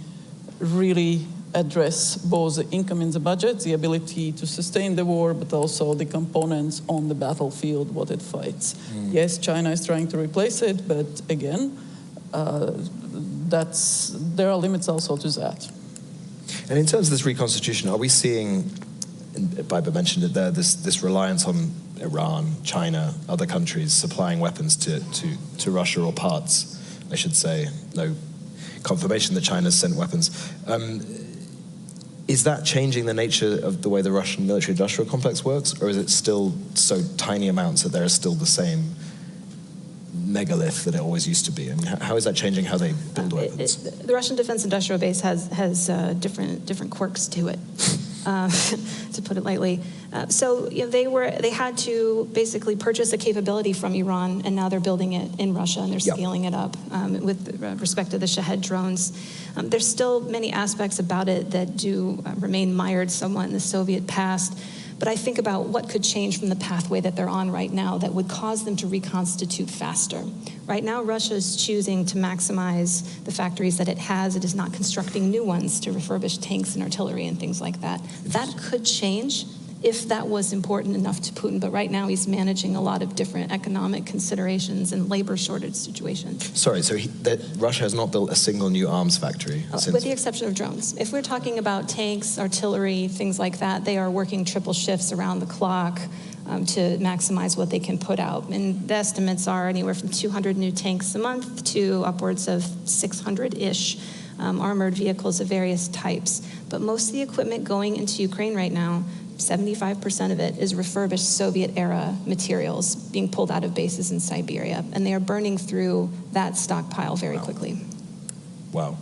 Speaker 9: really address, both the income in the budget, the ability to sustain the war, but also the components on the battlefield, what it fights. Yes, China is trying to replace it, but again, there are limits also to that.
Speaker 8: And in terms of this reconstitution, are we seeing, Baiba mentioned it there, this reliance on Iran, China, other countries supplying weapons to Russia, or parts, I should say? No, confirmation that China's sent weapons. Is that changing the nature of the way the Russian military-industrial complex works, or is it still so tiny amounts that they're still the same megalith that it always used to be? I mean, how is that changing how they build weapons?
Speaker 10: The Russian defense industrial base has different quirks to it, to put it lightly. So they had to basically purchase a capability from Iran, and now they're building it in Russia, and they're scaling it up with respect to the Shahed drones. There's still many aspects about it that do remain mired somewhat in the Soviet past. But I think about what could change from the pathway that they're on right now that would cause them to reconstitute faster. Right now, Russia is choosing to maximize the factories that it has. It is not constructing new ones to refurbish tanks and artillery and things like that. That could change if that was important enough to Putin. But right now, he's managing a lot of different economic considerations and labor shortage situations.
Speaker 8: Sorry, so Russia has not built a single new arms factory?
Speaker 10: With the exception of drones. If we're talking about tanks, artillery, things like that, they are working triple shifts around the clock to maximize what they can put out. And the estimates are anywhere from 200 new tanks a month to upwards of 600-ish armored vehicles of various types. But most of the equipment going into Ukraine right now, 75% of it is refurbished Soviet-era materials being pulled out of bases in Siberia, and they are burning through that stockpile very quickly.
Speaker 8: Wow.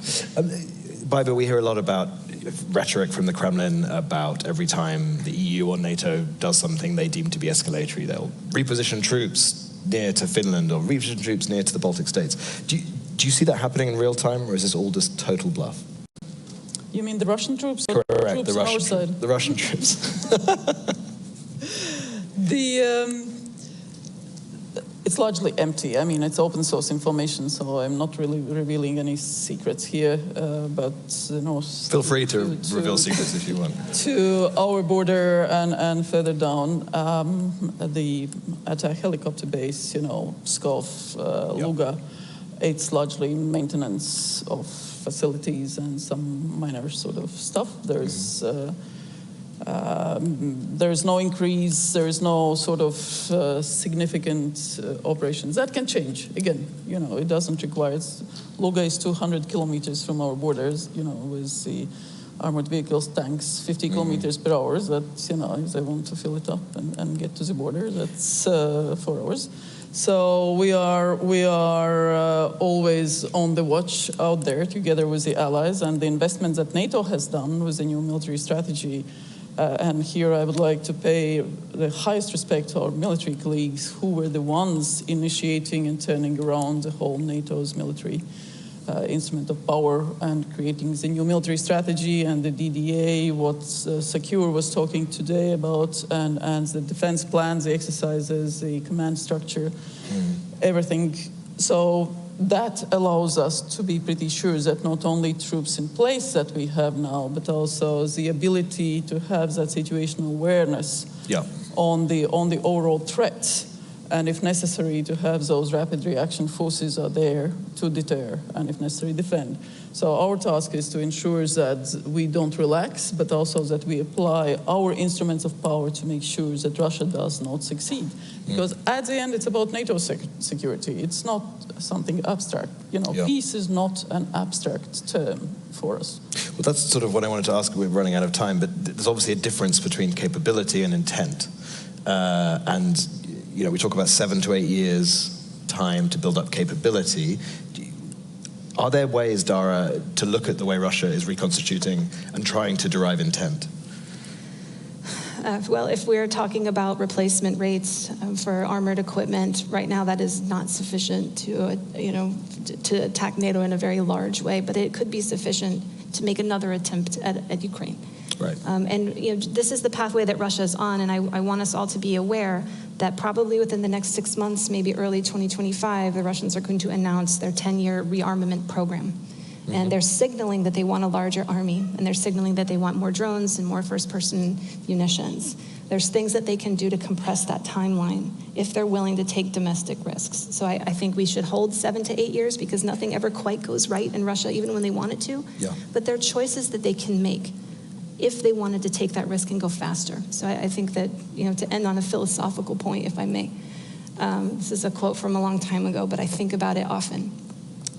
Speaker 8: By the way, we hear a lot about rhetoric from the Kremlin about every time the EU or NATO does something they deem to be escalatory, they'll reposition troops near to Finland or reposition troops near to the Baltic states. Do you see that happening in real time, or is this all just total bluff?
Speaker 9: You mean the Russian troops? Or
Speaker 8: Correct,
Speaker 9: troops
Speaker 8: the
Speaker 9: on
Speaker 8: Russian
Speaker 9: our side?
Speaker 8: The Russian troops.
Speaker 9: It's largely empty. I mean, it's open source information, so I'm not really revealing any secrets here. But
Speaker 8: feel free to reveal secrets if you want.
Speaker 9: To our border and further down, at a helicopter base, Pskov, Luga, it's largely maintenance of facilities and some minor sort of stuff. There's no increase, there is no sort of significant operations. That can change. Again, it doesn't require. Luga is 200 kilometers from our borders, with the armored vehicles, tanks, 50 kilometers per hour. That, if they want to fill it up and get to the border, that's 4 hours. So we are always on the watch out there together with the allies, and the investments that NATO has done with the new military strategy. And here I would like to pay the highest respect to our military colleagues who were the ones initiating and turning around the whole NATO's military instrument of power and creating the new military strategy and the DDA, what Secure was talking today about, and the defense plans, the exercises, the command structure, everything. So that allows us to be pretty sure that not only troops in place that we have now, but also the ability to have that situational awareness on the overall threat. And if necessary, to have those rapid reaction forces are there to deter and, if necessary, defend. So our task is to ensure that we don't relax, but also that we apply our instruments of power to make sure that Russia does not succeed. Because at the end, it's about NATO security. It's not something abstract. Peace is not an abstract term for us.
Speaker 8: Well, that's sort of what I wanted to ask. We're running out of time, but there's obviously a difference between capability and intent. We talk about 7 to 8 years time to build up capability. Are there ways, Dara, to look at the way Russia is reconstituting and trying to derive intent?
Speaker 10: Well, if we're talking about replacement rates for armored equipment, right now that is not sufficient to attack NATO in a very large way, but it could be sufficient to make another attempt at Ukraine.
Speaker 8: Right.
Speaker 10: This is the pathway that Russia is on, and I want us all to be aware that probably within the next 6 months, maybe early 2025, the Russians are going to announce their 10-year rearmament program. And they're signaling that they want a larger army, and they're signaling that they want more drones and more first-person munitions. There's things that they can do to compress that timeline if they're willing to take domestic risks. So I think we should hold 7 to 8 years because nothing ever quite goes right in Russia, even when they want it to.
Speaker 8: Yeah.
Speaker 10: But there are choices that they can make if they wanted to take that risk and go faster. So I think that, to end on a philosophical point, if I may, this is a quote from a long time ago, but I think about it often.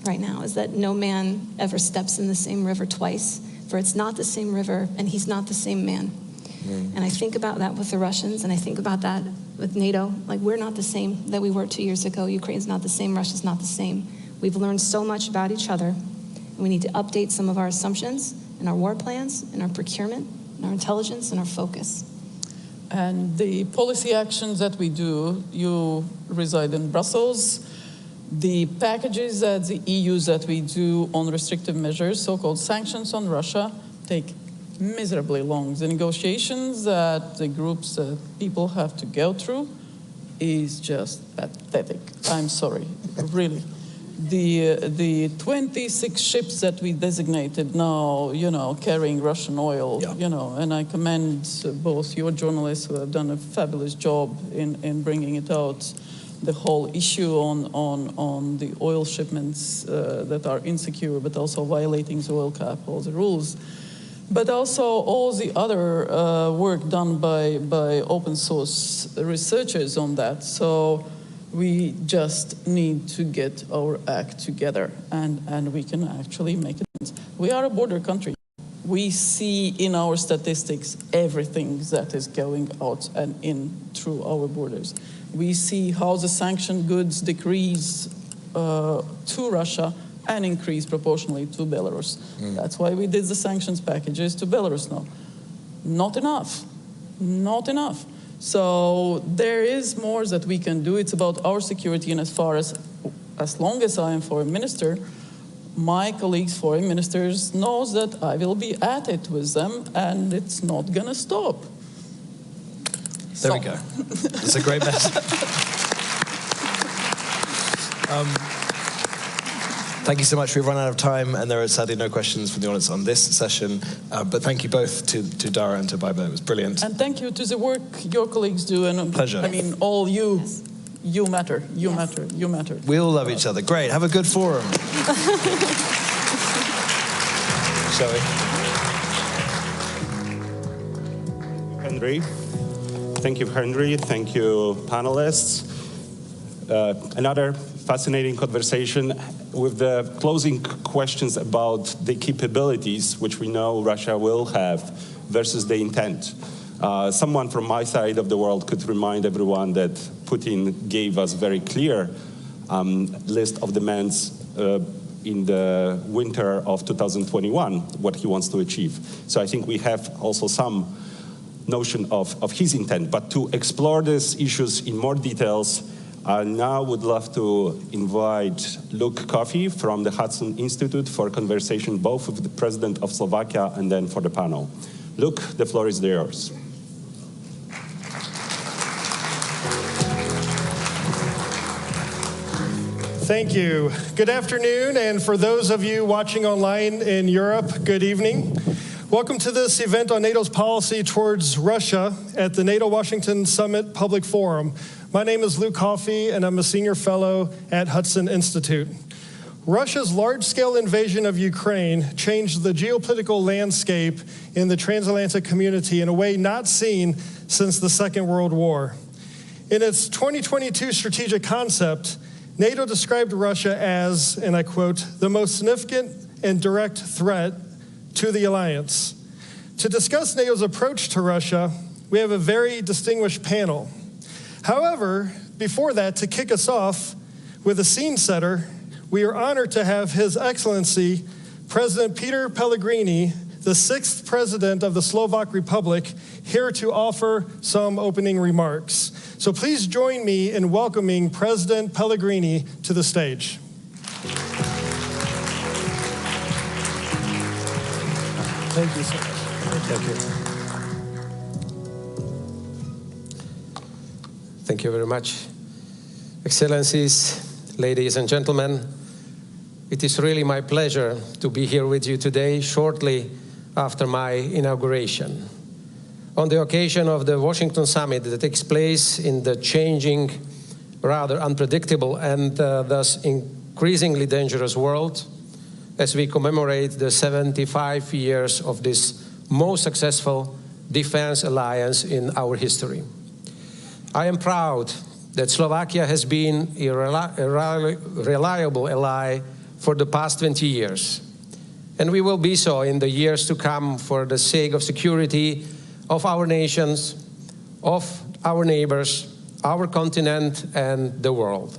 Speaker 10: right now, is that no man ever steps in the same river twice, for it's not the same river and he's not the same man. And I think about that with the Russians, and I think about that with NATO. Like, we're not the same that we were 2 years ago. Ukraine's not the same, Russia's not the same. We've learned so much about each other, and we need to update some of our assumptions in our war plans, in our procurement, in our intelligence, and our focus.
Speaker 9: And the policy actions that we do, you reside in Brussels, the packages at the EU that we do on restrictive measures, so-called sanctions on Russia, take miserably long. The negotiations that the groups that people have to go through is just pathetic. I'm sorry, really. The 26 ships that we designated now, carrying Russian oil, and I commend both your journalists who have done a fabulous job in bringing it out, the whole issue on the oil shipments that are insecure, but also violating the oil cap, all the rules. But also all the other work done by open source researchers on that. So we just need to get our act together, and we can actually make a difference. We are a border country. We see in our statistics everything that is going out and in through our borders. We see how the sanctioned goods decrease to Russia and increase proportionally to Belarus. That's why we did the sanctions packages to Belarus now. Not enough, not enough. So there is more that we can do. It's about our security, and as long as I am foreign minister, my colleagues, foreign ministers, knows that I will be at it with them, and it's not gonna stop.
Speaker 8: There we go. It's a great message. Thank you so much. We've run out of time, and there are sadly no questions from the audience on this session. But thank you both to Dara and to Baiba. It was brilliant.
Speaker 9: And thank you to the work your colleagues do. And
Speaker 8: pleasure.
Speaker 9: I mean, all you, you matter, you matter, you matter.
Speaker 8: We all love each other. Great. Have a good forum. Shall we?
Speaker 1: Henry. Thank you, Henry. Thank you, panelists. Another fascinating conversation with the closing questions about the capabilities, which we know Russia will have, versus the intent. Someone from my side of the world could remind everyone that Putin gave us very clear list of demands in the winter of 2021, what he wants to achieve. So I think we have also some notion of his intent. But to explore these issues in more details, I now would love to invite Luke Coffey from the Hudson Institute for conversation, both with the President of Slovakia and then for the panel. Luke, the floor is yours.
Speaker 11: Thank you. Good afternoon, and for those of you watching online in Europe, good evening. Welcome to this event on NATO's policy towards Russia at the NATO Washington Summit Public Forum. My name is Luke Coffey, and I'm a senior fellow at Hudson Institute. Russia's large-scale invasion of Ukraine changed the geopolitical landscape in the transatlantic community in a way not seen since the Second World War. In its 2022 strategic concept, NATO described Russia as, and I quote, the most significant and direct threat to the alliance. To discuss NATO's approach to Russia, we have a very distinguished panel. However, before that, to kick us off with a scene setter, we are honored to have His Excellency, President Peter Pellegrini, the 6th President of the Slovak Republic, here to offer some opening remarks. So please join me in welcoming President Pellegrini to the stage. Thank you so much.
Speaker 12: Thank you. Thank you very much. Excellencies, ladies and gentlemen, it is really my pleasure to be here with you today, shortly after my inauguration. On the occasion of the Washington Summit that takes place in the changing, rather unpredictable, and thus increasingly dangerous world, as we commemorate the 75 years of this most successful defense alliance in our history. I am proud that Slovakia has been a reliable ally for the past 20 years. And we will be so in the years to come for the sake of security of our nations, of our neighbors, our continent, and the world.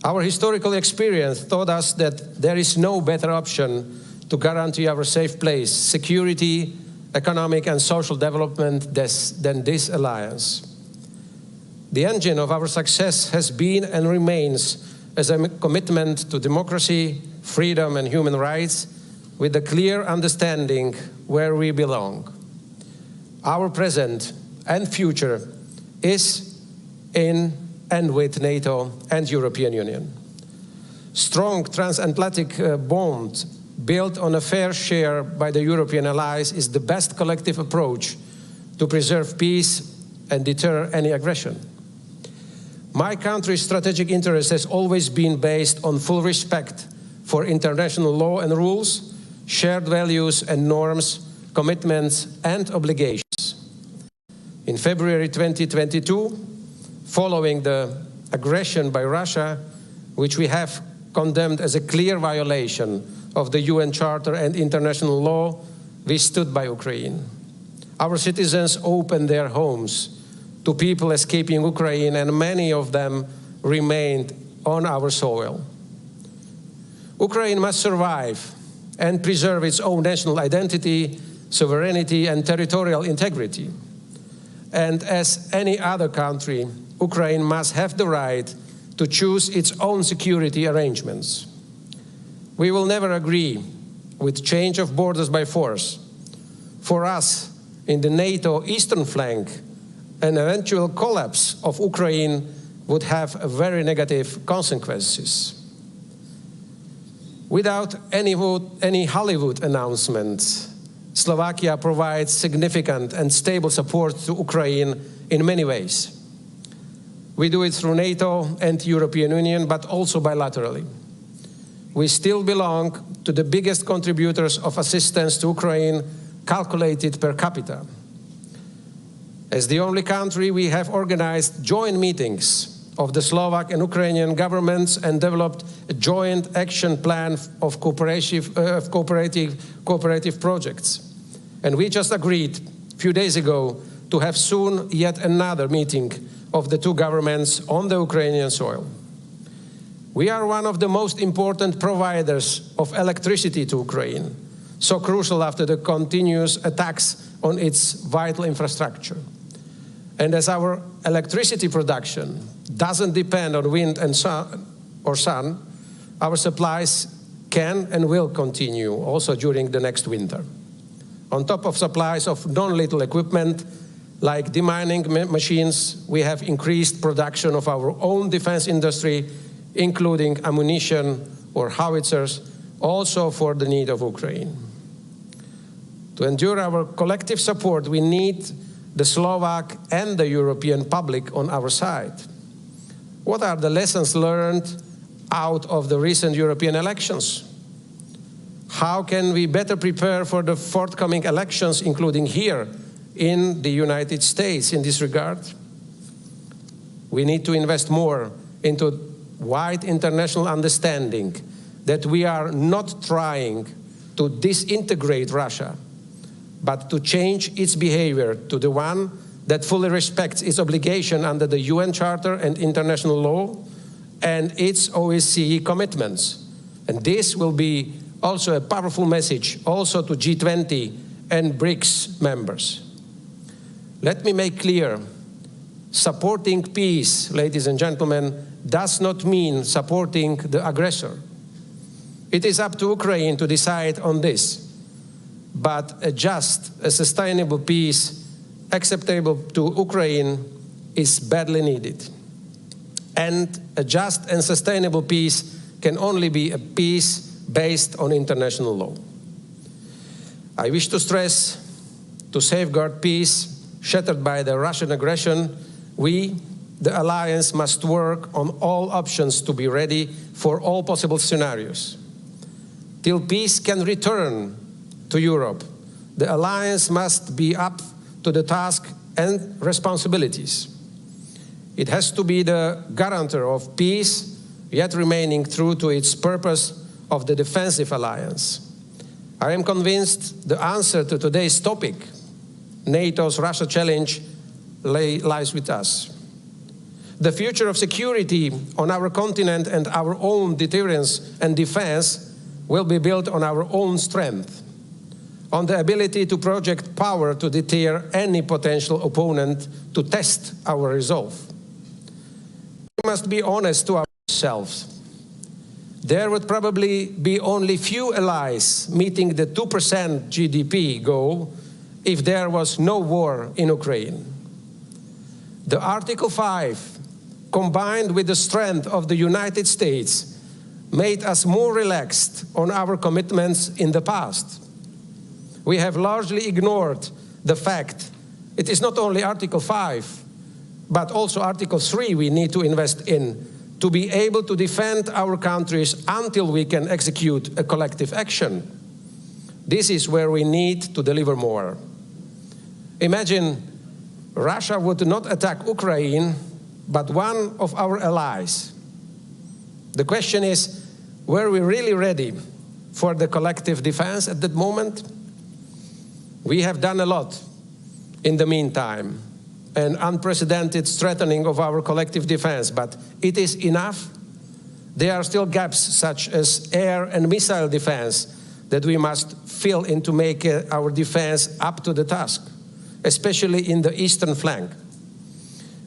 Speaker 12: Our historical experience taught us that there is no better option to guarantee our safe place, security, economic and social development than this alliance. The engine of our success has been and remains as a commitment to democracy, freedom, and human rights, with a clear understanding where we belong. Our present and future is in and with NATO and European Union. Strong transatlantic bond built on a fair share by the European allies is the best collective approach to preserve peace and deter any aggression. My country's strategic interest has always been based on full respect for international law and rules, shared values and norms, commitments and obligations. In February 2022, following the aggression by Russia, which we have condemned as a clear violation of the UN Charter and international law, we stood by Ukraine. Our citizens opened their homes to people escaping Ukraine, and many of them remained on our soil. Ukraine must survive and preserve its own national identity, sovereignty, and territorial integrity. And as any other country, Ukraine must have the right to choose its own security arrangements. We will never agree with change of borders by force. For us, in the NATO eastern flank, an eventual collapse of Ukraine would have very negative consequences. Without any Hollywood announcements, Slovakia provides significant and stable support to Ukraine in many ways. We do it through NATO and European Union, but also bilaterally. We still belong to the biggest contributors of assistance to Ukraine, calculated per capita. As the only country, we have organized joint meetings of the Slovak and Ukrainian governments and developed a joint action plan of cooperative projects. And we just agreed a few days ago to have soon yet another meeting of the two governments on the Ukrainian soil. We are one of the most important providers of electricity to Ukraine, so crucial after the continuous attacks on its vital infrastructure. And as our electricity production doesn't depend on wind and sun, our supplies can and will continue also during the next winter. On top of supplies of non-lethal equipment, like demining machines, we have increased production of our own defense industry, including ammunition or howitzers, also for the need of Ukraine. To endure our collective support, we need the Slovak and the European public on our side. What are the lessons learned out of the recent European elections? How can we better prepare for the forthcoming elections, including here in the United States in this regard? We need to invest more into wide international understanding that we are not trying to disintegrate Russia, but to change its behavior to the one that fully respects its obligation under the UN Charter and international law and its OSCE commitments. And this will be also a powerful message also to G20 and BRICS members. Let me make clear, supporting peace, ladies and gentlemen, does not mean supporting the aggressor. It is up to Ukraine to decide on this. But a just, a sustainable peace acceptable to Ukraine is badly needed. And a just and sustainable peace can only be a peace based on international law. I wish to stress, to safeguard peace shattered by the Russian aggression, we, the Alliance, must work on all options to be ready for all possible scenarios. Till peace can return to Europe, the Alliance must be up to the task and responsibilities. It has to be the guarantor of peace, yet remaining true to its purpose of the defensive alliance. I am convinced the answer to today's topic, NATO's Russia challenge, lies with us. The future of security on our continent and our own deterrence and defense will be built on our own strength, on the ability to project power to deter any potential opponent, to test our resolve. We must be honest to ourselves. There would probably be only few allies meeting the 2% GDP goal if there was no war in Ukraine. The Article 5, combined with the strength of the United States, made us more relaxed on our commitments in the past. We have largely ignored the fact it is not only Article 5, but also Article 3 we need to invest in to be able to defend our countries until we can execute a collective action. This is where we need to deliver more. Imagine Russia would not attack Ukraine, but one of our allies. The question is, were we really ready for the collective defense at that moment? We have done a lot in the meantime, an unprecedented strengthening of our collective defense, but it is enough? There are still gaps such as air and missile defense that we must fill in to make our defense up to the task, especially in the eastern flank.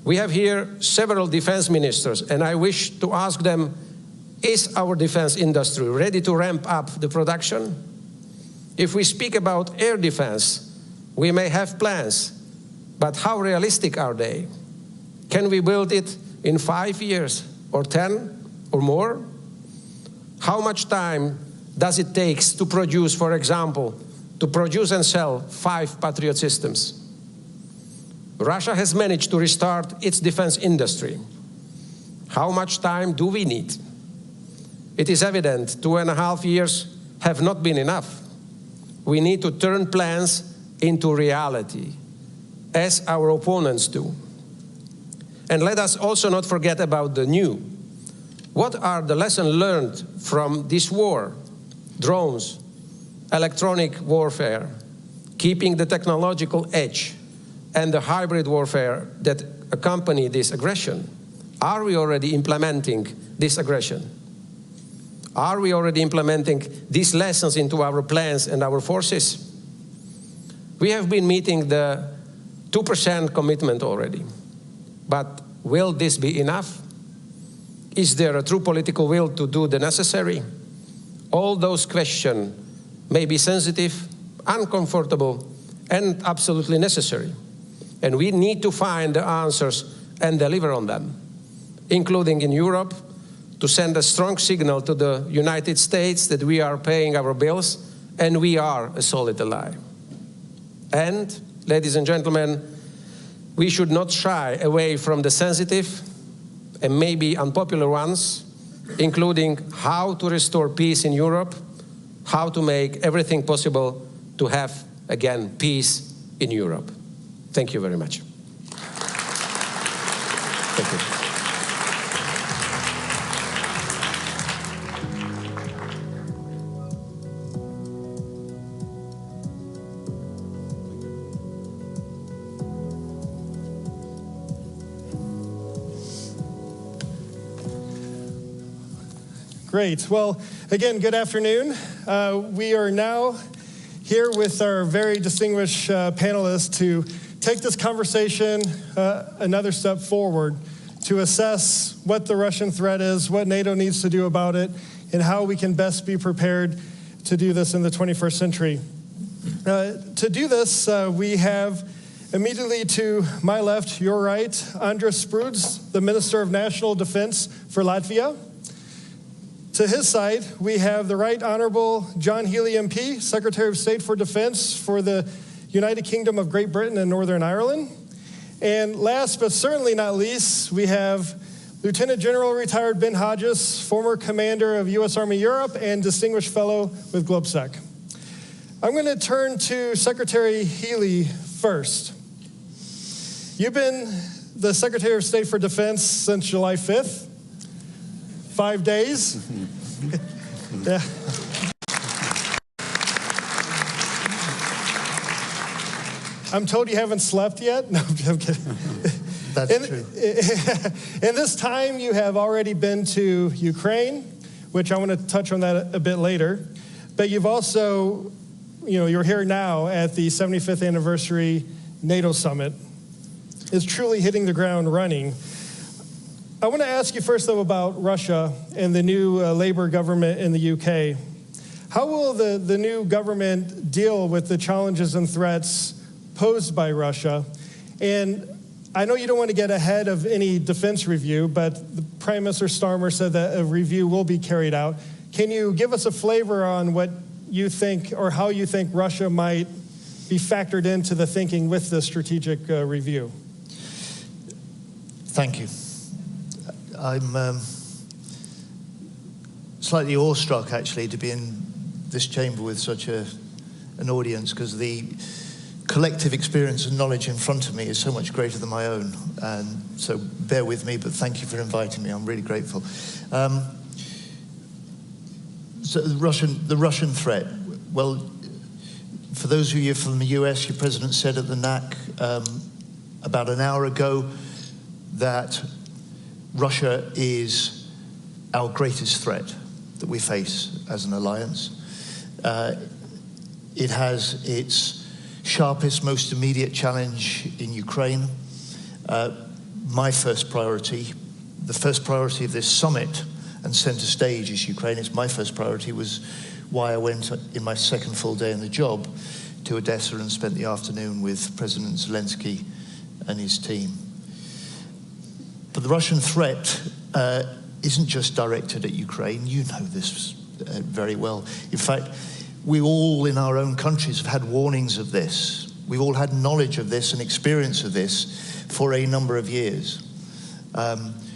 Speaker 12: We have here several defense ministers, and I wish to ask them, is our defense industry ready to ramp up the production? If we speak about air defense, we may have plans, but how realistic are they? Can we build it in 5 years, or 10, or more? How much time does it take to produce, for example, to produce and sell 5 Patriot systems? Russia has managed to restart its defense industry. How much time do we need? It is evident 2.5 years have not been enough. We need to turn plans into reality, as our opponents do. And let us also not forget about the new. What are the lessons learned from this war? Drones, electronic warfare, keeping the technological edge, and the hybrid warfare that accompany this aggression. Are we already implementing this aggression? Are we already implementing these lessons into our plans and our forces? We have been meeting the 2% commitment already, but will this be enough? Is there a true political will to do the necessary? All those questions may be sensitive, uncomfortable, and absolutely necessary. And we need to find the answers and deliver on them, including in Europe, to send a strong signal to the United States that we are paying our bills and we are a solid ally. And, ladies and gentlemen, we should not shy away from the sensitive and maybe unpopular ones, including how to restore peace in Europe, how to make everything possible to have, again, peace in Europe. Thank you very much. Thank you.
Speaker 11: Great. Well, again, good afternoon. We are now here with our very distinguished panelists to take this conversation another step forward to assess what the Russian threat is, what NATO needs to do about it, and how we can best be prepared to do this in the 21st century. To do this, we have immediately to my left, your right, Andris Spruds, the Minister of National Defense for Latvia. To his side, we have the Right Honorable John Healey MP, Secretary of State for Defense for the United Kingdom of Great Britain and Northern Ireland. And last but certainly not least, we have Lieutenant General retired Ben Hodges, former commander of U.S. Army Europe and distinguished fellow with GlobSec. I'm going to turn to Secretary Healey first. You've been the Secretary of State for Defense since July 5th. 5 days. Yeah. I'm told you haven't slept yet. No, I'm kidding.
Speaker 14: That's true.
Speaker 11: In this time, you have already been to Ukraine, which I want to touch on that a bit later. But you've also, you're here now at the 75th anniversary NATO summit. It's truly hitting the ground running. I want to ask you first, though, about Russia and the new Labour government in the UK. How will the new government deal with the challenges and threats posed by Russia? And I know you don't want to get ahead of any defense review, but the Prime Minister Starmer said that a review will be carried out. Can you give us a flavor on what you think or how you think Russia might be factored into the thinking with the strategic review?
Speaker 14: Thank you. I'm slightly awestruck, actually, to be in this chamber with such an audience, because the collective experience and knowledge in front of me is so much greater than my own. And so bear with me, but thank you for inviting me. I'm really grateful. So the Russian threat. Well, for those of you from the US, your president said at the NAC about an hour ago that Russia is our greatest threat that we face as an alliance. It has its sharpest, most immediate challenge in Ukraine. My first priority, the first priority of this summit and center stage is Ukraine. It's my first priority, was why I went in my second full day in the job to Odessa and spent the afternoon with President Zelensky and his team. But the Russian threat isn't just directed at Ukraine. You know this very well. In fact, we all in our own countries have had warnings of this. We've all had knowledge of this and experience of this for a number of years.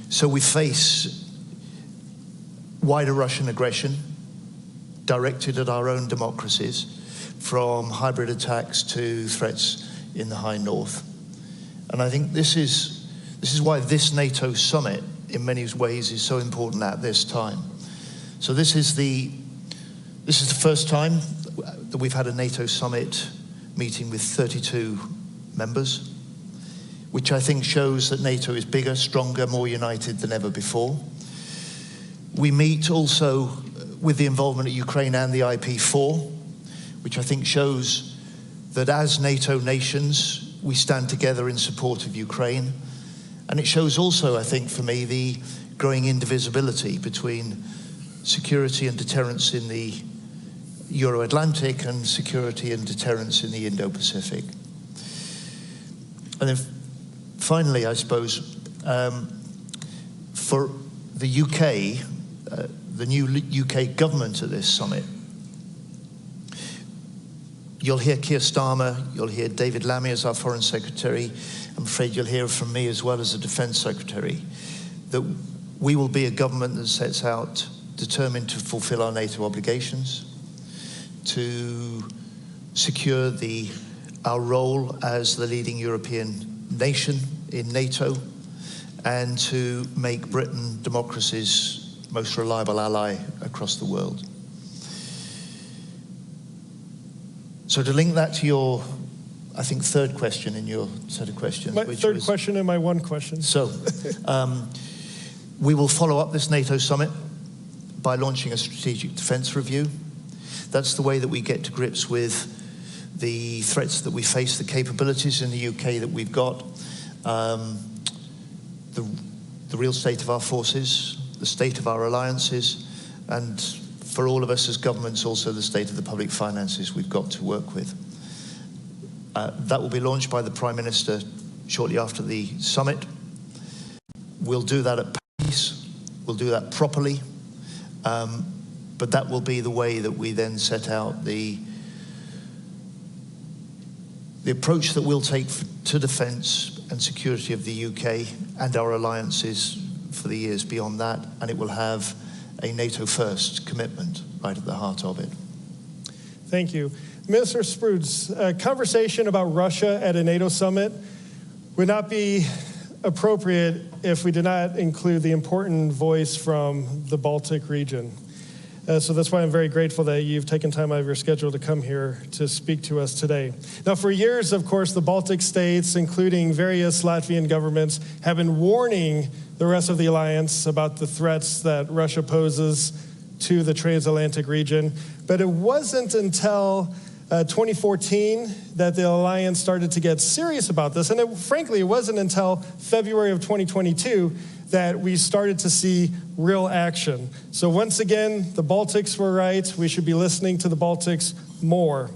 Speaker 14: So we face wider Russian aggression directed at our own democracies, from hybrid attacks to threats in the high north. And I think this is why this NATO summit in many ways is so important at this time. So this is the first time that we've had a NATO summit meeting with 32 members, which I think shows that NATO is bigger, stronger, more united than ever before. We meet also with the involvement of Ukraine and the IP4, which I think shows that as NATO nations, we stand together in support of Ukraine. And it shows also, I think, for me, the growing indivisibility between security and deterrence in the Euro-Atlantic and security and deterrence in the Indo-Pacific. And then finally, I suppose, for the UK, the new UK government at this summit, you'll hear Keir Starmer, you'll hear David Lammy as our Foreign Secretary. I'm afraid you'll hear from me as well as the Defence Secretary, that we will be a government that sets out determined to fulfill our NATO obligations, to secure our role as the leading European nation in NATO, and to make Britain democracy's most reliable ally across the world. So to link that to your, I think, third question in your set of questions.
Speaker 11: My third question and my one question.
Speaker 14: So we will follow up this NATO summit by launching a strategic defence review. That's the way that we get to grips with the threats that we face, the capabilities in the UK that we've got, the real state of our forces, the state of our alliances, and for all of us as governments, also the state of the public finances we've got to work with. That will be launched by the Prime Minister shortly after the summit. We'll do that at pace, we'll do that properly, but that will be the way that we then set out the approach that we'll take to defence and security of the UK and our alliances for the years beyond that, and it will have a NATO first commitment right at the heart of it.
Speaker 11: Thank you. Minister Spruds, a conversation about Russia at a NATO summit would not be appropriate if we did not include the important voice from the Baltic region. So that's why I'm very grateful that you've taken time out of your schedule to come here to speak to us today. Now, for years, of course, the Baltic states, including various Latvian governments, have been warning the rest of the alliance about the threats that Russia poses to the transatlantic region. But it wasn't until 2014 that the alliance started to get serious about this. And frankly, it wasn't until February of 2022 that we started to see real action. So once again, the Baltics were right. We should be listening to the Baltics more.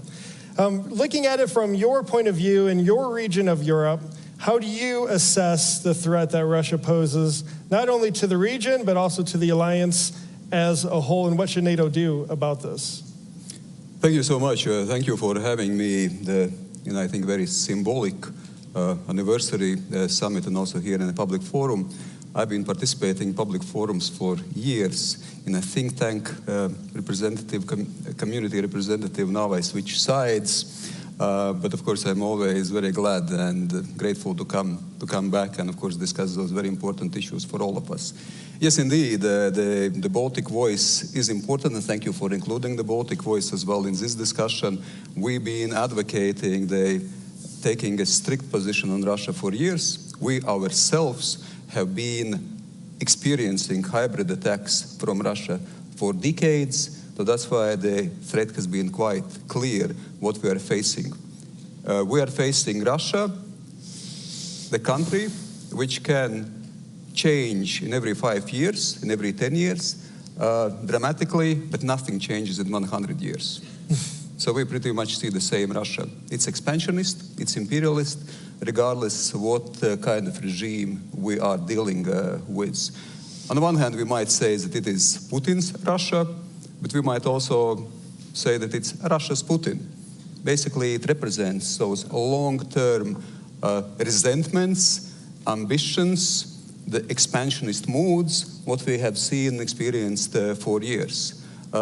Speaker 11: Looking at it from your point of view in your region of Europe, how do you assess the threat that Russia poses, not only to the region, but also to the alliance as a whole, and what should NATO do about this?
Speaker 13: Thank you so much. Thank you for having me, I think, very symbolic anniversary summit, and also here in a public forum. I've been participating in public forums for years in a think tank community representative. Now I switch sides, but of course I'm always very glad and grateful to come back and of course discuss those very important issues for all of us. Yes, indeed, the Baltic voice is important, and thank you for including the Baltic voice as well in this discussion. We've been advocating taking a strict position on Russia for years. We ourselves have been experiencing hybrid attacks from Russia for decades, so that's why the threat has been quite clear what we are facing. We are facing Russia, the country which can change in every 5 years, in every 10 years, dramatically, but nothing changes in 100 years. So we pretty much see the same Russia. It's expansionist, it's imperialist, regardless what kind of regime we are dealing with. On the one hand, we might say that it is Putin's Russia, but we might also say that it's Russia's Putin. Basically, it represents those long-term resentments, ambitions, the expansionist moods, what we have seen and experienced for years.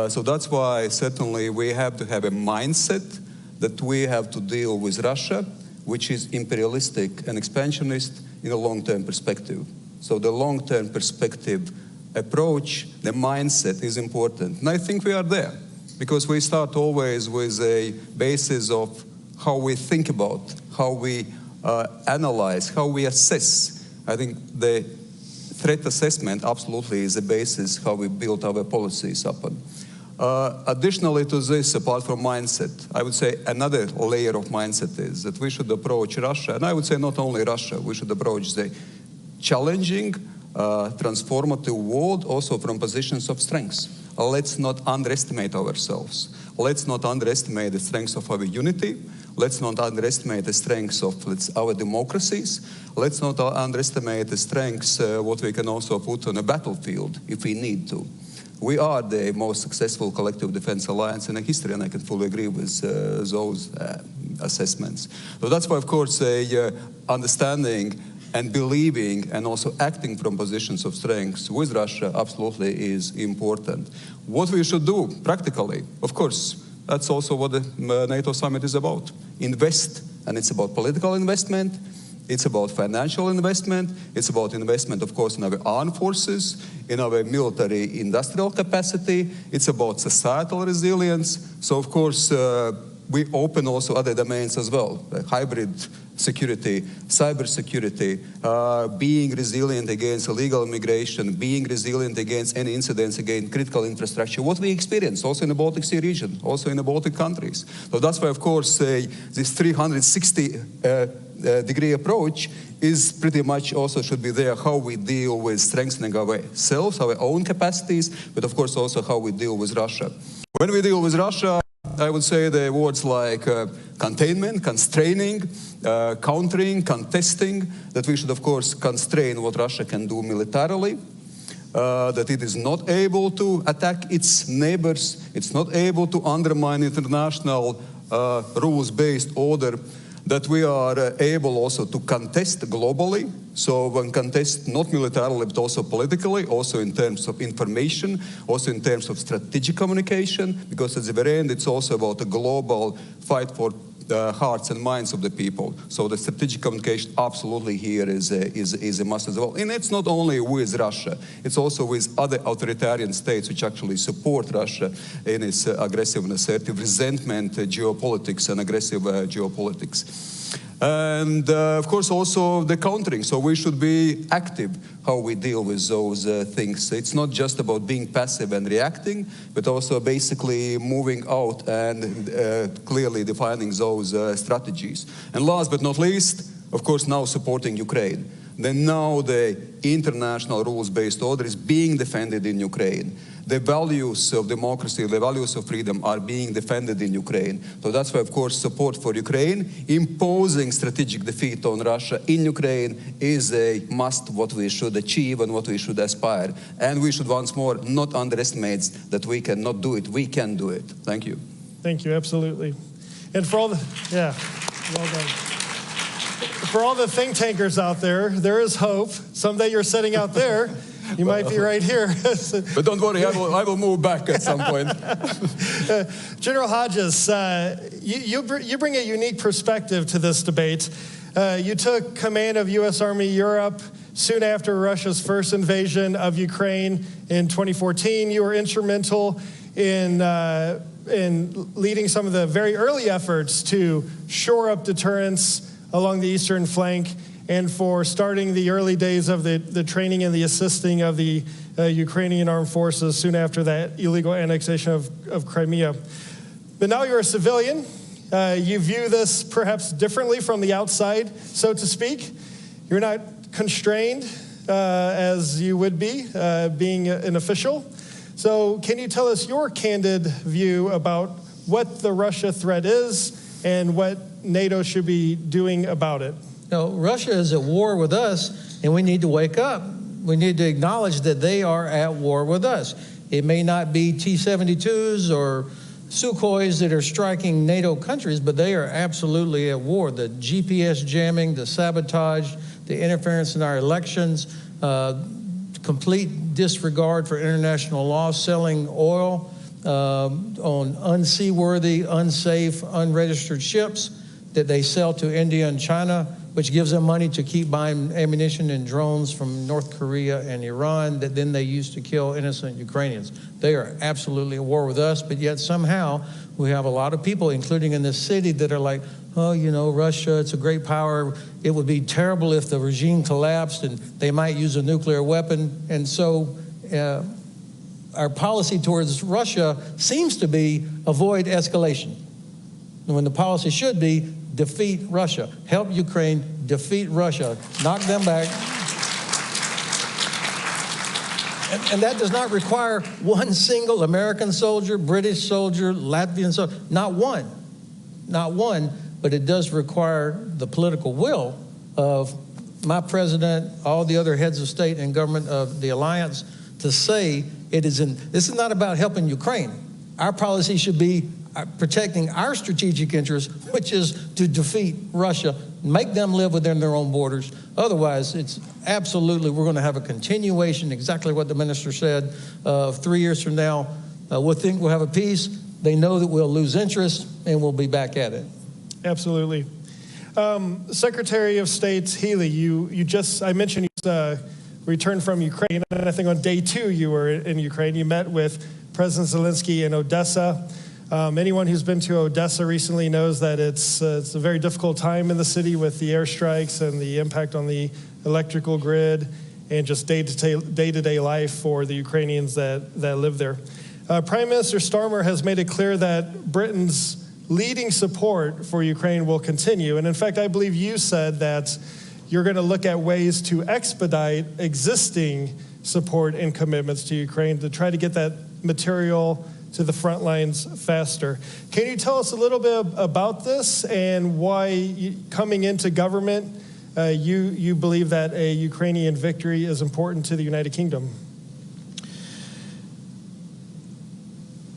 Speaker 13: So that's why certainly we have to have a mindset that we have to deal with Russia, which is imperialistic and expansionist in a long-term perspective. So the long-term perspective approach, the mindset is important. And I think we are there, because we start always with a basis of how we think about, how we analyze, how we assess. I think the threat assessment absolutely is the basis how we build our policies upon. Additionally to this, apart from mindset, I would say another layer of mindset is that we should approach Russia, and I would say not only Russia, we should approach the challenging, transformative world also from positions of strength. Let's not underestimate ourselves. Let's not underestimate the strengths of our unity. Let's not underestimate the strengths of our democracies. Let's not underestimate the strengths what we can also put on a battlefield if we need to. We are the most successful collective defense alliance in history, and I can fully agree with those assessments. So that's why, of course, understanding and believing and also acting from positions of strength with Russia absolutely is important. What we should do practically, of course, that's also what the NATO summit is about. Invest, and it's about political investment, it's about financial investment, it's about investment, of course, in our armed forces, in our military industrial capacity, it's about societal resilience. So, of course, we open also other domains as well, hybrid security, cyber security, being resilient against illegal immigration, being resilient against any incidents against critical infrastructure, what we experience also in the Baltic Sea region, also in the Baltic countries. So that's why, of course, this 360-degree approach is pretty much also should be there, how we deal with strengthening ourselves, our own capacities, but of course also how we deal with Russia. When we deal with Russia, I would say the words like containment, constraining, countering, contesting, that we should of course constrain what Russia can do militarily, that it is not able to attack its neighbors, it's not able to undermine international rules-based order, that we are able also to contest globally. So when contest not militarily but also politically, also in terms of information, also in terms of strategic communication, because at the very end it's also about a global fight for the hearts and minds of the people. So the strategic communication absolutely here is a must as well. And it's not only with Russia, it's also with other authoritarian states which actually support Russia in its aggressive and assertive resentment, geopolitics and aggressive geopolitics. And of course also the countering, so we should be active how we deal with those things. It's not just about being passive and reacting, but also basically moving out and clearly defining those strategies. And last but not least, of course, now supporting Ukraine. Then now the international rules-based order is being defended in Ukraine. The values of democracy, the values of freedom are being defended in Ukraine. So that's why, of course, support for Ukraine, imposing strategic defeat on Russia in Ukraine is a must, what we should achieve and what we should aspire. And we should once more not underestimate that we cannot do it. We can do it. Thank you.
Speaker 11: Thank you, absolutely. And for all the, yeah, well done. For all the think tankers out there, there is hope. Someday you're sitting out there. You might be right here.
Speaker 13: But don't worry, I will move back at some point.
Speaker 11: General Hodges, you bring a unique perspective to this debate. You took command of U.S. Army Europe soon after Russia's first invasion of Ukraine in 2014. You were instrumental in leading some of the very early efforts to shore up deterrence along the eastern flank, and for starting the early days of the training and the assisting of the Ukrainian armed forces soon after that illegal annexation of Crimea. But now you're a civilian. You view this perhaps differently from the outside, so to speak. You're not constrained as you would be being an official. So can you tell us your candid view about what the Russia threat is and what NATO should be doing about it?
Speaker 15: No, Russia is at war with us, and we need to wake up. We need to acknowledge that they are at war with us. It may not be T-72s or Sukhois that are striking NATO countries, but they are absolutely at war. The GPS jamming, the sabotage, the interference in our elections, complete disregard for international law, selling oil on unseaworthy, unsafe, unregistered ships that they sell to India and China, which gives them money to keep buying ammunition and drones from North Korea and Iran that then they use to kill innocent Ukrainians. They are absolutely at war with us, but yet somehow we have a lot of people, including in this city, that are like, oh, you know, Russia, it's a great power. It would be terrible if the regime collapsed and they might use a nuclear weapon. And so our policy towards Russia seems to be avoid escalation, when the policy should be defeat Russia, help Ukraine, defeat Russia, knock them back. And that does not require one single American soldier, British soldier, Latvian soldier, not one, but it does require the political will of my president, all the other heads of state and government of the alliance to say this is not about helping Ukraine. Our policy should be protecting our strategic interests, which is to defeat Russia, make them live within their own borders. Otherwise, it's absolutely, we're going to have a continuation, exactly what the minister said, 3 years from now, we'll think we'll have a peace. They know that we'll lose interest and we'll be back at it.
Speaker 11: Absolutely. Secretary of State Healy, I mentioned you returned from Ukraine, and I think on day 2 you were in Ukraine. You met with President Zelensky in Odessa. Anyone who's been to Odessa recently knows that it's a very difficult time in the city with the airstrikes and the impact on the electrical grid and just day-to-day life for the Ukrainians that live there. Prime Minister Starmer has made it clear that Britain's leading support for Ukraine will continue. And in fact, I believe you said that you're going to look at ways to expedite existing support and commitments to Ukraine to try to get that material to the front lines faster. Can you tell us a little bit about this and why coming into government, you believe that a Ukrainian victory is important to the United Kingdom?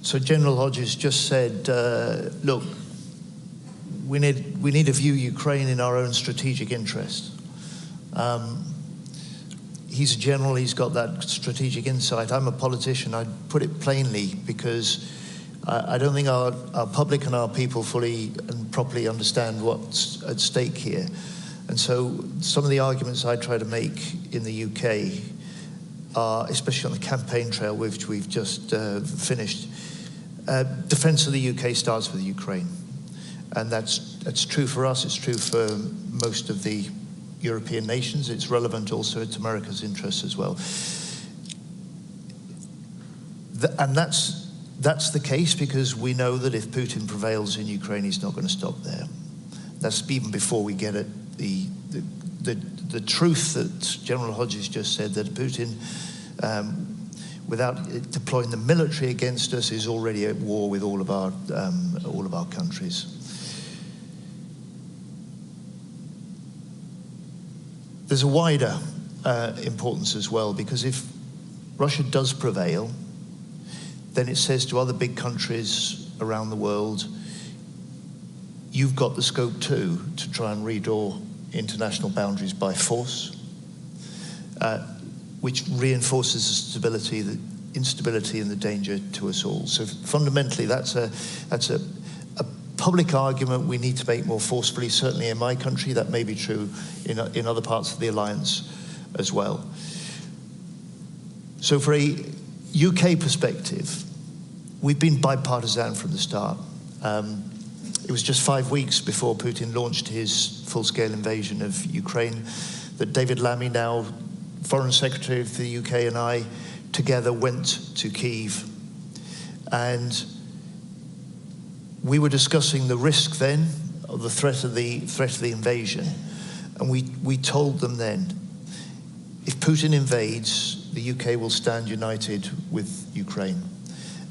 Speaker 14: So General Hodges just said, look, we need to view Ukraine in our own strategic interest. He's a general, he's got that strategic insight. I'm a politician, I'd put it plainly, because I don't think our public and our people fully and properly understand what's at stake here. And so some of the arguments I try to make in the UK are, especially on the campaign trail, which we've just finished, defence of the UK starts with Ukraine. And that's true for us, it's true for most of the European nations, it's relevant also to America's interests as well. And that's the case because we know that if Putin prevails in Ukraine, he's not going to stop there. That's even before we get at the truth that General Hodges just said, that Putin, without deploying the military against us, is already at war with all of our countries. There's a wider importance as well, because if Russia does prevail, then it says to other big countries around the world, you've got the scope too to try and redraw international boundaries by force, which reinforces the instability and the danger to us all. So fundamentally, that's a public argument we need to make more forcefully. Certainly in my country, that may be true in other parts of the alliance as well. So for a UK perspective, we've been bipartisan from the start. It was just 5 weeks before Putin launched his full-scale invasion of Ukraine that David Lammy, now Foreign Secretary of the UK, and I together went to Kyiv. And we were discussing the risk then of the threat of the invasion. And we told them then, if Putin invades, the UK will stand united with Ukraine.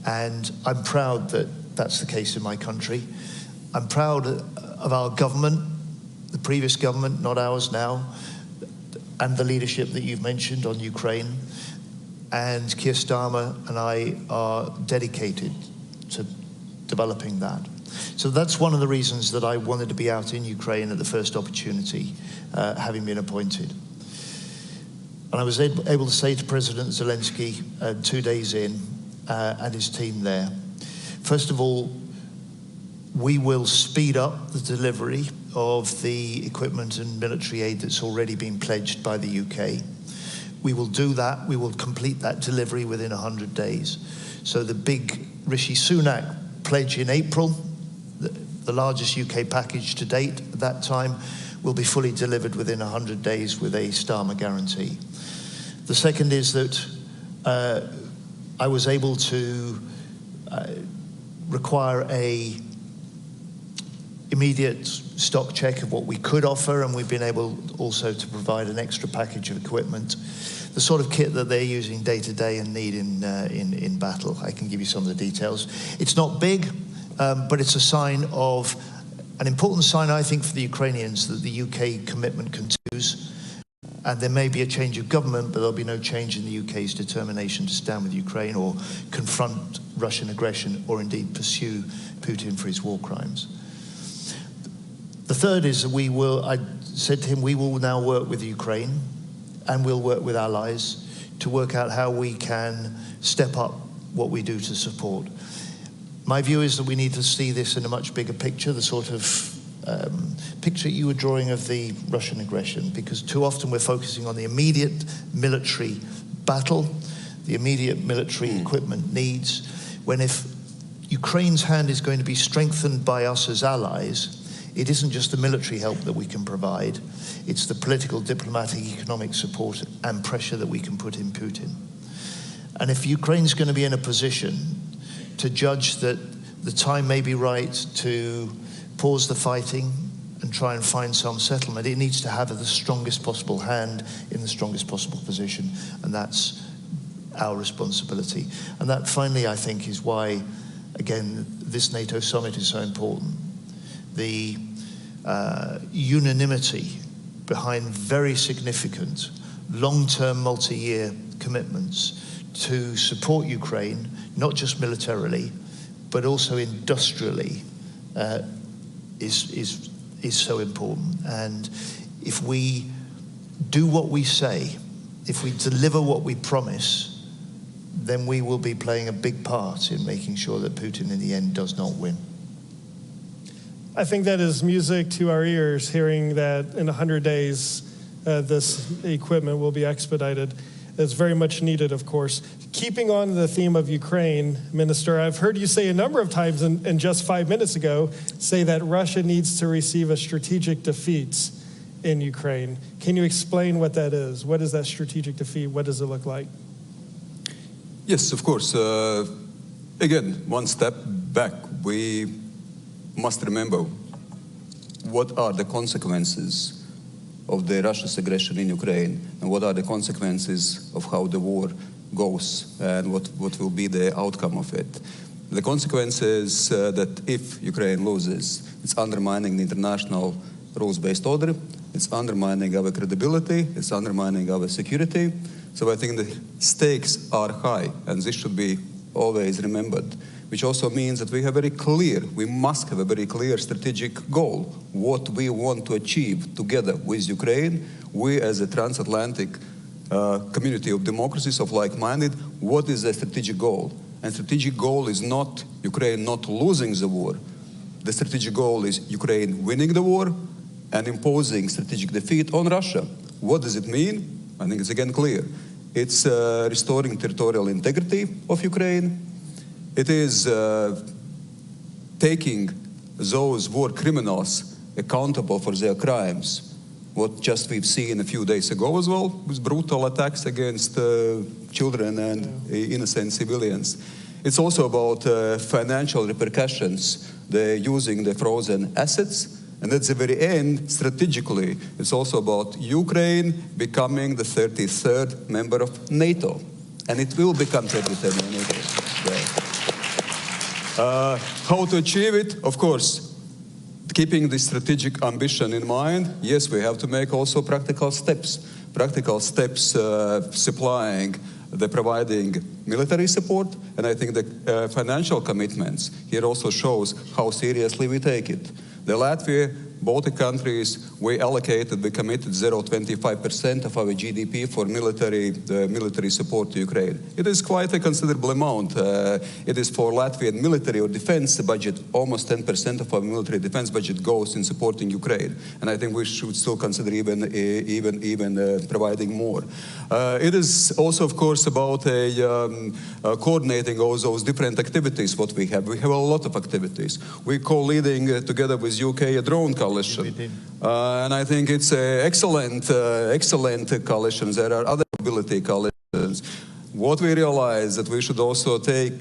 Speaker 14: And I'm proud that that's the case in my country. I'm proud of our government, the previous government, not ours now, and the leadership that you've mentioned on Ukraine. And Keir Starmer and I are dedicated to developing that. So that's one of the reasons that I wanted to be out in Ukraine at the first opportunity, having been appointed. And I was able to say to President Zelensky 2 days in, and his team there, first of all, we will speed up the delivery of the equipment and military aid that's already been pledged by the UK. We will do that. We will complete that delivery within 100 days. So the big Rishi Sunak pledge in April, the largest UK package to date at that time, will be fully delivered within 100 days with a Starmer guarantee. The second is that I was able to require a immediate stock check of what we could offer, and we've been able also to provide an extra package of equipment, the sort of kit that they're using day to day and need in battle. I can give you some of the details. It's not big, but it's a sign of, an important sign, I think, for the Ukrainians that the UK commitment continues. And there may be a change of government, but there'll be no change in the UK's determination to stand with Ukraine or confront Russian aggression or indeed pursue Putin for his war crimes. The third is that I said to him, we will now work with Ukraine and we'll work with allies to work out how we can step up what we do to support. My view is that we need to see this in a much bigger picture, the sort of picture you were drawing of the Russian aggression, because too often we're focusing on the immediate military battle, the immediate military equipment needs, when if Ukraine's hand is going to be strengthened by us as allies, it isn't just the military help that we can provide, it's the political, diplomatic, economic support and pressure that we can put in Putin. And if Ukraine's going to be in a position to judge that the time may be right to pause the fighting and try and find some settlement, it needs to have the strongest possible hand in the strongest possible position, and that's our responsibility. And that finally, I think, is why, again, this NATO summit is so important. The unanimity behind very significant long-term multi-year commitments to support Ukraine, not just militarily, but also industrially, is so important. And if we do what we say, if we deliver what we promise, then we will be playing a big part in making sure that Putin in the end does not win.
Speaker 11: I think that is music to our ears, hearing that in 100 days this equipment will be expedited. It's very much needed, of course. Keeping on the theme of Ukraine, Minister, I've heard you say a number of times, and just 5 minutes ago, say that Russia needs to receive a strategic defeat in Ukraine. Can you explain what that is? What is that strategic defeat? What does it look like?
Speaker 13: Yes, of course. Again, one step back. We must remember what are the consequences of the Russia's aggression in Ukraine, and what are the consequences of how the war goes, and what will be the outcome of it. The consequence is that if Ukraine loses, it's undermining the international rules-based order, it's undermining our credibility, it's undermining our security. So I think the stakes are high, and this should be always remembered, which also means that we must have a very clear strategic goal, what we want to achieve together with Ukraine. We as a transatlantic community of democracies, of like-minded, what is the strategic goal? And strategic goal is not Ukraine not losing the war. The strategic goal is Ukraine winning the war and imposing strategic defeat on Russia. What does it mean? I think it's again clear. It's restoring territorial integrity of Ukraine. It is taking those war criminals accountable for their crimes. What just we've seen a few days ago as well, with brutal attacks against children and innocent civilians. It's also about financial repercussions. They're using the frozen assets. And at the very end, strategically, it's also about Ukraine becoming the 33rd member of NATO. And it will become 33rd member of NATO. How to achieve it? Of course, keeping the strategic ambition in mind, yes, we have to make also practical steps. Practical steps providing military support, and I think the financial commitments here also shows how seriously we take it. The Latvia, Baltic countries, we committed 0.25% of our GDP for military support to Ukraine. It is quite a considerable amount. It is for Latvian military or defense budget, almost 10% of our military defense budget goes in supporting Ukraine. And I think we should still consider even providing more. It is also, of course, about coordinating all those different activities what we have. We have a lot of activities. We're co-leading together with UK a drone coalition. And I think it's an excellent coalition. There are other mobility coalitions. What we realize that we should also take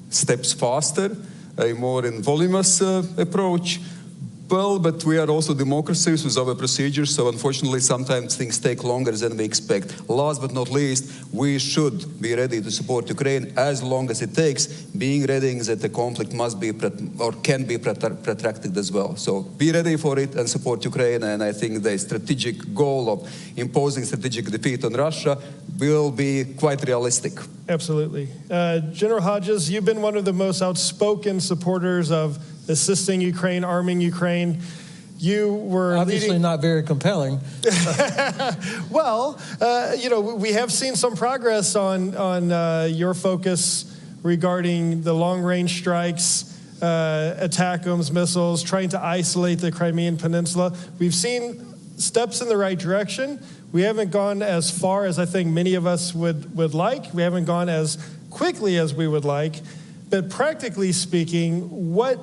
Speaker 13: steps faster, a more voluminous approach. Well, but we are also democracies with our procedures, so unfortunately sometimes things take longer than we expect. Last but not least, we should be ready to support Ukraine as long as it takes, being ready that the conflict must be or can be protracted as well. So be ready for it and support Ukraine, and I think the strategic goal of imposing strategic defeat on Russia will be quite realistic.
Speaker 11: Absolutely. General Hodges, you've been one of the most outspoken supporters of assisting Ukraine, arming Ukraine. You were
Speaker 15: obviously not very compelling.
Speaker 11: Well, we have seen some progress on your focus regarding the long-range strikes, ATACMS missiles, trying to isolate the Crimean Peninsula. We've seen steps in the right direction. We haven't gone as far as I think many of us would like. We haven't gone as quickly as we would like. But practically speaking, what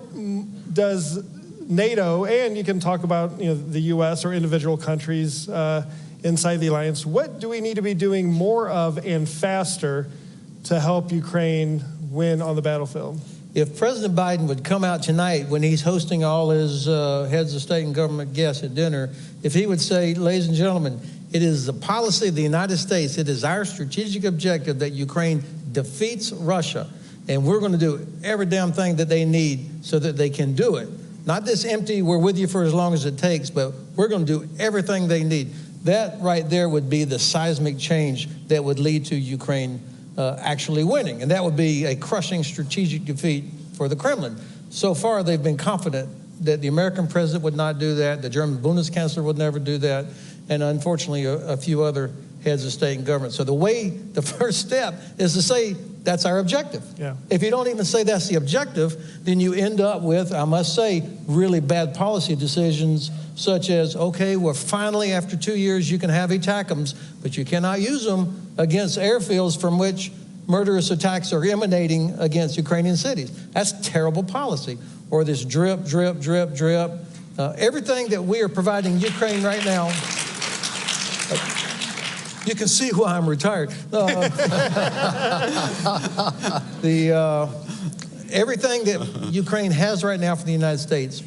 Speaker 11: does NATO, and you can talk about the U.S. or individual countries inside the alliance, what do we need to be doing more of and faster to help Ukraine win on the battlefield?
Speaker 15: If President Biden would come out tonight when he's hosting all his heads of state and government guests at dinner, if he would say, ladies and gentlemen, it is the policy of the United States, it is our strategic objective that Ukraine defeats Russia. And we're going to do every damn thing that they need so that they can do it. Not this empty, we're with you for as long as it takes, but we're going to do everything they need. That right there would be the seismic change that would lead to Ukraine actually winning. And that would be a crushing strategic defeat for the Kremlin. So far, they've been confident that the American president would not do that, the German Bundeskanzler would never do that, and unfortunately, a few other heads of state and government. So the first step is to say that's our objective.
Speaker 11: Yeah.
Speaker 15: If you don't even say that's the objective, then you end up with, I must say, really bad policy decisions such as, okay, well, finally, after 2 years, you can have ATACMS, but you cannot use them against airfields from which murderous attacks are emanating against Ukrainian cities. That's terrible policy. Or this drip, drip, drip, drip. Everything that we are providing Ukraine right now, you can see why I'm retired. Everything that Ukraine has right now for the United States,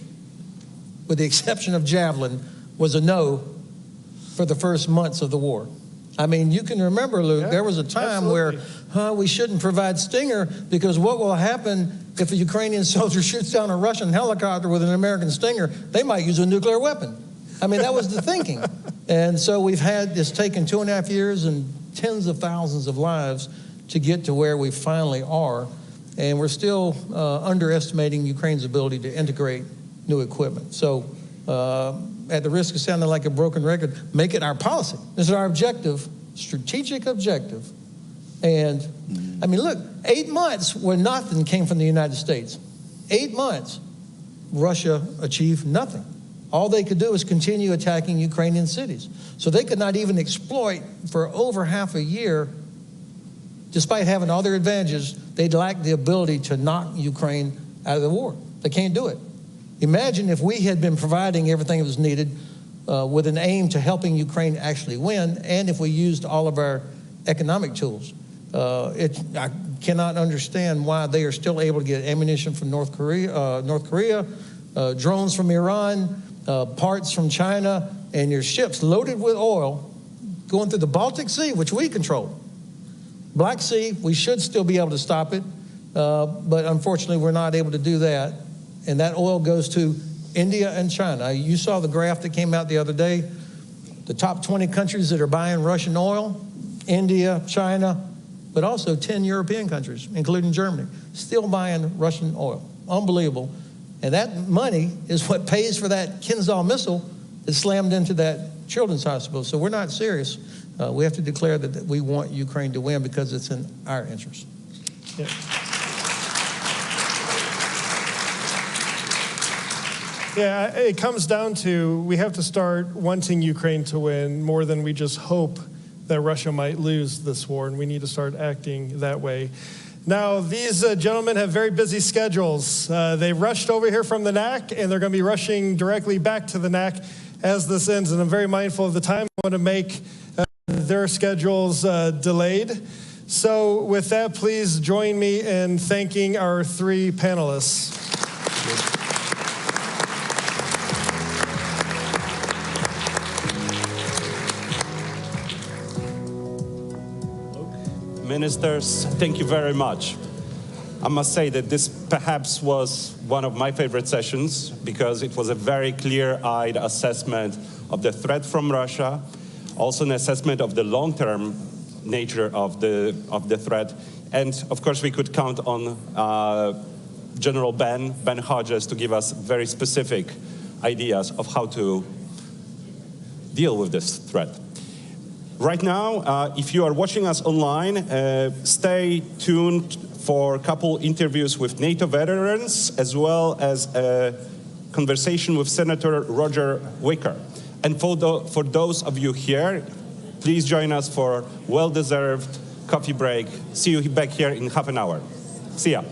Speaker 15: with the exception of Javelin, was a no for the first months of the war. I mean, you can remember, Luke, there was a time where we shouldn't provide Stinger because what will happen if a Ukrainian soldier shoots down a Russian helicopter with an American Stinger? They might use a nuclear weapon. I mean, that was the thinking. And so it's taken 2.5 years and tens of thousands of lives to get to where we finally are. And we're still underestimating Ukraine's ability to integrate new equipment. So at the risk of sounding like a broken record, make it our policy. This is our objective, strategic objective. And I mean, look, 8 months where nothing came from the United States. 8 months, Russia achieved nothing. All they could do was continue attacking Ukrainian cities. So they could not even exploit for over half a year, despite having all their advantages, they lacked the ability to knock Ukraine out of the war. They can't do it. Imagine if we had been providing everything that was needed with an aim to helping Ukraine actually win, and if we used all of our economic tools. I cannot understand why they are still able to get ammunition from North Korea, drones from Iran, parts from China, and your ships loaded with oil going through the Baltic Sea, which we control. Black Sea, we should still be able to stop it, but unfortunately we're not able to do that. And that oil goes to India and China. You saw the graph that came out the other day. The top 20 countries that are buying Russian oil, India, China, but also 10 European countries, including Germany, still buying Russian oil. Unbelievable. And that money is what pays for that Kinzhal missile that slammed into that children's hospital. So we're not serious. We have to declare that we want Ukraine to win because it's in our interest.
Speaker 11: Yeah. Yeah, it comes down to we have to start wanting Ukraine to win more than we just hope that Russia might lose this war, and we need to start acting that way. Now, these gentlemen have very busy schedules. They rushed over here from the NAC, and they're going to be rushing directly back to the NAC as this ends, and I'm very mindful of the time. I want to make their schedules delayed. So with that, please join me in thanking our three panelists.
Speaker 1: Ministers, thank you very much. I must say that this perhaps was one of my favorite sessions because it was a very clear-eyed assessment of the threat from Russia, also an assessment of the long-term nature of the threat, and of course we could count on General Ben Hodges to give us very specific ideas of how to deal with this threat. Right now, if you are watching us online, stay tuned for a couple interviews with NATO veterans, as well as a conversation with Senator Roger Wicker. And for those of you here, please join us for well-deserved coffee break. See you back here in half an hour. See ya.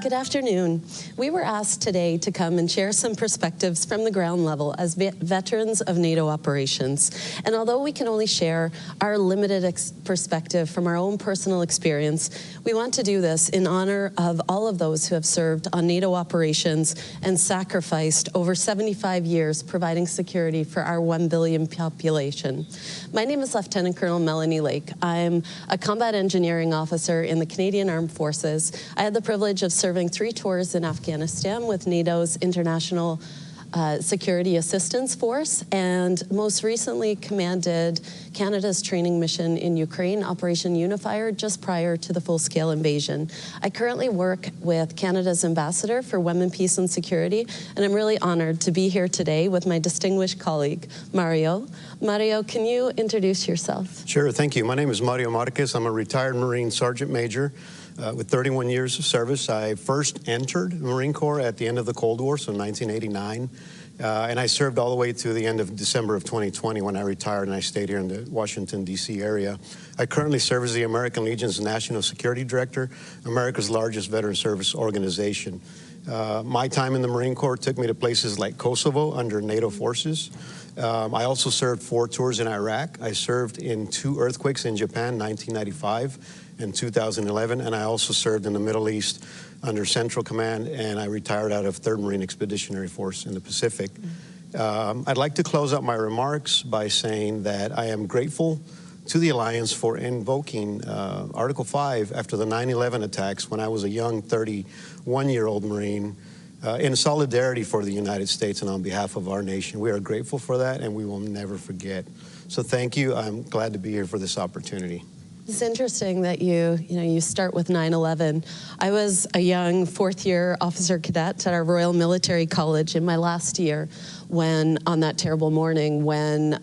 Speaker 16: Good afternoon. We were asked today to come and share some perspectives from the ground level as veterans of NATO operations. And although we can only share our limited perspective from our own personal experience, we want to do this in honor of all of those who have served on NATO operations and sacrificed over 75 years providing security for our 1 billion population. My name is Lieutenant Colonel Melanie Lake. I'm a combat engineering officer in the Canadian Armed Forces. I had the privilege of serving 3 tours in Afghanistan with NATO's International Security Assistance Force, and most recently commanded Canada's training mission in Ukraine, Operation Unifier, just prior to the full-scale invasion. I currently work with Canada's Ambassador for Women, Peace and Security, and I'm really honored to be here today with my distinguished colleague, Mario. Mario, can you introduce yourself?
Speaker 17: Sure, thank you. My name is Mario Marquez. I'm a retired Marine Sergeant Major with 31 years of service. I first entered the Marine Corps at the end of the Cold War, so 1989. And I served all the way to the end of December of 2020 when I retired, and I stayed here in the Washington, D.C. area. I currently serve as the American Legion's National Security Director, America's largest veteran service organization. My time in the Marine Corps took me to places like Kosovo under NATO forces. I also served 4 tours in Iraq. I served in 2 earthquakes in Japan, 1995 and 2011, and I also served in the Middle East under Central Command, and I retired out of 3rd Marine Expeditionary Force in the Pacific. I'd like to close out my remarks by saying that I am grateful to the Alliance for invoking Article 5 after the 9/11 attacks when I was a young 31-year-old Marine in solidarity for the United States and on behalf of our nation. We are grateful for that, and we will never forget. So thank you. I'm glad to be here for this opportunity.
Speaker 16: It's interesting that you start with 9/11. I was a young 4th-year officer cadet at our Royal Military College in my last year when, on that terrible morning, when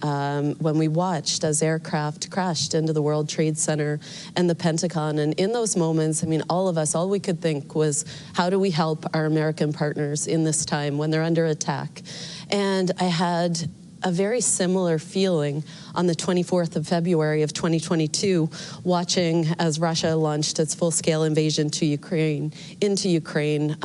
Speaker 16: we watched as aircraft crashed into the World Trade Center and the Pentagon. And in those moments, I mean, all of us, all we could think was, how do we help our American partners in this time when they're under attack? And I had a very similar feeling on the 24th of February of 2022, watching as Russia launched its full-scale invasion into Ukraine,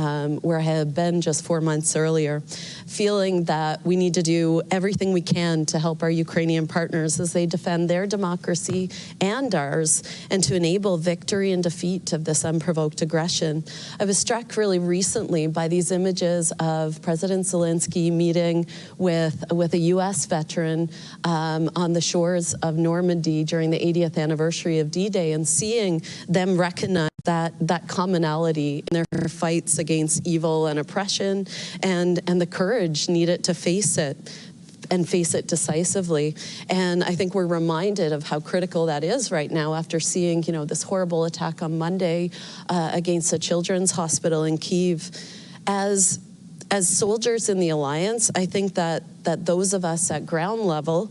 Speaker 16: where I had been just 4 months earlier, feeling that we need to do everything we can to help our Ukrainian partners as they defend their democracy and ours, and to enable victory and defeat of this unprovoked aggression. I was struck really recently by these images of President Zelensky meeting with a U.S. veteran on the shores of Normandy during the 80th anniversary of D-Day, and seeing them recognize that commonality in their fights against evil and oppression, and the courage needed to face it, and face it decisively. And I think we're reminded of how critical that is right now after seeing, this horrible attack on Monday against a children's hospital in Kyiv. As soldiers in the Alliance, I think that those of us at ground level,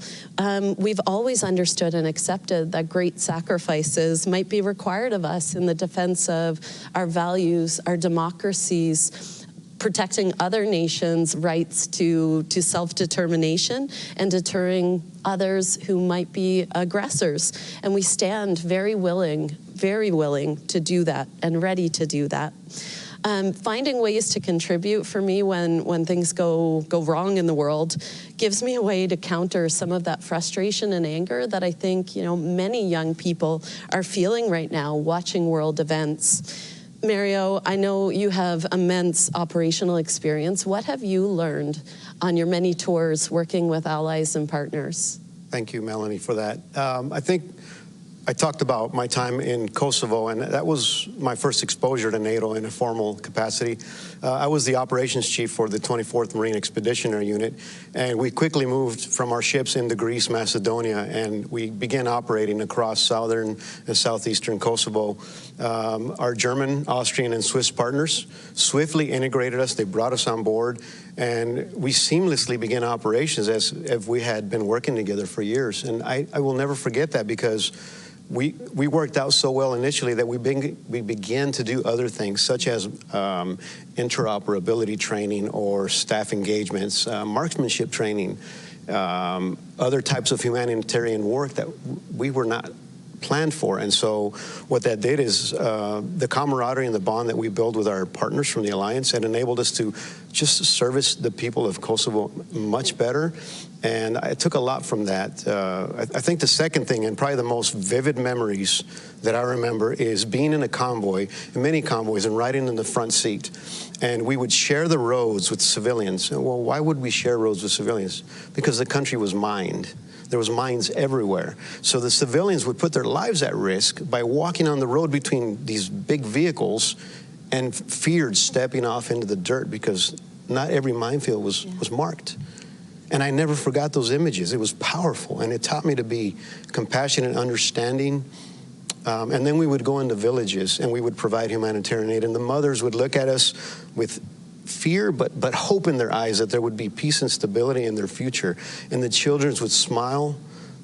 Speaker 16: we've always understood and accepted that great sacrifices might be required of us in the defense of our values, our democracies, protecting other nations' rights to self-determination, and deterring others who might be aggressors. And we stand very willing to do that and ready to do that. Finding ways to contribute for me when things go wrong in the world gives me a way to counter some of that frustration and anger that I think many young people are feeling right now watching world events. Mario, I know you have immense operational experience. What have you learned on your many tours working with allies and partners?
Speaker 17: Thank you, Melanie, for that. I think I talked about my time in Kosovo, and that was my first exposure to NATO in a formal capacity. I was the operations chief for the 24th Marine Expeditionary Unit, and we quickly moved from our ships into Greece, Macedonia, and we began operating across southern and southeastern Kosovo. Our German, Austrian, and Swiss partners swiftly integrated us. They brought us on board, and we seamlessly began operations as if we had been working together for years. And I will never forget that, because we worked out so well initially that we began to do other things, such as interoperability training or staff engagements, marksmanship training, other types of humanitarian work that we were not planned for. And so what that did is the camaraderie and the bond that we build with our partners from the Alliance had enabled us to just service the people of Kosovo much better. And I took a lot from that. I think the second thing, and probably the most vivid memories that I remember, is being in a convoy, in many convoys, and riding in the front seat. And we would share the roads with civilians. Well, why would we share roads with civilians? Because the country was mined. There was mines everywhere. So the civilians would put their lives at risk by walking on the road between these big vehicles and feared stepping off into the dirt because not every minefield was marked. And I never forgot those images. It was powerful, and it taught me to be compassionate and understanding. And then we would go into villages, and we would provide humanitarian aid, and the mothers would look at us with fear, but hope in their eyes that there would be peace and stability in their future. And the children would smile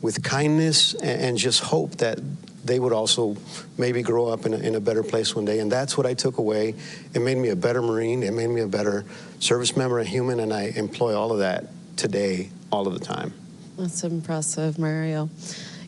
Speaker 17: with kindness and just hope that they would also maybe grow up in a better place one day. And that's what I took away. It made me a better Marine. It made me a better service member, a human, and I employ all of that today, all of the time.
Speaker 16: That's impressive, Mario.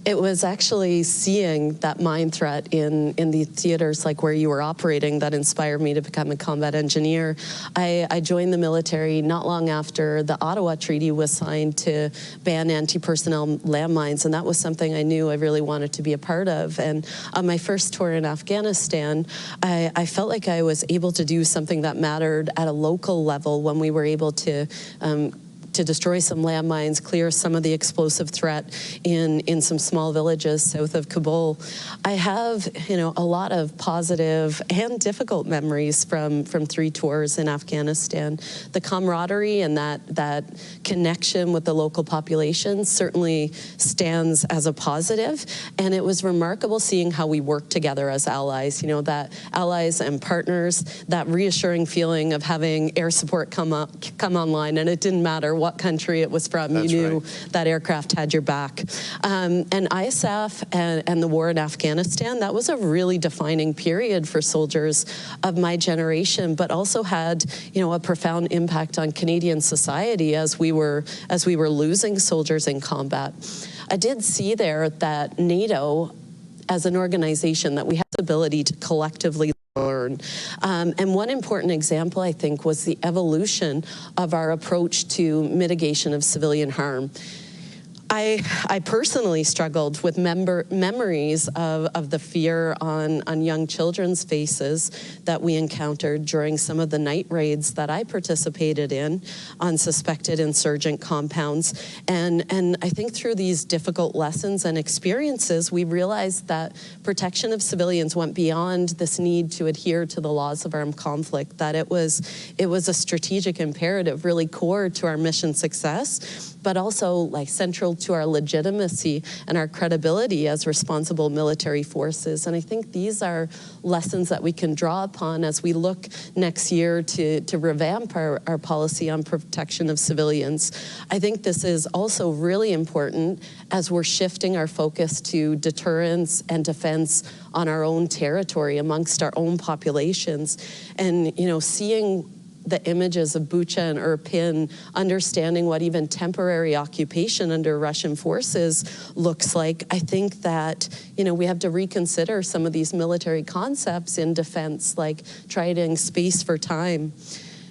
Speaker 16: It was actually seeing that mine threat in the theaters like where you were operating that inspired me to become a combat engineer. I joined the military not long after the Ottawa Treaty was signed to ban anti-personnel landmines, and that was something I knew I really wanted to be a part of. And on my first tour in Afghanistan, I felt like I was able to do something that mattered at a local level when we were able to destroy some landmines, clear some of the explosive threat in some small villages south of Kabul. I have, a lot of positive and difficult memories from 3 tours in Afghanistan. The camaraderie and that connection with the local population certainly stands as a positive, and it was remarkable seeing how we work together as allies, that allies and partners, that reassuring feeling of having air support come online, and it didn't matter what country it was from.
Speaker 17: That's
Speaker 16: you knew
Speaker 17: right.
Speaker 16: that aircraft had your back. And ISAF and the war in Afghanistan, that was a really defining period for soldiers of my generation, but also had, a profound impact on Canadian society as we were losing soldiers in combat. I did see there that NATO, as an organization, that we have the ability to collectively learn. And one important example, I think, was the evolution of our approach to mitigation of civilian harm. I personally struggled with memories of the fear on young children's faces that we encountered during some of the night raids that I participated in on suspected insurgent compounds. And I think through these difficult lessons and experiences, we realized that protection of civilians went beyond this need to adhere to the laws of armed conflict, that it was a strategic imperative, really core to our mission success, but also central to our legitimacy and our credibility as responsible military forces. And I think these are lessons that we can draw upon as we look next year to revamp our policy on protection of civilians. I think this is also really important as we're shifting our focus to deterrence and defense on our own territory amongst our own populations. And, seeing the images of Bucha and Irpin, understanding what even temporary occupation under Russian forces looks like, I think that, we have to reconsider some of these military concepts in defense, like trading space for time.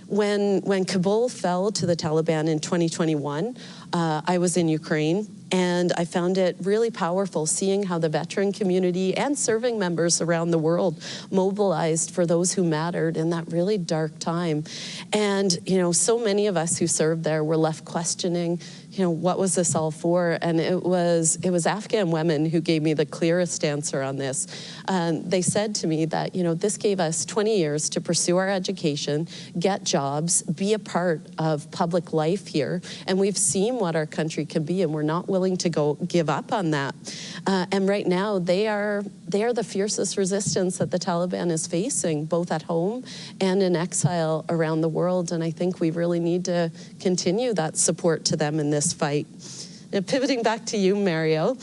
Speaker 16: When Kabul fell to the Taliban in 2021, I was in Ukraine, and I found it really powerful seeing how the veteran community and serving members around the world mobilized for those who mattered in that really dark time. And, so many of us who served there were left questioning, what was this all for? And it was Afghan women who gave me the clearest answer on this. They said to me that, this gave us 20 years to pursue our education, get jobs, be a part of public life here. And we've seen what our country can be, and we're not willing to give up on that. And right now, they are the fiercest resistance that the Taliban is facing, both at home and in exile around the world. And I think we really need to continue that support to them in this fight. Now, pivoting back to you, Mario.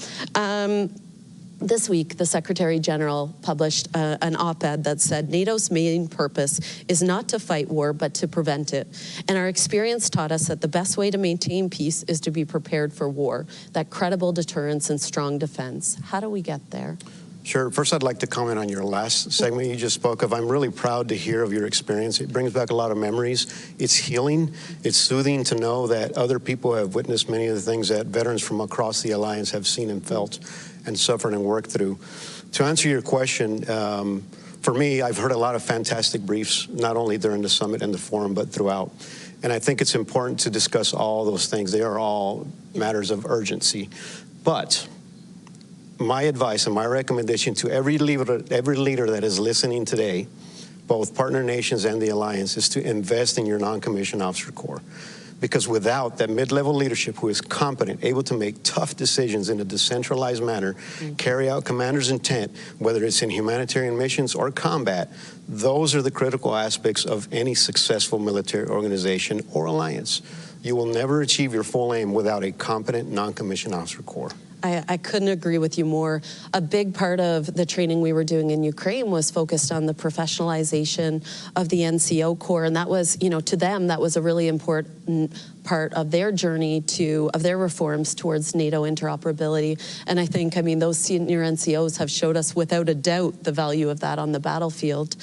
Speaker 16: This week, the Secretary General published an op-ed that said NATO's main purpose is not to fight war, but to prevent it. And our experience taught us that the best way to maintain peace is to be prepared for war, that credible deterrence and strong defense. How do we get there?
Speaker 17: Sure. First, I'd like to comment on your last segment you just spoke of. I'm really proud to hear of your experience. It brings back a lot of memories. It's healing. It's soothing to know that other people have witnessed many of the things that veterans from across the Alliance have seen and felt and suffered and worked through. To answer your question, for me, I've heard a lot of fantastic briefs, not only during the summit and the forum, but throughout. And I think it's important to discuss all those things. They are all matters of urgency. But my advice and my recommendation to every leader that is listening today, both partner nations and the alliance, is to invest in your non-commissioned officer corps. Because without that mid-level leadership who is competent, able to make tough decisions in a decentralized manner, carry out commander's intent, whether it's in humanitarian missions or combat, those are the critical aspects of any successful military organization or alliance. You will never achieve your full aim without a competent non-commissioned officer corps.
Speaker 16: I couldn't agree with you more. A big part of the training we were doing in Ukraine was focused on the professionalization of the NCO Corps, and that was, you know, to them, that was a really important part of their journey of their reforms towards NATO interoperability. And I think, I mean, those senior NCOs have showed us without a doubt the value of that on the battlefield.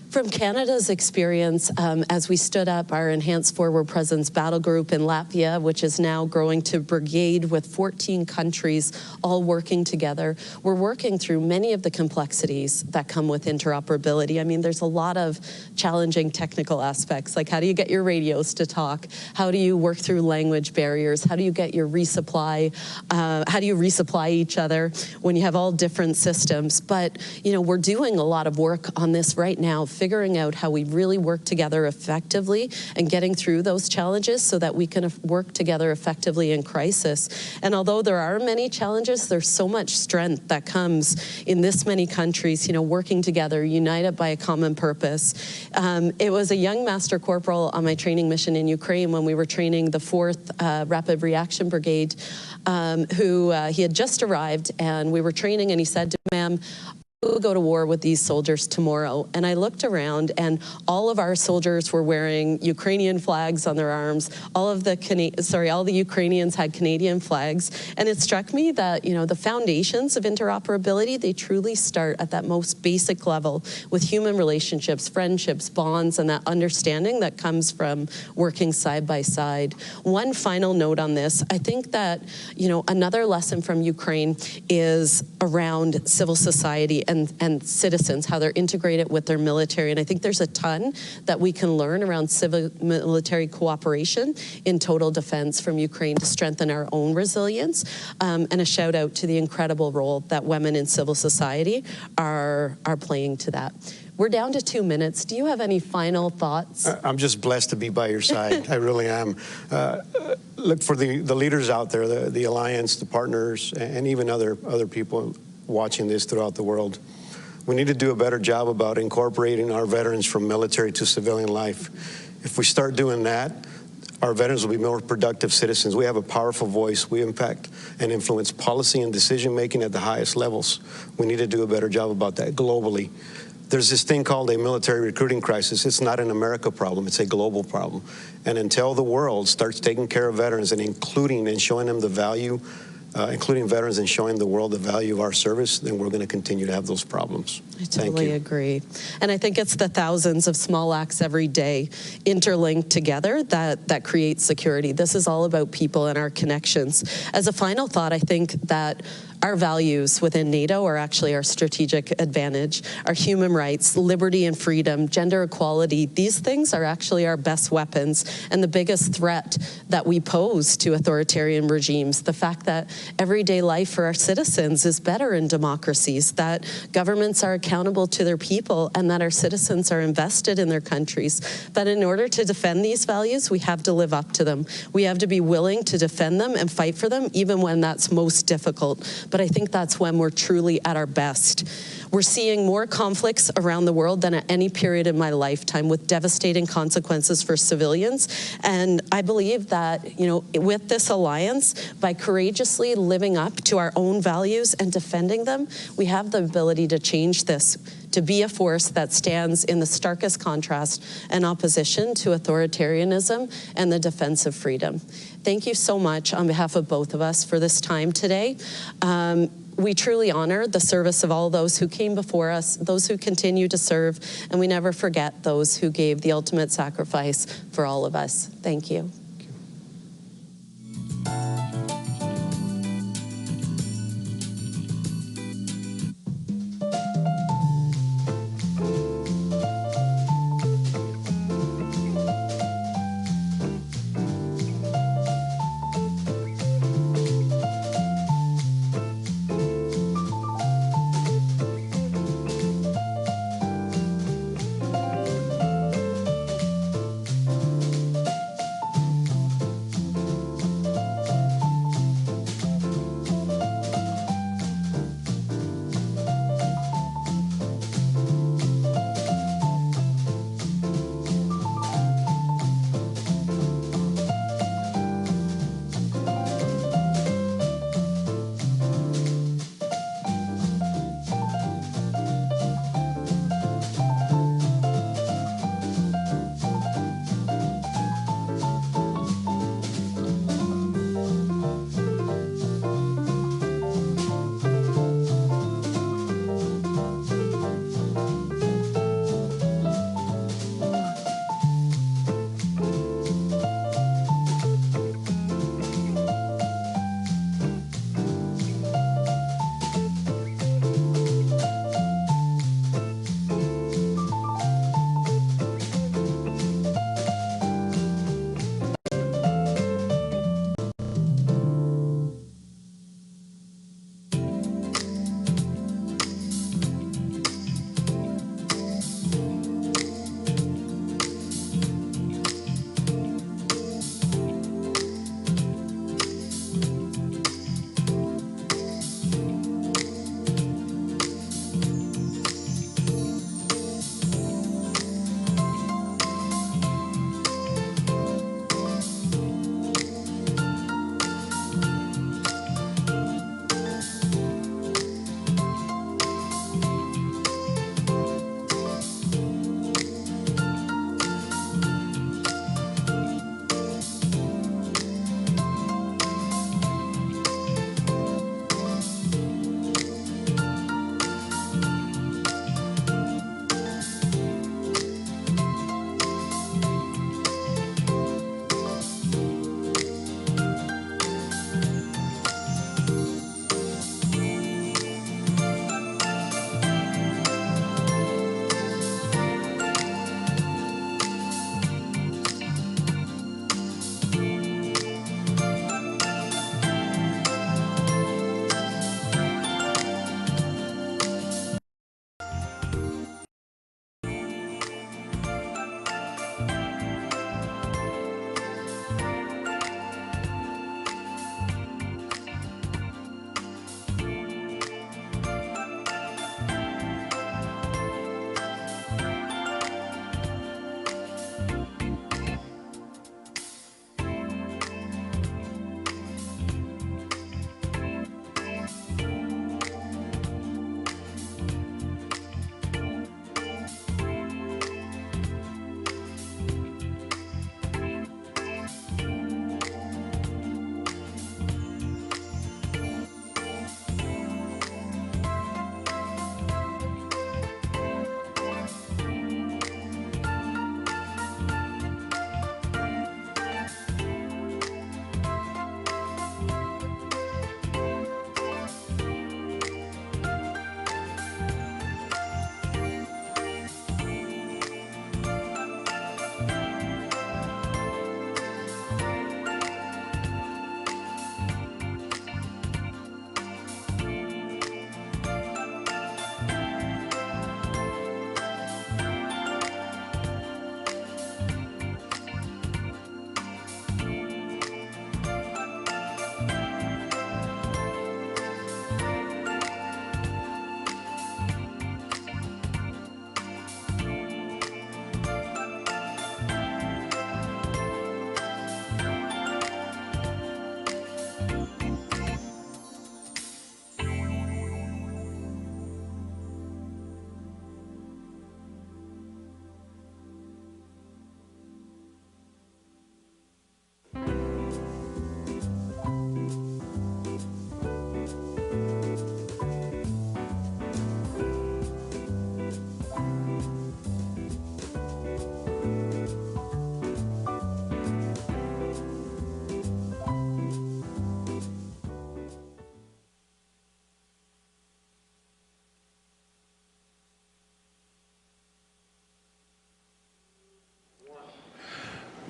Speaker 16: From Canada's experience, as we stood up our Enhanced Forward Presence Battle Group in Latvia, which is now growing to brigade with 14 countries all working together, we're working through many of the complexities that come with interoperability. I mean, there's a lot of challenging technical aspects, like how do you get your radios to talk? How do you work through language barriers? How do you get your resupply? How do you resupply each other when you have all different systems? But, you know, we're doing a lot of work on this right now, figuring out how we really work together effectively and getting through those challenges so that we can work together effectively in crisis. And although there are many challenges, there's so much strength that comes in this many countries, you know, working together, united by a common purpose. It was a young master corporal on my training mission in Ukraine when we were training the 4th Rapid Reaction Brigade, he had just arrived, and we were training, and he said to me, "Ma'am, we'll go to war with these soldiers tomorrow." And I looked around, and all of our soldiers were wearing Ukrainian flags on their arms. All the Ukrainians had Canadian flags. And it struck me that, you know, the foundations of interoperability, they truly start at that most basic level with human relationships, friendships, bonds, and that understanding that comes from working side by side. One final note on this, I think that, you know, another lesson from Ukraine is around civil society and citizens, how they're integrated with their military. And I think there's a ton that we can learn around civil-military cooperation in total defense from Ukraine to strengthen our own resilience. And a shout out to the incredible role that women in civil society are playing to that. We're down to 2 minutes. Do you have any final thoughts?
Speaker 17: I'm just blessed to be by your side. I really am. Look, for the leaders out there, the alliance, the partners, and even other people watching this throughout the world, we need to do a better job about incorporating our veterans from military to civilian life. If we start doing that, our veterans will be more productive citizens. We have a powerful voice. We impact and influence policy and decision-making at the highest levels. We need to do a better job about that globally. There's this thing called a military recruiting crisis. It's not an America problem, it's a global problem. And until the world starts taking care of veterans and including and showing them the value, including veterans and showing the world the value of our service, then we're going to continue to have those problems.
Speaker 16: I totally agree. And I think it's the thousands of small acts every day interlinked together that create security. This is all about people and our connections. As a final thought, I think that our values within NATO are actually our strategic advantage. Our human rights, liberty and freedom, gender equality, these things are actually our best weapons and the biggest threat that we pose to authoritarian regimes. The fact that everyday life for our citizens is better in democracies, that governments are accountable to their people, and that our citizens are invested in their countries. But in order to defend these values, we have to live up to them. We have to be willing to defend them and fight for them, even when that's most difficult. But I think that's when we're truly at our best. We're seeing more conflicts around the world than at any period in my lifetime, with devastating consequences for civilians. And I believe that, you know, with this alliance, by courageously living up to our own values and defending them, we have the ability to change this, to be a force that stands in the starkest contrast and opposition to authoritarianism and the defense of freedom. Thank you so much on behalf of both of us for this time today. We truly honor the service of all those who came before us, those who continue to serve, and we never forget those who gave the ultimate sacrifice for all of us. Thank you.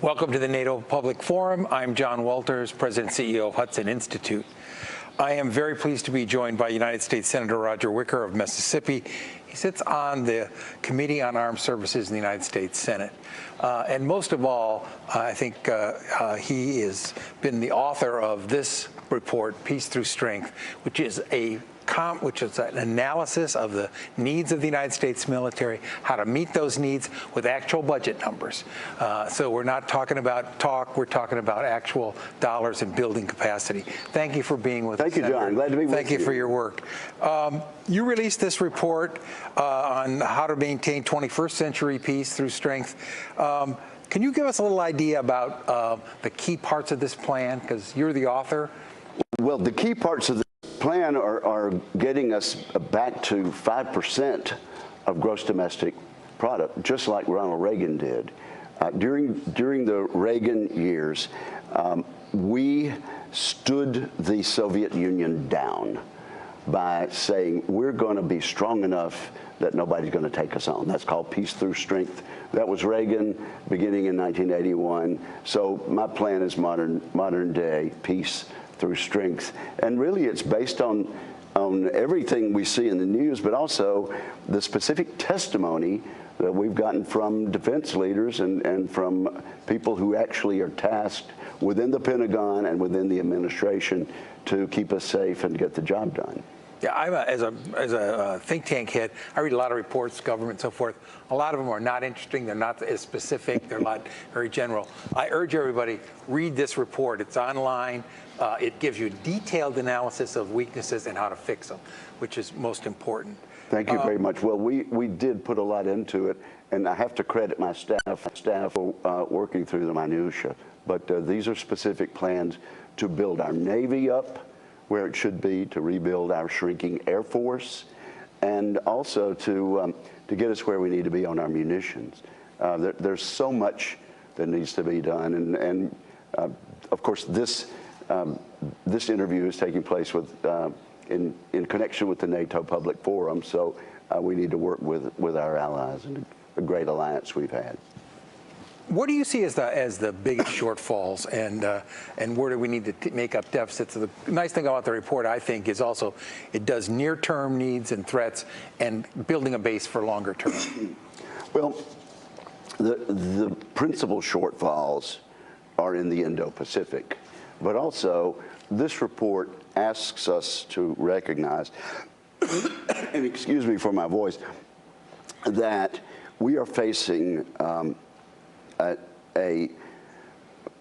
Speaker 18: Welcome to the NATO Public Forum. I'm John Walters, President and CEO of Hudson Institute. I am very pleased to be joined by United States Senator Roger Wicker of Mississippi. He sits on the Committee on Armed Services in the United States Senate. And most of all, I think he has been the author of this report, Peace Through Strength, which is an analysis of the needs of the United States military, how to meet those needs with actual budget numbers. So we're not talking about talk, we're talking about actual dollars and building capacity. Thank you for being with us.
Speaker 19: Thank you, John. Glad to be with you.
Speaker 18: Thank you for your work. You released this report on how to maintain 21st century peace through strength. Can you give us a little idea about the key parts of this plan? Because you're the author.
Speaker 19: Well, the key parts of the plan are getting us back to 5% of gross domestic product, just like Ronald Reagan did. During the Reagan years, we stood the Soviet Union down by saying we're going to be strong enough that nobody's going to take us on. That's called peace through strength. That was Reagan beginning in 1981. So my plan is modern day peace through strength. And really it's based on everything we see in the news, but also the specific testimony that we've gotten from defense leaders and from people who actually are tasked within the Pentagon and within the administration to keep us safe and get the job done.
Speaker 18: Yeah, as a think tank head, I read a lot of reports, government, so forth. A lot of them are not interesting. They're not as specific. They're very general. I urge everybody, read this report. It's online. It gives you detailed analysis of weaknesses and how to fix them, which is most important.
Speaker 19: Thank you very much. Well, we did put a lot into it, and I have to credit my staff for working through the minutia. But these are specific plans to build our Navy up where it should be, to rebuild our shrinking Air Force, and also to get us where we need to be on our munitions. There's so much that needs to be done, and of course this interview is taking place in connection with the NATO Public Forum, so we need to work with our allies and a great alliance we've had.
Speaker 18: What do you see as the biggest shortfalls, and where do we need to make up deficits? The nice thing about the report, I think, is also it does near-term needs and threats and building a base for longer term.
Speaker 19: Well, the principal shortfalls are in the Indo-Pacific, but also this report asks us to recognize, and excuse me for my voice, that we are facing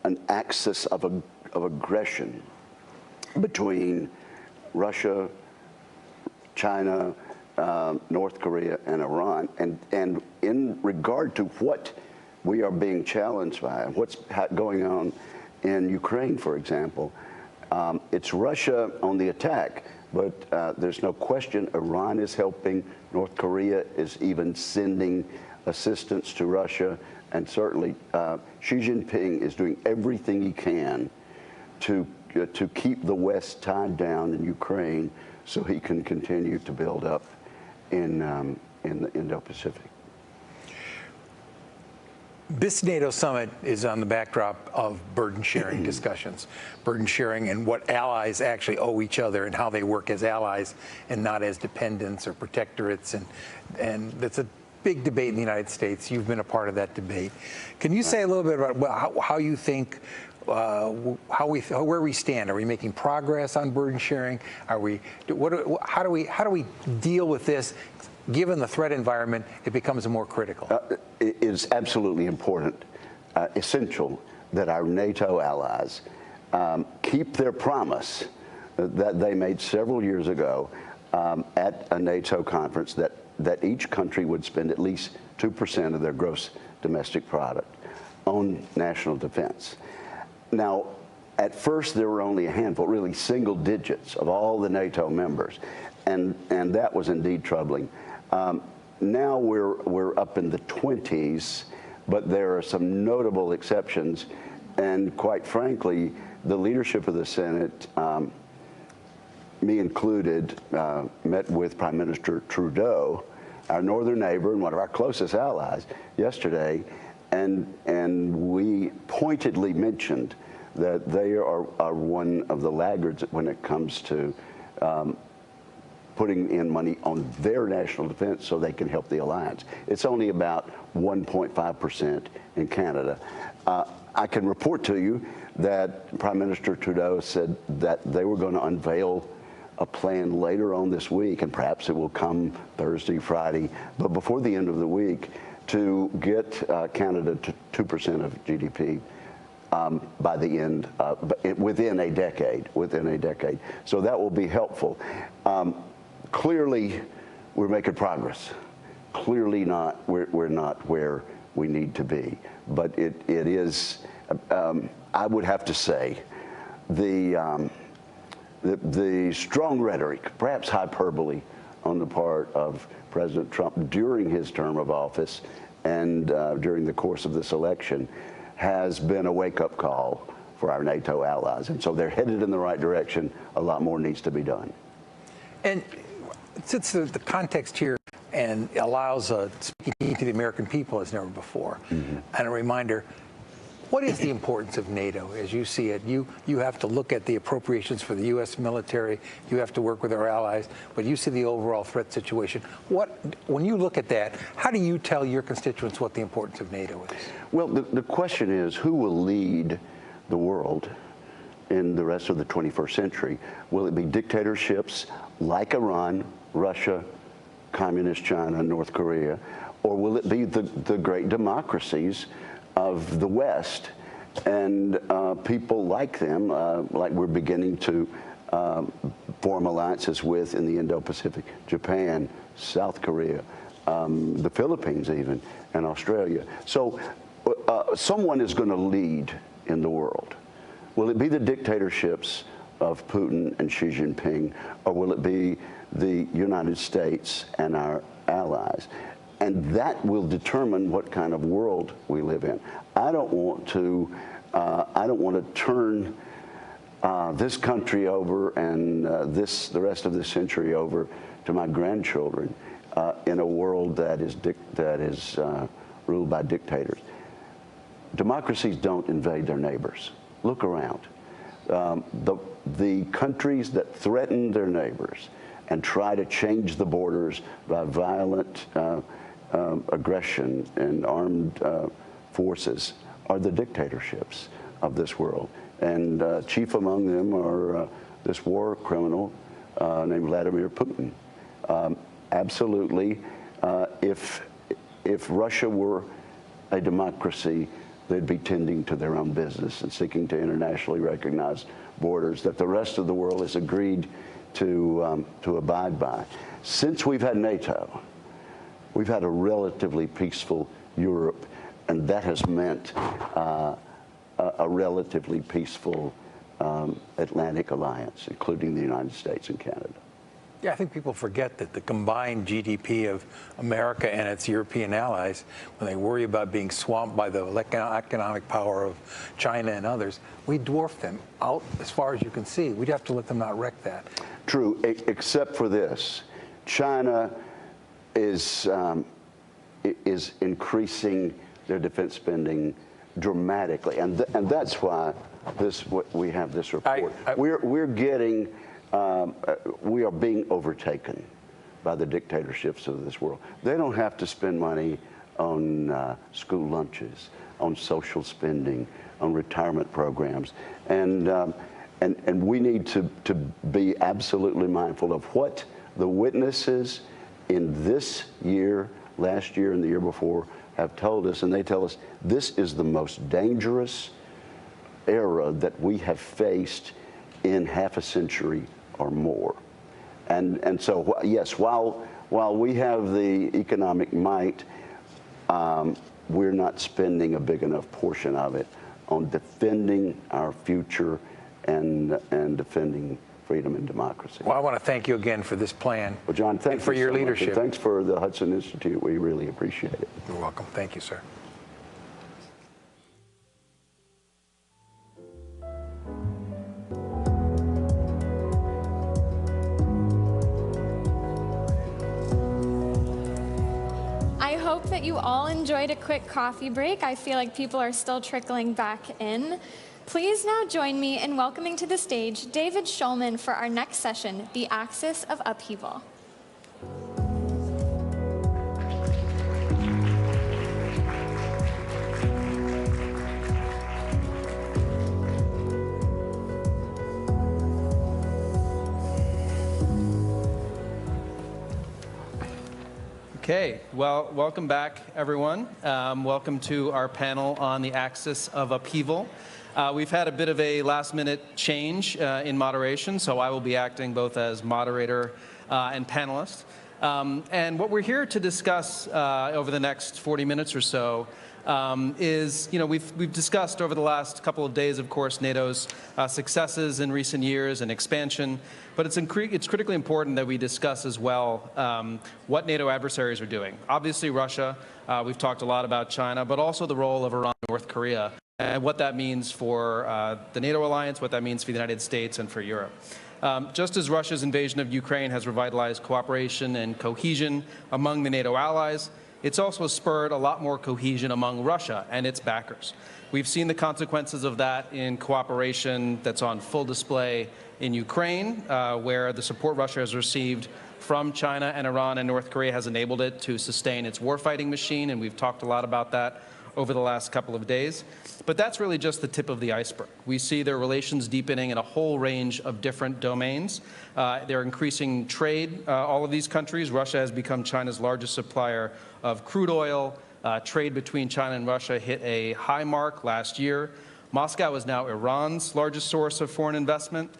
Speaker 19: an axis of aggression between Russia, China, North Korea, and Iran. And in regard to what we are being challenged by, what's going on in Ukraine, for example, it's Russia on the attack, but there's no question Iran is helping. North Korea is even sending assistance to Russia. And certainly, Xi Jinping is doing everything he can to keep the West tied down in Ukraine so he can continue to build up in the Indo-Pacific.
Speaker 18: This NATO summit is on the backdrop of burden-sharing discussions, burden-sharing and what allies actually owe each other and how they work as allies and not as dependents or protectorates. And that's a big debate in the United States. You've been a part of that debate. Can you say a little bit about how you think, where we stand? Are we making progress on burden sharing? How do we deal with this? Given the threat environment, it becomes more critical.
Speaker 19: It is absolutely important, essential, that our NATO allies keep their promise that they made several years ago at a NATO conference that each country would spend at least 2% of their gross domestic product on national defense. Now, at first there were only a handful, really single digits of all the NATO members, and that was indeed troubling. Now we're up in the 20s, but there are some notable exceptions, and quite frankly, the leadership of the Senate, me included, met with Prime Minister Trudeau, our northern neighbor and one of our closest allies, yesterday, and we pointedly mentioned that they are one of the laggards when it comes to putting in money on their national defense so they can help the alliance. It's only about 1.5% in Canada. I can report to you that Prime Minister Trudeau said that they were going to unveil a plan later on this week, and perhaps it will come Thursday, Friday, but before the end of the week, to get Canada to 2% of GDP by the end, within a decade. So that will be helpful. Clearly, we're making progress. Clearly we're not where we need to be. But it is, I would have to say, the strong rhetoric, perhaps hyperbole, on the part of President Trump during his term of office and during the course of this election has been a wake-up call for our NATO allies. And so they're headed in the right direction. A lot more needs to be done.
Speaker 18: And since the context here and allows speaking to the American people as never before, and a reminder, what is the importance of NATO as you see it? You have to look at the appropriations for the U.S. military. You have to work with our allies, but you see the overall threat situation. When you look at that, how do you tell your constituents what the importance of NATO is?
Speaker 19: Well, the question is, who will lead the world in the rest of the 21st century? Will it be dictatorships like Iran, Russia, Communist China, North Korea, or will it be the great democracies of the West and people like them, like we're beginning to form alliances with in the Indo-Pacific, Japan, South Korea, the Philippines even, and Australia. So someone is going to lead in the world. Will it be the dictatorships of Putin and Xi Jinping, or will it be the United States and our allies? And that will determine what kind of world we live in. I don't want to turn this country over and the rest of this century over to my grandchildren in a world that is ruled by dictators. Democracies don't invade their neighbors. Look around. The countries that threaten their neighbors and try to change the borders by violent aggression and armed forces are the dictatorships of this world. And chief among them are this war criminal named Vladimir Putin. Absolutely, if Russia were a democracy, they'd be tending to their own business and seeking to internationally recognized borders that the rest of the world has agreed to abide by. Since we've had NATO, we've had a relatively peaceful Europe, and that has meant a relatively peaceful Atlantic alliance, including the United States and Canada.
Speaker 18: Yeah, I think people forget that the combined GDP of America and its European allies, when they worry about being swamped by the economic power of China and others, we dwarf them out as far as you can see. We'd have to let them not wreck that.
Speaker 19: True, except for this. China is increasing their defense spending dramatically, and that's why we have this report. We're getting. We are being overtaken by the dictatorships of this world. They don't have to spend money on school lunches, on social spending, on retirement programs, and we need to be absolutely mindful of what the witnesses in this year, last year, and the year before have told us, and they tell us this is the most dangerous era that we have faced in half a century or more. And so, yes, while we have the economic might, we're not spending a big enough portion of it on defending our future and defending freedom and democracy.
Speaker 18: Well, I want to thank you again for this plan.
Speaker 19: Well, John, thanks
Speaker 18: for your leadership.
Speaker 19: And thanks for the Hudson Institute. We really appreciate it.
Speaker 18: You're welcome. Thank you, sir.
Speaker 20: I hope hope that you all enjoyed a quick coffee break. I feel like people are still trickling back in. Please now join me in welcoming to the stage David Schulman for our next session, The Axis of Upheaval.
Speaker 21: Okay, well, welcome back, everyone. Welcome to our panel on the axis of upheaval. We've had a bit of a last-minute change in moderation, so I will be acting both as moderator and panelist. And what we're here to discuss over the next 40 minutes or so is, we've discussed over the last couple of days, of course, NATO's successes in recent years and expansion, but it's critically important that we discuss as well what NATO adversaries are doing. Obviously, Russia, we've talked a lot about China, but also the role of Iran and North Korea, and what that means for the NATO alliance, what that means for the United States and for Europe. Just as Russia's invasion of Ukraine has revitalized cooperation and cohesion among the NATO allies, it's also spurred a lot more cohesion among Russia and its backers. We've seen the consequences of that in cooperation that's on full display in Ukraine, where the support Russia has received from China and Iran and North Korea has enabled it to sustain its warfighting machine, and we've talked a lot about that over the last couple of days. But that's really just the tip of the iceberg. We see their relations deepening in a whole range of different domains. They're increasing trade. All of these countries, Russia has become China's largest supplier of crude oil. Trade between China and Russia hit a high mark last year. Moscow is now Iran's largest source of foreign investment.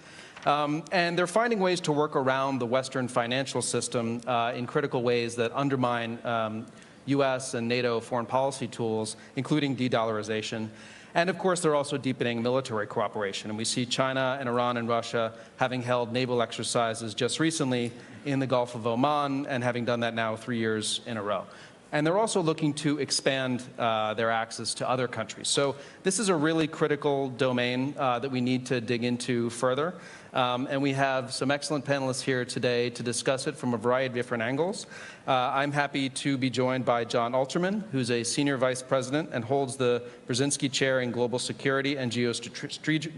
Speaker 21: And they're finding ways to work around the Western financial system in critical ways that undermine U.S. and NATO foreign policy tools, including de-dollarization. And of course, they're also deepening military cooperation. And we see China and Iran and Russia having held naval exercises just recently in the Gulf of Oman, and having done that now 3 years in a row. And they're also looking to expand their access to other countries. So this is a really critical domain that we need to dig into further. And we have some excellent panelists here today to discuss it from a variety of different angles. I'm happy to be joined by John Alterman, who's a senior vice president and holds the Brzezinski Chair in Global Security and Geostrategy,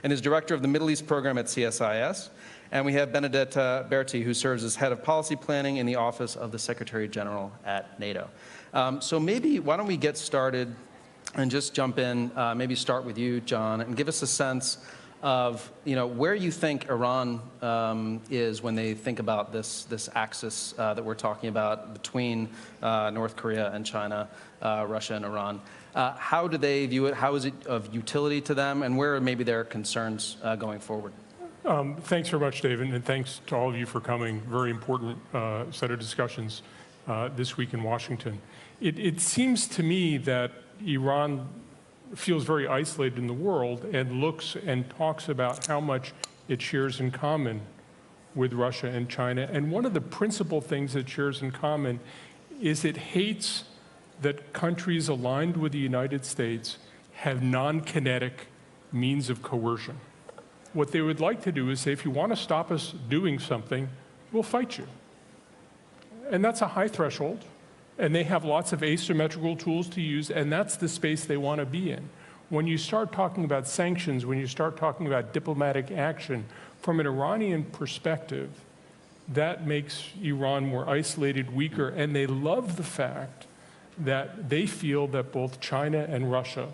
Speaker 21: and is director of the Middle East program at CSIS. And we have Benedetta Berti, who serves as head of policy planning in the office of the Secretary General at NATO. So maybe, why don't we get started and just jump in, maybe start with you, John, and give us a sense of where you think Iran is when they think about this axis that we're talking about between North Korea and China, Russia and Iran. How do they view it? How is it of utility to them? And where are maybe their concerns going forward?
Speaker 22: Thanks very much, David, and thanks to all of you for coming. Very important set of discussions this week in Washington. It seems to me that Iran feels very isolated in the world and looks and talks about how much it shares in common with Russia and China. And one of the principal things it shares in common is it hates that countries aligned with the United States have non-kinetic means of coercion. What they would like to do is say, if you want to stop us doing something, we'll fight you. And that's a high threshold. And they have lots of asymmetrical tools to use, and that's the space they want to be in. When you start talking about sanctions, when you start talking about diplomatic action, from an Iranian perspective, that makes Iran more isolated, weaker, and they love the fact that they feel that both China and Russia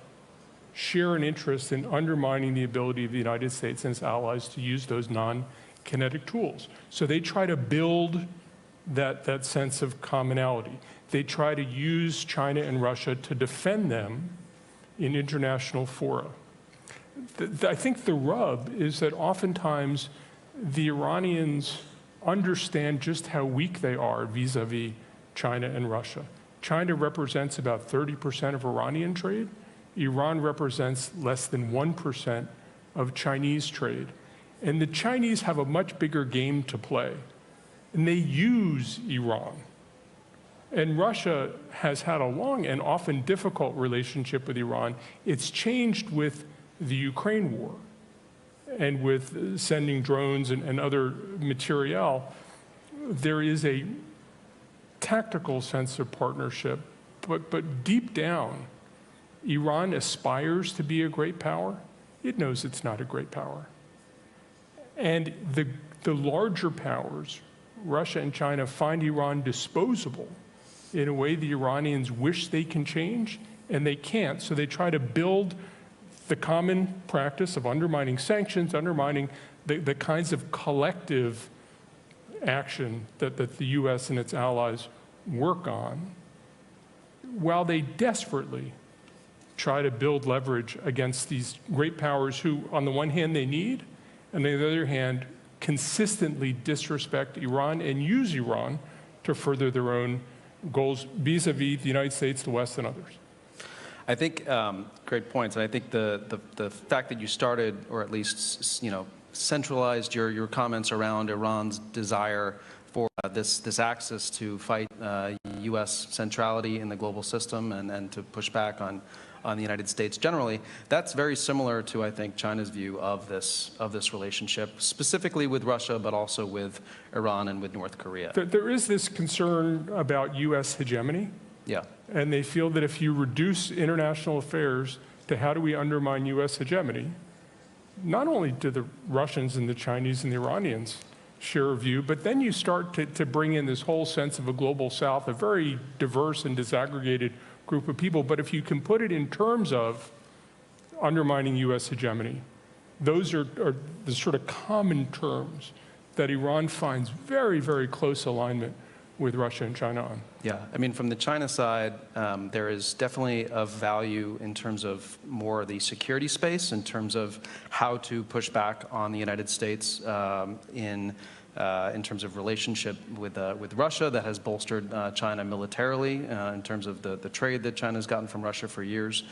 Speaker 22: share an interest in undermining the ability of the United States and its allies to use those non-kinetic tools. So they try to build that sense of commonality. They try to use China and Russia to defend them in international fora. I think the rub is that oftentimes the Iranians understand just how weak they are vis-a-vis China and Russia. China represents about 30% of Iranian trade. Iran represents less than 1% of Chinese trade. And the Chinese have a much bigger game to play. And they use Iran. And Russia has had a long and often difficult relationship with Iran. It's changed with the Ukraine war and with sending drones and other materiel. There is a tactical sense of partnership, but deep down, Iran aspires to be a great power. It knows it's not a great power. And the larger powers, Russia and China, find Iran disposable in a way the Iranians wish they can change, and they can't. So they try to build the common practice of undermining sanctions, undermining the kinds of collective action that the US and its allies work on, while they desperately try to build leverage against these great powers who, on the one hand, they need, and on the other hand, consistently disrespect Iran and use Iran to further their own goals vis-a-vis the United States, the West, and others.
Speaker 21: I think great points, and I think the fact that you started, or at least centralized your comments around Iran's desire for this axis to fight U.S. centrality in the global system and to push back on the United States generally, that's very similar to, I think, China's view of this relationship, specifically with Russia, but also with Iran and with North Korea.
Speaker 22: There is this concern about U.S. hegemony.
Speaker 21: Yeah.
Speaker 22: And they feel that if you reduce international affairs to how do we undermine U.S. hegemony, not only do the Russians and the Chinese and the Iranians share a view, but then you start to bring in this whole sense of a global South, a very diverse and disaggregated group of people. But if you can put it in terms of undermining U.S. hegemony, those are the sort of common terms that Iran finds very, very close alignment with Russia and China on.
Speaker 21: Yeah, I mean, from the China side, there is definitely of value in terms of more of the security space, in terms of how to push back on the United States in terms of relationship with Russia that has bolstered China militarily in terms of the trade that China's gotten from Russia for years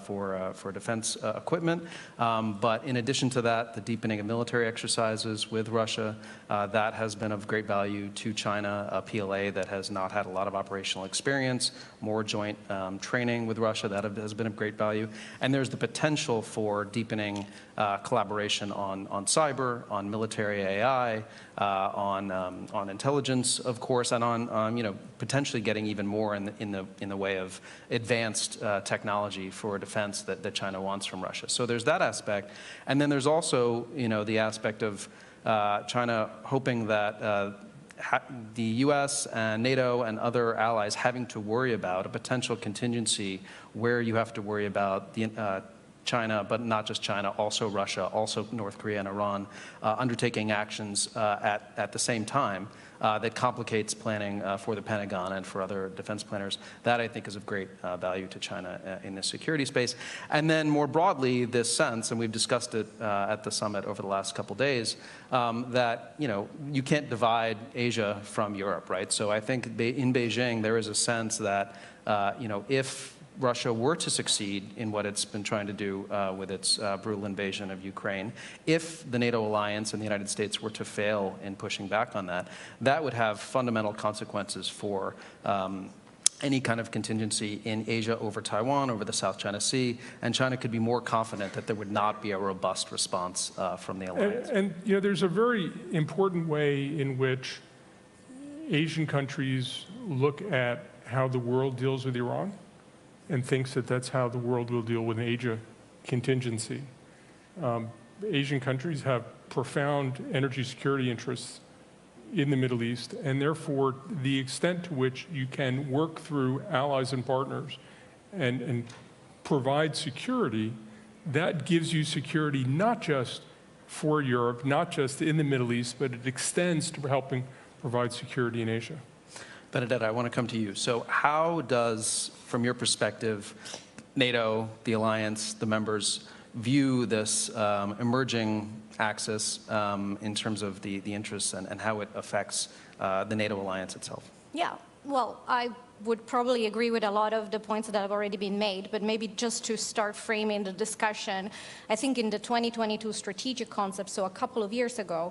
Speaker 21: for defense equipment. But in addition to that, the deepening of military exercises with Russia, that has been of great value to China, a PLA that has not had a lot of operational experience, more joint training with Russia, that has been of great value. And there's the potential for deepening collaboration on cyber, on military AI, on intelligence, of course, and on potentially getting even more in the way of advanced technology for defense that China wants from Russia. So there's that aspect, and then there's also the aspect of China hoping that the U.S. and NATO and other allies having to worry about a potential contingency where you have to worry about the China, but not just China, also Russia, also North Korea and Iran, undertaking actions at the same time that complicates planning for the Pentagon and for other defense planners. That, I think, is of great value to China in the security space. And then more broadly, this sense, and we've discussed it at the summit over the last couple days, that you can't divide Asia from Europe, right? So I think in Beijing, there is a sense that if Russia were to succeed in what it's been trying to do with its brutal invasion of Ukraine, if the NATO alliance and the United States were to fail in pushing back on that, that would have fundamental consequences for any kind of contingency in Asia over Taiwan, over the South China Sea, and China could be more confident that there would not be a robust response from the alliance.
Speaker 22: And there's a very important way in which Asian countries look at how the world deals with Iran, and thinks that that's how the world will deal with an Asia contingency. Asian countries have profound energy security interests in the Middle East, and therefore the extent to which you can work through allies and partners and provide security, that gives you security not just for Europe, not just in the Middle East, but it extends to helping provide security in Asia.
Speaker 21: Benedetta, I want to come to you. So how does, from your perspective, NATO, the alliance, the members, view this emerging axis in terms of the interests and how it affects the NATO alliance itself?
Speaker 6: Yeah, well, I would probably agree with a lot of the points that have already been made, but maybe just to start framing the discussion, I think in the 2022 strategic concept, so a couple of years ago,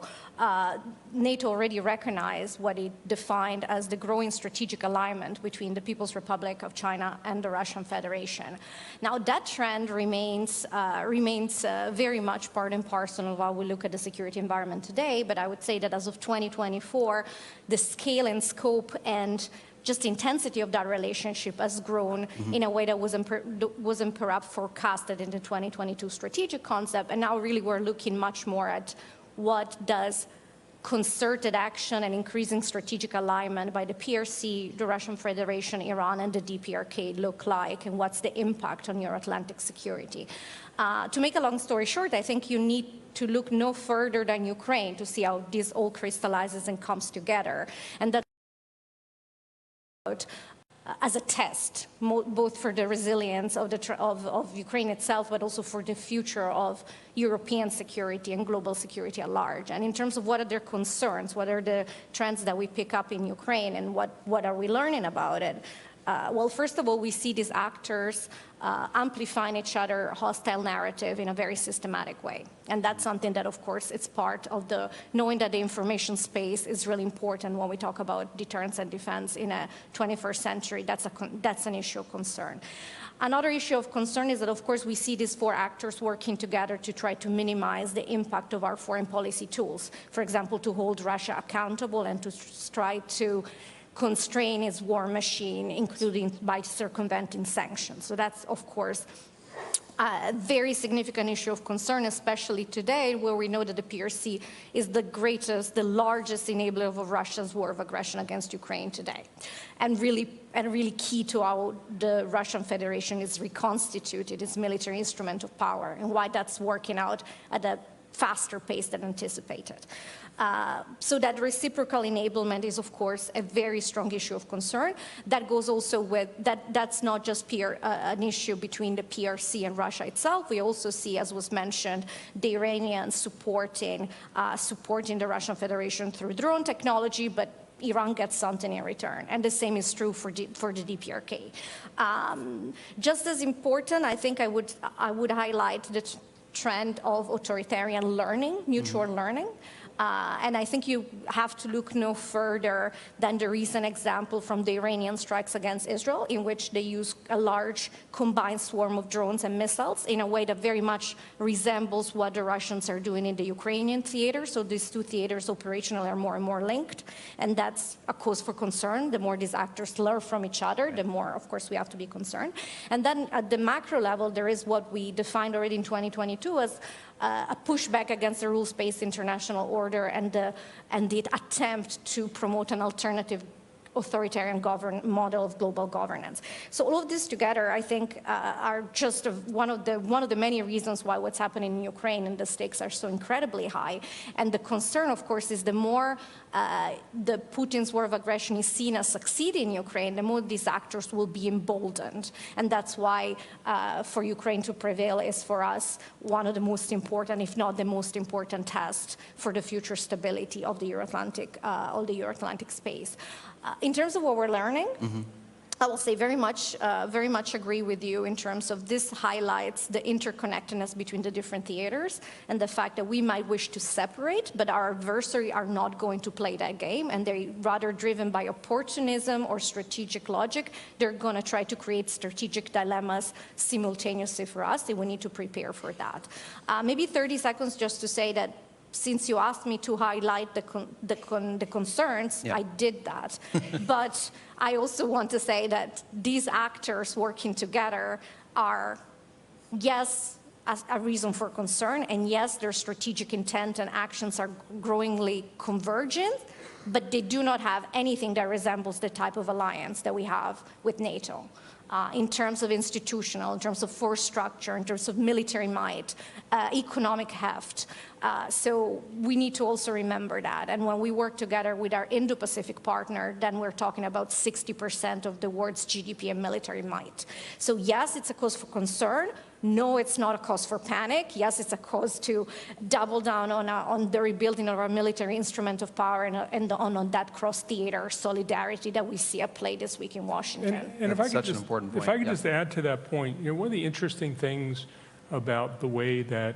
Speaker 6: NATO already recognized what it defined as the growing strategic alignment between the People's Republic of China and the Russian Federation. Now that trend remains very much part and parcel of how we look at the security environment today, but I would say that as of 2024, the scale and scope and just the intensity of that relationship has grown in a way that wasn't perhaps forecasted in the 2022 strategic concept. And now really we're looking much more at what does concerted action and increasing strategic alignment by the PRC, the Russian Federation, Iran, and the DPRK look like, and what's the impact on Euro-Atlantic security. To make a long story short, I think you need to look no further than Ukraine to see how this all crystallizes and comes together. And that as a test, both for the resilience of Ukraine itself, but also for the future of European security and global security at large. And in terms of what are their concerns, what are the trends that we pick up in Ukraine, and what are we learning about it? Well, first of all, we see these actors amplifying each other hostile narrative in a very systematic way. And that's something that, of course, it's part of the knowing that the information space is really important when we talk about deterrence and defense in a 21st century. That's an issue of concern. Another issue of concern is that, of course, we see these four actors working together to try to minimize the impact of our foreign policy tools. For example, to hold Russia accountable and to try to constrain its war machine, including by circumventing sanctions. So that's, of course, a very significant issue of concern, especially today, where we know that the PRC is the largest enabler of Russia's war of aggression against Ukraine today. And really key to how the Russian Federation is reconstituted, its military instrument of power, and why that's working out at a faster pace than anticipated. So that reciprocal enablement is, of course, a very strong issue of concern. That goes also with, that's not just an issue between the PRC and Russia itself. We also see, as was mentioned, the Iranians supporting the Russian Federation through drone technology, but Iran gets something in return. And the same is true for the DPRK. Just as important, I think I would highlight the trend of authoritarian learning, mutual learning. And I think you have to look no further than the recent example from the Iranian strikes against Israel, in which they use a large combined swarm of drones and missiles in a way that very much resembles what the Russians are doing in the Ukrainian theater. So these two theaters operationally are more and more linked, and that's a cause for concern. The more these actors learn from each other, the more, of course, we have to be concerned. And then at the macro level, there is what we defined already in 2022 as a pushback against the rules-based international order and the attempt to promote an alternative authoritarian model of global governance. So all of this together, I think, are just one of the many reasons why what's happening in Ukraine and the stakes are so incredibly high. And the concern, of course, is the more the Putin's war of aggression is seen as succeeding in Ukraine, the more these actors will be emboldened. And that's why for Ukraine to prevail is for us one of the most important, if not the most important test for the future stability of the Euro-Atlantic space. In terms of what we're learning, I will say very much agree with you in terms of this highlights the interconnectedness between the different theaters and the fact that we might wish to separate, but our adversary are not going to play that game, and they're rather driven by opportunism or strategic logic. They're going to try to create strategic dilemmas simultaneously for us, and we need to prepare for that. Maybe 30 seconds just to say that since you asked me to highlight the concerns, I did that. But I also want to say that these actors working together are, yes, a reason for concern, and yes, their strategic intent and actions are growingly convergent, but they do not have anything that resembles the type of alliance that we have with NATO. In terms of institutional, in terms of force structure, in terms of military might, economic heft. So we need to also remember that. And when we work together with our Indo-Pacific partner, then we're talking about 60% of the world's GDP and military might. So yes, it's a cause for concern. No, it's not a cause for panic. Yes, it's a cause to double down on the rebuilding of our military instrument of power and on that cross-theater solidarity that we see at play this week in Washington.
Speaker 22: And if I could just add to that point, one of the interesting things about the way that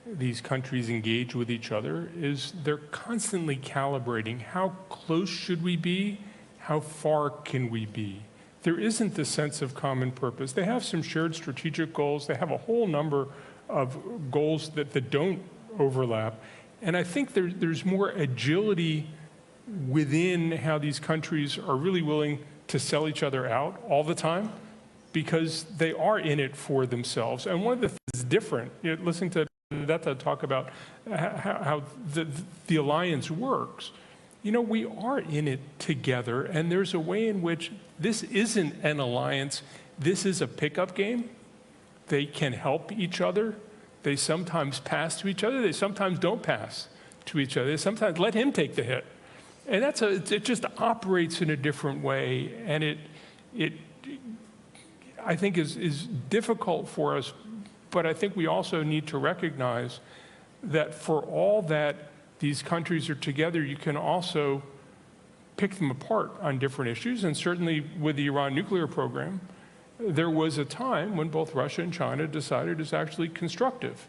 Speaker 22: these countries engage with each other is they're constantly calibrating how close should we be, how far can we be. There isn't the sense of common purpose. They have some shared strategic goals. They have a whole number of goals that don't overlap. And I think there's more agility within how these countries are really willing to sell each other out all the time because they are in it for themselves. And one of the things different, listening to Detta talk about how the alliance works, we are in it together, and there's a way in which this isn't an alliance, this is a pickup game. They can help each other. They sometimes pass to each other. They sometimes don't pass to each other. They sometimes let him take the hit. And it just operates in a different way, and it I think is difficult for us, but I think we also need to recognize that for all that these countries are together, you can also pick them apart on different issues. And certainly with the Iran nuclear program, there was a time when both Russia and China decided it's actually constructive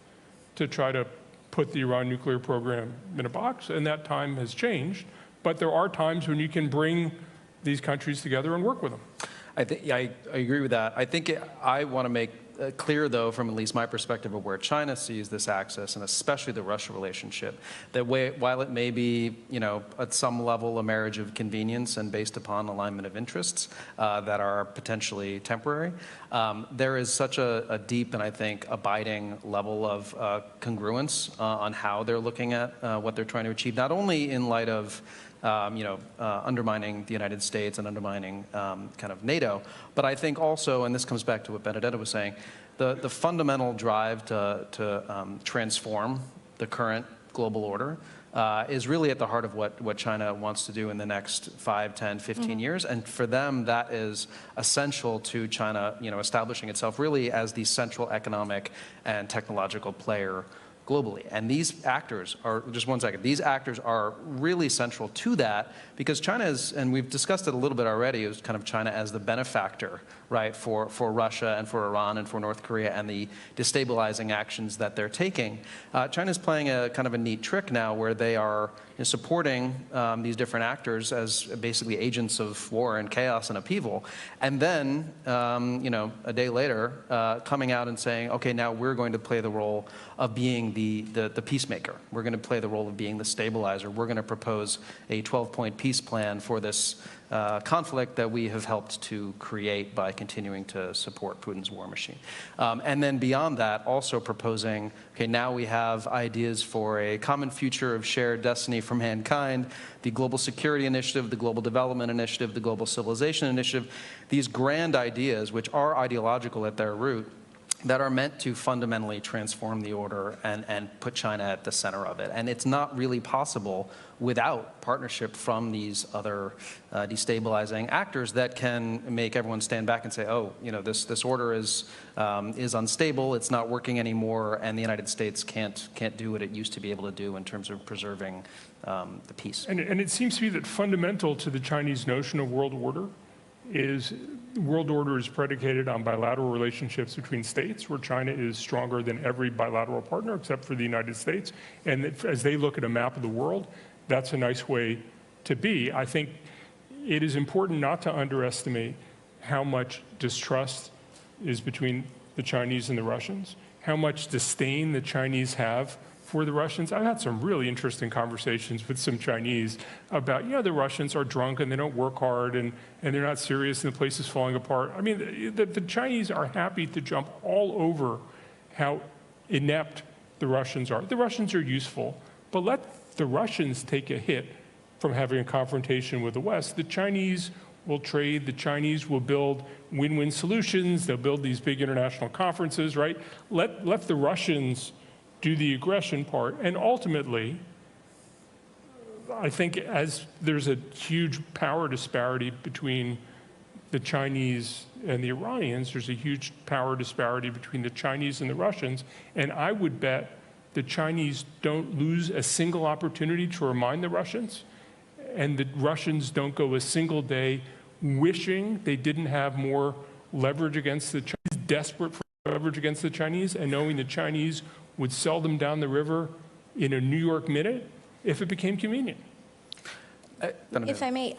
Speaker 22: to try to put the Iran nuclear program in a box, and that time has changed. But there are times when you can bring these countries together and work with them.
Speaker 21: I agree with that. I think I want to make clear, though, from at least my perspective of where China sees this axis, and especially the Russia relationship, that while it may be, at some level a marriage of convenience and based upon alignment of interests that are potentially temporary, there is such a deep and I think abiding level of congruence on how they're looking at what they're trying to achieve, not only in light of undermining the United States and undermining kind of NATO, but I think also, and this comes back to what Benedetta was saying, the fundamental drive to transform the current global order is really at the heart of what China wants to do in the next 5, 10, 15 years. And for them, that is essential to China, establishing itself really as the central economic and technological player globally. And these actors are, just one second, these actors are really central to that because China is, and we've discussed it a little bit already, it was kind of China as the benefactor, right, for Russia and for Iran and for North Korea and the destabilizing actions that they're taking. China's playing a kind of a neat trick now where they are supporting these different actors as basically agents of war and chaos and upheaval, and then, a day later, coming out and saying, okay, now we're going to play the role of being the peacemaker. We're going to play the role of being the stabilizer. We're going to propose a 12-point peace plan for this conflict that we have helped to create by continuing to support Putin's war machine. And then beyond that, also proposing, okay, now we have ideas for a common future of shared destiny for mankind, the Global Security Initiative, the Global Development Initiative, the Global Civilization Initiative, these grand ideas which are ideological at their root, that are meant to fundamentally transform the order and put China at the center of it. And it's not really possible without partnership from these other destabilizing actors that can make everyone stand back and say, oh, this order is unstable, it's not working anymore, and the United States can't do what it used to be able to do in terms of preserving the peace.
Speaker 22: And it seems to me that fundamental to the Chinese notion of world order is world order is predicated on bilateral relationships between states, where China is stronger than every bilateral partner except for the United States. And as they look at a map of the world, that's a nice way to be. I think it is important not to underestimate how much distrust is between the Chinese and the Russians, how much disdain the Chinese have for the Russians. I've had some really interesting conversations with some Chinese about, the Russians are drunk and they don't work hard and they're not serious and the place is falling apart. I mean, the Chinese are happy to jump all over how inept the Russians are. The Russians are useful, but let the Russians take a hit from having a confrontation with the West. The Chinese will trade, the Chinese will build win-win solutions, they'll build these big international conferences, right? Let the Russians do the aggression part, and ultimately, I think as there's a huge power disparity between the Chinese and the Iranians, there's a huge power disparity between the Chinese and the Russians, and I would bet the Chinese don't lose a single opportunity to remind the Russians, and the Russians don't go a single day wishing they didn't have more leverage against the Chinese, desperate for leverage against the Chinese, and knowing the Chinese would sell them down the river in a New York minute if it became convenient.
Speaker 6: If I may,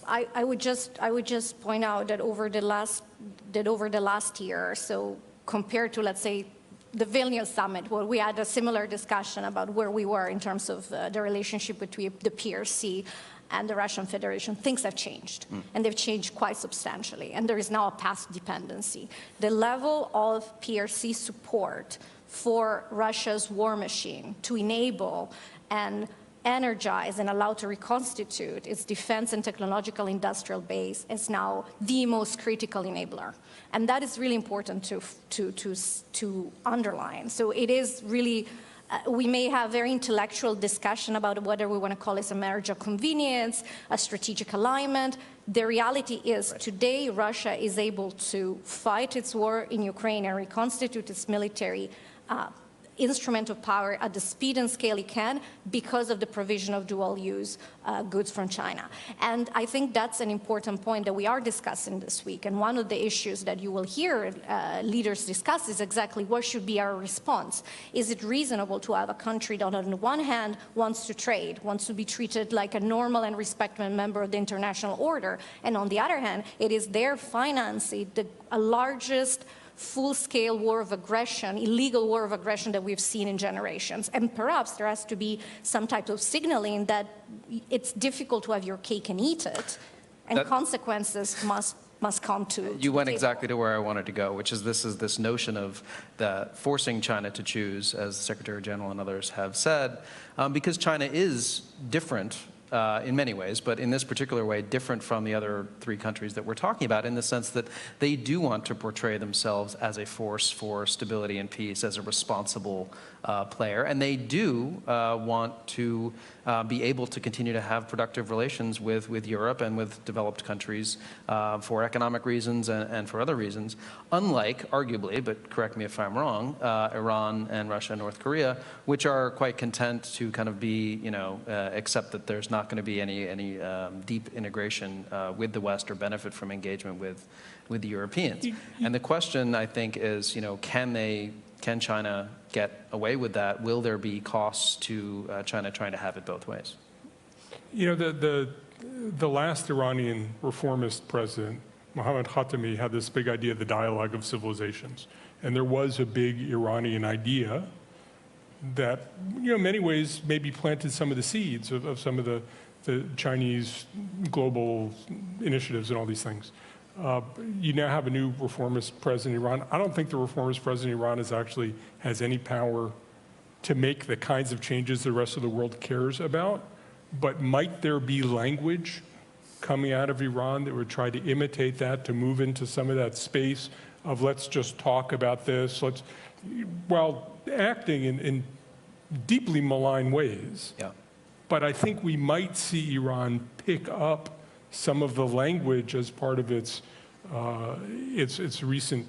Speaker 6: I would just point out that over the last year, so compared to, let's say, the Vilnius summit, where we had a similar discussion about where we were in terms of the relationship between the PRC and the Russian Federation, things have changed, and they've changed quite substantially, and there is now a past dependency. The level of PRC support for Russia's war machine to enable and energize and allow to reconstitute its defense and technological industrial base is now the most critical enabler. And that is really important to underline. So it is really, we may have very intellectual discussion about whether we want to call this a marriage of convenience, a strategic alignment. The reality is today Russia is able to fight its war in Ukraine and reconstitute its military instrument of power at the speed and scale it can because of the provision of dual-use goods from China. And I think that's an important point that we are discussing this week. And one of the issues that you will hear leaders discuss is exactly what should be our response. Is it reasonable to have a country that on the one hand wants to trade, wants to be treated like a normal and respected member of the international order, and on the other hand, it is their financing the largest full-scale war of aggression, illegal war of aggression that we've seen in generations. And perhaps there has to be some type of signaling that it's difficult to have your cake and eat it, and consequences must come to
Speaker 21: You went exactly to where I wanted to go, which is this notion of forcing China to choose, as the Secretary General and others have said, because China is different in many ways, but in this particular way, different from the other three countries that we're talking about in the sense that they do want to portray themselves as a force for stability and peace, as a responsible player, and they do want to be able to continue to have productive relations with Europe and with developed countries for economic reasons and for other reasons, unlike, arguably, but correct me if I'm wrong, Iran and Russia and North Korea, which are quite content to kind of be, accept that there's not going to be any deep integration with the West or benefit from engagement with the Europeans. And the question, I think, is, can China get away with that? Will there be costs to China trying to have it both ways?
Speaker 22: The last Iranian reformist president, Mohammad Khatami, had this big idea of the dialogue of civilizations. And there was a big Iranian idea that, in many ways, maybe planted some of the seeds of some of the Chinese global initiatives and all these things. You now have a new reformist president in Iran. I don't think the reformist president in Iran has any power to make the kinds of changes the rest of the world cares about. But might there be language coming out of Iran that would try to imitate that, to move into some of that space of let's just talk about this, while acting in deeply malign ways.
Speaker 21: Yeah.
Speaker 22: But I think we might see Iran pick up some of the language as part of its recent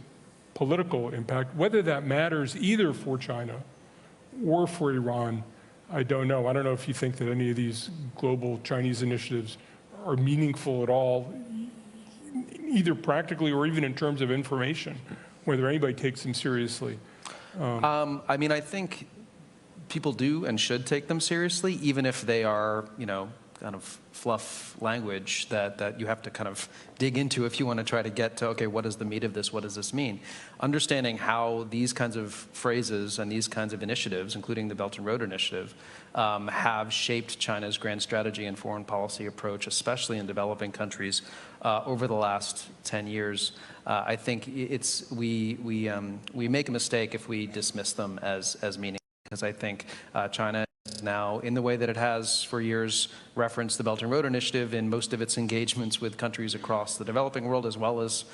Speaker 22: political impact. Whether that matters either for China or for Iran, I don't know. I don't know if you think that any of these global Chinese initiatives are meaningful at all, either practically or even in terms of information, whether anybody takes them seriously.
Speaker 21: I mean, I think people do and should take them seriously, even if they are, kind of fluff language that you have to kind of dig into if you want to try to get to, okay, what is the meat of this? What does this mean? Understanding how these kinds of phrases and these kinds of initiatives, including the Belt and Road Initiative, have shaped China's grand strategy and foreign policy approach, especially in developing countries, over the last 10 years. I think we make a mistake if we dismiss them as meaningless, because I think China now, in the way that it has for years referenced the Belt and Road Initiative in most of its engagements with countries across the developing world as well as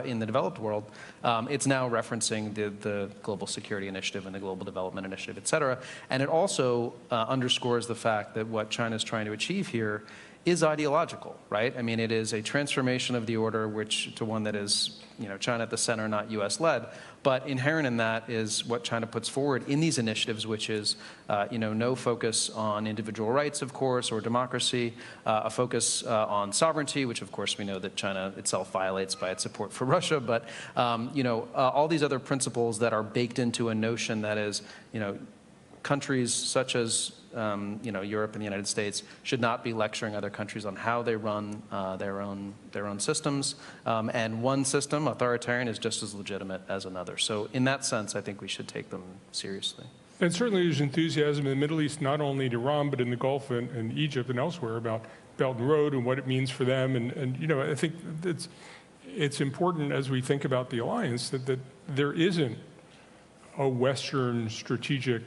Speaker 21: in the developed world, it's now referencing the Global Security Initiative and the Global Development Initiative, et cetera. And it also underscores the fact that what China is trying to achieve here is ideological, right? I mean, it is a transformation of the order to one that is, China at the center, not U.S.-led. But inherent in that is what China puts forward in these initiatives, which is, no focus on individual rights, of course, or democracy, a focus on sovereignty, which, of course, we know that China itself violates by its support for Russia. But, all these other principles that are baked into a notion that is, countries such as Europe and the United States should not be lecturing other countries on how they run their own systems. And one system, authoritarian, is just as legitimate as another. So in that sense, I think we should take them seriously.
Speaker 22: And certainly there's enthusiasm in the Middle East, not only in Iran, but in the Gulf and Egypt and elsewhere about Belt and Road and what it means for them. And I think it's important as we think about the alliance that there isn't a Western strategic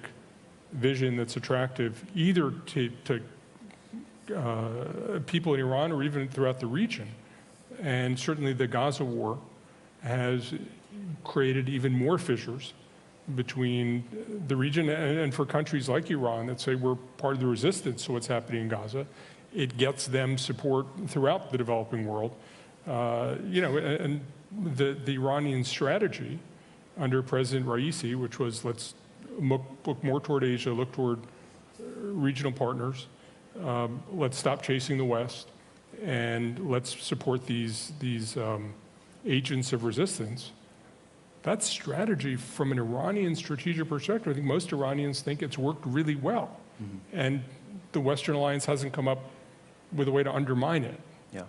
Speaker 22: vision that's attractive either to people in Iran or even throughout the region. And certainly the Gaza war has created even more fissures between the region and for countries like Iran that say we're part of the resistance to what's happening in Gaza. It gets them support throughout the developing world. And the Iranian strategy under President Raisi, which was let's look more toward Asia, look toward regional partners, let's stop chasing the West, and let's support these agents of resistance. That strategy, from an Iranian strategic perspective, I think most Iranians think it's worked really well. Mm-hmm. And the Western alliance hasn't come up with a way to undermine it.
Speaker 21: Yeah.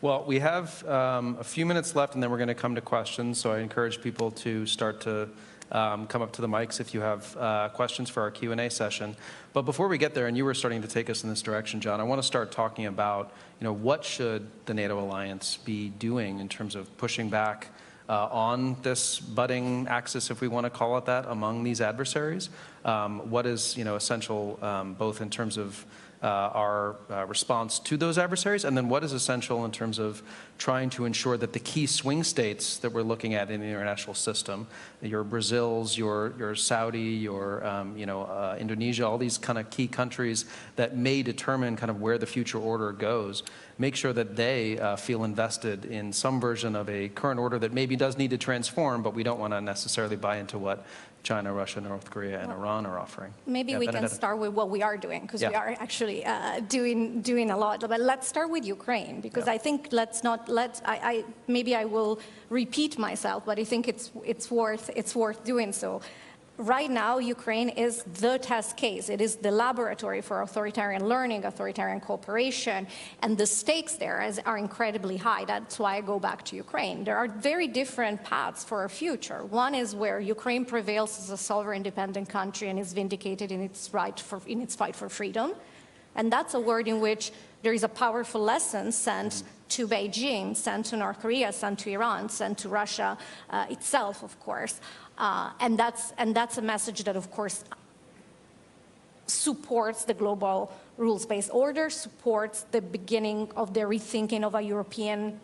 Speaker 21: Well, we have a few minutes left, and then we're going to come to questions. So I encourage people to start to come up to the mics if you have questions for our Q&A session. But before we get there, and you were starting to take us in this direction, John, I want to start talking about, what should the NATO alliance be doing in terms of pushing back on this budding axis, if we want to call it that, among these adversaries? What is essential both in terms of our response to those adversaries, and then what is essential in terms of trying to ensure that the key swing states that we're looking at in the international system, your Brazils, your Saudi, your Indonesia, all these kind of key countries that may determine kind of where the future order goes, make sure that they feel invested in some version of a current order that maybe does need to transform, but we don't want to necessarily buy into what China, Russia, North Korea, and Iran are offering.
Speaker 6: Maybe we can start with what we are doing, because we are actually doing a lot. But let's start with Ukraine, because I think maybe I will repeat myself, but I think it's worth doing so. Right now, Ukraine is the test case. It is the laboratory for authoritarian learning, authoritarian cooperation, and the stakes there are incredibly high. That's why I go back to Ukraine. There are very different paths for our future. One is where Ukraine prevails as a sovereign, independent country and is vindicated in its fight for freedom. And that's a world in which there is a powerful lesson sent to Beijing, sent to North Korea, sent to Iran, sent to Russia itself, of course. And that's a message that, of course, supports the global rules-based order, supports the beginning of the rethinking of a European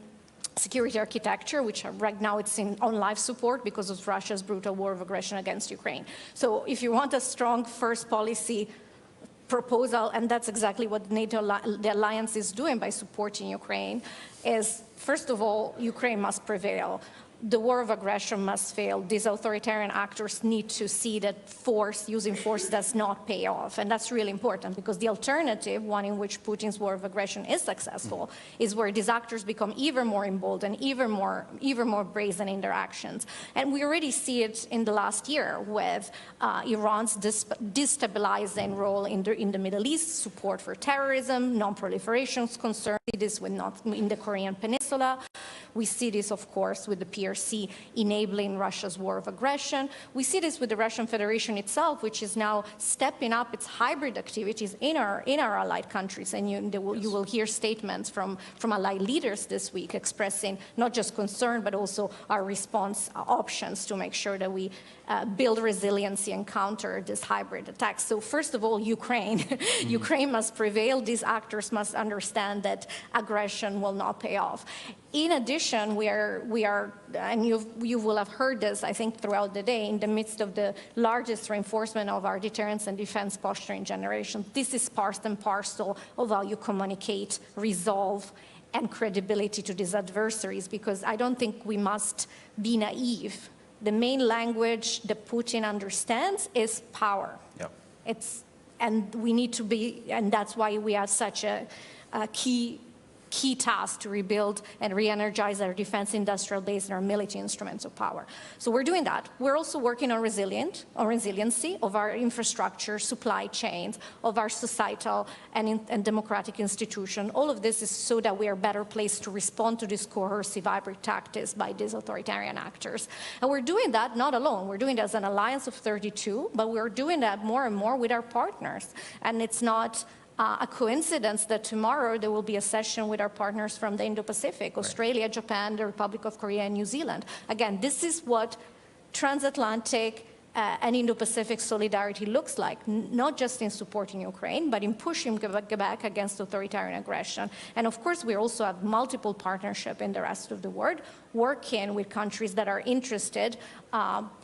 Speaker 6: security architecture, which right now it's on life support because of Russia's brutal war of aggression against Ukraine. So if you want a strong first policy proposal, and that's exactly what NATO, the alliance is doing by supporting Ukraine, is, first of all, Ukraine must prevail. The war of aggression must fail. These authoritarian actors need to see that using force does not pay off. And that's really important, because the alternative, one in which Putin's war of aggression is successful, is where these actors become even more emboldened, even more brazen in their actions. And we already see it in the last year with Iran's destabilizing role in the Middle East, support for terrorism, non-proliferation concerns. We see this in the Korean Peninsula. We see this, of course, with the PRC enabling Russia's war of aggression. We see this with the Russian Federation itself, which is now stepping up its hybrid activities in our allied countries. And you will hear statements from allied leaders this week expressing not just concern, but also our response options to make sure that we build resiliency and counter this hybrid attacks. So first of all, Ukraine. Ukraine must prevail. These actors must understand that aggression will not pay off. In addition, we are, and you will have heard this, I think, throughout the day, in the midst of the largest reinforcement of our deterrence and defense posture in generations. This is part and parcel of how you communicate resolve and credibility to these adversaries, because I don't think we must be naive. The main language that Putin understands is power. Yep. And we need to be, and that's why we have such a key key task to rebuild and re-energize our defense industrial base and our military instruments of power. So we're doing that. We're also working on resiliency of our infrastructure, supply chains, of our societal and democratic institutions. All of this is so that we are better placed to respond to this coercive hybrid tactics by these authoritarian actors. And we're doing that not alone. We're doing it as an alliance of 32, but we're doing that more and more with our partners. And it's not a coincidence that tomorrow there will be a session with our partners from the Indo-Pacific, Australia, Japan, the Republic of Korea, and New Zealand. Again, this is what transatlantic and Indo-Pacific solidarity looks like, not just in supporting Ukraine, but in pushing back against authoritarian aggression. And of course, we also have multiple partnerships in the rest of the world, working with countries that are interested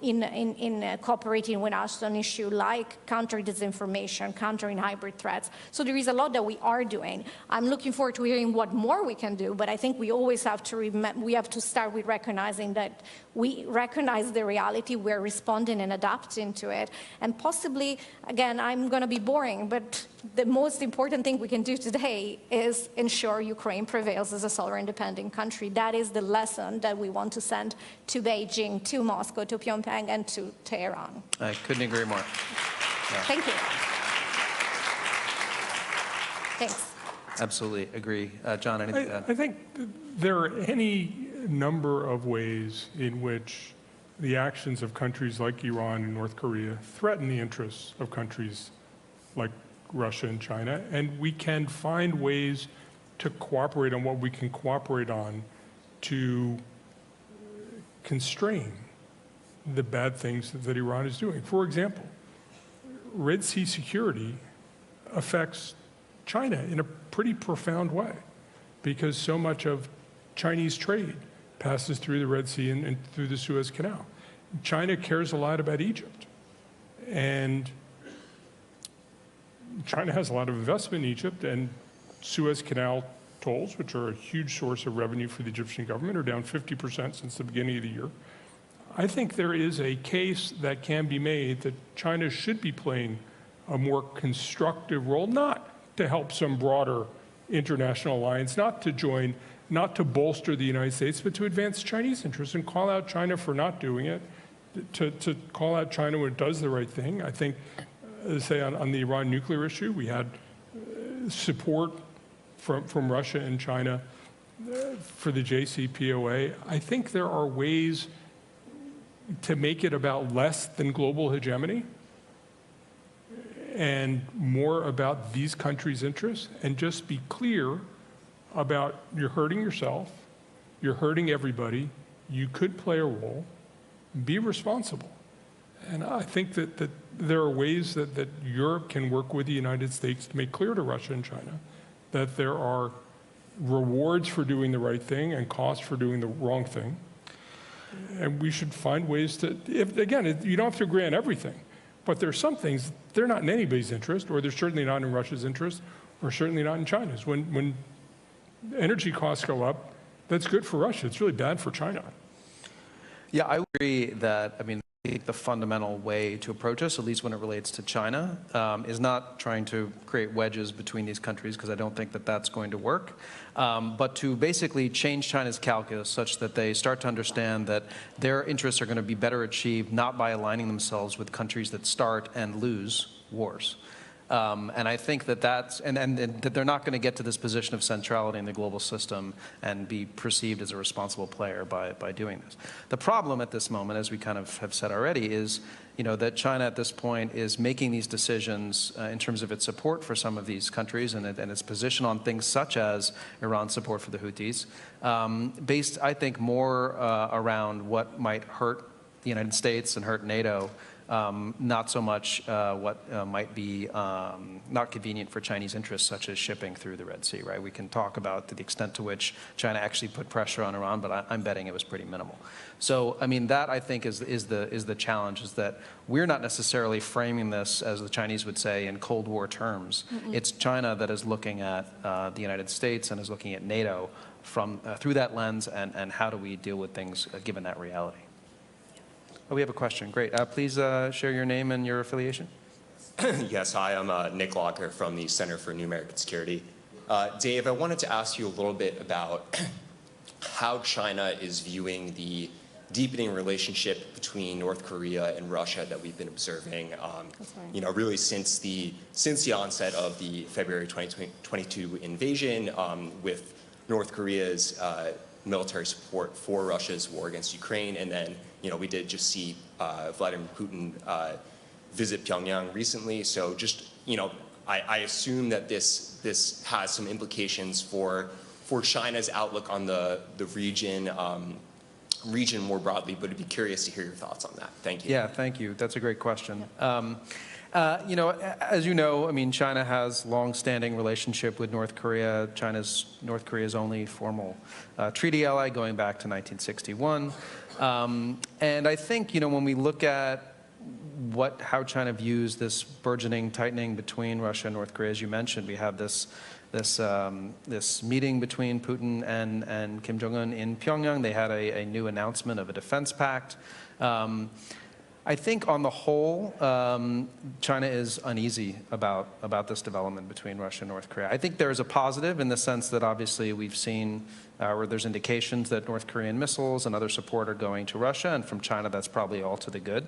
Speaker 6: in cooperating with us on issues like counter-disinformation, countering hybrid threats. So there is a lot that we are doing. I'm looking forward to hearing what more we can do, but I think we always have to we have to start with recognizing that we recognize the reality, we're responding and adapting to it, and possibly, again, I'm going to be boring, but the most important thing we can do today is ensure Ukraine prevails as a sovereign independent country. That is the lesson that we want to send to Beijing, to Moscow, to Pyongyang, and to Tehran.
Speaker 21: I couldn't agree more. Yeah.
Speaker 6: Thank you. Thanks.
Speaker 21: Absolutely agree. John, anything to add?
Speaker 22: I think there are any number of ways in which the actions of countries like Iran and North Korea threaten the interests of countries like Russia and China, and we can find ways to cooperate on what we can cooperate on to constrain the bad things that Iran is doing. For example, Red Sea security affects China in a pretty profound way because so much of Chinese trade passes through the Red Sea and through the Suez Canal. China cares a lot about Egypt, and China has a lot of investment in Egypt, and Suez Canal tolls, which are a huge source of revenue for the Egyptian government, are down 50% since the beginning of the year. I think there is a case that can be made that China should be playing a more constructive role, not to help some broader international alliance, not to join, not to bolster the United States, but to advance Chinese interests and call out China for not doing it, to call out China when it does the right thing. I think, say, on the Iran nuclear issue, we had support from Russia and China for the JCPOA. I think there are ways to make it about less than global hegemony and more about these countries' interests, and just be clear about you're hurting yourself, you're hurting everybody, you could play a role, be responsible. And I think that there are ways that Europe can work with the United States to make clear to Russia and China that there are rewards for doing the right thing and costs for doing the wrong thing. And we should find ways to, again, you don't have to agree on everything, but there are some things, they're not in anybody's interest, or they're certainly not in Russia's interest, or certainly not in China's. When energy costs go up, that's good for Russia. It's really bad for China.
Speaker 21: Yeah, I agree that, I mean, I think the fundamental way to approach this, at least when it relates to China, is not trying to create wedges between these countries, because I don't think that that's going to work, but to basically change China's calculus such that they start to understand that their interests are going to be better achieved not by aligning themselves with countries that start and lose wars. And I think that that's, and that they're not going to get to this position of centrality in the global system and be perceived as a responsible player by doing this. The problem at this moment, as we kind of have said already, is that China at this point is making these decisions in terms of its support for some of these countries and its position on things such as Iran's support for the Houthis, based, I think, more around what might hurt the United States and hurt NATO, not so much what might be not convenient for Chinese interests, such as shipping through the Red Sea, right? We can talk about the extent to which China actually put pressure on Iran, but I'm betting it was pretty minimal. So, I mean, that I think is the challenge, is that we're not necessarily framing this, as the Chinese would say, in Cold War terms. It's China that is looking at the United States and is looking at NATO from through that lens, and how do we deal with things given that reality. Oh, we have a question. Great. Please share your name and your affiliation.
Speaker 2: Yes, hi, I'm Nick Locker from the Center for New American Security. Dave, I wanted to ask you a little bit about how China is viewing the deepening relationship between North Korea and Russia that we've been observing, really since the onset of the February 2022 invasion, with North Korea's military support for Russia's war against Ukraine, and then we did just see Vladimir Putin visit Pyongyang recently. So just I assume that this has some implications for China's outlook on the region more broadly, but I'd be curious to hear your thoughts on that. Thank you.
Speaker 21: Yeah, thank you. That's a great question. As you know, I mean, China has long-standing relationship with North Korea. North Korea's only formal treaty ally going back to 1961. And I think, when we look at how China views this burgeoning tightening between Russia and North Korea, as you mentioned, we have this meeting between Putin and Kim Jong-un in Pyongyang. They had a new announcement of a defense pact. I think on the whole, China is uneasy about this development between Russia and North Korea. I think there is a positive in the sense that obviously we've seen where there's indications that North Korean missiles and other support are going to Russia, and from China that's probably all to the good.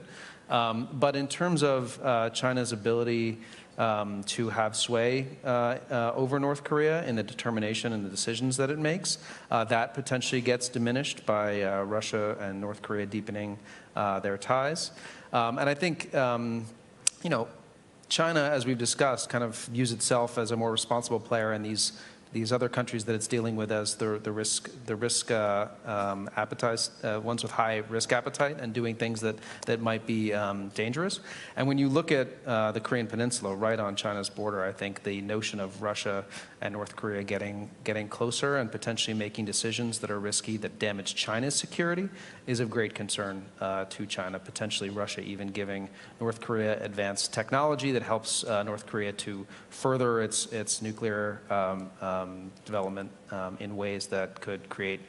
Speaker 21: But in terms of China's ability to have sway over North Korea in the determination and the decisions that it makes, that potentially gets diminished by Russia and North Korea deepening their ties. And I think, China, as we've discussed, kind of views itself as a more responsible player in these other countries that it's dealing with as the risk appetite, ones with high risk appetite, and doing things that might be dangerous. And when you look at the Korean Peninsula right on China's border, I think the notion of Russia and North Korea getting closer and potentially making decisions that are risky that damage China's security is of great concern to China. Potentially Russia even giving North Korea advanced technology that helps North Korea to further its nuclear development in ways that could create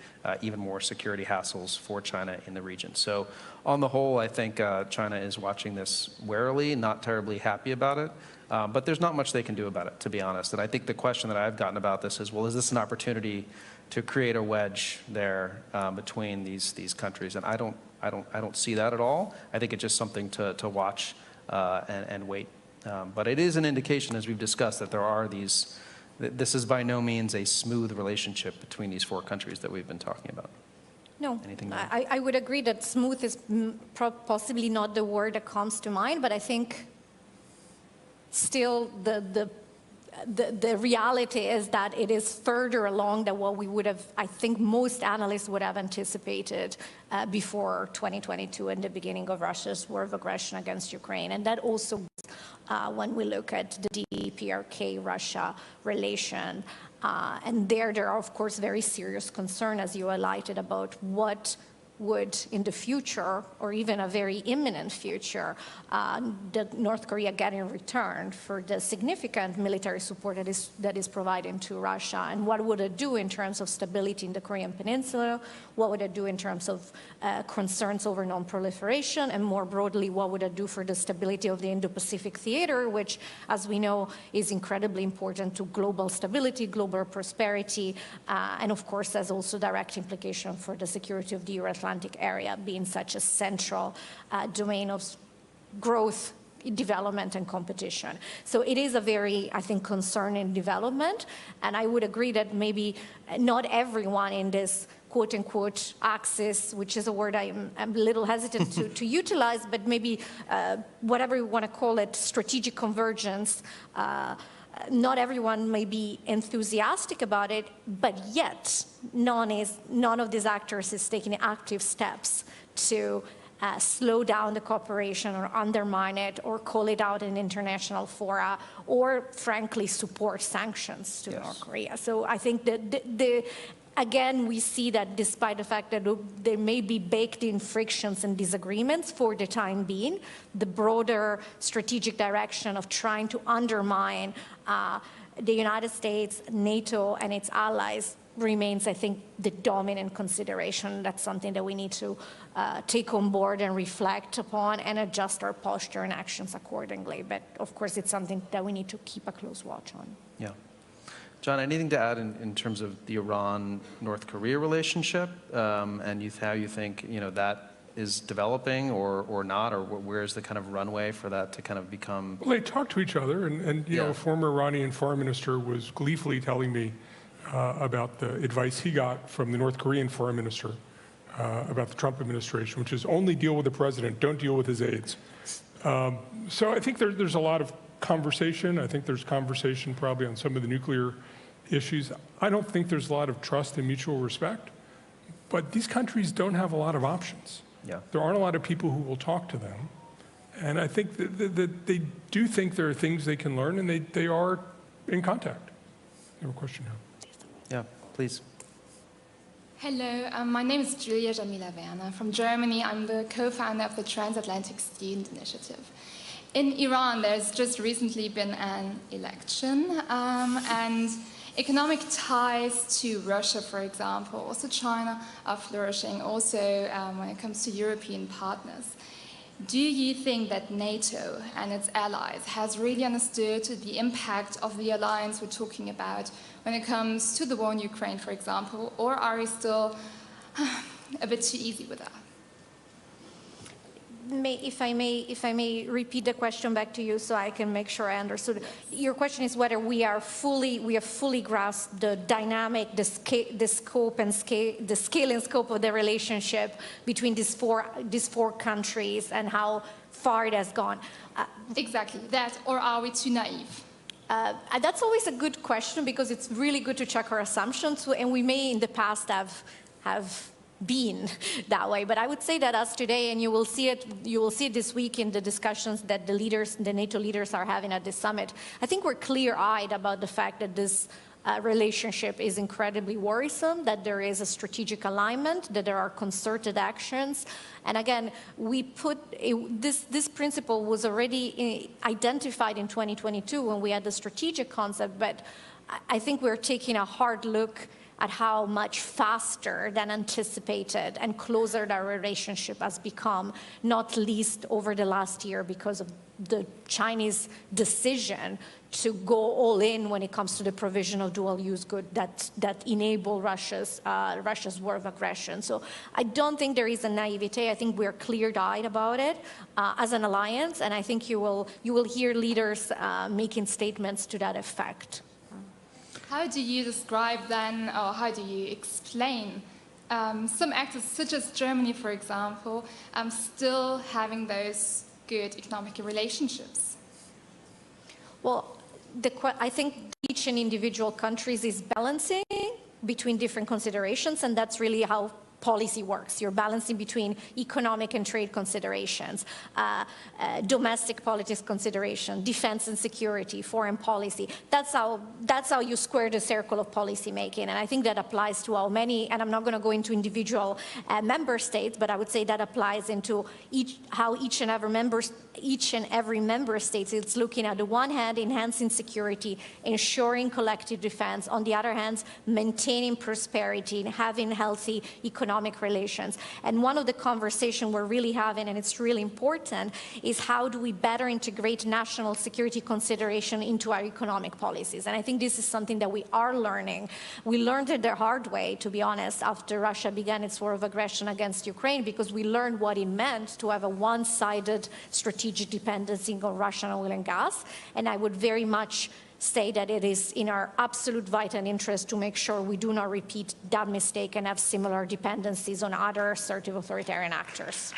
Speaker 21: even more security hassles for China in the region. So on the whole, I think China is watching this warily, not terribly happy about it. But there's not much they can do about it, to be honest. And I think the question that I've gotten about this is, well, is this an opportunity to create a wedge there between these countries? And I don't see that at all. I think it's just something to watch and wait. But it is an indication, as we've discussed, that there are these. This is by no means a smooth relationship between these four countries that we've been talking about.
Speaker 6: No, I would agree that smooth is possibly not the word that comes to mind, but I think still the reality is that it is further along than what we would have, I think most analysts would have anticipated before 2022 and the beginning of Russia's war of aggression against Ukraine. And that also when we look at the DPRK-Russia relation. And there are, of course, very serious concern, as you highlighted, about what would, in the future, or even a very imminent future, the North Korea get in return for the significant military support that is provided to Russia, and what would it do in terms of stability in the Korean Peninsula, what would it do in terms of concerns over non-proliferation, and more broadly, what would it do for the stability of the Indo-Pacific theater, which, as we know, is incredibly important to global stability, global prosperity, and of course has also direct implication for the security of the Euro-Atlantic area, being such a central domain of growth, development, and competition. So it is a very, I think, concerning development, and I would agree that maybe not everyone in this quote-unquote axis, which is a word I'm a little hesitant to utilize, but maybe whatever you want to call it, strategic convergence, not everyone may be enthusiastic about it, but yet none of these actors is taking active steps to slow down the cooperation or undermine it or call it out in international fora or frankly support sanctions to North Korea. So I think that again, we see that despite the fact that there may be baked-in frictions and disagreements for the time being, the broader strategic direction of trying to undermine the United States, NATO, and its allies remains, I think, the dominant consideration. That's something that we need to take on board and reflect upon and adjust our posture and actions accordingly. But of course, it's something that we need to keep a close watch on.
Speaker 21: Yeah. John, anything to add in terms of the Iran-North Korea relationship, and how you think that is developing or not, or where's the kind of runway for that to kind of become?
Speaker 22: Well, they talk to each other, and you know, a former Iranian foreign minister was gleefully telling me about the advice he got from the North Korean foreign minister about the Trump administration, which is only deal with the president, don't deal with his aides. So I think there's a lot of conversation. I think there's conversation probably on some of the nuclear issues. I don't think there's a lot of trust and mutual respect, but these countries don't have a lot of options.
Speaker 21: Yeah.
Speaker 22: There aren't a lot of people who will talk to them. And I think that they do think there are things they can learn, and they are in contact. You have a question here?
Speaker 21: Yeah, please.
Speaker 4: Hello, my name is Julia Jamila Werner from Germany. I'm the co-founder of the Transatlantic Student Initiative. In Iran, there's just recently been an election, and economic ties to Russia, for example, also China, are flourishing, also when it comes to European partners. Do you think that NATO and its allies has really understood the impact of the alliance we're talking about when it comes to the war in Ukraine, for example, or are we still a bit too easy with that?
Speaker 6: If I may repeat the question back to you so I can make sure I understood. Your question is whether we have fully grasped the dynamic, the scale and scope of the relationship between these four countries and how far it has gone.
Speaker 4: Exactly that, or are we too naive?
Speaker 6: That's always a good question because it's really good to check our assumptions, and we may in the past have been that way, but I would say that as today, and you will see it this week in the discussions that the NATO leaders are having at this summit. I think we're clear-eyed about the fact that this relationship is incredibly worrisome, that there is a strategic alignment, that there are concerted actions, and again, we put this principle was already identified in 2022 when we had the strategic concept, but I think we're taking a hard look at how much faster than anticipated and closer that relationship has become, not least over the last year because of the Chinese decision to go all in when it comes to the provision of dual-use goods that enable Russia's war of aggression. So I don't think there is a naivete. I think we're clear-eyed about it as an alliance, and I think you will hear leaders making statements to that effect.
Speaker 4: How do you describe then, or how do you explain some actors such as Germany, for example, still having those good economic relationships?
Speaker 6: Well, I think each and individual countries is balancing between different considerations, and that's really how policy works. You're balancing between economic and trade considerations, domestic politics consideration, defense and security, foreign policy. That's how you square the circle of policy making. And I think that applies to how many, and I'm not going to go into individual member states, but I would say that applies into how each and every member state is looking at the one hand, enhancing security, ensuring collective defense, on the other hand, maintaining prosperity and having healthy economic relations. And one of the conversations we're really having, and it's really important, is how do we better integrate national security consideration into our economic policies. And I think this is something that we are learning. We learned it the hard way, to be honest, after Russia began its war of aggression against Ukraine, because we learned what it meant to have a one-sided strategic dependency on Russian oil and gas. And I would very much say that it is in our absolute vital interest to make sure we do not repeat that mistake and have similar dependencies on other assertive authoritarian actors.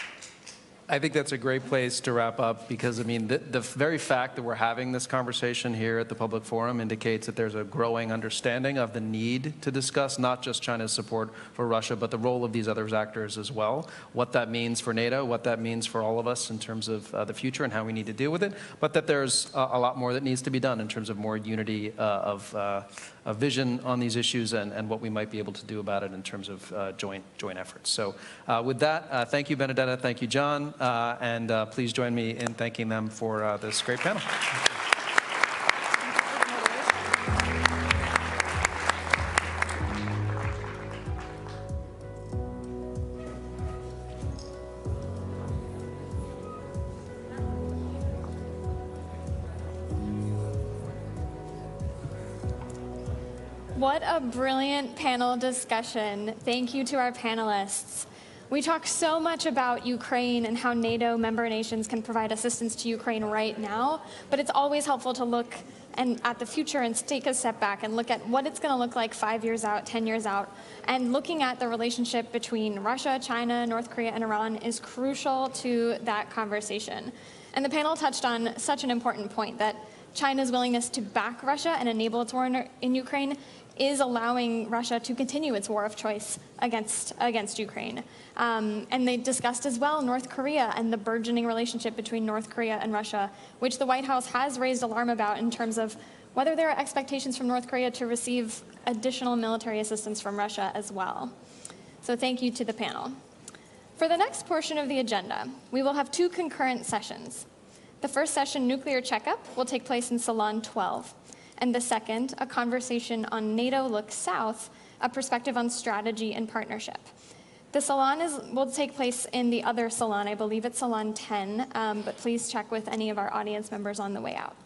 Speaker 21: I think that's a great place to wrap up because, I mean, the very fact that we're having this conversation here at the Public Forum indicates that there's a growing understanding of the need to discuss not just China's support for Russia, but the role of these other actors as well, what that means for NATO, what that means for all of us in terms of the future and how we need to deal with it, but that there's a lot more that needs to be done in terms of more unity of vision on these issues and what we might be able to do about it in terms of joint efforts. So with that, thank you, Benedetta, thank you, John, and please join me in thanking them for this great panel.
Speaker 20: What a brilliant panel discussion. Thank you to our panelists. We talk so much about Ukraine and how NATO member nations can provide assistance to Ukraine right now, but it's always helpful to look at the future and take a step back and look at what it's going to look like 5 years out, 10 years out. And looking at the relationship between Russia, China, North Korea, and Iran is crucial to that conversation. And the panel touched on such an important point that China's willingness to back Russia and enable its war in Ukraine is allowing Russia to continue its war of choice against Ukraine. And they discussed as well North Korea and the burgeoning relationship between North Korea and Russia, which the White House has raised alarm about in terms of whether there are expectations from North Korea to receive additional military assistance from Russia as well. So thank you to the panel. For the next portion of the agenda, we will have 2 concurrent sessions. The first session, Nuclear Checkup, will take place in Salon 12. And the second, a conversation on NATO Looks South, a perspective on strategy and partnership. The salon will take place in the other salon, I believe it's Salon 10, but please check with any of our audience members on the way out.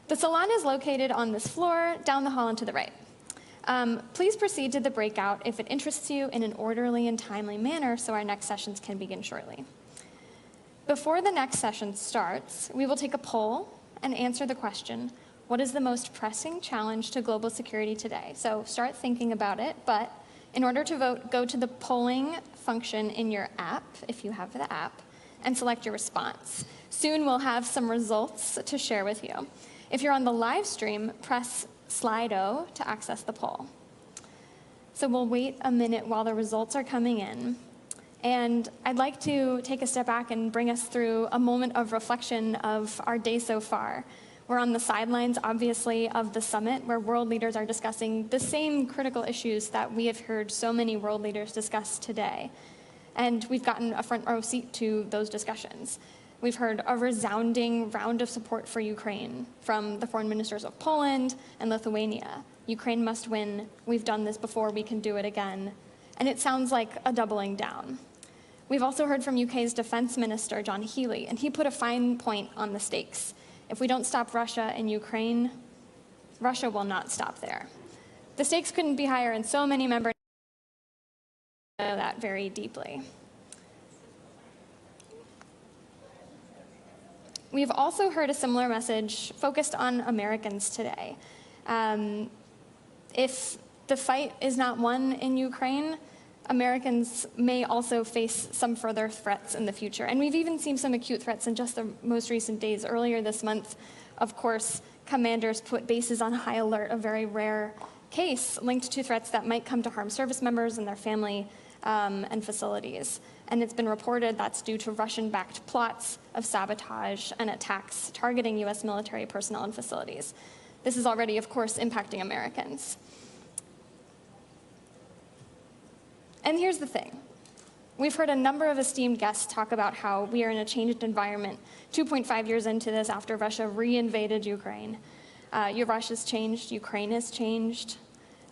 Speaker 20: The salon is located on this floor, down the hall and to the right. Please proceed to the breakout if it interests you in an orderly and timely manner so our next sessions can begin shortly. Before the next session starts, we will take a poll and answer the question, what is the most pressing challenge to global security today? So start thinking about it, but in order to vote, go to the polling function in your app, if you have the app, and select your response. Soon we'll have some results to share with you. If you're on the live stream, press Slido to access the poll. So we'll wait a minute while the results are coming in. And I'd like to take a step back and bring us through a moment of reflection of our day so far. We're on the sidelines, obviously, of the summit, where world leaders are discussing the same critical issues that we have heard so many world leaders discuss today. And we've gotten a front row seat to those discussions. We've heard a resounding round of support for Ukraine from the foreign ministers of Poland and Lithuania. Ukraine must win. We've done this before. We can do it again. And it sounds like a doubling down. We've also heard from UK's Defense Minister, John Healey, and he put a fine point on the stakes. If we don't stop Russia in Ukraine, Russia will not stop there. The stakes couldn't be higher, and so many members know that very deeply. We've also heard a similar message focused on Americans today. If the fight is not won in Ukraine, Americans may also face some further threats in the future. And we've even seen some acute threats in just the most recent days. Earlier this month, of course, commanders put bases on high alert, a very rare case linked to threats that might come to harm service members and their family and facilities. And it's been reported that's due to Russian-backed plots of sabotage and attacks targeting US military personnel and facilities. This is already, of course, impacting Americans. And here's the thing. We've heard a number of esteemed guests talk about how we are in a changed environment 2.5 years into this after Russia re-invaded Ukraine. Russia's changed, Ukraine has changed.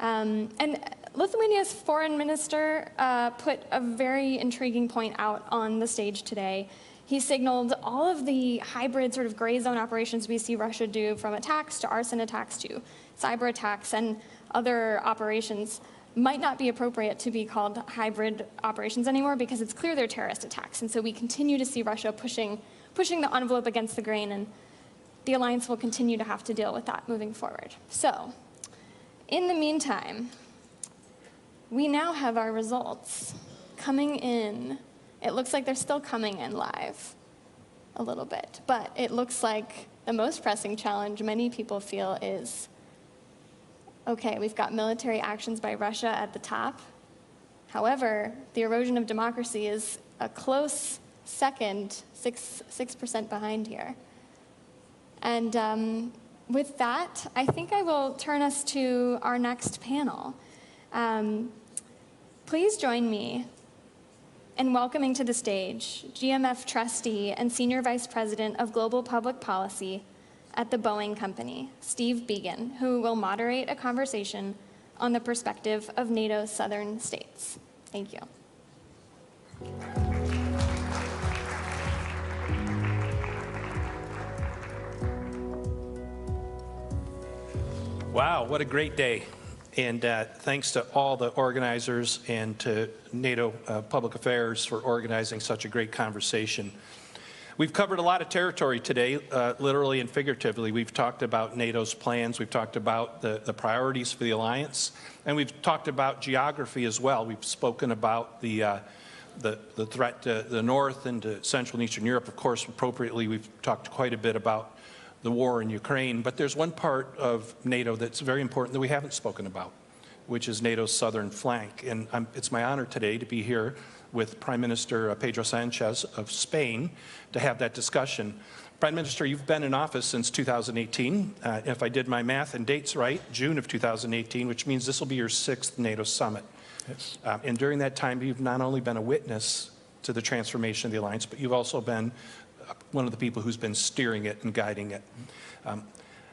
Speaker 20: And Lithuania's foreign minister put a very intriguing point out on the stage today. He signaled all of the hybrid sort of gray zone operations we see Russia do, from attacks to arson attacks to cyber attacks and other operations, might not be appropriate to be called hybrid operations anymore because it's clear they're terrorist attacks. And so we continue to see Russia pushing the envelope against the grain, and the alliance will continue to have to deal with that moving forward. So in the meantime, we now have our results coming in. It looks like they're still coming in live a little bit, but it looks like the most pressing challenge many people feel is, okay, we've got military actions by Russia at the top. However, the erosion of democracy is a close second, 6% behind here. And with that, I think I will turn us to our next panel. Please join me in welcoming to the stage GMF trustee and Senior Vice President of Global Public Policy at the Boeing Company, Steve Began, who will moderate a conversation on the perspective of NATO's southern states. Thank you.
Speaker 5: Wow, what a great day. And thanks to all the organizers and to NATO Public Affairs for organizing such a great conversation. We've covered a lot of territory today, literally and figuratively. We've talked about NATO's plans, we've talked about the priorities for the alliance, and we've talked about geography as well. We've spoken about the threat to the north and to Central and Eastern Europe. Of course, appropriately, we've talked quite a bit about the war in Ukraine, but there's one part of NATO that's very important that we haven't spoken about, which is NATO's southern flank. And it's my honor today to be here with Prime Minister Pedro Sanchez of Spain to have that discussion. Prime Minister, you've been in office since 2018. If I did my math and dates right, June of 2018, which means this will be your 6th NATO summit.
Speaker 22: Yes.
Speaker 5: And during that time, you've not only been a witness to the transformation of the alliance, but you've also been one of the people who's been steering it and guiding it.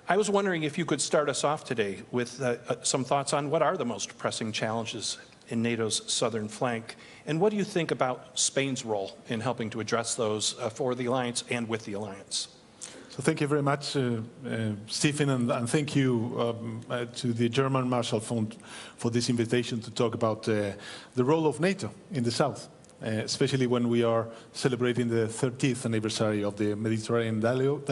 Speaker 5: I was wondering if you could start us off today with some thoughts on what are the most pressing challenges in NATO's southern flank, and what do you think about Spain's role in helping to address those for the alliance and with the alliance?
Speaker 7: So thank you very much, Stephen, and thank you to the German Marshall Fund for this invitation to talk about the role of NATO in the South, especially when we are celebrating the 30th anniversary of the Mediterranean dialogue,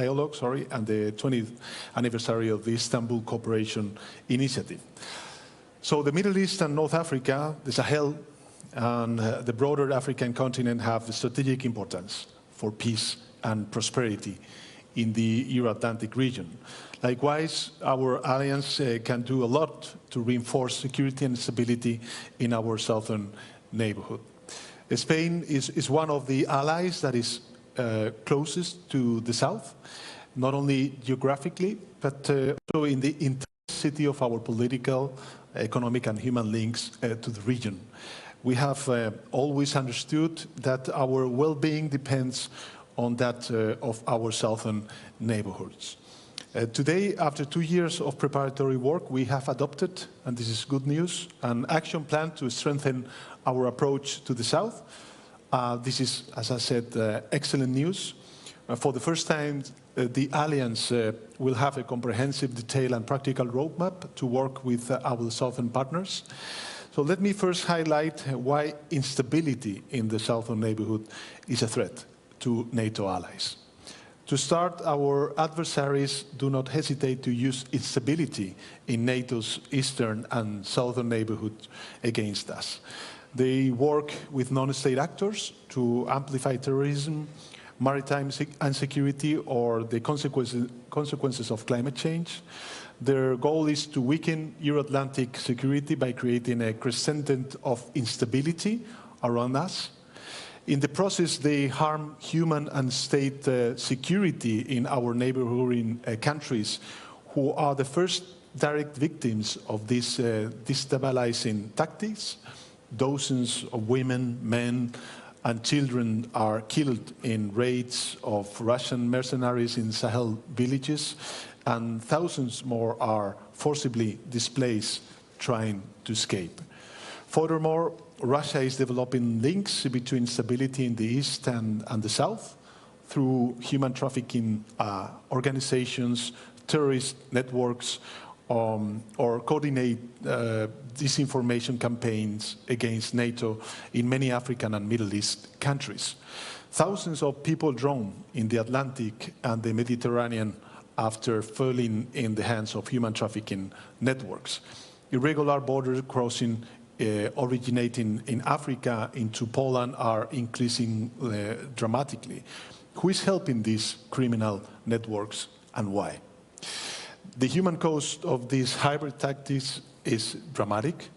Speaker 7: and the 20th anniversary of the Istanbul Cooperation Initiative. So the Middle East and North Africa, the Sahel, and the broader African continent have strategic importance for peace and prosperity in the Euro-Atlantic region. Likewise, our alliance can do a lot to reinforce security and stability in our southern neighborhood. Spain is one of the allies that is closest to the south, not only geographically, but also in the intensity of our political, economic, and human links to the region. We have always understood that our well-being depends on that of our southern neighborhoods. Today, after 2 years of preparatory work, we have adopted, and this is good news, an action plan to strengthen our approach to the south. This is, as I said, excellent news. For the first time, the Alliance will have a comprehensive, detailed, and practical roadmap to work with our southern partners. So let me first highlight why instability in the southern neighborhood is a threat to NATO allies. To start, our adversaries do not hesitate to use instability in NATO's eastern and southern neighborhood against us. They work with non-state actors to amplify terrorism, maritime insecurity, or the consequences of climate change. Their goal is to weaken Euro-Atlantic security by creating a crescent of instability around us. In the process, they harm human and state security in our neighboring countries, who are the first direct victims of these destabilizing tactics. Dozens of women, men, and children are killed in raids of Russian mercenaries in Sahel villages, and thousands more are forcibly displaced trying to escape. Furthermore, Russia is developing links between stability in the east and the south through human trafficking organizations, terrorist networks, or coordinate disinformation campaigns against NATO in many African and Middle East countries. Thousands of people drowned in the Atlantic and the Mediterranean after falling in the hands of human trafficking networks. Irregular border crossing originating in Africa into Poland are increasing dramatically. Who is helping these criminal networks and why? The human cost of these hybrid tactics is dramatic.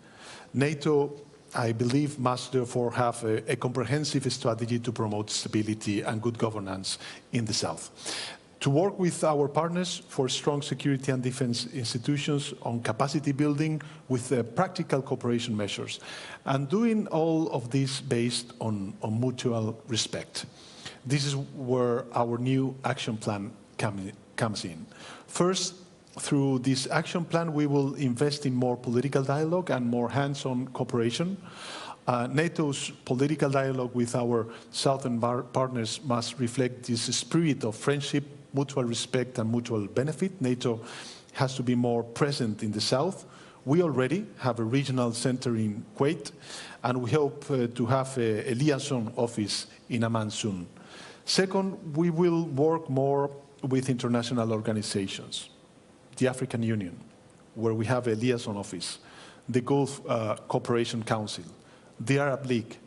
Speaker 7: NATO, I believe, must therefore have a comprehensive strategy to promote stability and good governance in the South. To work with our partners for strong security and defense institutions on capacity building with practical cooperation measures, and doing all of this based on mutual respect. This is where our new action plan comes in. First, through this action plan, we will invest in more political dialogue and more hands-on cooperation. NATO's political dialogue with our southern partners must reflect this spirit of friendship, mutual respect, and mutual benefit. NATO has to be more present in the south, We already have a regional center in Kuwait, and we hope to have a liaison office in Amman soon. Second, we will work more with international organizations. The African Union, where we have a liaison office, the Gulf Cooperation Council, the Arab League,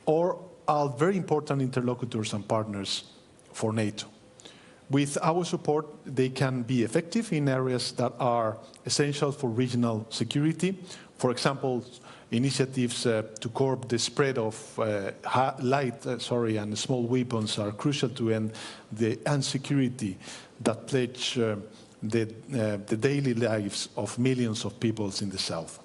Speaker 7: or are very important interlocutors and partners for NATO. With our support, they can be effective in areas that are essential for regional security. For example, initiatives to curb the spread of light and small weapons are crucial to end the insecurity that plagues the daily lives of millions of peoples in the south.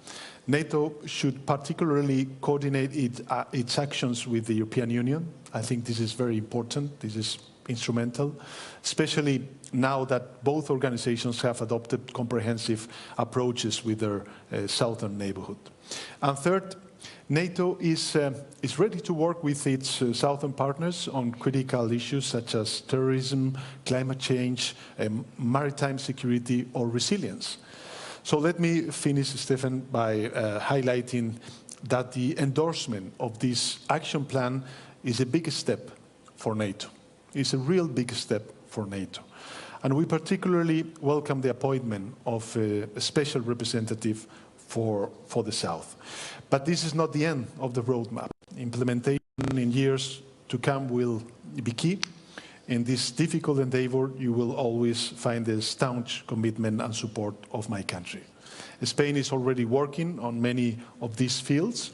Speaker 7: NATO should particularly coordinate its actions with the European Union. I think this is very important. This is instrumental, especially now that both organizations have adopted comprehensive approaches with their southern neighborhood. And third, NATO is ready to work with its southern partners on critical issues such as terrorism, climate change, maritime security, or resilience. So let me finish, Stefan, by highlighting that the endorsement of this action plan is a big step for NATO. It's a real big step for NATO. And we particularly welcome the appointment of a special representative for the South. But this is not the end of the roadmap. Implementation in years to come will be key. In this difficult endeavor, you will always find the staunch commitment and support of my country. Spain is already working on many of these fields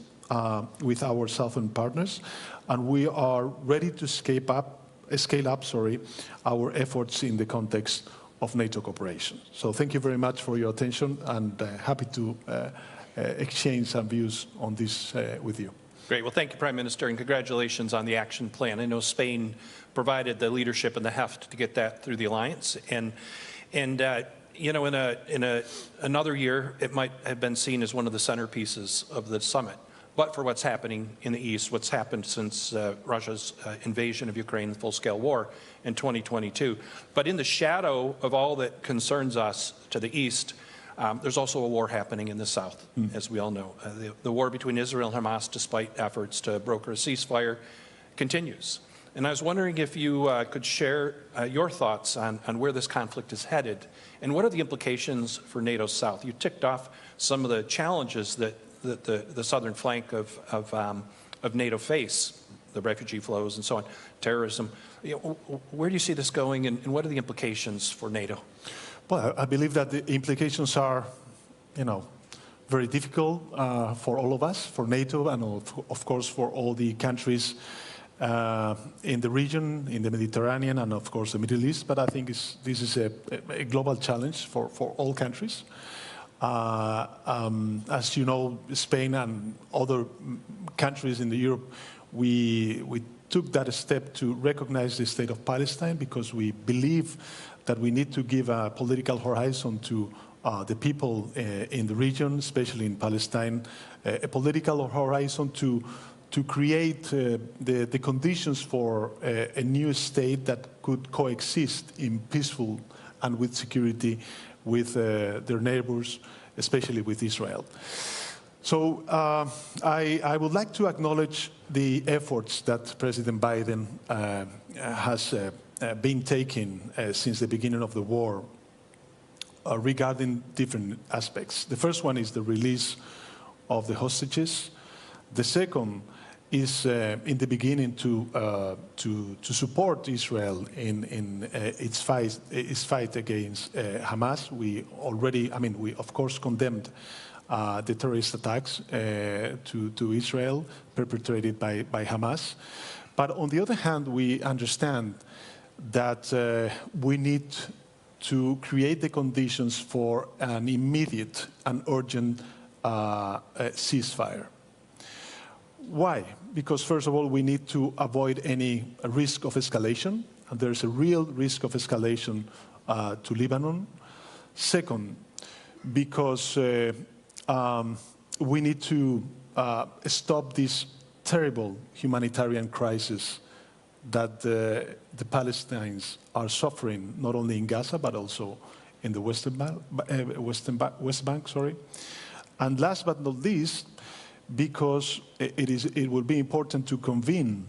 Speaker 7: with our southern partners, and we are ready to scale up our efforts in the context of NATO cooperation. So thank you very much for your attention, and happy to exchange some views on this with you.
Speaker 5: Great. Well, thank you, Prime Minister, and congratulations on the action plan. I know Spain provided the leadership and the heft to get that through the alliance, and you know, in another year, it might have been seen as one of the centerpieces of the summit. But for what's happening in the East, what's happened since Russia's invasion of Ukraine, the full-scale war in 2022. But in the shadow of all that concerns us to the East, there's also a war happening in the South, as we all know. The war between Israel and Hamas, despite efforts to broker a ceasefire, continues. And I was wondering if you could share your thoughts on where this conflict is headed, and what are the implications for NATO's South? You ticked off some of the challenges that the southern flank of NATO face, the refugee flows and so on, terrorism. You know, where do you see this going, and what are the implications for NATO?
Speaker 7: Well, I believe that the implications are, you know, very difficult for all of us, for NATO, and of course for all the countries in the region, in the Mediterranean, and of course the Middle East. But I think this is a global challenge for all countries. As you know, Spain and other countries in Europe, we took that step to recognize the state of Palestine because we believe that we need to give a political horizon to the people in the region, especially in Palestine, a political horizon to create the conditions for a new state that could coexist in peaceful and with security with their neighbors, especially with Israel. So I would like to acknowledge the efforts that President Biden has been taking since the beginning of the war regarding different aspects. The first one is the release of the hostages. The second is in the beginning to support Israel in its fight against Hamas. We of course condemned the terrorist attacks to Israel perpetrated by Hamas. But on the other hand, we understand that we need to create the conditions for an immediate and urgent ceasefire. Why? Because first of all, we need to avoid any risk of escalation, and there's a real risk of escalation to Lebanon. Second, because we need to stop this terrible humanitarian crisis that the Palestinians are suffering, not only in Gaza, but also in the West Bank, sorry. And last but not least, because it will be important to convene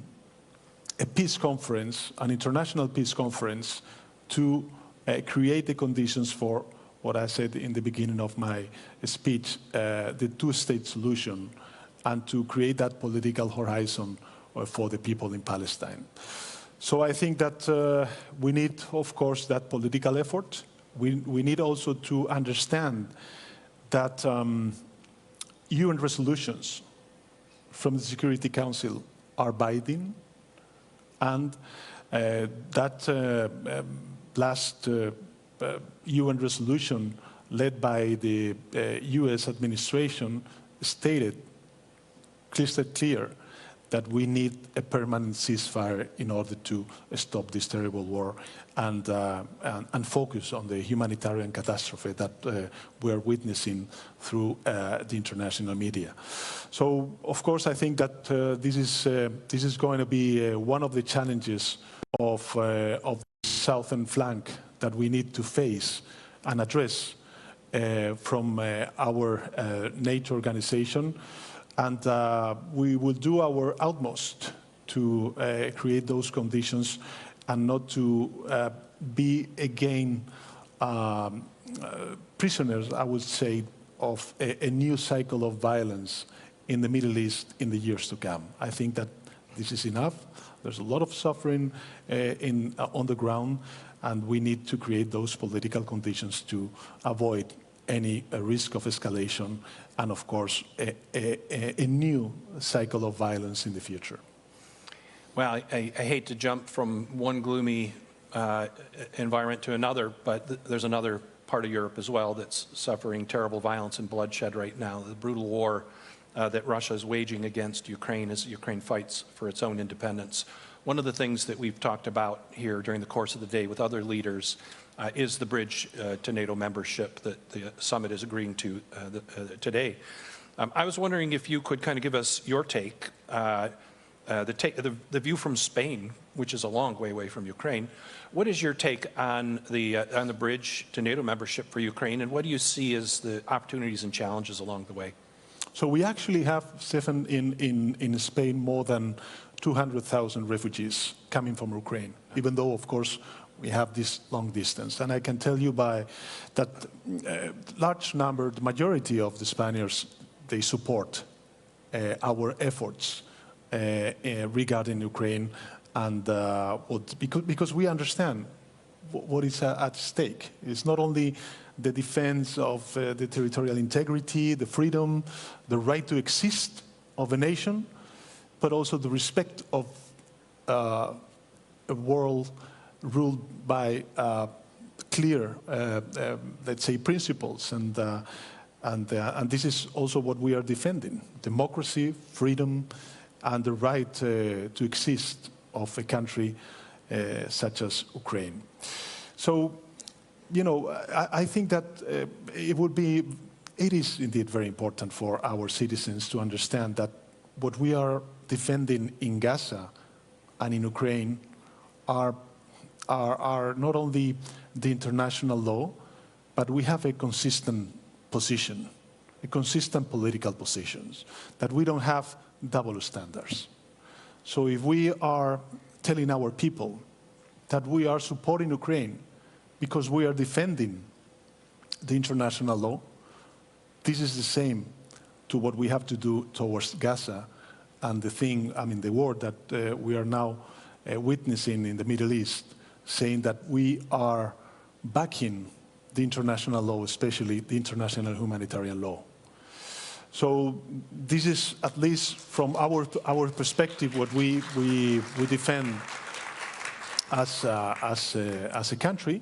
Speaker 7: a peace conference, an international peace conference, to create the conditions for what I said in the beginning of my speech, the two-state solution, and to create that political horizon for the people in Palestine. So I think that we need, of course, that political effort. We need also to understand that UN resolutions from the Security Council are binding, and that last UN resolution led by the US administration stated crystal clear that we need a permanent ceasefire in order to stop this terrible war and focus on the humanitarian catastrophe that we are witnessing through the international media. So, of course, I think that this is going to be one of the challenges of the southern flank that we need to face and address from our NATO organization. And we will do our utmost to create those conditions and not to be again prisoners, I would say, of a new cycle of violence in the Middle East in the years to come. I think that this is enough. There's a lot of suffering on the ground, and we need to create those political conditions to avoid any risk of escalation and, of course, a new cycle of violence in the future.
Speaker 5: Well, I hate to jump from one gloomy environment to another, but there's another part of Europe as well that's suffering terrible violence and bloodshed right now. The brutal war that Russia is waging against Ukraine as Ukraine fights for its own independence. One of the things that we've talked about here during the course of the day with other leaders is the bridge to NATO membership that the summit is agreeing to today. I was wondering if you could kind of give us your take, the view from Spain, which is a long way away from Ukraine. What is your take on the bridge to NATO membership for Ukraine, and what do you see as the opportunities and challenges along the way?
Speaker 7: So we actually have, Stefan, in Spain more than 200,000 refugees coming from Ukraine, even though, of course, we have this long distance. And I can tell you by that large number, the majority of the Spaniards, they support our efforts regarding Ukraine, and because we understand what is at stake. It's not only the defense of the territorial integrity, the freedom, the right to exist of a nation, but also the respect of a world ruled by clear, let's say, principles, and this is also what we are defending: democracy, freedom, and the right to exist of a country such as Ukraine. So, you know, I think that it is indeed very important for our citizens to understand that what we are defending in Gaza and in Ukraine are not only the international law, but we have a consistent position, a consistent political positions, that we don't have double standards. So if we are telling our people that we are supporting Ukraine because we are defending the international law, this is the same to what we have to do towards Gaza and the war that we are now witnessing in the Middle East, saying that we are backing the international law, especially the international humanitarian law. So this is, at least from our perspective, what we defend as a country.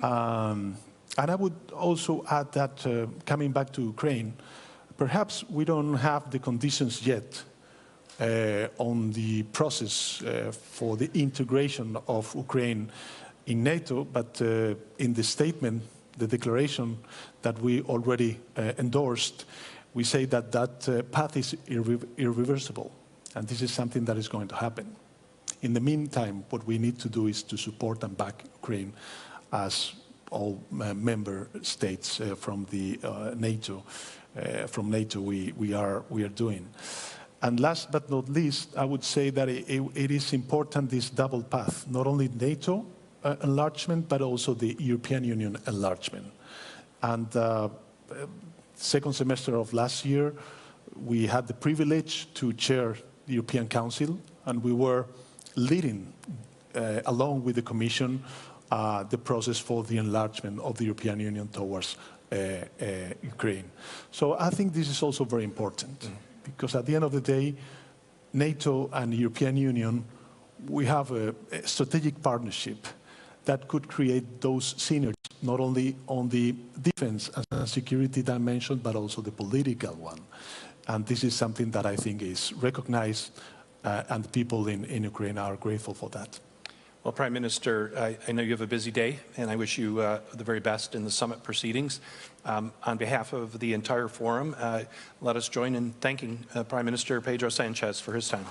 Speaker 7: And I would also add that, coming back to Ukraine, perhaps we don't have the conditions yet on the process for the integration of Ukraine in NATO, but in the statement, the declaration that we already endorsed, we say that that path is irreversible, and this is something that is going to happen. In the meantime, what we need to do is to support and back Ukraine as all member states from the NATO. From NATO, we are doing. And last but not least, I would say that it is important, this double path, not only NATO enlargement, but also the European Union enlargement. And second semester of last year, we had the privilege to chair the European Council, and we were leading, along with the Commission, the process for the enlargement of the European Union towards Ukraine. So I think this is also very important, because at the end of the day, NATO and the European Union, we have a strategic partnership that could create those synergies, not only on the defense and security dimension, but also the political one. And this is something that I think is recognized, and people in Ukraine are grateful for that.
Speaker 5: Well, Prime Minister, I know you have a busy day, and I wish you the very best in the summit proceedings. On behalf of the entire forum, let us join in thanking Prime Minister Pedro Sanchez for his time.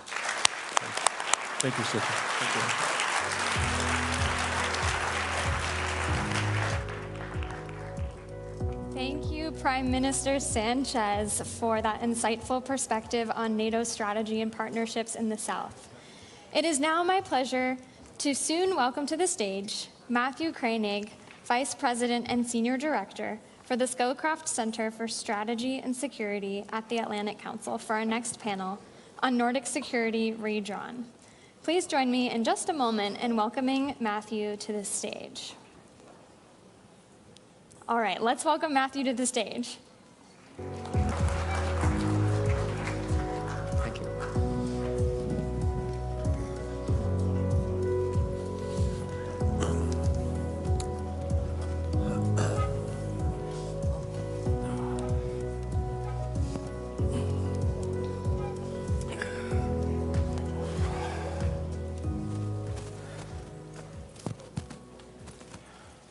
Speaker 7: Thank you, Stephen. Thank you.
Speaker 20: Thank you, Prime Minister Sanchez, for that insightful perspective on NATO's strategy and partnerships in the South. It is now my pleasure to soon welcome to the stage Matthew Koenig, Vice President and Senior Director for the Scowcroft Center for Strategy and Security at the Atlantic Council, for our next panel on Nordic security redrawn. Please join me in just a moment in welcoming Matthew to the stage. All right, let's welcome Matthew to the stage.
Speaker 3: Thank you.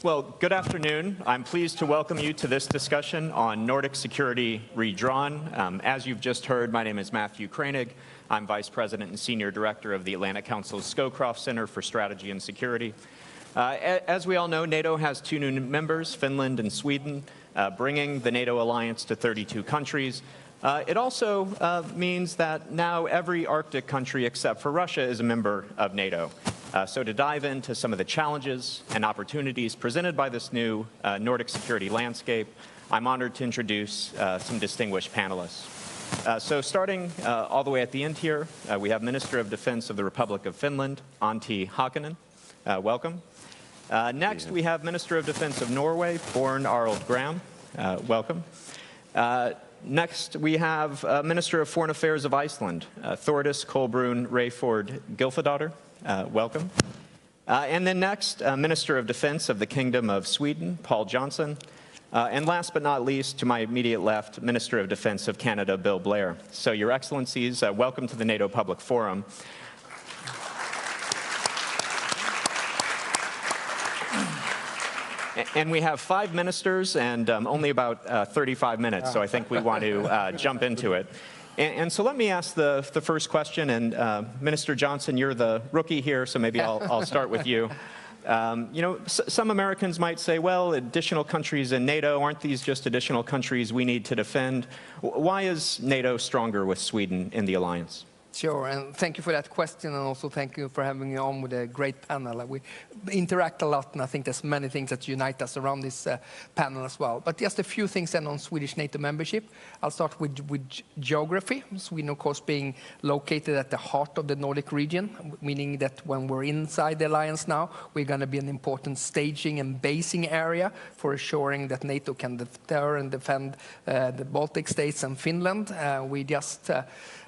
Speaker 10: Well, good afternoon. I'm pleased to welcome you to this discussion on Nordic security redrawn. As you've just heard, my name is Matthew Koenig. I'm Vice President and Senior Director of the Atlantic Council's Scowcroft Center for Strategy and Security. As we all know, NATO has 2 new members, Finland and Sweden, bringing the NATO alliance to 32 countries. It also means that now every Arctic country except for Russia is a member of NATO. So to dive into some of the challenges and opportunities presented by this new Nordic security landscape, I'm honored to introduce some distinguished panelists. So starting all the way at the end here, we have Minister of Defense of the Republic of Finland, Antti Hakonen. Welcome. Next, we have Minister of Defense of Norway, Born Arild Gram. Welcome. Next, we have Minister of Foreign Affairs of Iceland, Thordis Kolbrún Reyfjord Gylfadóttir. Welcome. And then next, Minister of Defense of the Kingdom of Sweden, Paul Johnson. And last but not least, to my immediate left, Minister of Defense of Canada, Bill Blair. So, Your Excellencies, welcome to the NATO Public Forum. And we have 5 ministers and only about 35 minutes, so I think we want to jump into it. And so let me ask the first question, and Minister Johnson, you're the rookie here, so maybe I'll start with you. You know, some Americans might say, well, additional countries in NATO, aren't these just additional countries we need to defend? Why is NATO stronger with Sweden in the alliance?
Speaker 3: Sure, and thank you for that question, and also thank you for having me on with a great panel. We interact a lot, and I think there's many things that unite us around this panel as well. But just a few things then on Swedish NATO membership. I'll start with geography. Sweden, of course, being located at the heart of the Nordic region, meaning that when we're inside the alliance now, we're going to be an important staging and basing area for assuring that NATO can deter and defend the Baltic states and Finland. We just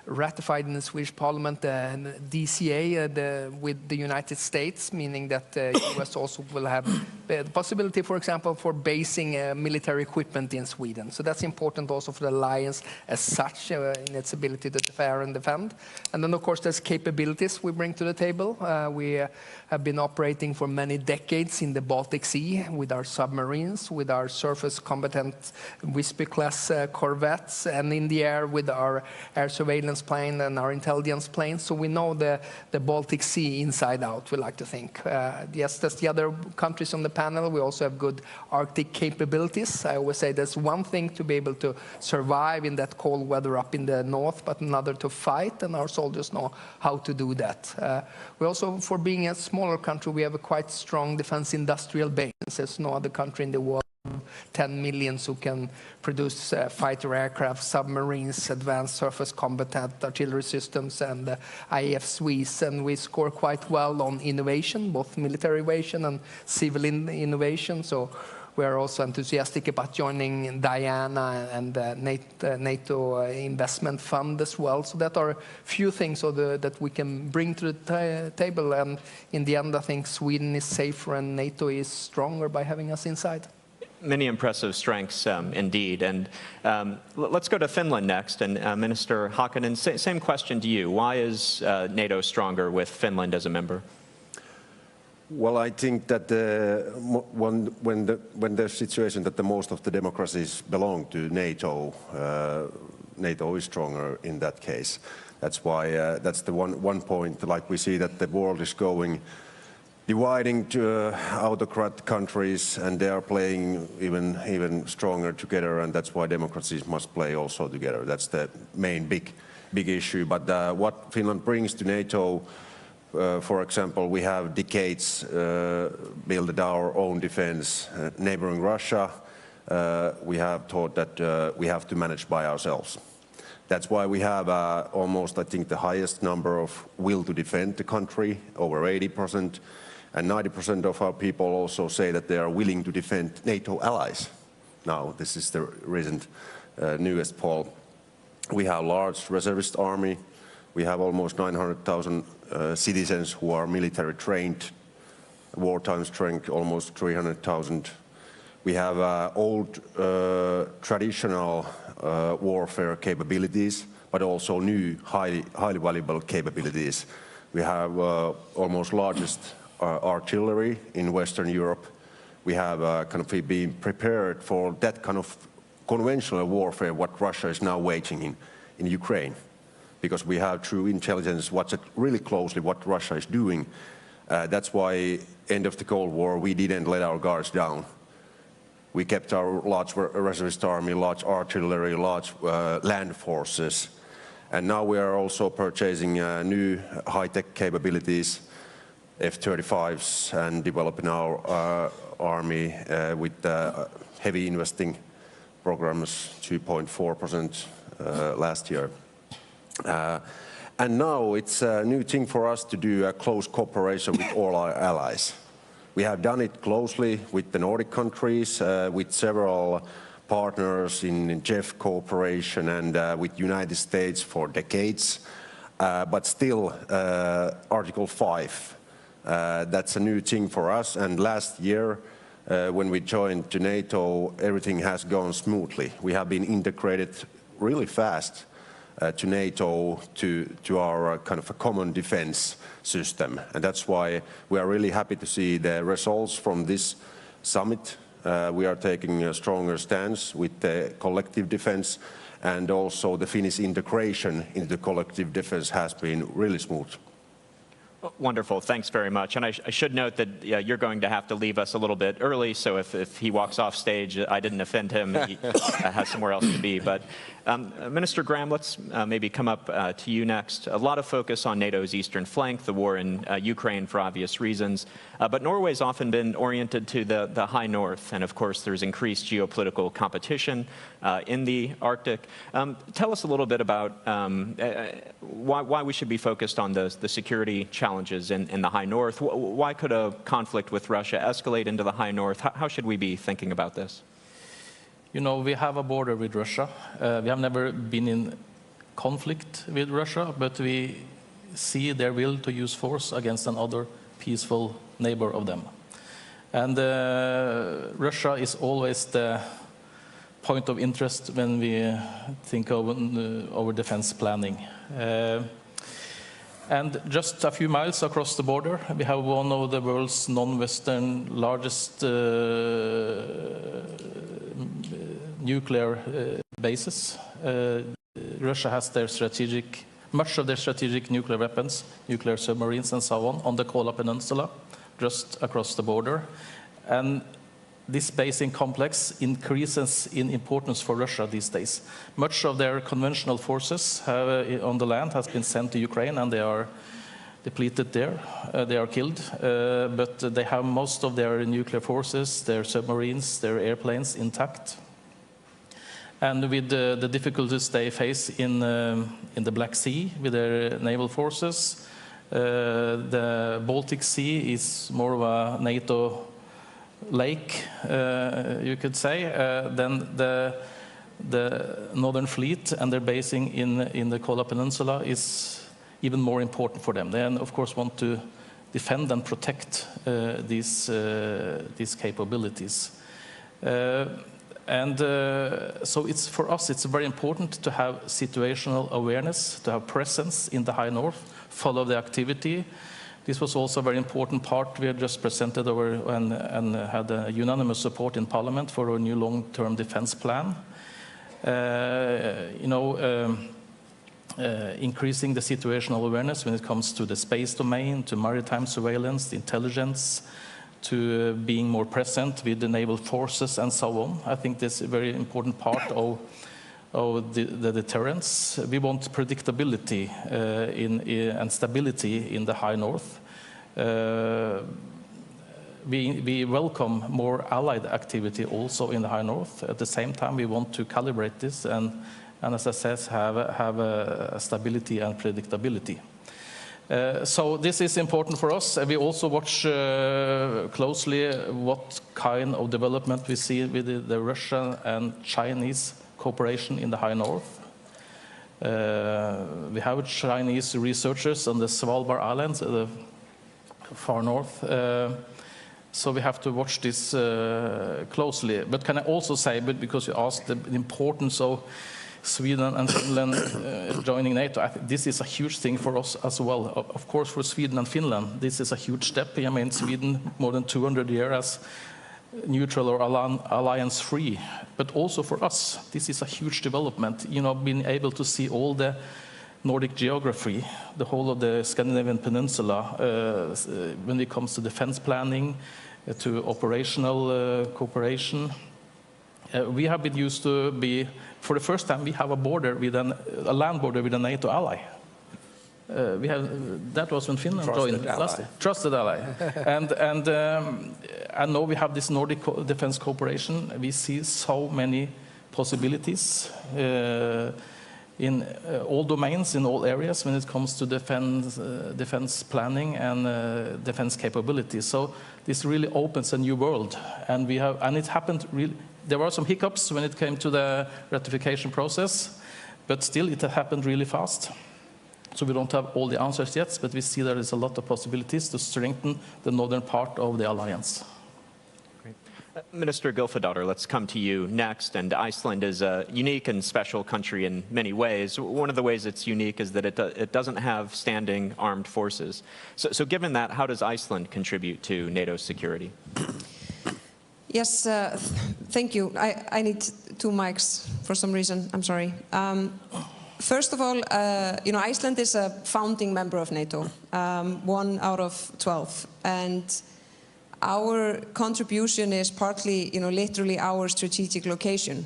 Speaker 3: ratified in the Swedish Parliament the DCA with the United States, meaning that the US also will have the possibility, for example, for basing military equipment in Sweden. So that's important also for the alliance as such in its ability to deter and defend. And then, of course, there's capabilities we bring to the table. We have been operating for many decades in the Baltic Sea with our submarines, with our surface combatant Visby-class corvettes, and in the air with our air surveillance surveillance plane and our intelligence planes, so we know the Baltic Sea inside out, we like to think. Yes, as the other countries on the panel, we also have good Arctic capabilities. I always say there's one thing to be able to survive in that cold weather up in the north, but another to fight, and our soldiers know how to do that. We also, for being a smaller country, we have a quite strong defense industrial base. There's no other country in the world 10 million who can produce fighter aircraft, submarines, advanced surface combatant artillery systems, and IFSWs. And we score quite well on innovation, both military innovation and civil innovation. So we are also enthusiastic about joining Diana and NATO investment fund as well. So that are a few things that we can bring to the table. And in the end, I think Sweden is safer and NATO is stronger by having us inside.
Speaker 10: Many impressive strengths indeed. And let's go to Finland next. And Minister Hakonen, same question to you. Why is NATO stronger with Finland as a member?
Speaker 8: Well, I think that when there's a situation that the most of the democracies belong to NATO, NATO is stronger in that case. That's why that's the one point. Like we see that the world is dividing to autocrat countries, and they are playing even stronger together, and that's why democracies must play also together. That's the main big issue. But what Finland brings to NATO, for example, we have decades built our own defense. Neighboring Russia, we have thought that we have to manage by ourselves. That's why we have almost, I think, the highest number of will to defend the country, over 80%. And 90% of our people also say that they are willing to defend NATO allies. Now, this is the recent newest poll. We have a large reservist army. We have almost 900,000 citizens who are military trained. Wartime strength, almost 300,000. We have old traditional warfare capabilities, but also new, highly valuable capabilities. We have almost largest artillery in Western Europe. We have kind of been prepared for that kind of conventional warfare what Russia is now waging in Ukraine, because we have true intelligence, watch it really closely what Russia is doing. That's why end of the Cold War we didn't let our guards down. We kept our large reservist army, large artillery, large land forces, and now we are also purchasing new high-tech capabilities, F-35s, and developing our army with heavy investing programs, 2.4% last year. And now it's a new thing for us to do a close cooperation with all our allies. We have done it closely with the Nordic countries, with several partners in JEF cooperation, and with United States for decades. But still, Article 5, that's a new thing for us. And last year, when we joined to NATO, everything has gone smoothly. We have been integrated really fast to NATO, to our kind of a common defense system. And that's why we are really happy to see the results from this summit. We are taking a stronger stance with the collective defense, and also the Finnish integration into collective defense has been really smooth.
Speaker 10: Wonderful, thanks very much. And I should note that you're going to have to leave us a little bit early, so if he walks off stage, I didn't offend him, he has somewhere else to be. But Minister Graham, let's maybe come up to you next. A lot of focus on NATO's eastern flank, the war in Ukraine for obvious reasons, but Norway's often been oriented to the high north, and of course there's increased geopolitical competition in the Arctic. Tell us a little bit about why we should be focused on the security challenges in the high north. Why could a conflict with Russia escalate into the high north? How should we be thinking about this?
Speaker 9: You know, we have a border with Russia. We have never been in conflict with Russia, but we see their will to use force against another peaceful neighbor of them. And Russia is always the point of interest when we think of our defense planning. And just a few miles across the border, we have one of the world's non-Western largest nuclear bases. Russia has much of their strategic nuclear weapons, nuclear submarines and so on the Kola Peninsula, just across the border. And this basing complex increases in importance for Russia these days. Much of their conventional forces on the land has been sent to Ukraine, and they are depleted there. They are killed, but they have most of their nuclear forces, their submarines, their airplanes intact. And with the difficulties they face in the Black Sea with their naval forces, the Baltic Sea is more of a NATO lake, you could say. Then the Northern Fleet and their basing in the Kola Peninsula is even more important for them. They, of course, want to defend and protect these capabilities. So for us, it's very important to have situational awareness, to have presence in the High North, follow the activity. This was also a very important part. We had just presented and had a unanimous support in Parliament for our new long-term defense plan. Increasing the situational awareness when it comes to the space domain, to maritime surveillance, intelligence, to being more present with the naval forces and so on. I think this is a very important part of the deterrence. We want predictability and stability in the High North. We welcome more allied activity also in the High North. At the same time, we want to calibrate this and as I said, have a stability and predictability. So this is important for us. We also watch closely what kind of development we see with the Russian and Chinese cooperation in the High North. We have Chinese researchers on the Svalbard Islands, the far north. So we have to watch this closely. But can I also say, because you asked the importance of Sweden and Finland joining NATO, I think this is a huge thing for us as well. Of course, for Sweden and Finland, this is a huge step. I mean, Sweden, more than 200 years as neutral or alliance-free. But also for us, this is a huge development. Being able to see all the Nordic geography, the whole of the Scandinavian peninsula, when it comes to defense planning, to operational cooperation. We have been used to be, for the first time, we have a border with a land border with a NATO ally. That was when Finland joined last year. Trusted ally. And now we have this Nordic defense cooperation. We see so many possibilities in all domains, in all areas, when it comes to defense planning and defense capabilities. So this really opens a new world, and it happened really. There were some hiccups when it came to the ratification process, but still it happened really fast. So we don't have all the answers yet, but we see there is a lot of possibilities to strengthen the northern part of the alliance.
Speaker 10: Great. Minister Gylfadóttir, let's come to you next. And Iceland is a unique and special country in many ways. One of the ways it's unique is that it doesn't have standing armed forces. So given that, how does Iceland contribute to NATO's security?
Speaker 12: Yes, thank you. I need 2 mics for some reason. I'm sorry. First of all, Iceland is a founding member of NATO, 1 out of 12, and our contribution is partly, literally our strategic location,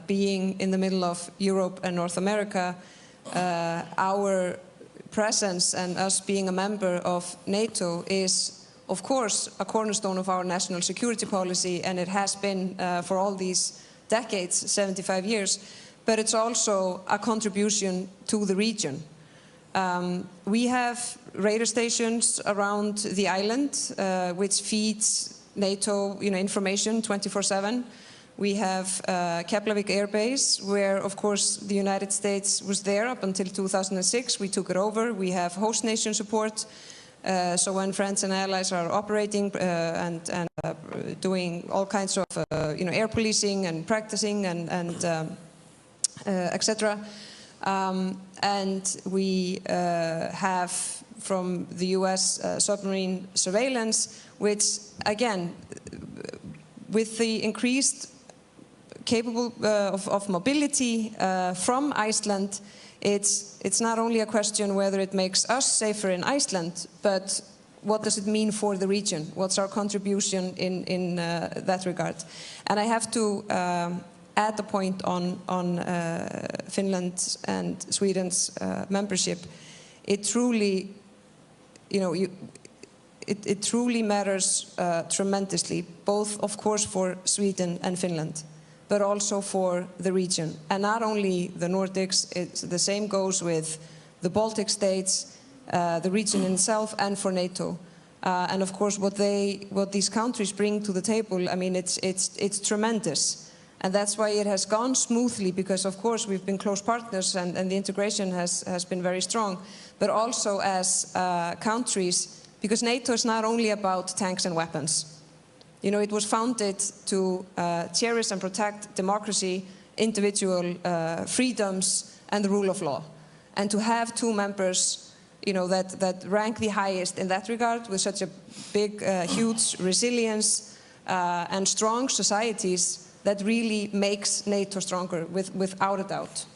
Speaker 12: being in the middle of Europe and North America. Our presence and us being a member of NATO is, of course, a cornerstone of our national security policy, and it has been for all these decades, 75 years, but it's also a contribution to the region. We have radar stations around the island, which feeds NATO information 24/7. We have Keflavik Air Base, where, of course, the United States was there up until 2006. We took it over. We have host nation support. So when friends and allies are operating and doing all kinds of air policing and practicing and etc. And we have from the US submarine surveillance, which again, with the increased capable of mobility from Iceland, it's not only a question whether it makes us safer in Iceland, but what does it mean for the region? What's our contribution in that regard? And I have to add a point on Finland and Sweden's membership. It truly, it truly matters tremendously, both, of course, for Sweden and Finland, but also for the region. And not only the Nordics, the same goes with the Baltic states, the region itself, and for NATO. And of course, what these countries bring to the table, I mean, it's tremendous. And that's why it has gone smoothly, because of course we've been close partners and the integration has been very strong. But also as countries, because NATO is not only about tanks and weapons. You know, it was founded to cherish and protect democracy, individual freedoms, and the rule of law. And to have two members, you know, that rank the highest in that regard, with such a big, huge resilience and strong societies, that really makes NATO stronger, without a doubt.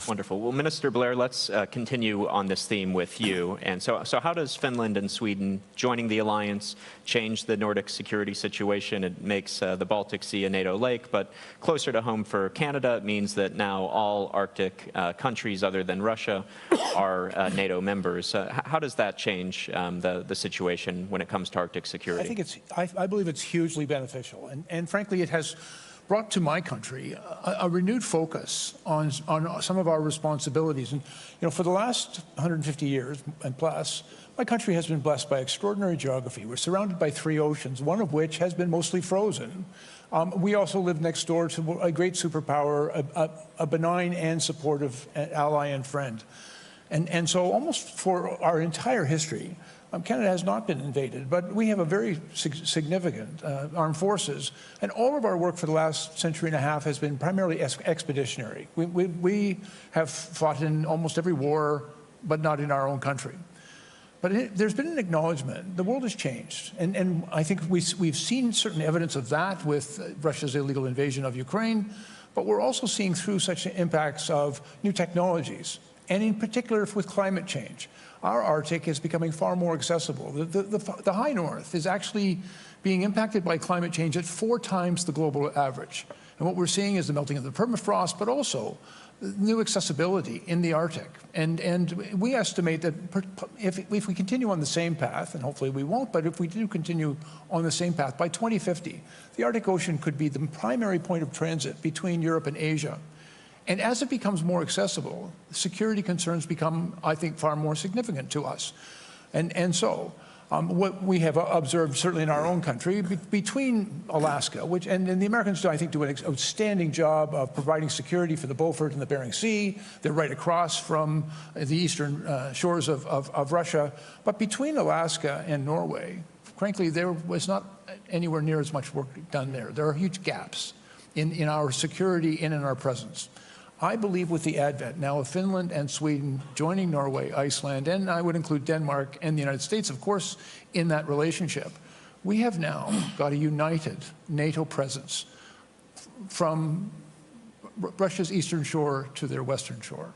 Speaker 10: Wonderful. Well, Minister Blair, let's continue on this theme with you. And so how does Finland and Sweden joining the alliance change the Nordic security situation? It makes the Baltic Sea a NATO lake, but closer to home for Canada, it means that now all Arctic countries other than Russia are NATO members. How does that change the situation when it comes to Arctic security?
Speaker 13: I think I believe it's hugely beneficial. And frankly, it has brought to my country a renewed focus on some of our responsibilities. And you know, for the last 150 years and plus, my country has been blessed by extraordinary geography. We're surrounded by 3 oceans, one of which has been mostly frozen. We also live next door to a great superpower, a benign and supportive ally and friend. And so almost for our entire history, Canada has not been invaded, but we have a very significant armed forces, and all of our work for the last century and a half has been primarily expeditionary. We have fought in almost every war, but not in our own country. But there's been an acknowledgement. The world has changed, and I think we've seen certain evidence of that with Russia's illegal invasion of Ukraine, but we're also seeing through such impacts of new technologies, and in particular with climate change. Our Arctic is becoming far more accessible. The high north is actually being impacted by climate change at 4 times the global average. And what we're seeing is the melting of the permafrost, but also new accessibility in the Arctic. And we estimate that if we continue on the same path, and hopefully we won't, but if we do continue on the same path, by 2050, the Arctic Ocean could be the primary point of transit between Europe and Asia. And as it becomes more accessible, security concerns become, I think, far more significant to us. And so what we have observed, certainly in our own country, between Alaska, and the Americans, I think, do an outstanding job of providing security for the Beaufort and the Bering Sea. They're right across from the eastern shores of Russia. But between Alaska and Norway, frankly, there was not anywhere near as much work done there. There are huge gaps in our security and in our presence. I believe with the advent now of Finland and Sweden joining Norway, Iceland, and I would include Denmark and the United States, of course, in that relationship, we have now got a united NATO presence from Russia's eastern shore to their western shore.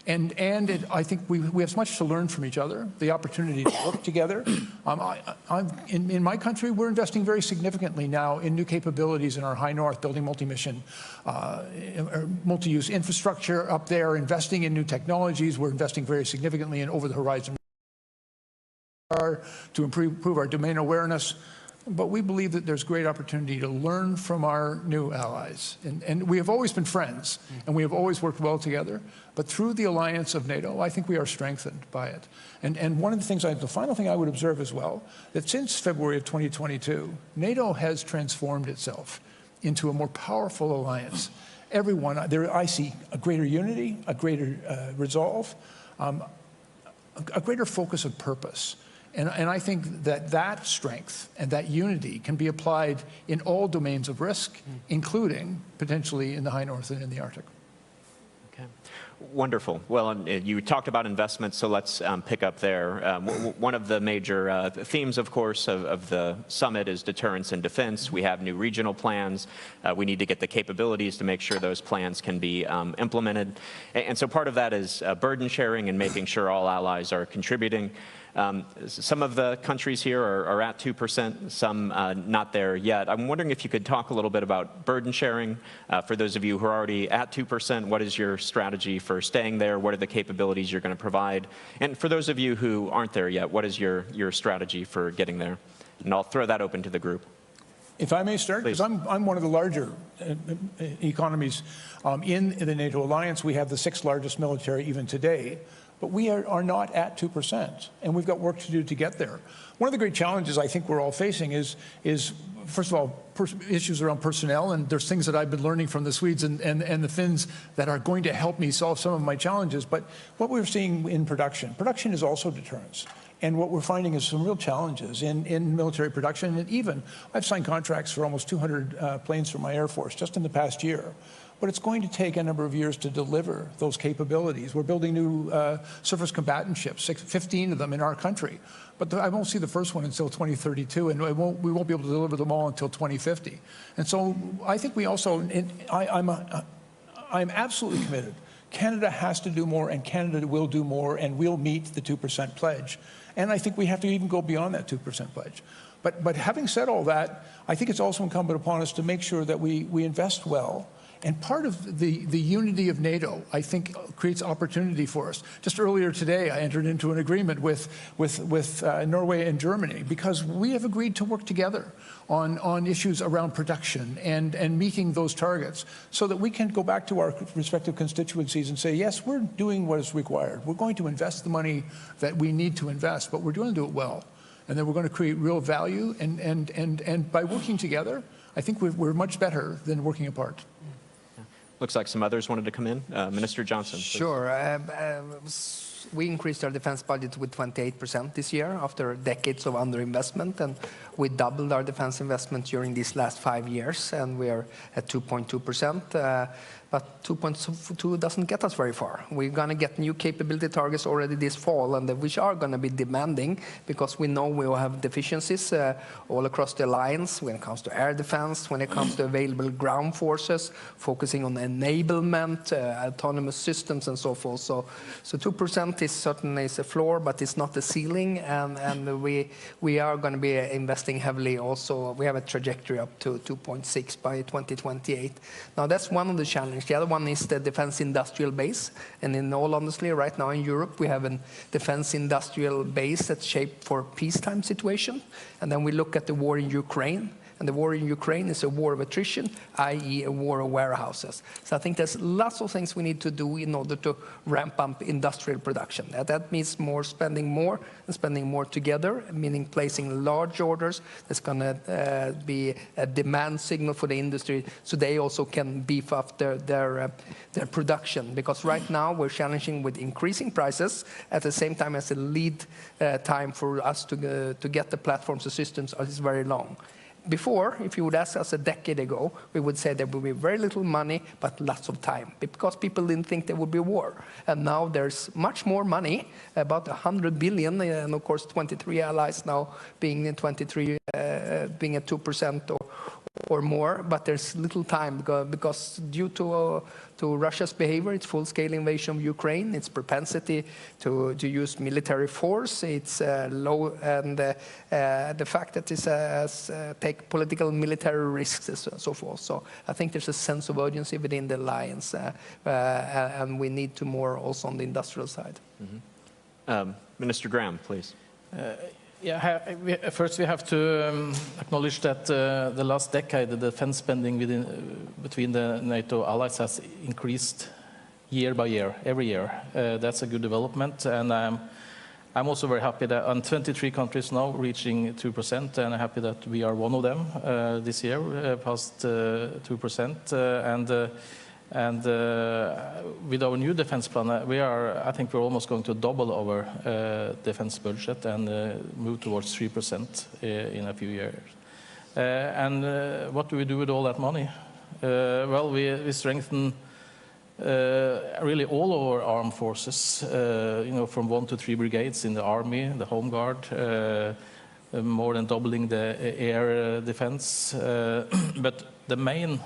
Speaker 13: And I think we have much to learn from each other, the opportunity to work together. In my country, we're investing very significantly now in new capabilities in our high north, building multi-mission, multi-use infrastructure up there, investing in new technologies. We're investing very significantly in over-the-horizon to improve our domain awareness. But we believe that there's great opportunity to learn from our new allies. And we have always been friends, and we have always worked well together. But through the alliance of NATO, I think we are strengthened by it. And one of the things, the final thing I would observe as well, that since February of 2022, NATO has transformed itself into a more powerful alliance. Everyone, I see a greater unity, a greater resolve, a greater focus of purpose. And I think that strength and that unity can be applied in all domains of risk, including potentially in the high north and in the Arctic.
Speaker 10: Okay. Wonderful. Well, you talked about investments, so let's pick up there. One of the major themes, of course, of the summit is deterrence and defense. We have new regional plans. We need to get the capabilities to make sure those plans can be implemented. And so part of that is burden sharing and making sure all allies are contributing. Some of the countries here are at 2%, some not there yet. I'm wondering if you could talk a little bit about burden sharing. For those of you who are already at 2%, what is your strategy for staying there? What are the capabilities you're going to provide? And for those of you who aren't there yet, what is your strategy for getting there? And I'll throw that open to the group.
Speaker 13: If I may start, because I'm one of the larger economies in the NATO alliance. We have the 6th largest military even today. But we are not at 2%, and we've got work to do to get there. One of the great challenges I think we're all facing is first of all, issues around personnel, and there's things that I've been learning from the Swedes and the Finns that are going to help me solve some of my challenges. But what we're seeing in production is also deterrence. And what we're finding is some real challenges in military production. And even, I've signed contracts for almost 200 planes for my Air Force just in the past year. But it's going to take a number of years to deliver those capabilities. We're building new surface combatant ships, 15 of them in our country. But I won't see the first one until 2032, and we won't be able to deliver them all until 2050. And so I think we also, I'm absolutely committed. Canada has to do more, and Canada will do more, and we'll meet the 2% pledge. And I think we have to even go beyond that 2% pledge. But having said all that, I think it's also incumbent upon us to make sure that we invest well. And part of the unity of NATO, I think, creates opportunity for us. Just earlier today, I entered into an agreement with Norway and Germany because we have agreed to work together on issues around production and meeting those targets so that we can go back to our respective constituencies and say, yes, we're doing what is required. We're going to invest the money that we need to invest, but we're going to do it well. And then we're going to create real value. And by working together, I think we're much better than working apart.
Speaker 10: Looks like some others wanted to come in. Minister Johnson, please.
Speaker 3: Sure. We increased our defense budget with 28% this year after decades of underinvestment, and we doubled our defense investment during these last 5 years, and we are at 2.2%. But 2.2 doesn't get us very far. We're going to get new capability targets already this fall, and which are going to be demanding because we know we will have deficiencies all across the alliance when it comes to air defense, when it comes to available ground forces, focusing on enablement, autonomous systems, and so forth. So 2% is certainly a floor, but it's not the ceiling, and we are going to be investing heavily also. We have a trajectory up to 2.6 by 2028. Now, that's one of the challenges. The other one is the defense industrial base. And in all honesty, right now in Europe, we have a defense industrial base that's shaped for a peacetime situation. And then we look at the war in Ukraine. And the war in Ukraine is a war of attrition, i.e. a war of warehouses. So I think there's lots of things we need to do in order to ramp up industrial production. That means spending more and spending more together, meaning placing large orders. That's going to be a demand signal for the industry so they also can beef up their production. Because right now we're challenging with increasing prices at the same time as the lead time for us to get the platforms and systems is very long. Before, if you would ask us a decade ago, we would say there would be very little money, but lots of time, because people didn't think there would be a war. And now there's much more money, about 100 billion, and of course 23 allies now being at 2% or more, but there's little time because due to Russia's behavior, its full-scale invasion of Ukraine, its propensity to use military force, its low, and the fact that it take political and military risks and so forth. So I think there's a sense of urgency within the alliance, and we need to more also on the industrial side.
Speaker 10: Mm-hmm. Minister Graham, please.
Speaker 9: First we have to acknowledge that the last decade, the defense spending between the NATO allies has increased year by year, every year. That's a good development, and I'm also very happy that on 23 countries now reaching 2%, and I'm happy that we are one of them this year, past 2%, and with our new defense plan, I think we're almost going to double our defense budget and move towards 3% in a few years. And what do we do with all that money? Well, we strengthen really all our armed forces, from 1 to 3 brigades in the army, the home guard, more than doubling the air defense. But the main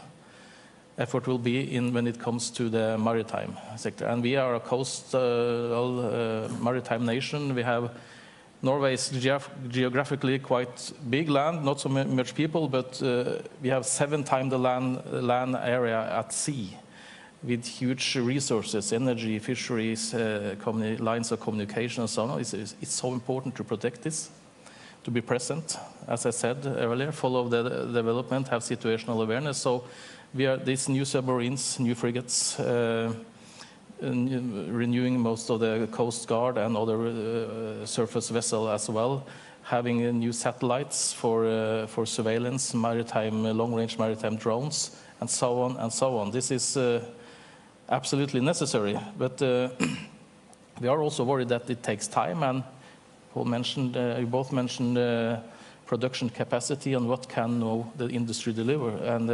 Speaker 9: effort will be when it comes to the maritime sector. And we are a coastal maritime nation. We have Norway is geographically quite big land, not so much people, but we have 7 times the land area at sea, with huge resources, energy, fisheries, lines of communication and so on. It's so important to protect this, to be present, as I said earlier, follow the development, have situational awareness. So we are these new submarines, new frigates, renewing most of the Coast Guard and other surface vessel as well, having new satellites for surveillance, maritime, long-range maritime drones, and so on and so on. This is absolutely necessary, but we are also worried that it takes time, and Paul mentioned, you both mentioned production capacity and what can the industry deliver, and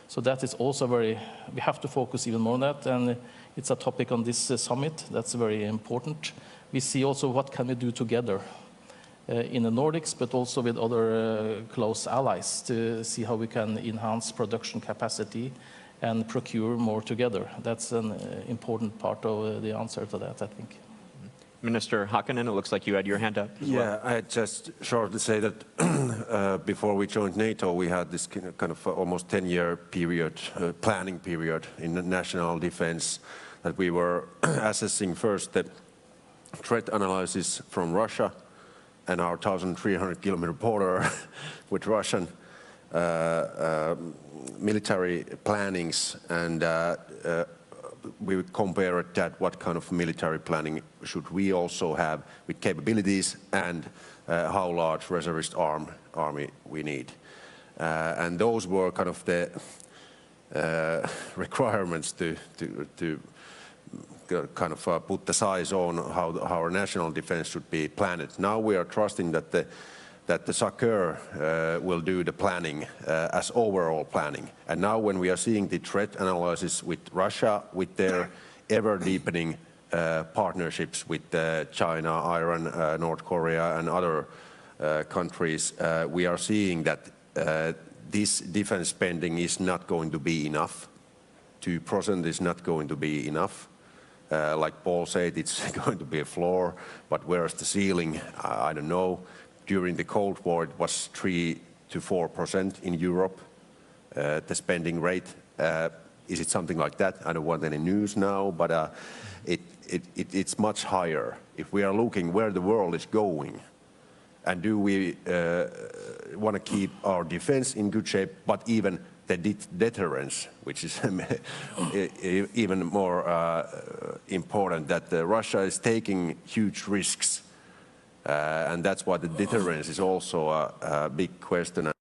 Speaker 9: so that is also we have to focus even more on that, and it's a topic on this summit that's very important. We see also what can we do together in the Nordics, but also with other close allies to see how we can enhance production capacity and procure more together. That's an important part of the answer to that, I think.
Speaker 10: Minister Hakkinen, it looks like you had your hand up as well.
Speaker 8: I had just short to say that before we joined NATO, we had this kind of almost 10-year period, planning period in the national defense, that we were assessing first the threat analysis from Russia and our 1,300-kilometer border with Russian military plannings, and we would compare that what kind of military planning should we also have with capabilities, and how large reservist army we need. And those were kind of the requirements to kind of put the size on how our national defense should be planned. Now we are trusting that the SACEUR will do the planning as overall planning. And now when we are seeing the threat analysis with Russia, with their ever-deepening partnerships with China, Iran, North Korea, and other countries, we are seeing that this defense spending is not going to be enough. 2% is not going to be enough. Like Paul said, it's going to be a floor, but where's the ceiling? I don't know. During the Cold War, it was 3 to 4% in Europe, the spending rate. Is it something like that? I don't want any news now, but it's much higher. If we are looking where the world is going, and do we want to keep our defense in good shape, but even the deterrence, which is even more important, that Russia is taking huge risks. And that's why the deterrence is also a big question.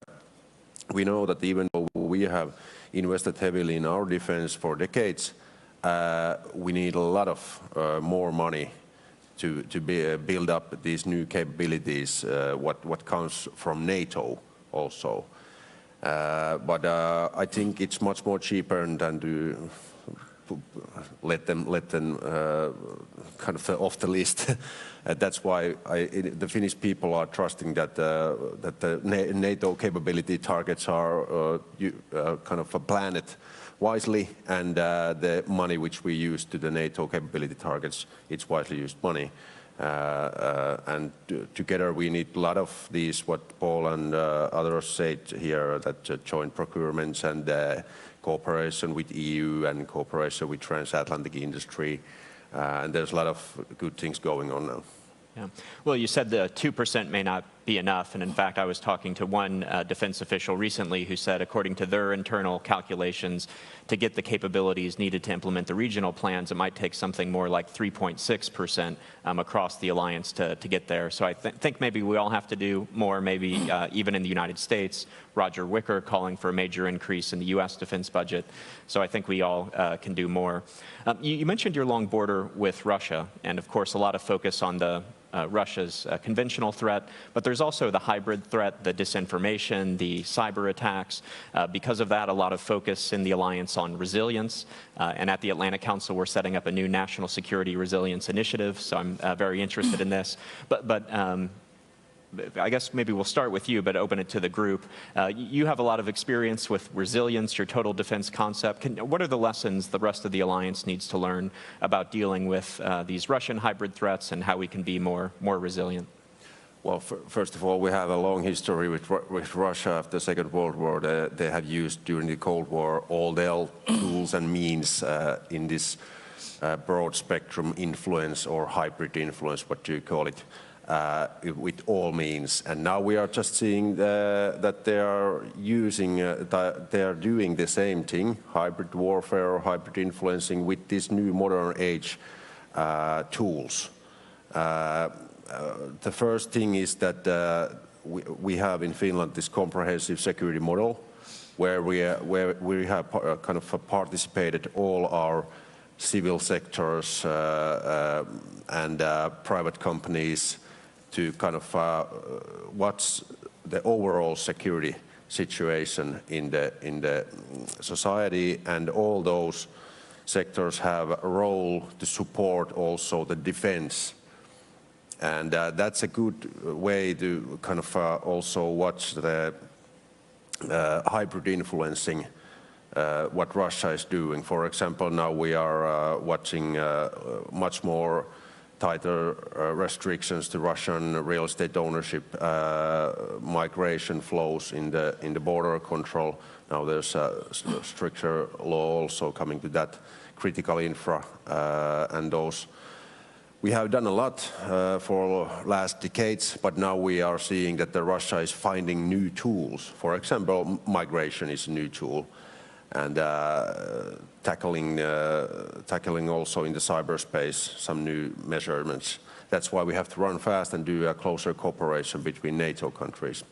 Speaker 8: We know that even though we have invested heavily in our defense for decades, we need a lot of more money to build up these new capabilities, what comes from NATO also. But I think it's much more cheaper than to let them kind of off the list. That's why the Finnish people are trusting that the NATO capability targets are kind of planned wisely, and the money which we use to the NATO capability targets, it's wisely used money. And together we need a lot of these, what Paul and others said here, that joint procurements and cooperation with EU and cooperation with transatlantic industry. And there's a lot of good things going on now.
Speaker 10: Yeah. Well, you said the 2% may not be enough, and in fact I was talking to one defense official recently who said according to their internal calculations, to get the capabilities needed to implement the regional plans, it might take something more like 3.6% across the alliance to get there. So I think maybe we all have to do more, maybe even in the United States. Roger Wicker calling for a major increase in the US defense budget. So I think we all can do more. You mentioned your long border with Russia, and of course a lot of focus on the Russia's conventional threat, but there's there's also the hybrid threat, the disinformation, the cyber attacks. Because of that, a lot of focus in the alliance on resilience. And at the Atlantic Council, we're setting up a new national security resilience initiative. So I'm very interested in this. But I guess maybe we'll start with you, but open it to the group. You have a lot of experience with resilience, your total defense concept. What are the lessons the rest of the alliance needs to learn about dealing with these Russian hybrid threats and how we can be more resilient?
Speaker 8: Well, first of all, we have a long history with Russia after the Second World War. They have used during the Cold War all their tools and means in this broad spectrum influence or hybrid influence, what do you call it? With all means, and now we are just seeing that they are using, they are doing the same thing, hybrid warfare or hybrid influencing with these new modern age tools. The first thing is that we have in Finland this comprehensive security model, where we have kind of participated all our civil sectors and private companies to kind of what's the overall security situation in the society, and all those sectors have a role to support also the defense. And that's a good way to kind of also watch the hybrid influencing what Russia is doing. For example, now we are watching much more tighter restrictions to Russian real estate ownership, migration flows in the border control. Now there's a stricter law also coming to that, critical infra and those. We have done a lot for last decades, but now we are seeing that Russia is finding new tools. For example, migration is a new tool, and tackling also in the cyberspace some new measurements. That's why we have to run fast and do a closer cooperation between NATO countries.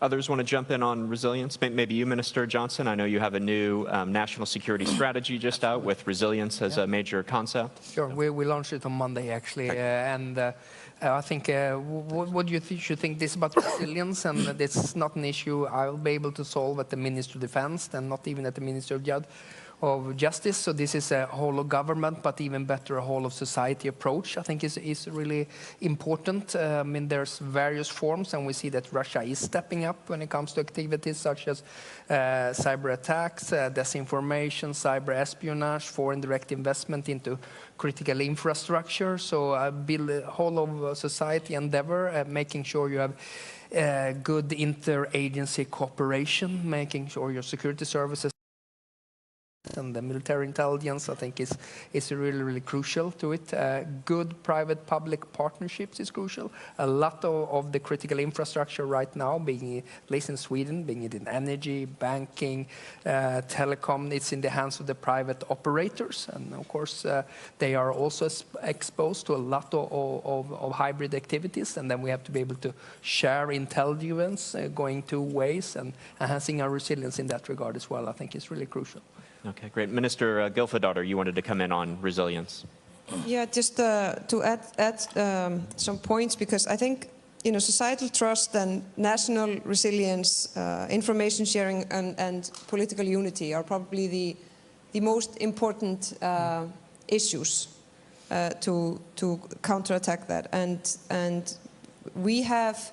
Speaker 10: Others want to jump in on resilience? Maybe you, Minister Johnson. I know you have a new national security strategy just out with resilience as a major concept.
Speaker 3: Sure, we launched it on Monday, actually. And I think, what do you should think this about resilience? And this is not an issue I'll be able to solve at the Ministry of Defense, and not even at the Ministry of Justice. So this is a whole of government, but even better, a whole of society approach, I think is really important. I mean, there's various forms, and we see that Russia is stepping up when it comes to activities such as cyber attacks, disinformation, cyber espionage, foreign direct investment into critical infrastructure. So build a whole of society endeavor, making sure you have good interagency cooperation, making sure your security services and the military intelligence, I think, is really, really crucial to it. Good private-public partnerships is crucial. A lot of the critical infrastructure right now, being at least in Sweden, being it in energy, banking, telecom, it's in the hands of the private operators. And of course, they are also exposed to a lot of hybrid activities. And then we have to be able to share intelligence going two ways, and enhancing our resilience in that regard as well, I think, is really crucial.
Speaker 10: Okay, great. Minister Gylfadóttir, you wanted to come in on resilience.
Speaker 12: Yeah, just to add some points, because I think societal trust and national resilience, information sharing, and political unity are probably the most important issues to counterattack that. And we have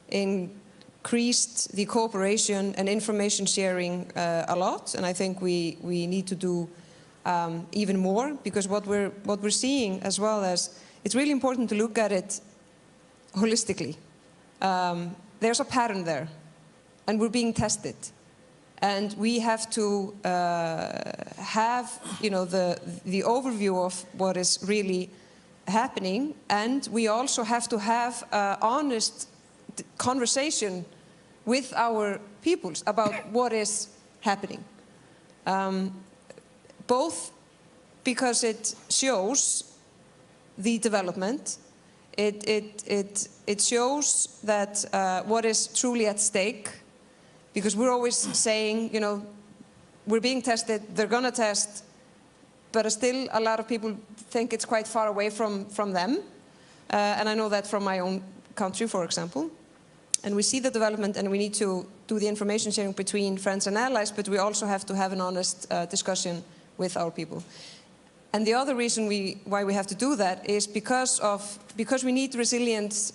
Speaker 12: increased the cooperation and information sharing a lot, and I think we need to do even more, because what we're seeing as well as it's really important to look at it holistically. There's a pattern there, and we're being tested, and we have to have the overview of what is really happening, and we also have to have honest conversation with our peoples about what is happening. Both because it shows the development, it shows that what is truly at stake, because we're always saying, we're being tested, they're going to test, but still a lot of people think it's quite far away from them. And I know that from my own country, for example. And we see the development, and we need to do the information sharing between friends and allies, but we also have to have an honest discussion with our people. And the other reason why we have to do that is because we need resilience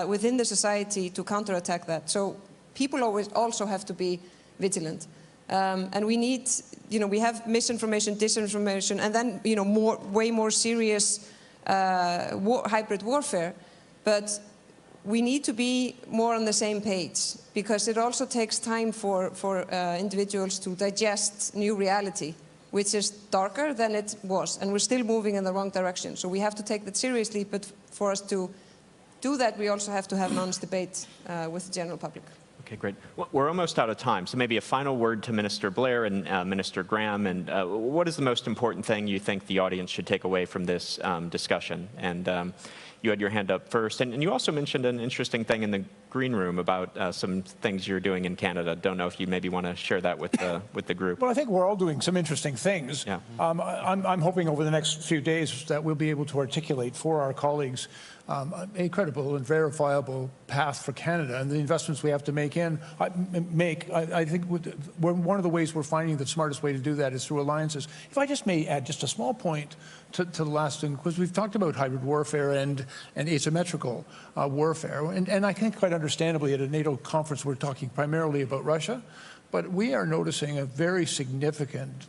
Speaker 12: within the society to counterattack that. So people always also have to be vigilant. And we need, we have misinformation, disinformation, and then, way more serious hybrid warfare. But we need to be more on the same page, because it also takes time for individuals to digest new reality, which is darker than it was, and we're still moving in the wrong direction. So we have to take that seriously, but for us to do that, we also have to have an honest debate with the general public.
Speaker 10: Okay, great. Well, we're almost out of time, so maybe a final word to Minister Blair and Minister Graham. And what is the most important thing you think the audience should take away from this discussion? And you had your hand up first, and you also mentioned an interesting thing in the green room about some things you're doing in Canada. Don't know if you maybe want to share that with the group.
Speaker 13: Well, I think we're all doing some interesting things.
Speaker 10: Yeah.
Speaker 13: I'm hoping over the next few days that we'll be able to articulate for our colleagues a credible and verifiable path for Canada and the investments we have to make. I think one of the ways we're finding the smartest way to do that is through alliances. If I just may add just a small point to the last thing, because we've talked about hybrid warfare and asymmetrical warfare, and I think quite understandably at a NATO conference we're talking primarily about Russia. But we are noticing a very significant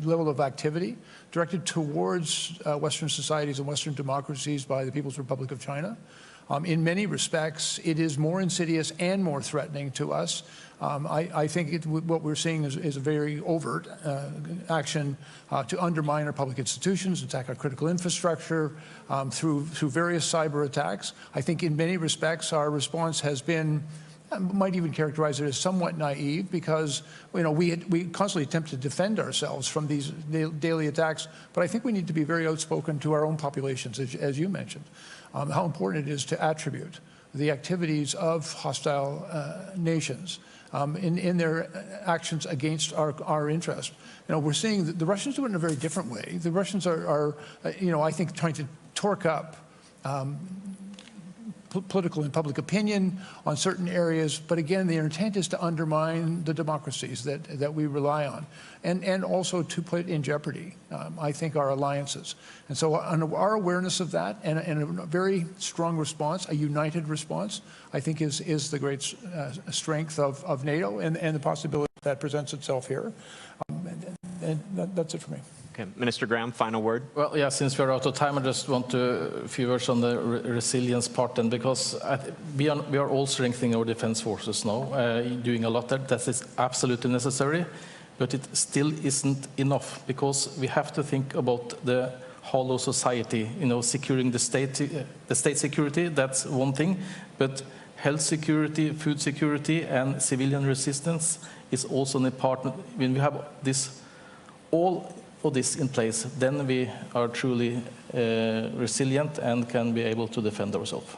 Speaker 13: level of activity directed towards Western societies and Western democracies by the People's Republic of China. In many respects, it is more insidious and more threatening to us. I think what we're seeing is a very overt action to undermine our public institutions, attack our critical infrastructure through various cyber attacks. I think in many respects our response has been, might even characterize it as somewhat naive, because we constantly attempt to defend ourselves from these daily attacks. But I think we need to be very outspoken to our own populations, as you mentioned, how important it is to attribute the activities of hostile nations in their actions against our interests. We're seeing that the Russians do it in a very different way. The Russians are I think, trying to torque up political and public opinion on certain areas, but again, their intent is to undermine the democracies that we rely on, and also to put in jeopardy, I think, our alliances. And so our awareness of that and a very strong response, a united response, I think is the great strength of NATO and the possibility that presents itself here. And that's it for me.
Speaker 10: Okay, Minister Graham, final word.
Speaker 9: Well, yeah, since we're out of time, I just want to a few words on the resilience part, and because we are all strengthening our defense forces now, doing a lot there. That is absolutely necessary, but it still isn't enough, because we have to think about the whole of society. Securing the state security, that's one thing, but health security, food security, and civilian resistance is also an important. When we have all of this in place, then we are truly resilient and can be able to defend ourselves.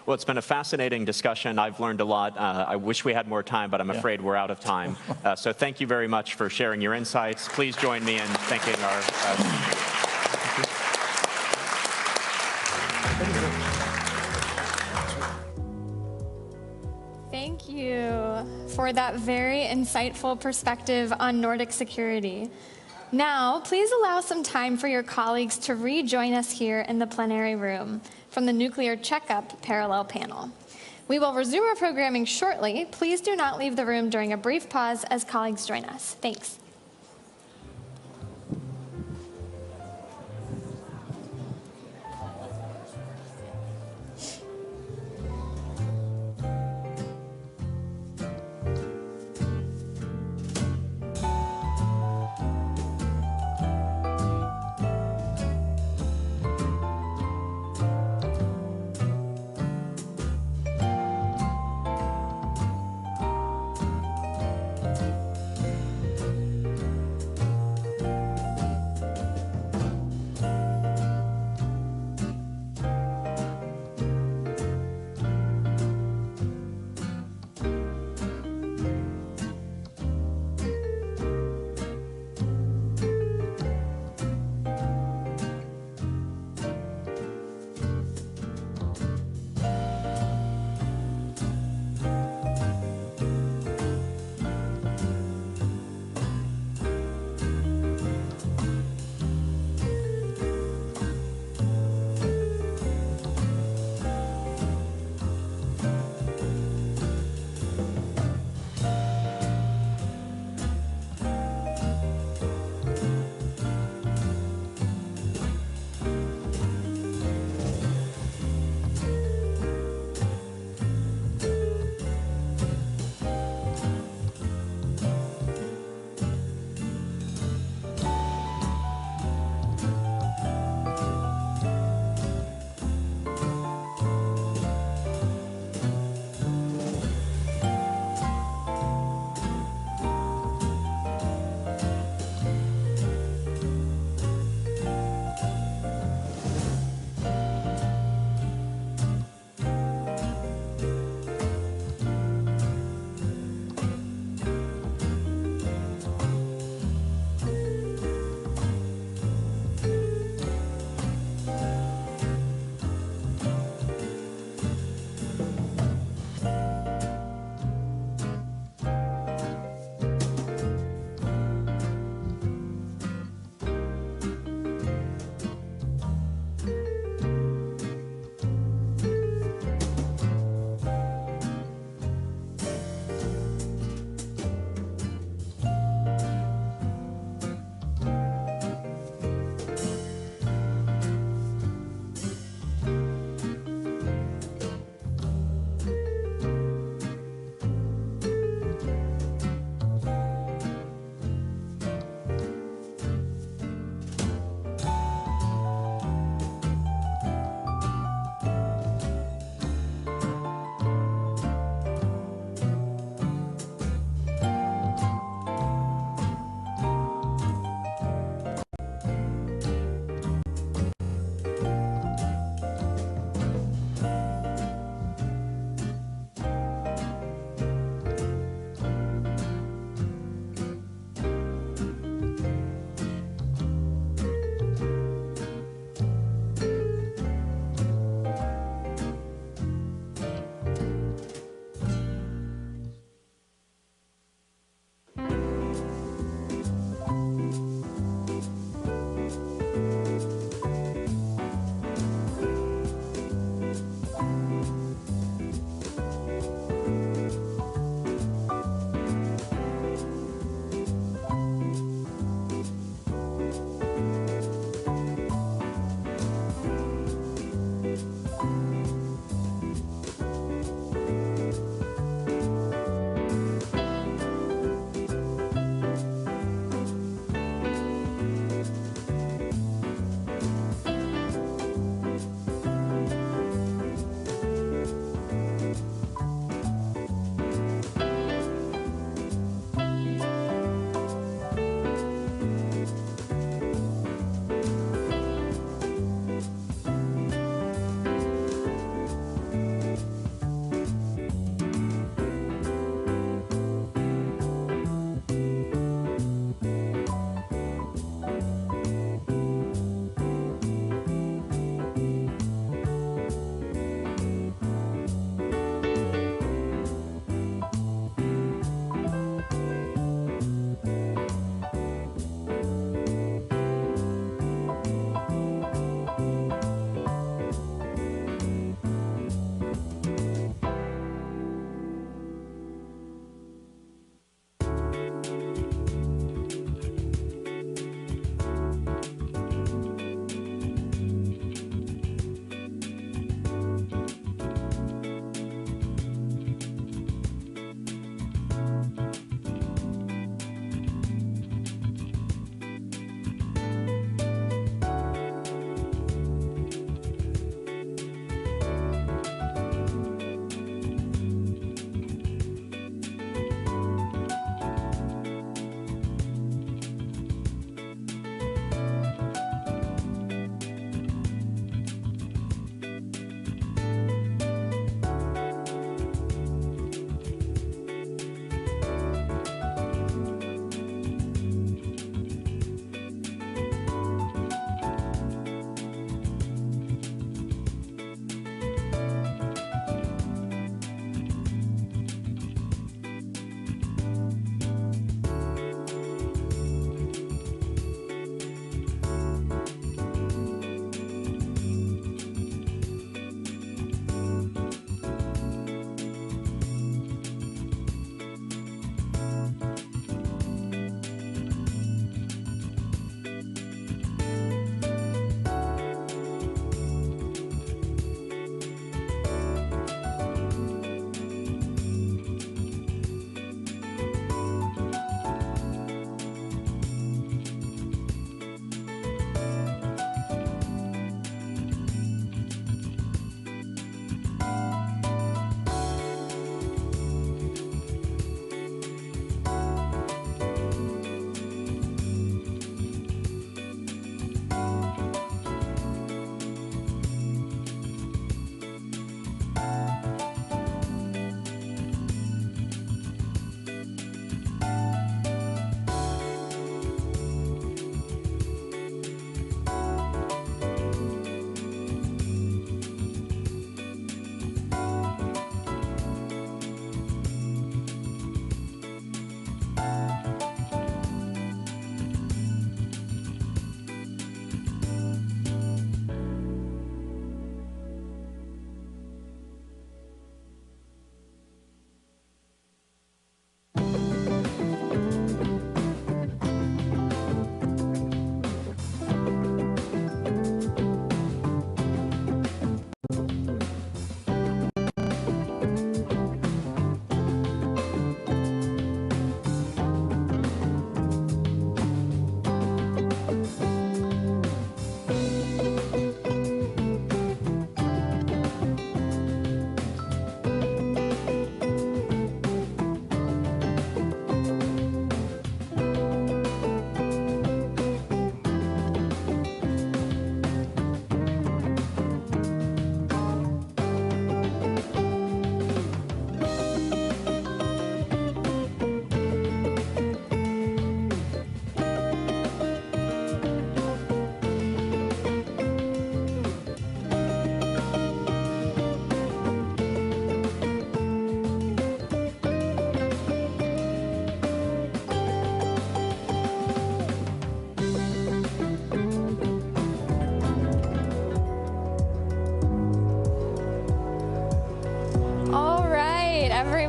Speaker 10: Well, it's been a fascinating discussion. I've learned a lot. I wish we had more time, but I'm afraid we're out of time. So thank you very much for sharing your insights. Please join me in thanking our
Speaker 20: Thank you for that very insightful perspective on Nordic security. Now, please allow some time for your colleagues to rejoin us here in the plenary room from the Nuclear Checkup Parallel Panel. We will resume our programming shortly. Please do not leave the room during a brief pause as colleagues join us. Thanks.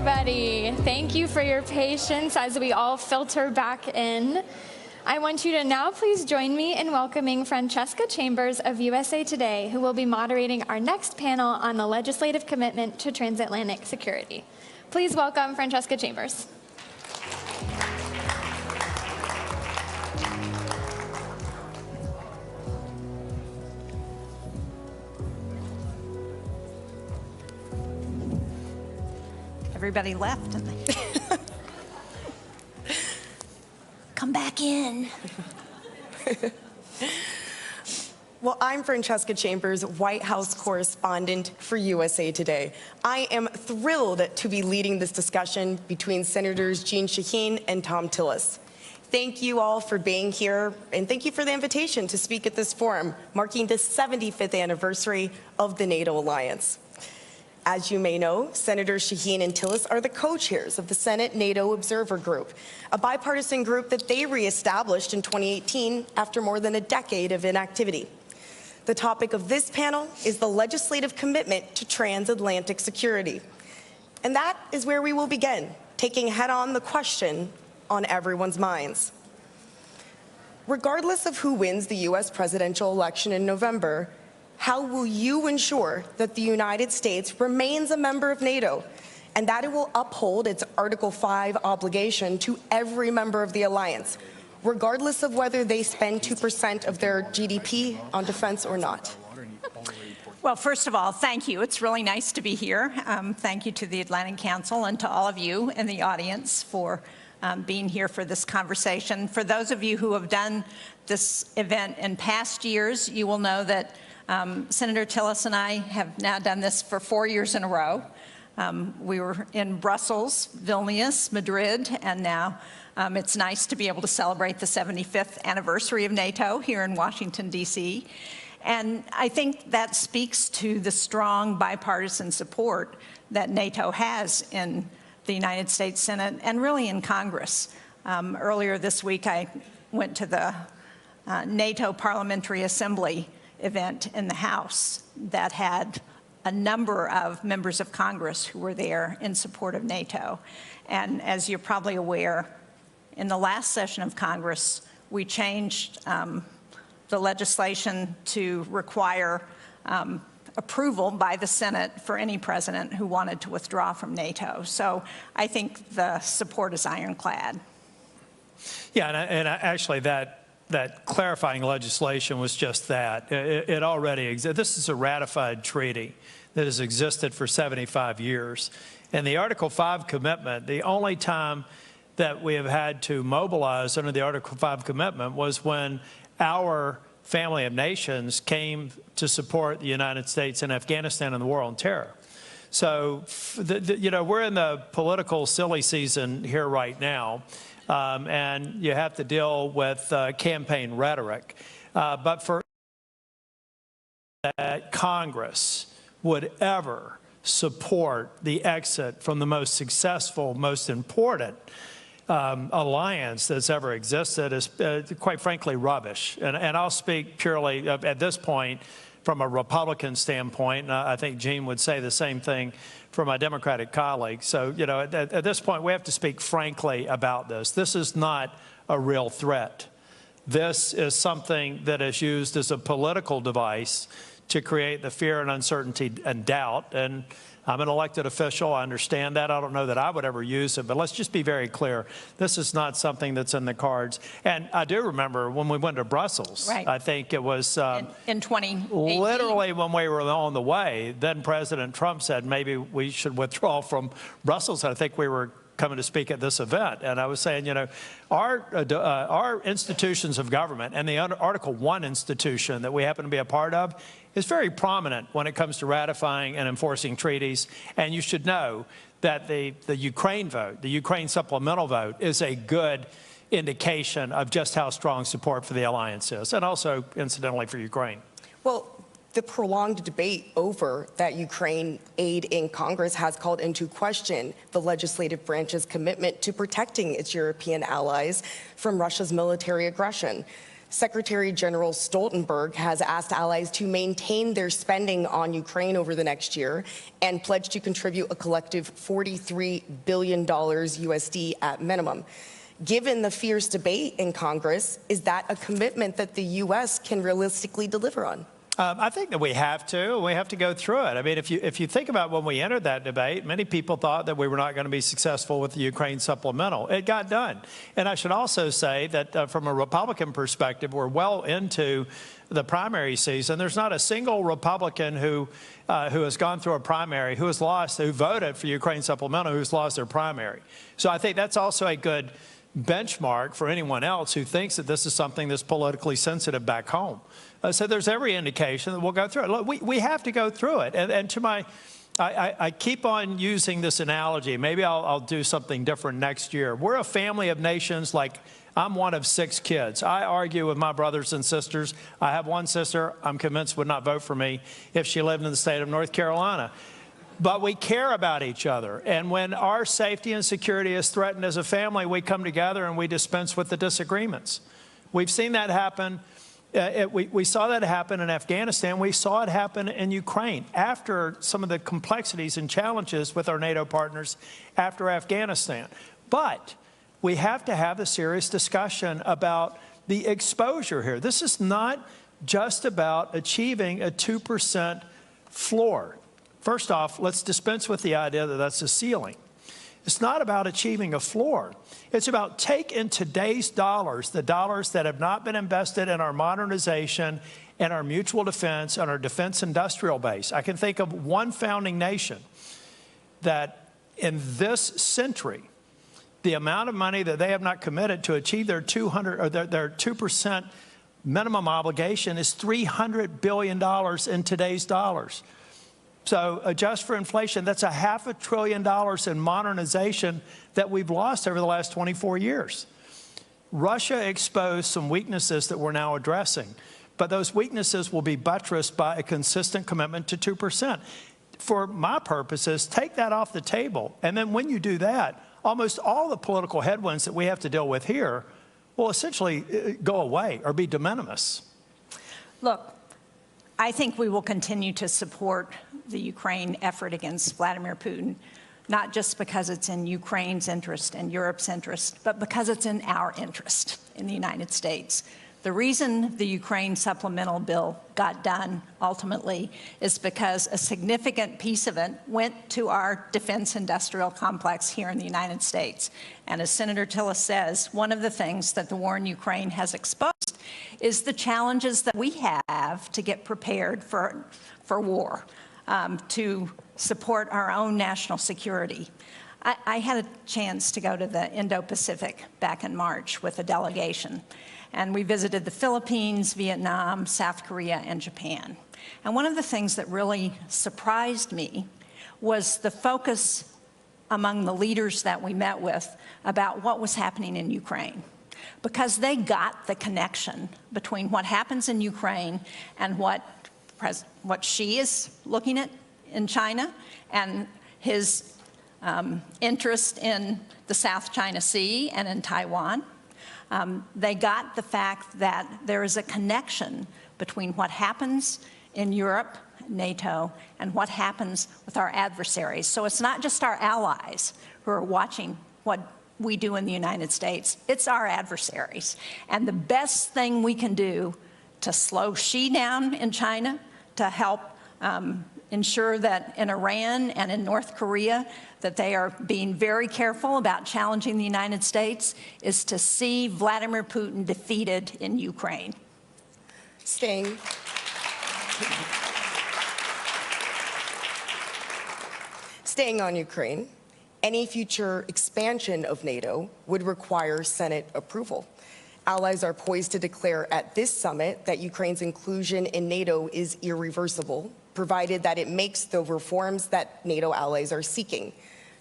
Speaker 20: everybody. Thank you for your patience as we all filter back in. I want you to now please join me in welcoming Francesca Chambers of USA Today, who will be moderating our next panel on the legislative commitment to transatlantic security. Please welcome Francesca Chambers.
Speaker 14: Everybody left. Come back in.
Speaker 15: Well, I'm Francesca Chambers, White House correspondent for USA Today. I am thrilled to be leading this discussion between Senators Jeanne Shaheen and Thom Tillis. Thank you all for being here, and thank you for the invitation to speak at this forum, marking the 75th anniversary of the NATO alliance. As you may know, Senators Shaheen and Tillis are the co-chairs of the Senate NATO Observer Group, a bipartisan group that they reestablished in 2018 after more than a decade of inactivity. The topic of this panel is the legislative commitment to transatlantic security. And that is where we will begin, taking head-on the question on everyone's minds. Regardless of who wins the U.S. presidential election in November, how will you ensure that the United States remains a member of NATO and that it will uphold its Article 5 obligation to every member of the alliance, regardless of whether they spend 2% of their GDP on defense or not?
Speaker 14: Well, first of all, thank you. It's really nice to be here. Thank you to the Atlantic Council and to all of you in the audience for being here for this conversation. For those of you who have done this event in past years, you will know that Senator Tillis and I have now done this for 4 years in a row. We were in Brussels, Vilnius, Madrid, and now it's nice to be able to celebrate the 75th anniversary of NATO here in Washington, D.C. And I think that speaks to the strong bipartisan support that NATO has in the United States Senate and really in Congress. Earlier this week, I went to the NATO Parliamentary Assembly event in the House that had a number of members of Congress who were there in support of NATO. And as you're probably aware, in the last session of Congress, we changed the legislation to require approval by the Senate for any president who wanted to withdraw from NATO. So I think the support is ironclad.
Speaker 23: Yeah, and actually that clarifying legislation was just that. It already exists. This is a ratified treaty that has existed for 75 years. And the Article 5 commitment, the only time that we have had to mobilize under the Article 5 commitment was when our family of nations came to support the United States in Afghanistan and the war on terror. So, you know, we're in the political silly season here right now. And you have to deal with campaign rhetoric. But for that Congress would ever support the exit from the most successful, most important alliance that's ever existed is, quite frankly, rubbish. And I'll speak purely at this point from a Republican standpoint, and I think Jeanne would say the same thing for my Democratic colleagues. So, you know, at this point, we have to speak frankly about this. This is not a real threat. This is something that is used as a political device to create the fear and uncertainty and doubt. And I'm an elected official. I understand that. I don't know that I would ever use it. But let's just be very clear. This is not something that's in the cards. And I do remember when we went to Brussels, right. I think it was
Speaker 14: in 2018.
Speaker 23: Literally when we were on the way, then President Trump said maybe we should withdraw from Brussels. I think we were coming to speak at this event. And I was saying, you know, our institutions of government and the Article 1 institution that we happen to be a part of is very prominent when it comes to ratifying and enforcing treaties. And you should know that the Ukraine vote, the Ukraine supplemental vote, is a good indication of just how strong support for the alliance is, and also, incidentally, for Ukraine.
Speaker 15: Well, the prolonged debate over that Ukraine aid in Congress has called into question the legislative branch's commitment to protecting its European allies from Russia's military aggression. Secretary General Stoltenberg has asked allies to maintain their spending on Ukraine over the next year and pledged to contribute a collective $43 billion USD at minimum. Given the fierce debate in Congress, is that a commitment that the U.S. can realistically deliver on?
Speaker 23: I think that we have to. We have to go through it. I mean, if you think about when we entered that debate, many people thought that we were not going to be successful with the Ukraine supplemental. It got done. And I should also say that from a Republican perspective, we're well into the primary season. There's not a single Republican who has gone through a primary, who has lost, who voted for Ukraine supplemental, who's lost their primary. So I think that's also a good benchmark for anyone else who thinks that this is something that's politically sensitive back home. So there's every indication that we'll go through it. Look, we have to go through it. And to my, I keep on using this analogy. Maybe I'll do something different next year. We're a family of nations. Like, I'm one of 6 kids. I argue with my brothers and sisters. I have one sister I'm convinced would not vote for me if she lived in the state of North Carolina. But we care about each other. And when our safety and security is threatened as a family, we come together and we dispense with the disagreements. We've seen that happen. We saw that happen in Afghanistan. We saw it happen in Ukraine after some of the complexities and challenges with our NATO partners after Afghanistan. But we have to have a serious discussion about the exposure here. This is not just about achieving a 2% floor. First off, let's dispense with the idea that that's a ceiling. It's not about achieving a floor. It's about taking today's dollars, the dollars that have not been invested in our modernization and our mutual defense and our defense industrial base. I can think of one founding nation that in this century, the amount of money that they have not committed to achieve their 2% minimum obligation is $300 billion in today's dollars. So adjust for inflation, that's $500 billion in modernization that we've lost over the last 24 years. Russia exposed some weaknesses that we're now addressing, but those weaknesses will be buttressed by a consistent commitment to 2%. For my purposes, take that off the table. And then when you do that, almost all the political headwinds that we have to deal with here will essentially go away or be de minimis.
Speaker 14: Look, I think we will continue to support the Ukraine effort against Vladimir Putin, not just because it's in Ukraine's interest and Europe's interest, but because it's in our interest in the United States. The reason the Ukraine supplemental bill got done ultimately is because a significant piece of it went to our defense industrial complex here in the United States. And as Senator Tillis says, one of the things that the war in Ukraine has exposed is the challenges that we have to get prepared for war, to support our own national security. I had a chance to go to the Indo-Pacific back in March with a delegation. And we visited the Philippines, Vietnam, South Korea, and Japan. And one of the things that really surprised me was the focus among the leaders that we met with about what was happening in Ukraine. Because they got the connection between what happens in Ukraine and what Xi is looking at in China and his interest in the South China Sea and in Taiwan. They got the fact that there is a connection between what happens in Europe, NATO, and what happens with our adversaries. So it's not just our allies who are watching what we do in the United States, it's our adversaries. And the best thing we can do to slow Xi down in China, to help ensure that in Iran and in North Korea that they are being very careful about challenging the United States, is to see Vladimir Putin defeated in Ukraine.
Speaker 15: Staying on Ukraine, any future expansion of NATO would require Senate approval. Allies are poised to declare at this summit that Ukraine's inclusion in NATO is irreversible, provided that it makes the reforms that NATO allies are seeking.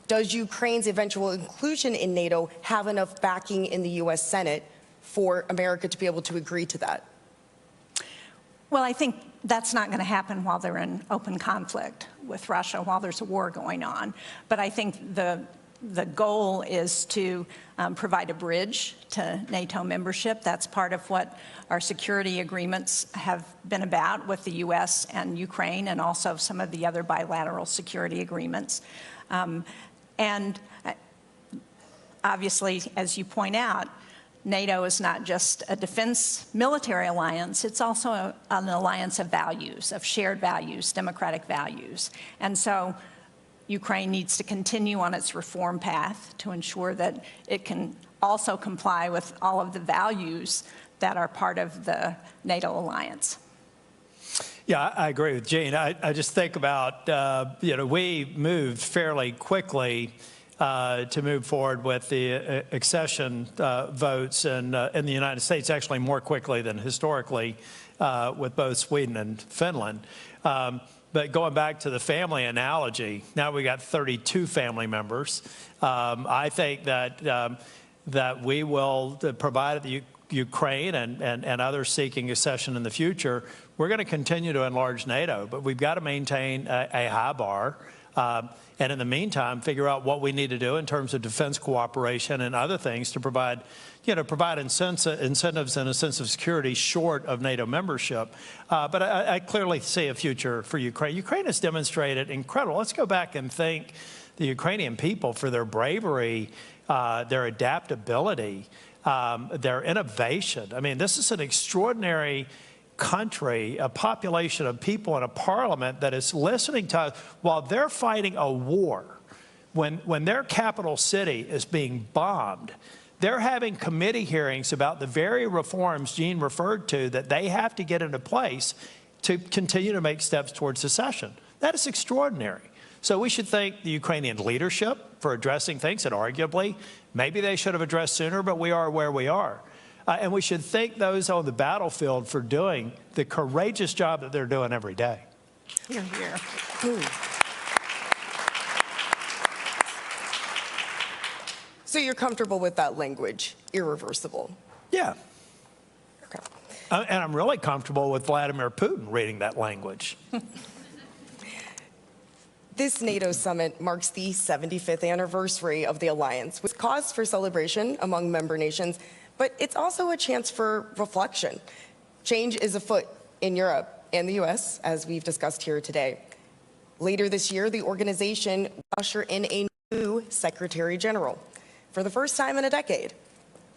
Speaker 15: Does Ukraine's eventual inclusion in NATO have enough backing in the U.S. Senate for America to be able to agree to that?
Speaker 14: Well, I think that's not going to happen while they're in open conflict with Russia, while there's a war going on. But I think the the goal is to provide a bridge to NATO membership. That's part of what our security agreements have been about with the U.S. and Ukraine, and also some of the other bilateral security agreements. And obviously, as you point out, NATO is not just a defense military alliance, it's also an alliance of values, of shared values, democratic values. And so Ukraine needs to continue on its reform path to ensure that it can also comply with all of the values that are part of the NATO alliance.
Speaker 23: Yeah, I agree with Jean. I just think about, we moved fairly quickly to move forward with the accession votes in the United States, actually more quickly than historically with both Sweden and Finland. But going back to the family analogy, now we got 32 family members. I think that we will provide the Ukraine and others seeking accession in the future. We're going to continue to enlarge NATO, but we've got to maintain a high bar. And in the meantime, figure out what we need to do in terms of defense cooperation and other things to provide, incentives and a sense of security short of NATO membership. But I clearly see a future for Ukraine. Ukraine has demonstrated incredible. Let's go back and thank the Ukrainian people for their bravery, their adaptability, their innovation. I mean, this is an extraordinary country, a population of people and a parliament that is listening to us while they're fighting a war. When their capital city is being bombed, they're having committee hearings about the very reforms Jean referred to that they have to get into place to continue to make steps towards secession. That is extraordinary. So we should thank the Ukrainian leadership for addressing things that arguably maybe they should have addressed sooner, but we are where we are. And we should thank those on the battlefield for doing the courageous job that they're doing every day.
Speaker 14: Hear, hear.
Speaker 15: So you're comfortable with that language, irreversible?
Speaker 23: Yeah.
Speaker 15: Okay.
Speaker 23: And I'm really comfortable with Vladimir Putin reading that language.
Speaker 15: This NATO summit marks the 75th anniversary of the alliance, with cause for celebration among member nations, but it's also a chance for reflection. Change is afoot in Europe and the US, as we've discussed here today. Later this year, the organization will usher in a new Secretary General for the first time in a decade.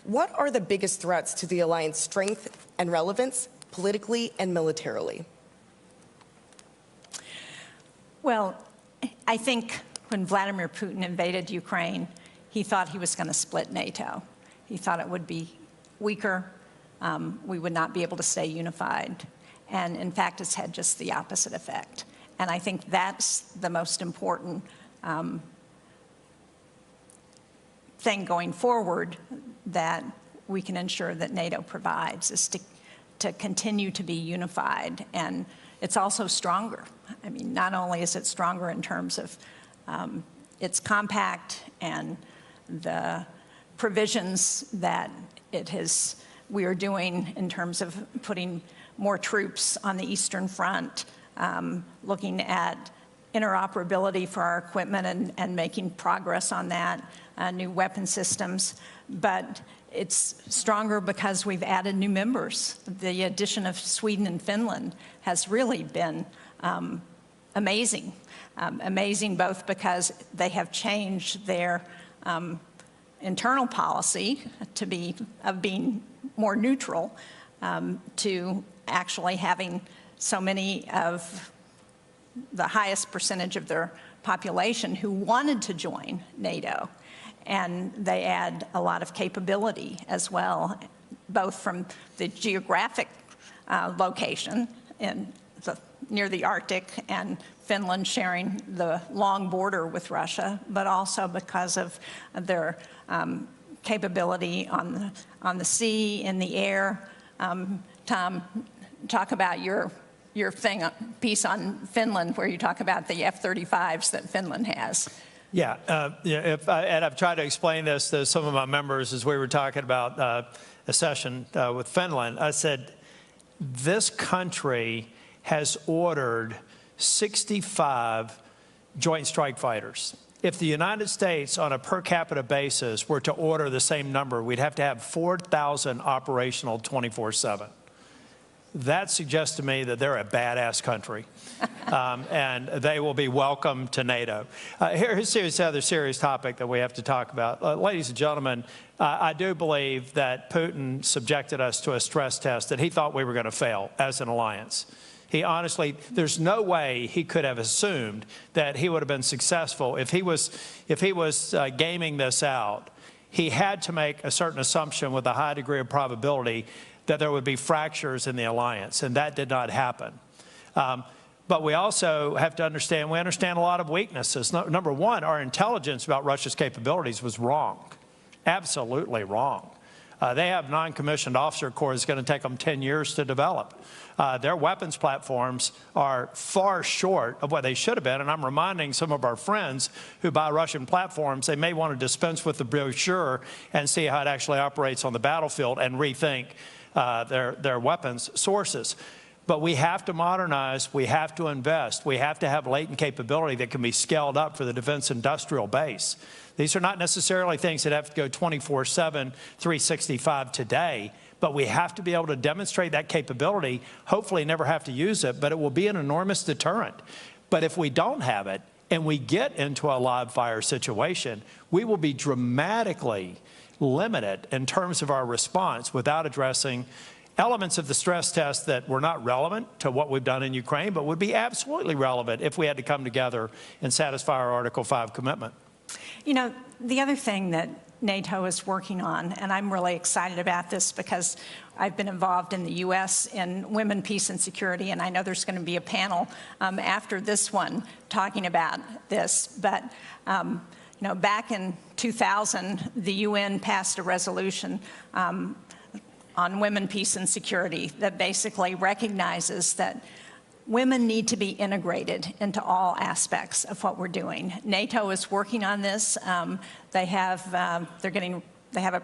Speaker 15: What are the biggest threats to the alliance strength and relevance, politically and militarily?
Speaker 14: Well, I think when Vladimir Putin invaded Ukraine, he thought he was going to split NATO. He thought it would be weaker. We would not be able to stay unified. And in fact, it's had just the opposite effect. And I think that's the most important thing going forward that we can ensure that NATO provides, is to continue to be unified. And it's also stronger. I mean, not only is it stronger in terms of its compact and the provisions that we are doing in terms of putting more troops on the Eastern Front, looking at interoperability for our equipment and making progress on that, new weapon systems. But it's stronger because we've added new members. The addition of Sweden and Finland has really been amazing. Amazing both because they have changed their internal policy of being more neutral to actually having so many of the highest percentage of their population who wanted to join NATO. And they add a lot of capability as well, both from the geographic location near the Arctic and Finland sharing the long border with Russia, but also because of their capability on the sea, in the air. Tom, talk about your piece on Finland, where you talk about the F-35s that Finland has.
Speaker 23: Yeah, and I've tried to explain this to some of my members as we were talking about a session with Finland. I said, this country has ordered 65 Joint Strike Fighters. if the United States on a per capita basis were to order the same number, we'd have to have 4,000 operational 24/7. That suggests to me that they're a badass country, and they will be welcome to NATO. Here's a other serious topic that we have to talk about. Ladies and gentlemen, I do believe that Putin subjected us to a stress test that he thought we were going to fail as an alliance. He honestly, there's no way he could have assumed that he would have been successful if he was gaming this out. He had to make a certain assumption with a high degree of probability that there would be fractures in the alliance, and that did not happen. But we also have to understand, we understand a lot of weaknesses. Number one, our intelligence about Russia's capabilities was wrong, absolutely wrong. They have non-commissioned officer corps that's going to take them 10 years to develop. Their weapons platforms are far short of what they should have been, and I'm reminding some of our friends who buy Russian platforms, they may want to dispense with the brochure and see how it actually operates on the battlefield and rethink their weapons sources. But we have to modernize, we have to invest, we have to have latent capability that can be scaled up for the defense industrial base. These are not necessarily things that have to go 24/7, 365 today, but we have to be able to demonstrate that capability, hopefully never have to use it, but it will be an enormous deterrent. But if we don't have it and we get into a live fire situation, we will be dramatically limited in terms of our response without addressing elements of the stress test that were not relevant to what we've done in Ukraine, but would be absolutely relevant if we had to come together and satisfy our Article 5 commitment.
Speaker 14: You know, the other thing that NATO is working on, and I'm really excited about this because I've been involved in the U.S. in women, peace, and security, and I know there's going to be a panel after this one talking about this. But you know, back in 2000, the UN passed a resolution on women, peace, and security that basically recognizes that women need to be integrated into all aspects of what we're doing. NATO is working on this. They have a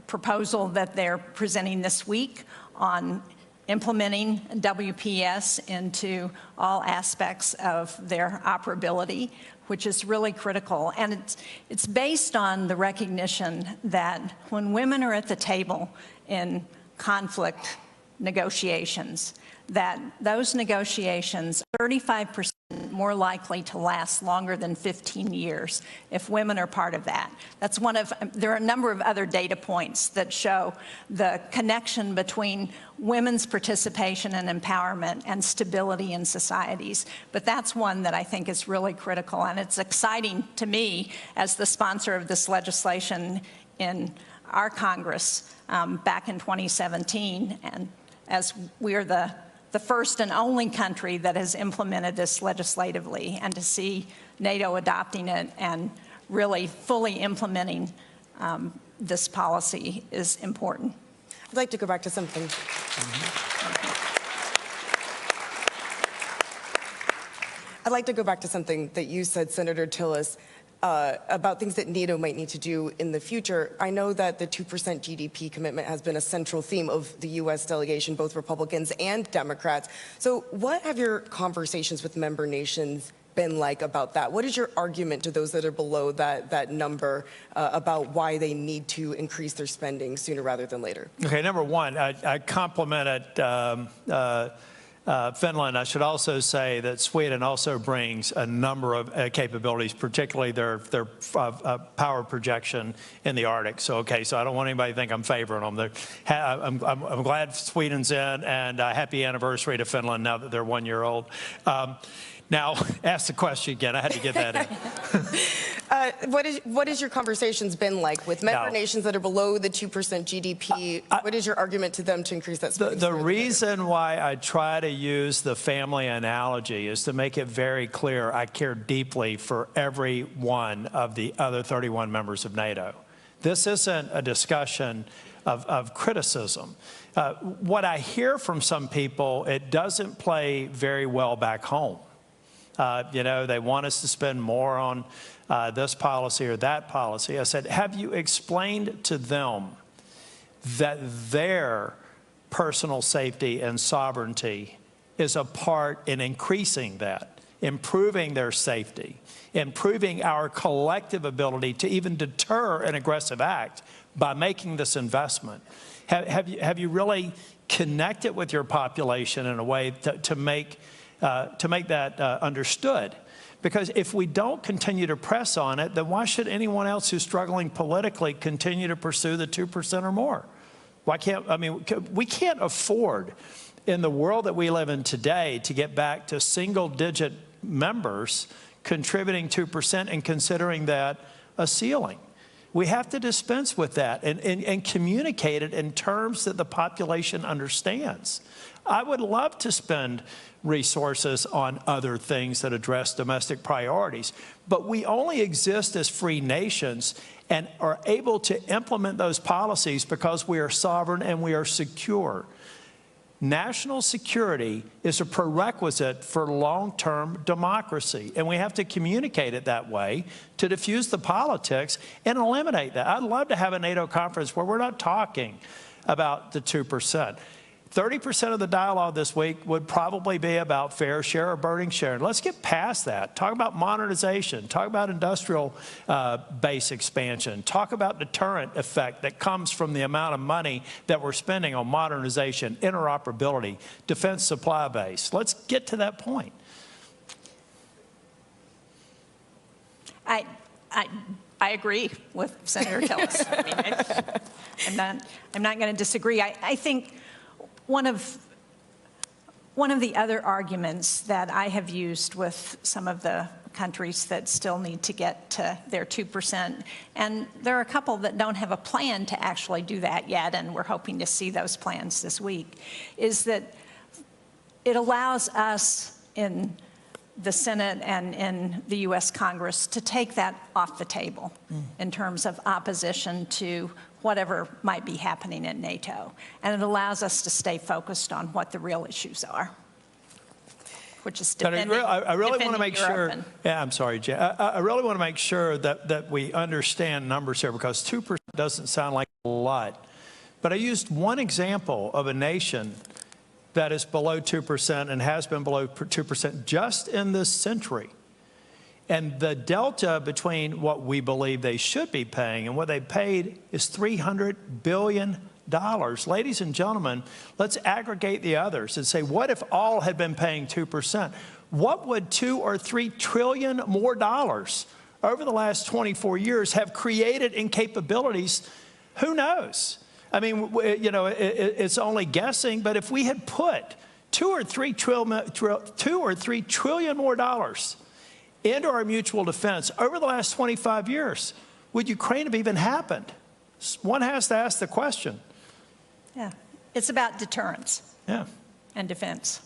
Speaker 14: proposal that they're presenting this week on implementing WPS into all aspects of their operability, which is really critical. And it's based on the recognition that when women are at the table in conflict negotiations, that those negotiations are 35% more likely to last longer than 15 years if women are part of that. That's one of, there are a number of other data points that show the connection between women's participation and empowerment and stability in societies. But that's one that I think is really critical, and it's exciting to me as the sponsor of this legislation in our Congress back in 2017, and as we are the first and only country that has implemented this legislatively, and to see NATO adopting it and really fully implementing this policy is important.
Speaker 15: I'd like to go back to something. I'd like to go back to something that you said, Senator Tillis, about things that NATO might need to do in the future. I know that the 2% GDP commitment has been a central theme of the U.S. delegation, both Republicans and Democrats. So what have your conversations with member nations been like about that? What is your argument to those that are below that number about why they need to increase their spending sooner rather than later?
Speaker 23: Okay, number one, I complimented Finland. I should also say that Sweden also brings a number of capabilities, particularly their power projection in the Arctic. So, okay, so I don't want anybody to think I'm favoring them. I'm glad Sweden's in, and happy anniversary to Finland now that they're 1 year old. Now, ask the question again. I had to get that in.
Speaker 15: What has your conversations been like with member nations that are below the 2% GDP? What is your argument to them to increase that spending?
Speaker 23: The reason why I try to use the family analogy is to make it very clear I care deeply for every one of the other 31 members of NATO. This isn't a discussion of criticism. What I hear from some people, it doesn't play very well back home. You know, they want us to spend more on this policy or that policy. I said, have you explained to them that their personal safety and sovereignty is a part in increasing that? improving their safety, improving our collective ability to even deter an aggressive act by making this investment? Have you really connected with your population in a way to make that understood? Because if we don't continue to press on it, then why should anyone else who's struggling politically continue to pursue the 2% or more? Why can't, I mean, we can't afford in the world that we live in today to get back to single-digit members contributing 2% and considering that a ceiling. We have to dispense with that and communicate it in terms that the population understands. I would love to spend resources on other things that address domestic priorities, but we only exist as free nations and are able to implement those policies because we are sovereign and we are secure. National security is a prerequisite for long-term democracy, and we have to communicate it that way to diffuse the politics and eliminate that. I'd love to have a NATO conference where we're not talking about the 2%. 30% of the dialogue this week would probably be about fair share or burden sharing. Let's get past that. Talk about modernization. Talk about industrial base expansion. Talk about deterrent effect that comes from the amount of money that we're spending on modernization, interoperability, defense supply base. Let's get to that point.
Speaker 14: I agree with Senator Tillis. I mean, I'm not going to disagree. I think one of the other arguments that I have used with some of the countries that still need to get to their 2%, and there are a couple that don't have a plan to actually do that yet, and we're hoping to see those plans this week, is that it allows us in the Senate and in the U.S. Congress to take that off the table in terms of opposition to whatever might be happening in NATO. And it allows us to stay focused on what the real issues are, which is defending,
Speaker 23: I really want to make
Speaker 14: Europe.
Speaker 23: sure, yeah, I'm sorry, Jen. I really want to make sure that we understand numbers here, because 2% doesn't sound like a lot. But I used one example of a nation that is below 2% and has been below 2% just in this century. And the delta between what we believe they should be paying and what they paid is $300 billion. Ladies and gentlemen, let's aggregate the others and say, what if all had been paying 2%? What would $2 or $3 trillion more dollars over the last 24 years have created in capabilities? Who knows? I mean, you know, it's only guessing, but if we had put $2 or $3 trillion more dollars into our mutual defense over the last 25 years, would Ukraine have even happened? One has to ask the question.
Speaker 14: Yeah, it's about deterrence.
Speaker 23: Yeah.
Speaker 14: And defense.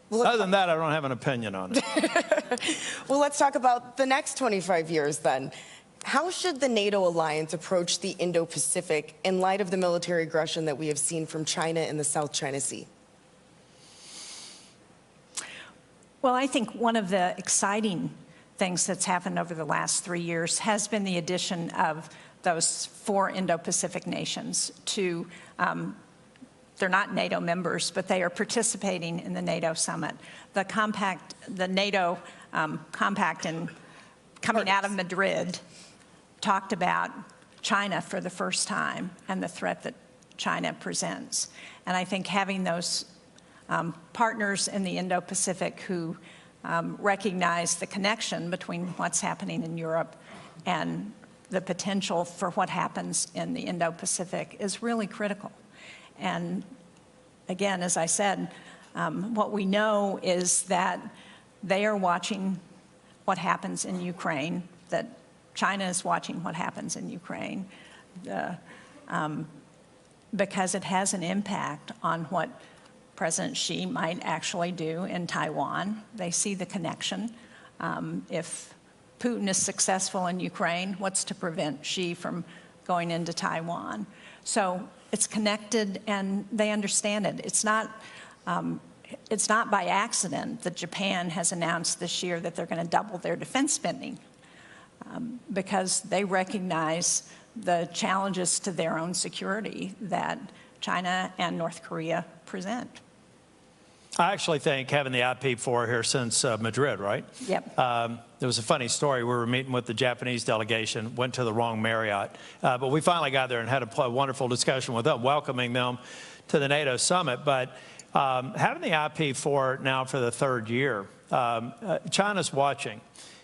Speaker 15: Well,
Speaker 23: other than that, I don't have an opinion on it.
Speaker 15: Well, let's talk about the next 25 years then. How should the NATO alliance approach the Indo-Pacific in light of the military aggression that we have seen from China in the South China Sea?
Speaker 14: Well, I think one of the exciting things that's happened over the last 3 years has been the addition of those 4 Indo-Pacific nations to, they're not NATO members, but they are participating in the NATO summit. The compact, the NATO compact coming out of Madrid talked about China for the first time and the threat that China presents. And I think having those partners in the Indo-Pacific who recognize the connection between what's happening in Europe and the potential for what happens in the Indo-Pacific is really critical. And again, as I said, what we know is that they are watching what happens in Ukraine, that China is watching what happens in Ukraine, because it has an impact on what President Xi might actually do in Taiwan. They see the connection. If Putin is successful in Ukraine, what's to prevent Xi from going into Taiwan? So it's connected, and they understand it. It's not by accident that Japan has announced this year that they're going to double their defense spending, because they recognize the challenges to their own security that China and North Korea present.
Speaker 23: I actually think having the IP4 here since Madrid, right?
Speaker 14: Yep.
Speaker 23: There was a funny story. We were meeting with the Japanese delegation, went to the wrong Marriott, but we finally got there and had a wonderful discussion with them, welcoming them to the NATO summit. But having the IP4 now for the third year, China's watching.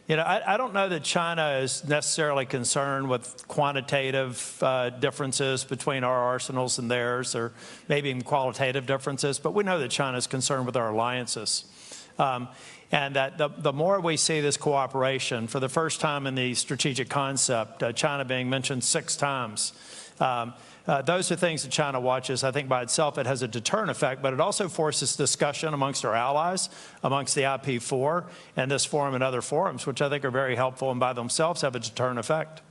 Speaker 23: You know, I don't know that China is necessarily concerned with quantitative differences between our arsenals and theirs, or maybe even qualitative differences, but we know that China is concerned with our alliances. And that the more we see this cooperation, for the first time in the strategic concept, China being mentioned 6 times, those are things that China watches. I think by itself it has a deterrent effect, but it also forces discussion amongst our allies, amongst the IP4 and this forum and other forums, which I think are very helpful and by themselves have a deterrent effect.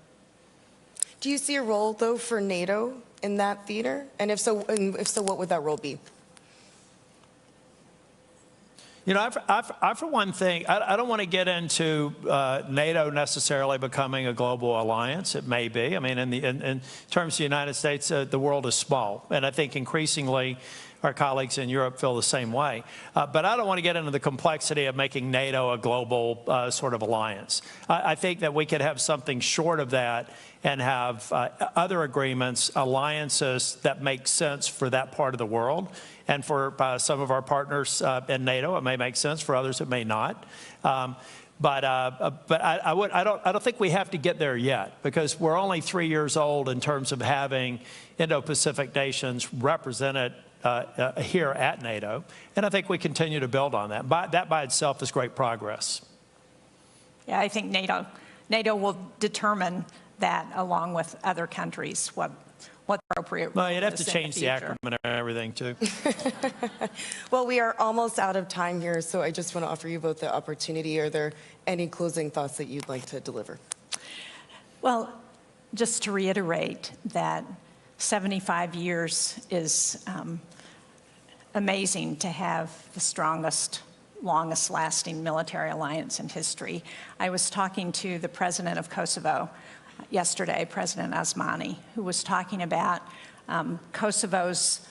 Speaker 15: Do you see a role, though, for NATO in that theater? And if so, what would that role be?
Speaker 23: You know, I for one thing, I don't want to get into NATO necessarily becoming a global alliance. It may be. I mean, in terms of the United States, the world is small. And I think increasingly our colleagues in Europe feel the same way. But I don't want to get into the complexity of making NATO a global sort of alliance. I think that we could have something short of that and have other agreements, alliances that make sense for that part of the world. And for some of our partners in NATO, it may make sense. For others, it may not. But I don't think we have to get there yet, because we're only 3 years old in terms of having Indo-Pacific nations represented here at NATO. And I think we continue to build on that. That by itself is great progress.
Speaker 14: Yeah, I think NATO will determine that, along with other countries, what's appropriate.
Speaker 23: Well, you'd have to change the acronym and everything, too.
Speaker 15: Well, we are almost out of time here, so I just want to offer you both the opportunity. Are there any closing thoughts that you'd like to deliver?
Speaker 14: Well, just to reiterate that 75 years is amazing to have the strongest, longest-lasting military alliance in history. I was talking to the president of Kosovo yesterday, President Osmani, who was talking about Kosovo's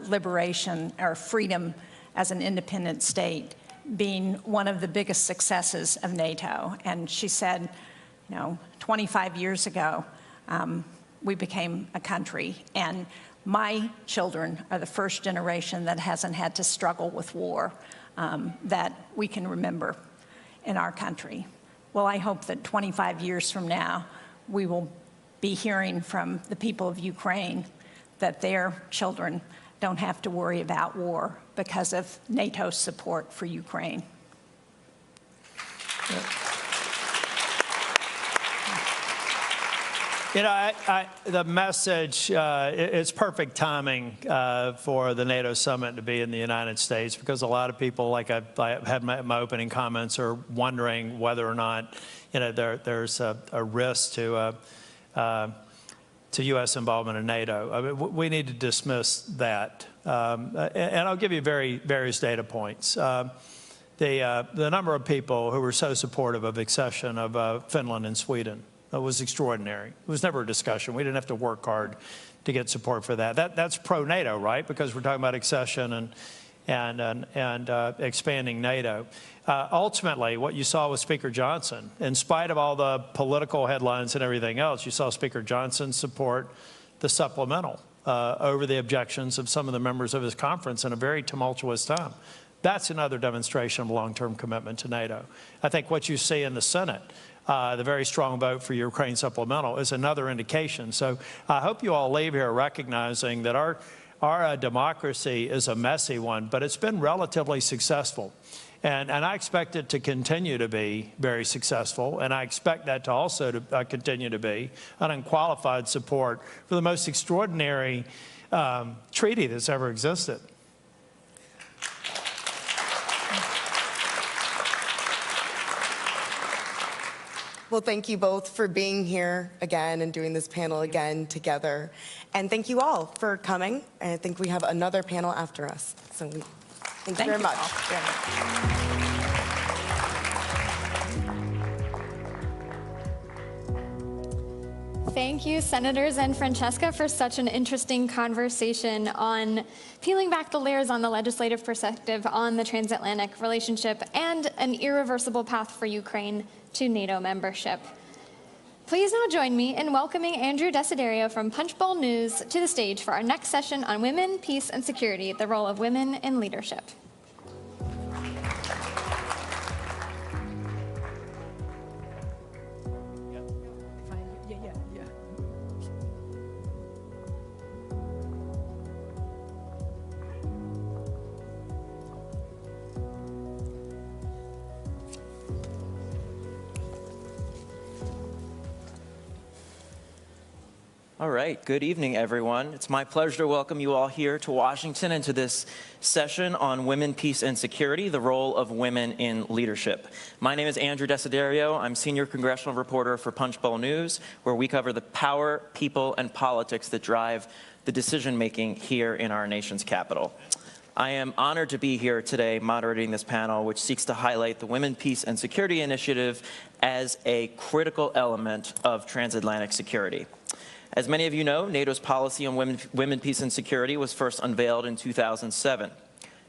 Speaker 14: liberation or freedom as an independent state being one of the biggest successes of NATO. And she said, you know, 25 years ago, we became a country, and my children are the first generation that hasn't had to struggle with war that we can remember in our country. Well, I hope that 25 years from now, we will be hearing from the people of Ukraine that their children don't have to worry about war because of NATO's support for Ukraine.
Speaker 23: You know, the message, it's perfect timing for the NATO summit to be in the United States, because a lot of people, like I had my opening comments, are wondering whether or not, you know, there's a risk to U.S. involvement in NATO. I mean, we need to dismiss that. And I'll give you various data points. The number of people who were so supportive of accession of Finland and Sweden was extraordinary. It was never a discussion. We didn't have to work hard to get support for that. That's pro-NATO, right? Because we're talking about accession and expanding NATO. Ultimately, what you saw with Speaker Johnson, in spite of all the political headlines and everything else, you saw Speaker Johnson support the supplemental over the objections of some of the members of his conference in a very tumultuous time. That's another demonstration of long-term commitment to NATO. I think what you see in the Senate, the very strong vote for Ukraine supplemental, is another indication. So I hope you all leave here recognizing that our democracy is a messy one, but it's been relatively successful. And I expect it to continue to be very successful, and I expect that to also continue to be an unqualified support for the most extraordinary treaty that's ever existed.
Speaker 15: Well, thank you both for being here again and doing this panel again together. And thank you all for coming. And I think we have another panel after us. So thank you very much.
Speaker 20: Thank you, Senators and Francesca, for such an interesting conversation on peeling back the layers on the legislative perspective on the transatlantic relationship and an irreversible path for Ukraine to NATO membership. Please now join me in welcoming Andrew Desiderio from Punchbowl News to the stage for our next session on women, peace, and security, the role of women in leadership.
Speaker 1: All right, good evening, everyone. It's my pleasure to welcome you all here to Washington and to this session on women, peace, and security, the role of women in leadership. My name is Andrew Desiderio. I'm senior congressional reporter for Punchbowl News, where we cover the power, people, and politics that drive the decision-making here in our nation's capital. I am honored to be here today moderating this panel, which seeks to highlight the Women, Peace, and Security Initiative as a critical element of transatlantic security. As many of you know, NATO's policy on women, peace, and security was first unveiled in 2007.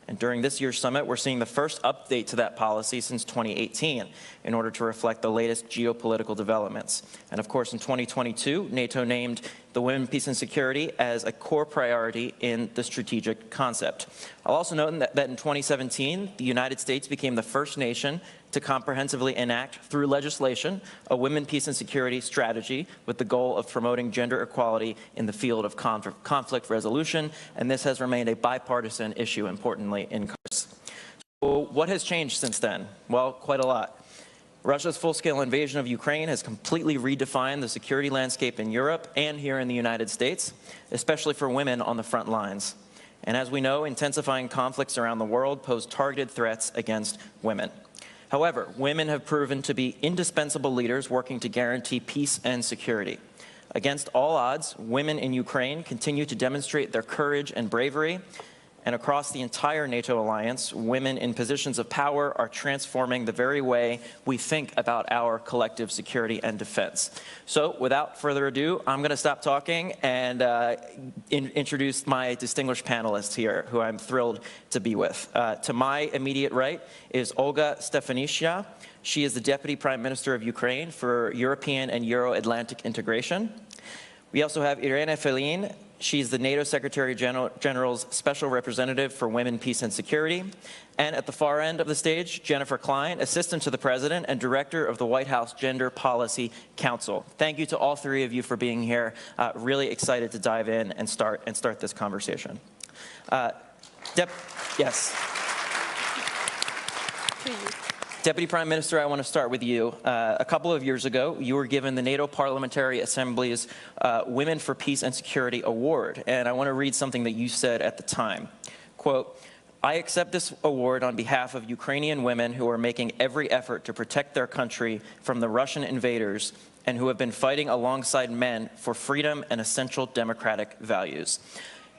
Speaker 1: And during this year's summit, we're seeing the first update to that policy since 2018 in order to reflect the latest geopolitical developments. And of course, in 2022, NATO named the women, peace, and security as a core priority in the strategic concept. I'll also note that in 2017, the United States became the first nation to comprehensively enact through legislation a women, peace, and security strategy with the goal of promoting gender equality in the field of conflict resolution, and this has remained a bipartisan issue, importantly, in Congress. So what has changed since then? Well, quite a lot. Russia's full-scale invasion of Ukraine has completely redefined the security landscape in Europe and here in the United States, especially for women on the front lines. And as we know, intensifying conflicts around the world pose targeted threats against women. However, women have proven to be indispensable leaders working to guarantee peace and security. Against all odds, women in Ukraine continue to demonstrate their courage and bravery, and across the entire NATO alliance, women in positions of power are transforming the very way we think about our collective security and defense. So without further ado, I'm going to stop talking and introduce my distinguished panelists here, who I'm thrilled to be with. To my immediate right is Olga Stefanishyna. She is the Deputy Prime Minister of Ukraine for European and Euro-Atlantic integration. We also have Irina Felin. She's the NATO Secretary General's Special Representative for Women, Peace, and Security. And at the far end of the stage, Jennifer Klein, Assistant to the President and Director of the White House Gender Policy Council. Thank you to all three of you for being here. Really excited to dive in and start this conversation. Yes. Deputy Prime Minister, I want to start with you. A couple of years ago, you were given the NATO Parliamentary Assembly's Women for Peace and Security Award, and I want to read something that you said at the time. Quote, "I accept this award on behalf of Ukrainian women who are making every effort to protect their country from the Russian invaders and who have been fighting alongside men for freedom and essential democratic values."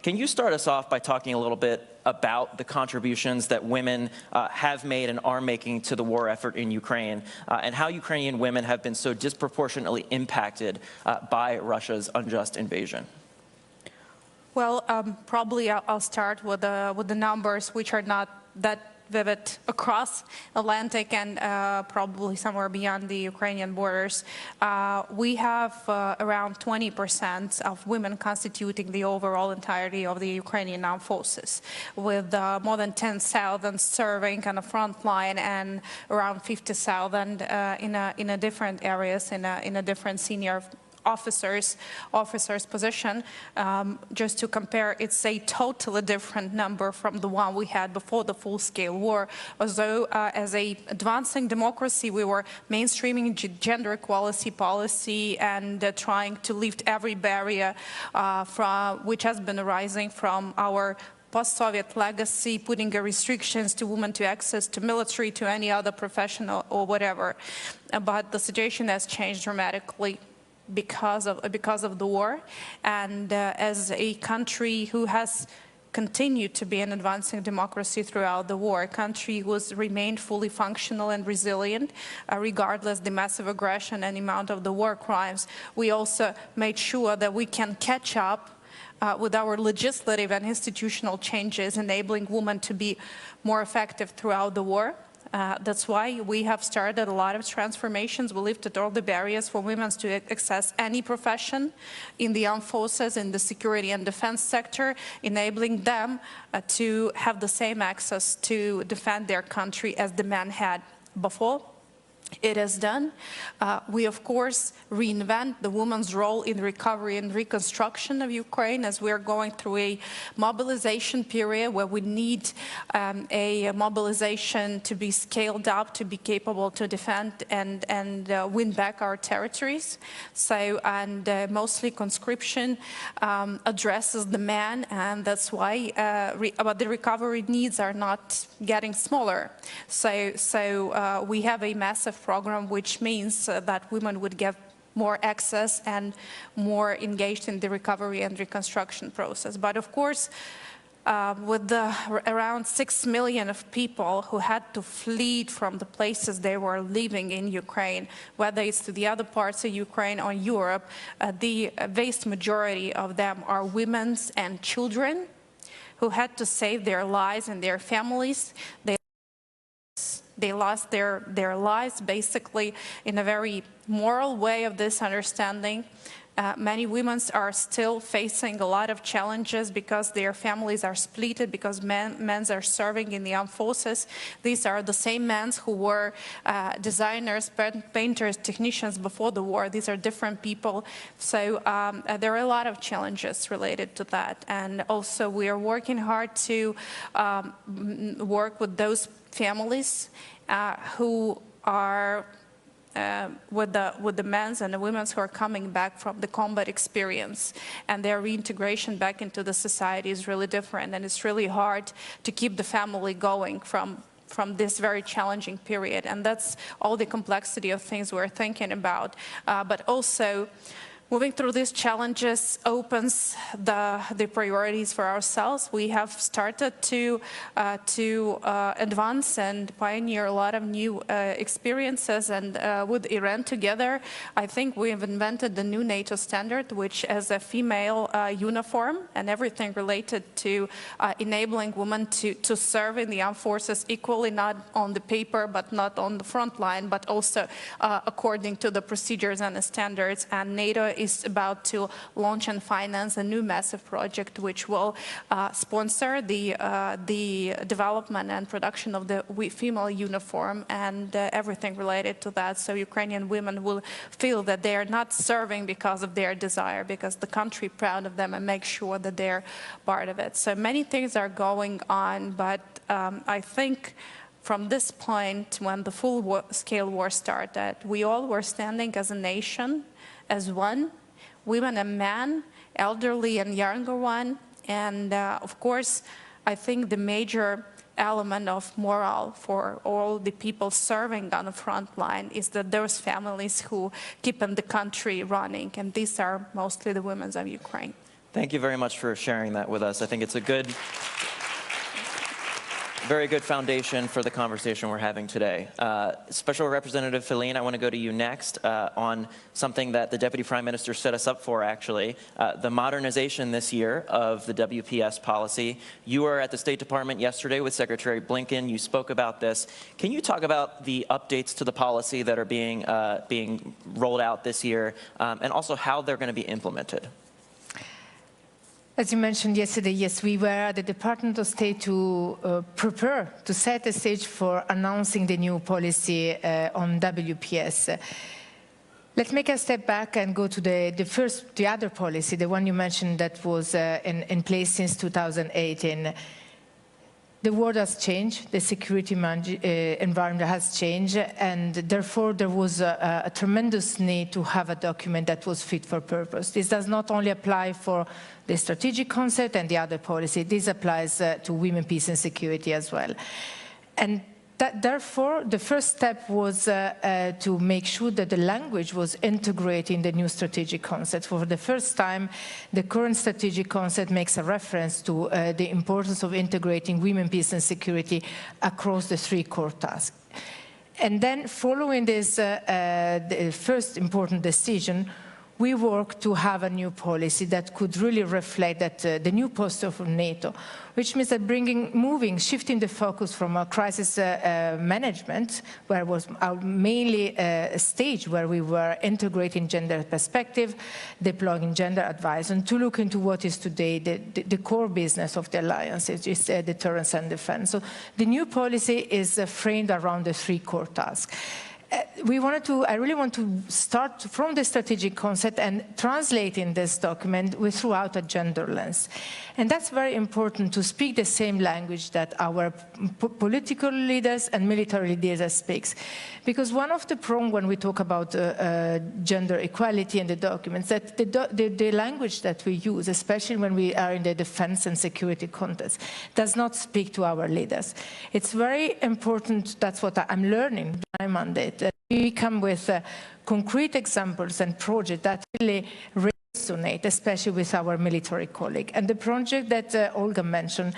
Speaker 1: Can you start us off by talking a little bit about the contributions that women have made and are making to the war effort in Ukraine, and how Ukrainian women have been so disproportionately impacted by Russia's unjust invasion?
Speaker 11: Well, probably I'll start with the numbers, which are not that vivid across Atlantic and probably somewhere beyond the Ukrainian borders. We have around 20% of women constituting the overall entirety of the Ukrainian armed forces, with more than 10,000 serving on the front line and around 50,000 in a different areas, in a different senior officers position. Just to compare, it's a totally different number from the one we had before the full-scale war. Although as a advancing democracy, we were mainstreaming gender equality policy and trying to lift every barrier which has been arising from our post-Soviet legacy, putting restrictions to women to access to military, to any other professional or whatever. But the situation has changed dramatically because of the war, and as a country who has continue to be an advancing democracy throughout the war. Country remained fully functional and resilient, regardless the massive aggression and amount of the war crimes. We also made sure that we can catch up with our legislative and institutional changes, enabling women to be more effective throughout the war. That's why we have started a lot of transformations. We lifted all the barriers for women to access any profession in the armed forces, in the security and defense sector, enabling them to have the same access to defend their country as the men had before. It is done. We, of course, reinvent the woman's role in recovery and reconstruction of Ukraine as we are going through a mobilization period where we need a mobilization to be scaled up, to be capable to defend and win back our territories. So, and mostly conscription addresses the man, and that's why but the recovery needs are not getting smaller. So we have a massive program, which means that women would get more access and more engaged in the recovery and reconstruction process. But of course, with the around 6 million of people who had to flee from the places they were living in Ukraine, whether it's to the other parts of Ukraine or Europe, the vast majority of them are women and children who had to save their lives and their families. They lost their lives basically in a very moral way of this understanding. Many women are still facing a lot of challenges because their families are split, because men are serving in the armed forces. These are the same men who were designers, painters, technicians before the war. These are different people. So there are a lot of challenges related to that. And also we are working hard to work with those families who are with the men and the women who are coming back from the combat experience, and their reintegration back into the society is really different, and it's really hard to keep the family going from this very challenging period. And that's all the complexity of things we're thinking about. But also, moving through these challenges opens the priorities for ourselves. We have started to advance and pioneer a lot of new experiences, and with Iran together, I think we have invented the new NATO standard, which is a female uniform and everything related to enabling women to serve in the armed forces equally, not on the paper, but not on the front line, but also according to the procedures and the standards. And NATO is about to launch and finance a new massive project which will sponsor the development and production of the female uniform and everything related to that. So Ukrainian women will feel that they are not serving because of their desire, because the country is proud of them and make sure that they're part of it. So many things are going on, but I think from this point, when the full-scale war started, we all were standing as a nation, as one, women and men, elderly and younger one. And of course, I think the major element of morale for all the people serving on the front line is that those families who keep the country running, and these are mostly the women of Ukraine.
Speaker 1: Thank you very much for sharing that with us. I think it's a very good foundation for the conversation we're having today. Special Representative Feline, I want to go to you next on something that the Deputy Prime Minister set us up for, actually, the modernization this year of the WPS policy. You were at the State Department yesterday with Secretary Blinken. You spoke about this. Can you talk about the updates to the policy that are being rolled out this year, and also how they're going to be implemented?
Speaker 16: As you mentioned yesterday, yes, we were at the Department of State to prepare, to set the stage for announcing the new policy on WPS. Let's make a step back and go to the other policy, the one you mentioned that was in place since 2018. The world has changed, the security environment has changed, and therefore there was a tremendous need to have a document that was fit for purpose. This does not only apply for the strategic concept and the other policy, this applies to women, peace and security as well. And Therefore, the first step was to make sure that the language was integrated in the new strategic concept. For the first time, the current strategic concept makes a reference to the importance of integrating women, peace, and security across the 3 core tasks. And then, following this the first important decision, we worked to have a new policy that could really reflect that the new posture of NATO, which means that shifting the focus from a crisis management, where it was mainly a stage where we were integrating gender perspective, deploying gender advice, and to look into what is today the core business of the alliance, which is deterrence and defense. So the new policy is framed around the 3 core tasks. I really want to start from the strategic concept and translating this document throughout a gender lens. And that's very important to speak the same language that our political leaders and military leaders speak. Because one of the problems when we talk about gender equality in the documents, that the language that we use, especially when we are in the defense and security context, does not speak to our leaders. It's very important, that's what I'm learning in my mandate, that we come with concrete examples and projects that really resonate, especially with our military colleague. And the project that Olga mentioned,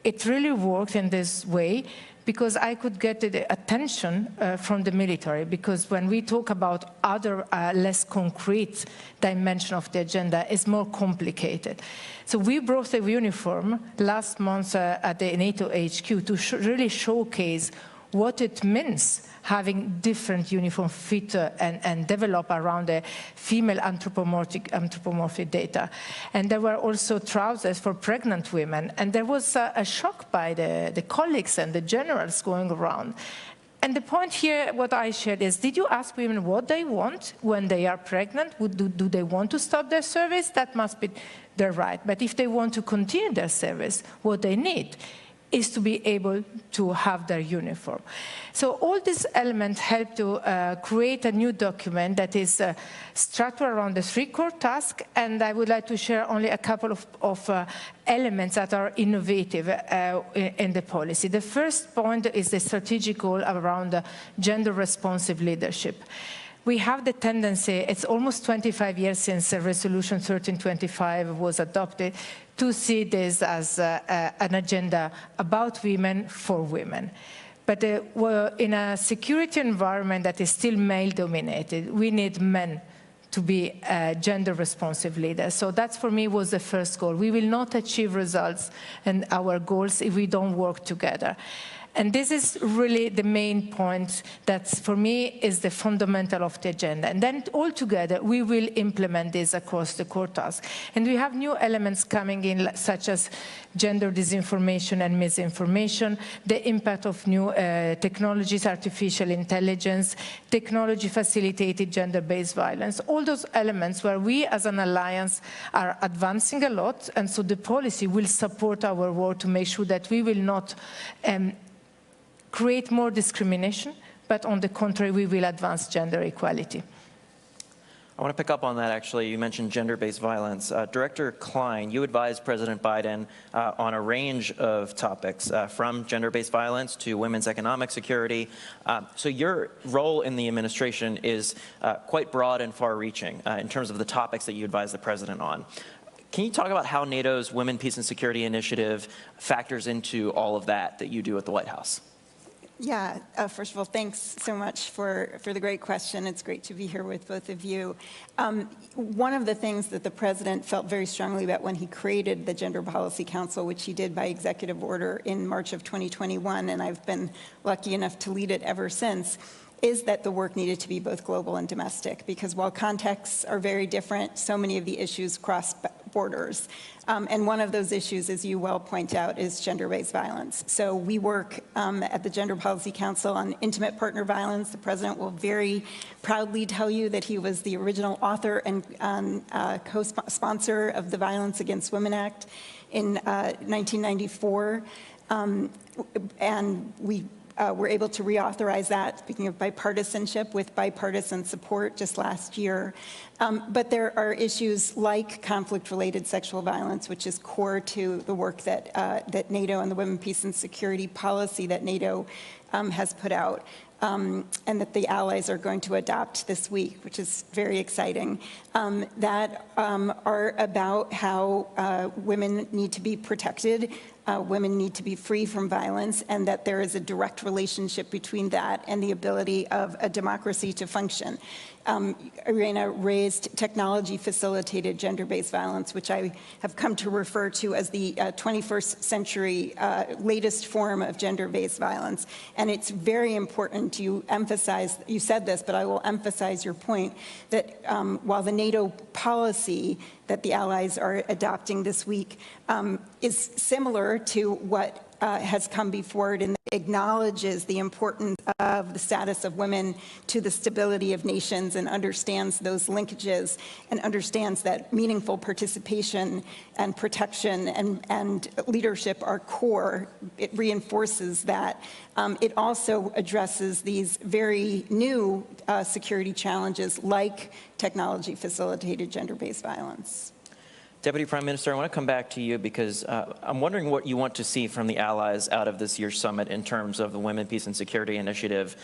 Speaker 16: it really worked in this way because I could get the attention from the military, because when we talk about other less concrete dimension of the agenda, it's more complicated. So we brought the uniform last month at the NATO HQ to really showcase what it means having different uniform fit and develop around the female anthropomorphic data. And there were also trousers for pregnant women. And there was a shock by the colleagues and the generals going around. And the point here, what I shared is, did you ask women what they want when they are pregnant? Do they want to stop their service? That must be their right. But if they want to continue their service, what they need is to be able to have their uniform. So all these elements help to create a new document that is structured around the 3 core tasks, and I would like to share only a couple of elements that are innovative in the policy. The first point is the strategic goal around gender-responsive leadership. We have the tendency, it's almost 25 years since Resolution 1325 was adopted, to see this as an agenda about women for women. But in a security environment that is still male-dominated, we need men to be gender-responsive leaders. So that, for me, was the first goal. We will not achieve results and our goals if we don't work together. And this is really the main point that, for me, is the fundamental of the agenda. And then, all together, we will implement this across the core tasks. And we have new elements coming in, such as gender disinformation and misinformation, the impact of new technologies, artificial intelligence, technology-facilitated gender-based violence, all those elements where we, as an alliance, are advancing a lot. And so the policy will support our work to make sure that we will not create more discrimination, but on the contrary, we will advance gender equality.
Speaker 1: I want to pick up on that, actually. You mentioned gender-based violence. Director Klein, you advised President Biden on a range of topics, from gender-based violence to women's economic security. So your role in the administration is quite broad and far-reaching in terms of the topics that you advise the president on. Can you talk about how NATO's Women, Peace, and Security Initiative factors into all of that you do at the White House?
Speaker 17: Yeah, first of all, thanks so much for the great question. It's great to be here with both of you. One of the things that the president felt very strongly about when he created the Gender Policy Council, which he did by executive order in March of 2021, and I've been lucky enough to lead it ever since, is that the work needed to be both global and domestic, because while contexts are very different, so many of the issues cross borders. And one of those issues, as you well point out, is gender-based violence. So we work at the Gender Policy Council on intimate partner violence. The president will very proudly tell you that he was the original author and co-sponsor of the Violence Against Women Act in 1994. And we were able to reauthorize that, speaking of bipartisanship, with bipartisan support just last year. But there are issues like conflict-related sexual violence, which is core to the work that, that NATO and the Women, Peace and Security policy that NATO has put out. And that the allies are going to adopt this week, which is very exciting, that are about how women need to be protected, women need to be free from violence, and that there is a direct relationship between that and the ability of a democracy to function. Irina raised technology-facilitated gender-based violence, which I have come to refer to as the 21st century latest form of gender-based violence. And it's very important you emphasize, you said this, but I will emphasize your point, that while the NATO policy that the allies are adopting this week is similar to what has come before it and acknowledges the importance of the status of women to the stability of nations and understands those linkages and understands that meaningful participation and protection and leadership are core. It reinforces that. It also addresses these very new security challenges like technology-facilitated gender-based violence.
Speaker 1: Deputy Prime Minister, I want to come back to you because I'm wondering what you want to see from the allies out of this year's summit in terms of the Women, Peace and Security Initiative.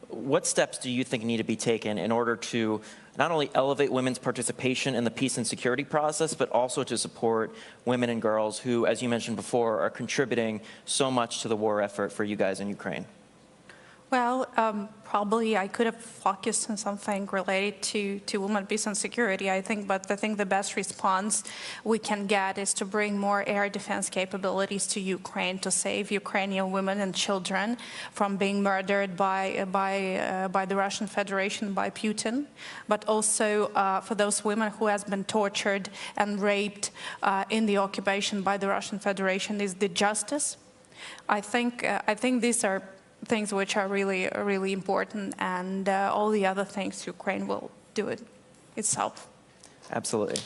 Speaker 1: What steps do you think need to be taken in order to not only elevate women's participation in the peace and security process, but also to support women and girls who, as you mentioned before, are contributing so much to the war effort for you guys in Ukraine?
Speaker 11: Well, probably I could have focused on something related to women, peace and security, I think, but I think the best response we can get is to bring more air defense capabilities to Ukraine to save Ukrainian women and children from being murdered by the Russian Federation, by Putin, but also for those women who has been tortured and raped in the occupation by the Russian Federation is the justice. I think these are things which are really, really important, and all the other things, Ukraine will do it itself.
Speaker 1: Absolutely.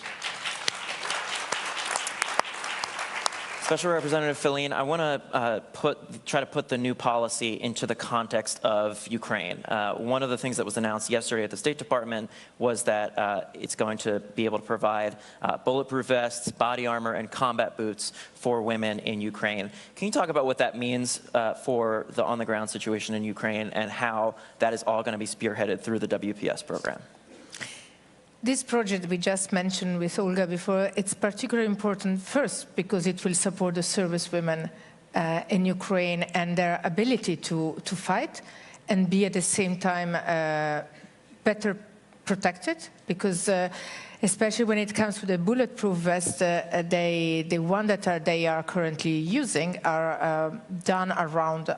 Speaker 1: Special Representative Filene, I want to try to put the new policy into the context of Ukraine. One of the things that was announced yesterday at the State Department was that it's going to be able to provide bulletproof vests, body armor, and combat boots for women in Ukraine. Can you talk about what that means for the on-the-ground situation in Ukraine and how that is all going to be spearheaded through the WPS program?
Speaker 16: This project we just mentioned with Olga before, it's particularly important first because it will support the service women in Ukraine and their ability to fight and be at the same time better protected, because especially when it comes to the bulletproof vest, the one that they are currently using are done around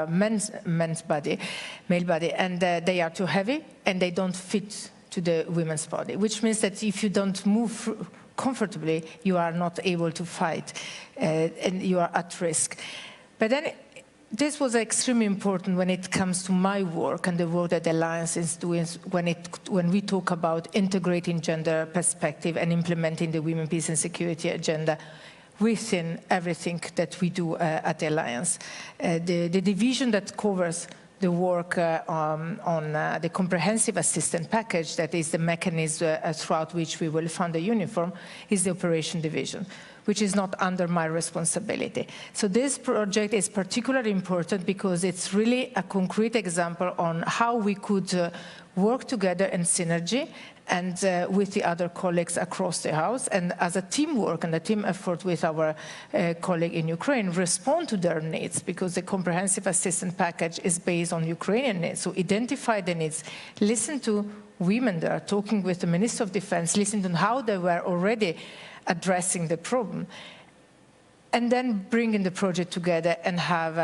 Speaker 16: men's body, male body, and they are too heavy and they don't fit to the women's body, which means that if you don't move comfortably, you are not able to fight and you are at risk. But then this was extremely important when it comes to my work and the work that the Alliance is doing when we talk about integrating gender perspective and implementing the Women, Peace and Security agenda within everything that we do at the Alliance. The division that covers the work on the comprehensive assistance package, that is the mechanism throughout which we will fund the uniform, is the operation division, which is not under my responsibility. So this project is particularly important because it's really a concrete example on how we could work together in synergy and with the other colleagues across the House, and as a teamwork and a team effort with our colleague in Ukraine, respond to their needs, because the comprehensive assistance package is based on Ukrainian needs. So identify the needs, listen to women there, talking with the Minister of Defense, listen to how they were already addressing the problem, and then bringing the project together and have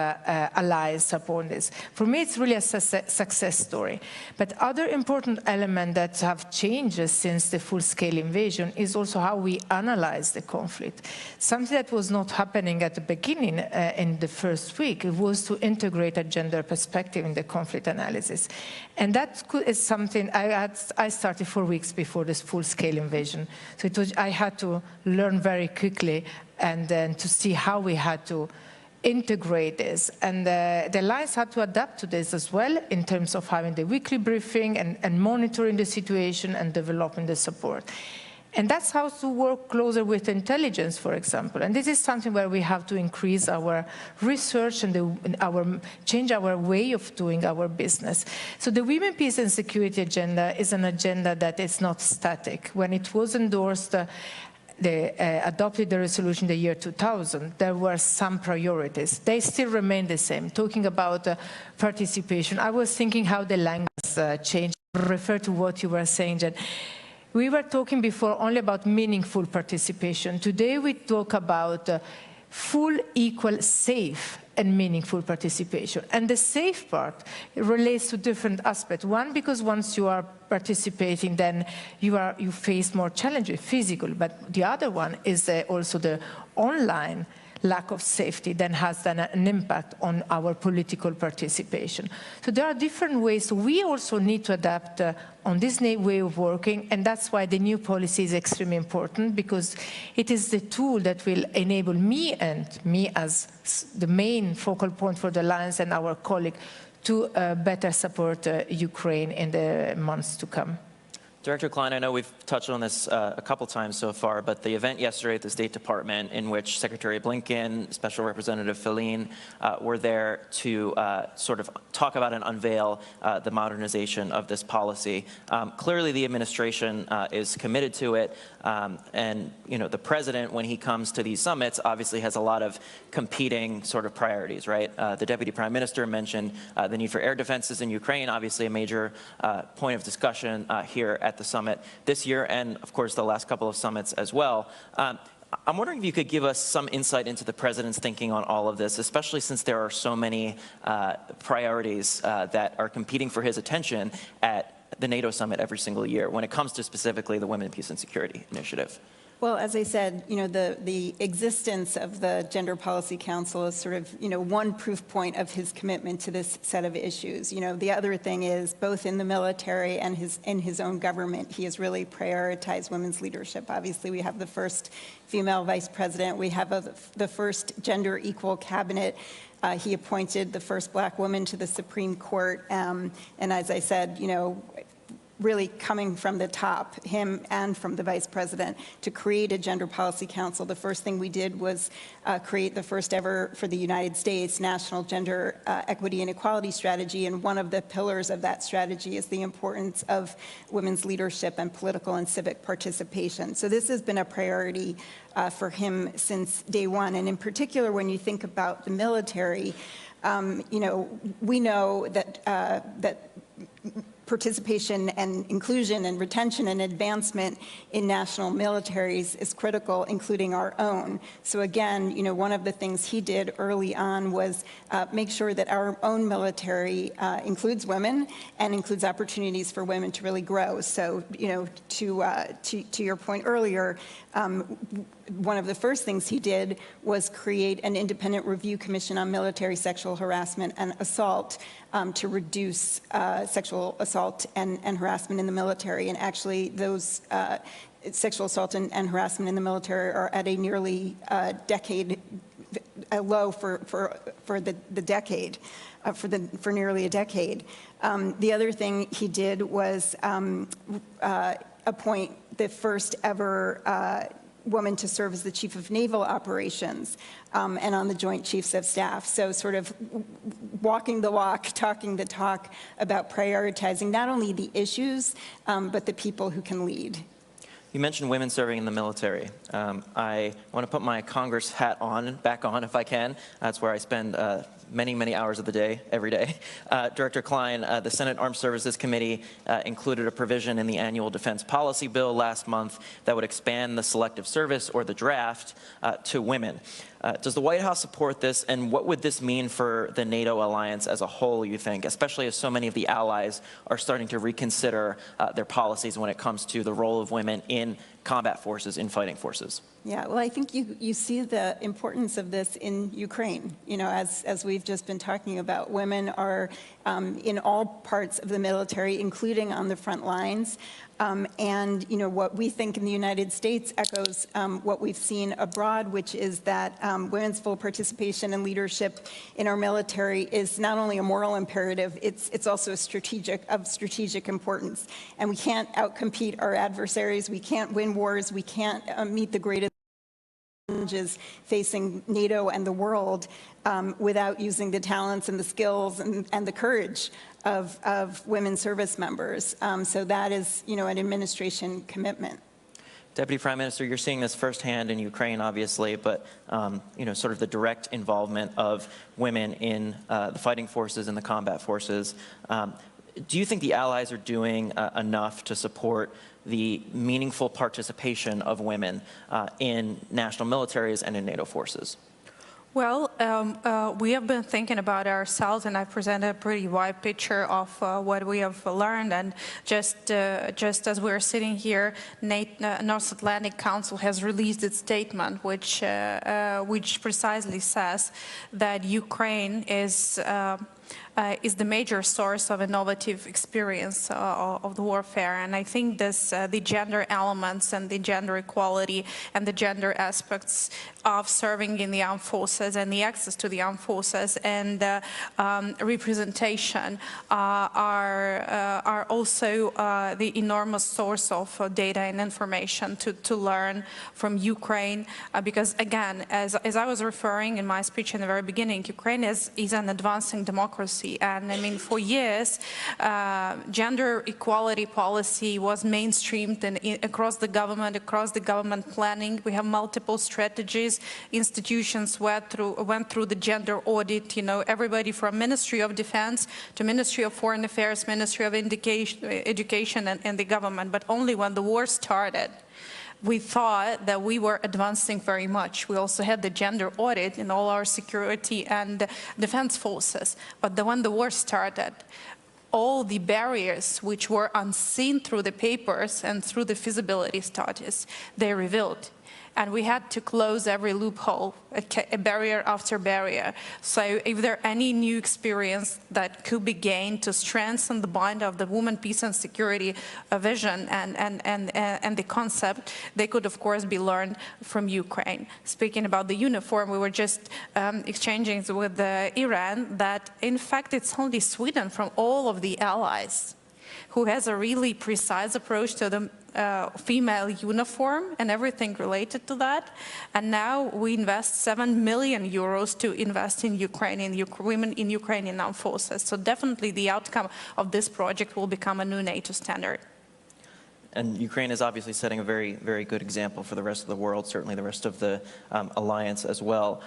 Speaker 16: allies support this. For me, it's really a success story. But other important elements that have changed since the full-scale invasion is also how we analyze the conflict. Something that was not happening at the beginning in the first week was to integrate a gender perspective in the conflict analysis. And that is something I started 4 weeks before this full-scale invasion. So I had to learn very quickly and then to see how we had to integrate this. And the alliance had to adapt to this as well in terms of having the weekly briefing and monitoring the situation and developing the support. And that's how to work closer with intelligence, for example. And this is something where we have to increase our research and change our way of doing our business. So the Women, Peace and Security agenda is an agenda that is not static. When it was endorsed, adopted the resolution in the year 2000, there were some priorities. They still remain the same. Talking about participation, I was thinking how the language changed. Refer to what you were saying, Jen. We were talking before only about meaningful participation. Today we talk about full, equal, safe and meaningful participation. And the safe part relates to different aspects. One, because once you are participating, then you face more challenges, physical. But the other one is also the online lack of safety then has then an impact on our political participation. So there are different ways. So we also need to adapt on this way of working, and that's why the new policy is extremely important, because it is the tool that will enable me as the main focal point for the Alliance and our colleague to better support Ukraine in the months to come.
Speaker 1: Director Klein, I know we've touched on this a couple times so far, but the event yesterday at the State Department in which Secretary Blinken, Special Representative Feline were there to sort of talk about and unveil the modernization of this policy. Clearly the administration is committed to it, and the president, when he comes to these summits, obviously has a lot of competing sort of priorities, right? The Deputy Prime Minister mentioned the need for air defenses in Ukraine, obviously a major point of discussion here at the summit this year, and of course the last couple of summits as well. I'm wondering if you could give us some insight into the president's thinking on all of this, especially since there are so many priorities that are competing for his attention at the NATO summit every single year when it comes to specifically the Women, Peace and Security Initiative.
Speaker 17: Well, as I said, the existence of the Gender Policy Council is sort of, one proof point of his commitment to this set of issues. The other thing is, both in the military and in his own government, he has really prioritized women's leadership. Obviously, we have the first female vice president. We have the first gender equal cabinet. He appointed the first black woman to the Supreme Court. And as I said, really coming from the top, him and from the vice president, to create a gender policy council. The first thing we did was create the first ever, for the United States, national gender equity and equality strategy. And one of the pillars of that strategy is the importance of women's leadership and political and civic participation. So this has been a priority for him since day one. And in particular, when you think about the military, we know that participation and inclusion and retention and advancement in national militaries is critical, including our own. So again, one of the things he did early on was make sure that our own military includes women and includes opportunities for women to really grow. So, to your point earlier, one of the first things he did was create an independent review commission on military sexual harassment and assault to reduce sexual assault and harassment in the military. And actually, those sexual assault and harassment in the military are at a nearly decade low for the decade, for nearly a decade. The other thing he did was appoint the first ever woman to serve as the Chief of Naval Operations and on the Joint Chiefs of Staff. So sort of walking the walk, talking the talk about prioritizing not only the issues, but the people who can lead.
Speaker 1: You mentioned women serving in the military. I want to put my Congress hat back on if I can. That's where I spend many hours of the day, every day. Director Klein, the Senate Armed Services Committee included a provision in the annual defense policy bill last month that would expand the selective service, or the draft, to women. Does the White House support this, and what would this mean for the NATO alliance as a whole, you think, especially as so many of the allies are starting to reconsider their policies when it comes to the role of women in combat forces, in fighting forces?
Speaker 17: Yeah, well, I think you see the importance of this in Ukraine. As we've just been talking about, women are in all parts of the military, including on the front lines. And what we think in the United States echoes what we've seen abroad, which is that women's full participation and leadership in our military is not only a moral imperative, it's also of strategic importance. And we can't outcompete our adversaries, we can't win wars, we can't meet the greatest challenges facing NATO and the world without using the talents and the skills and the courage of women service members. So that is, an administration commitment.
Speaker 1: Deputy Prime Minister, you're seeing this firsthand in Ukraine, obviously, but sort of the direct involvement of women in the fighting forces and the combat forces. Do you think the allies are doing enough to support the meaningful participation of women in national militaries and in NATO forces?
Speaker 11: Well, we have been thinking about ourselves, and I presented a pretty wide picture of what we have learned. And just as we're sitting here, North Atlantic Council has released its statement, which precisely says that Ukraine is the major source of innovative experience of the warfare. And I think the gender elements and the gender equality and the gender aspects of serving in the armed forces and the access to the armed forces and representation are also the enormous source of data and information to learn from Ukraine. Because again, as I was referring in my speech in the very beginning, Ukraine is an advancing democracy. And I mean, for years, gender equality policy was mainstreamed across the government planning. We have multiple strategies. Institutions went through the gender audit. Everybody from Ministry of Defense to Ministry of Foreign Affairs, Ministry of Education, and the government. But only when the war started, we thought that we were advancing very much. We also had the gender audit in all our security and defense forces. But when the war started, all the barriers which were unseen through the papers and through the feasibility studies, they revealed. And we had to close every loophole, a barrier after barrier. So if there are any new experience that could be gained to strengthen the bond of the women, peace and security vision and the concept, they could of course be learned from Ukraine. Speaking about the uniform, we were just exchanging with Iran that in fact it's only Sweden from all of the allies who has a really precise approach to the female uniform and everything related to that. And now we invest 7 million euros to invest in Ukraine, women in Ukrainian armed forces. So definitely the outcome of this project will become a new NATO standard.
Speaker 1: And Ukraine is obviously setting a very, very good example for the rest of the world, certainly the rest of the alliance as well.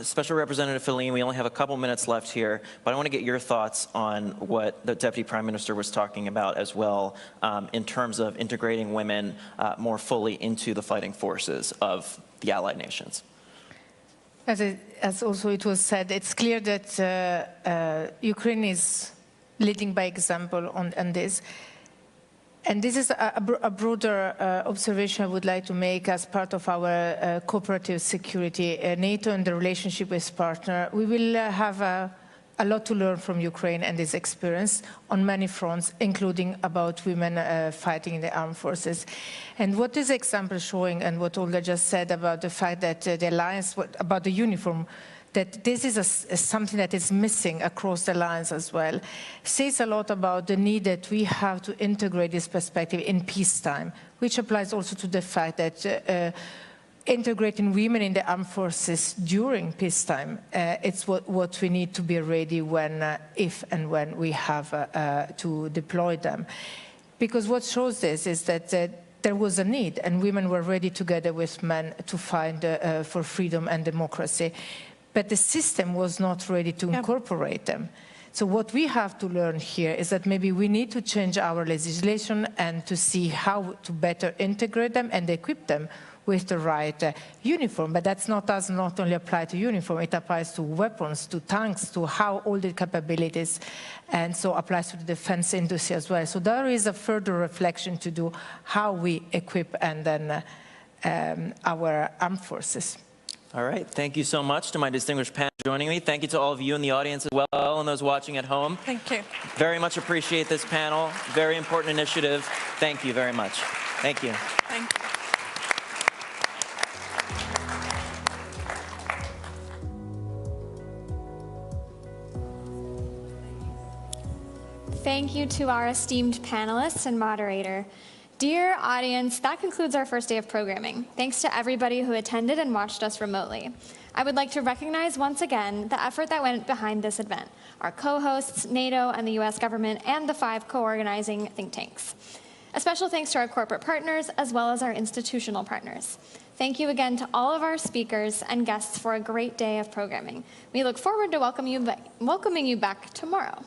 Speaker 1: Special Representative Feline, we only have a couple minutes left here, but I want to get your thoughts on what the Deputy Prime Minister was talking about as well in terms of integrating women more fully into the fighting forces of the allied nations.
Speaker 16: As also it was said, it's clear that Ukraine is leading by example on this. And this is a broader observation I would like to make as part of our cooperative security, NATO and the relationship with partner. We will have a lot to learn from Ukraine and this experience on many fronts, including about women fighting in the armed forces. And what this example showing, and what Olga just said about the fact that the alliance, about the uniform, that this is something that is missing across the lines as well, says a lot about the need that we have to integrate this perspective in peacetime, which applies also to the fact that integrating women in the armed forces during peacetime, it's what we need to be ready when, if and when we have to deploy them. Because what shows this is that there was a need, and women were ready together with men to fight for freedom and democracy. But the system was not ready to incorporate them. So what we have to learn here is that maybe we need to change our legislation and to see how to better integrate them and equip them with the right uniform. But that does not only apply to uniform, it applies to weapons, to tanks, to how all the capabilities, and so applies to the defense industry as well. So there is a further reflection to do how we equip and then our armed forces.
Speaker 1: All right, thank you so much to my distinguished panel. joining me. Thank you to all of you in the audience as well and those watching at home.
Speaker 11: Thank you.
Speaker 1: Very much appreciate this panel. Very important initiative. Thank you very much. Thank you.
Speaker 11: Thank you.
Speaker 20: Thank you to our esteemed panelists and moderator. Dear audience, that concludes our first day of programming. Thanks to everybody who attended and watched us remotely. I would like to recognize once again the effort that went behind this event, our co-hosts, NATO and the US government, and the 5 co-organizing think tanks. A special thanks to our corporate partners as well as our institutional partners. Thank you again to all of our speakers and guests for a great day of programming. We look forward to welcoming you back tomorrow.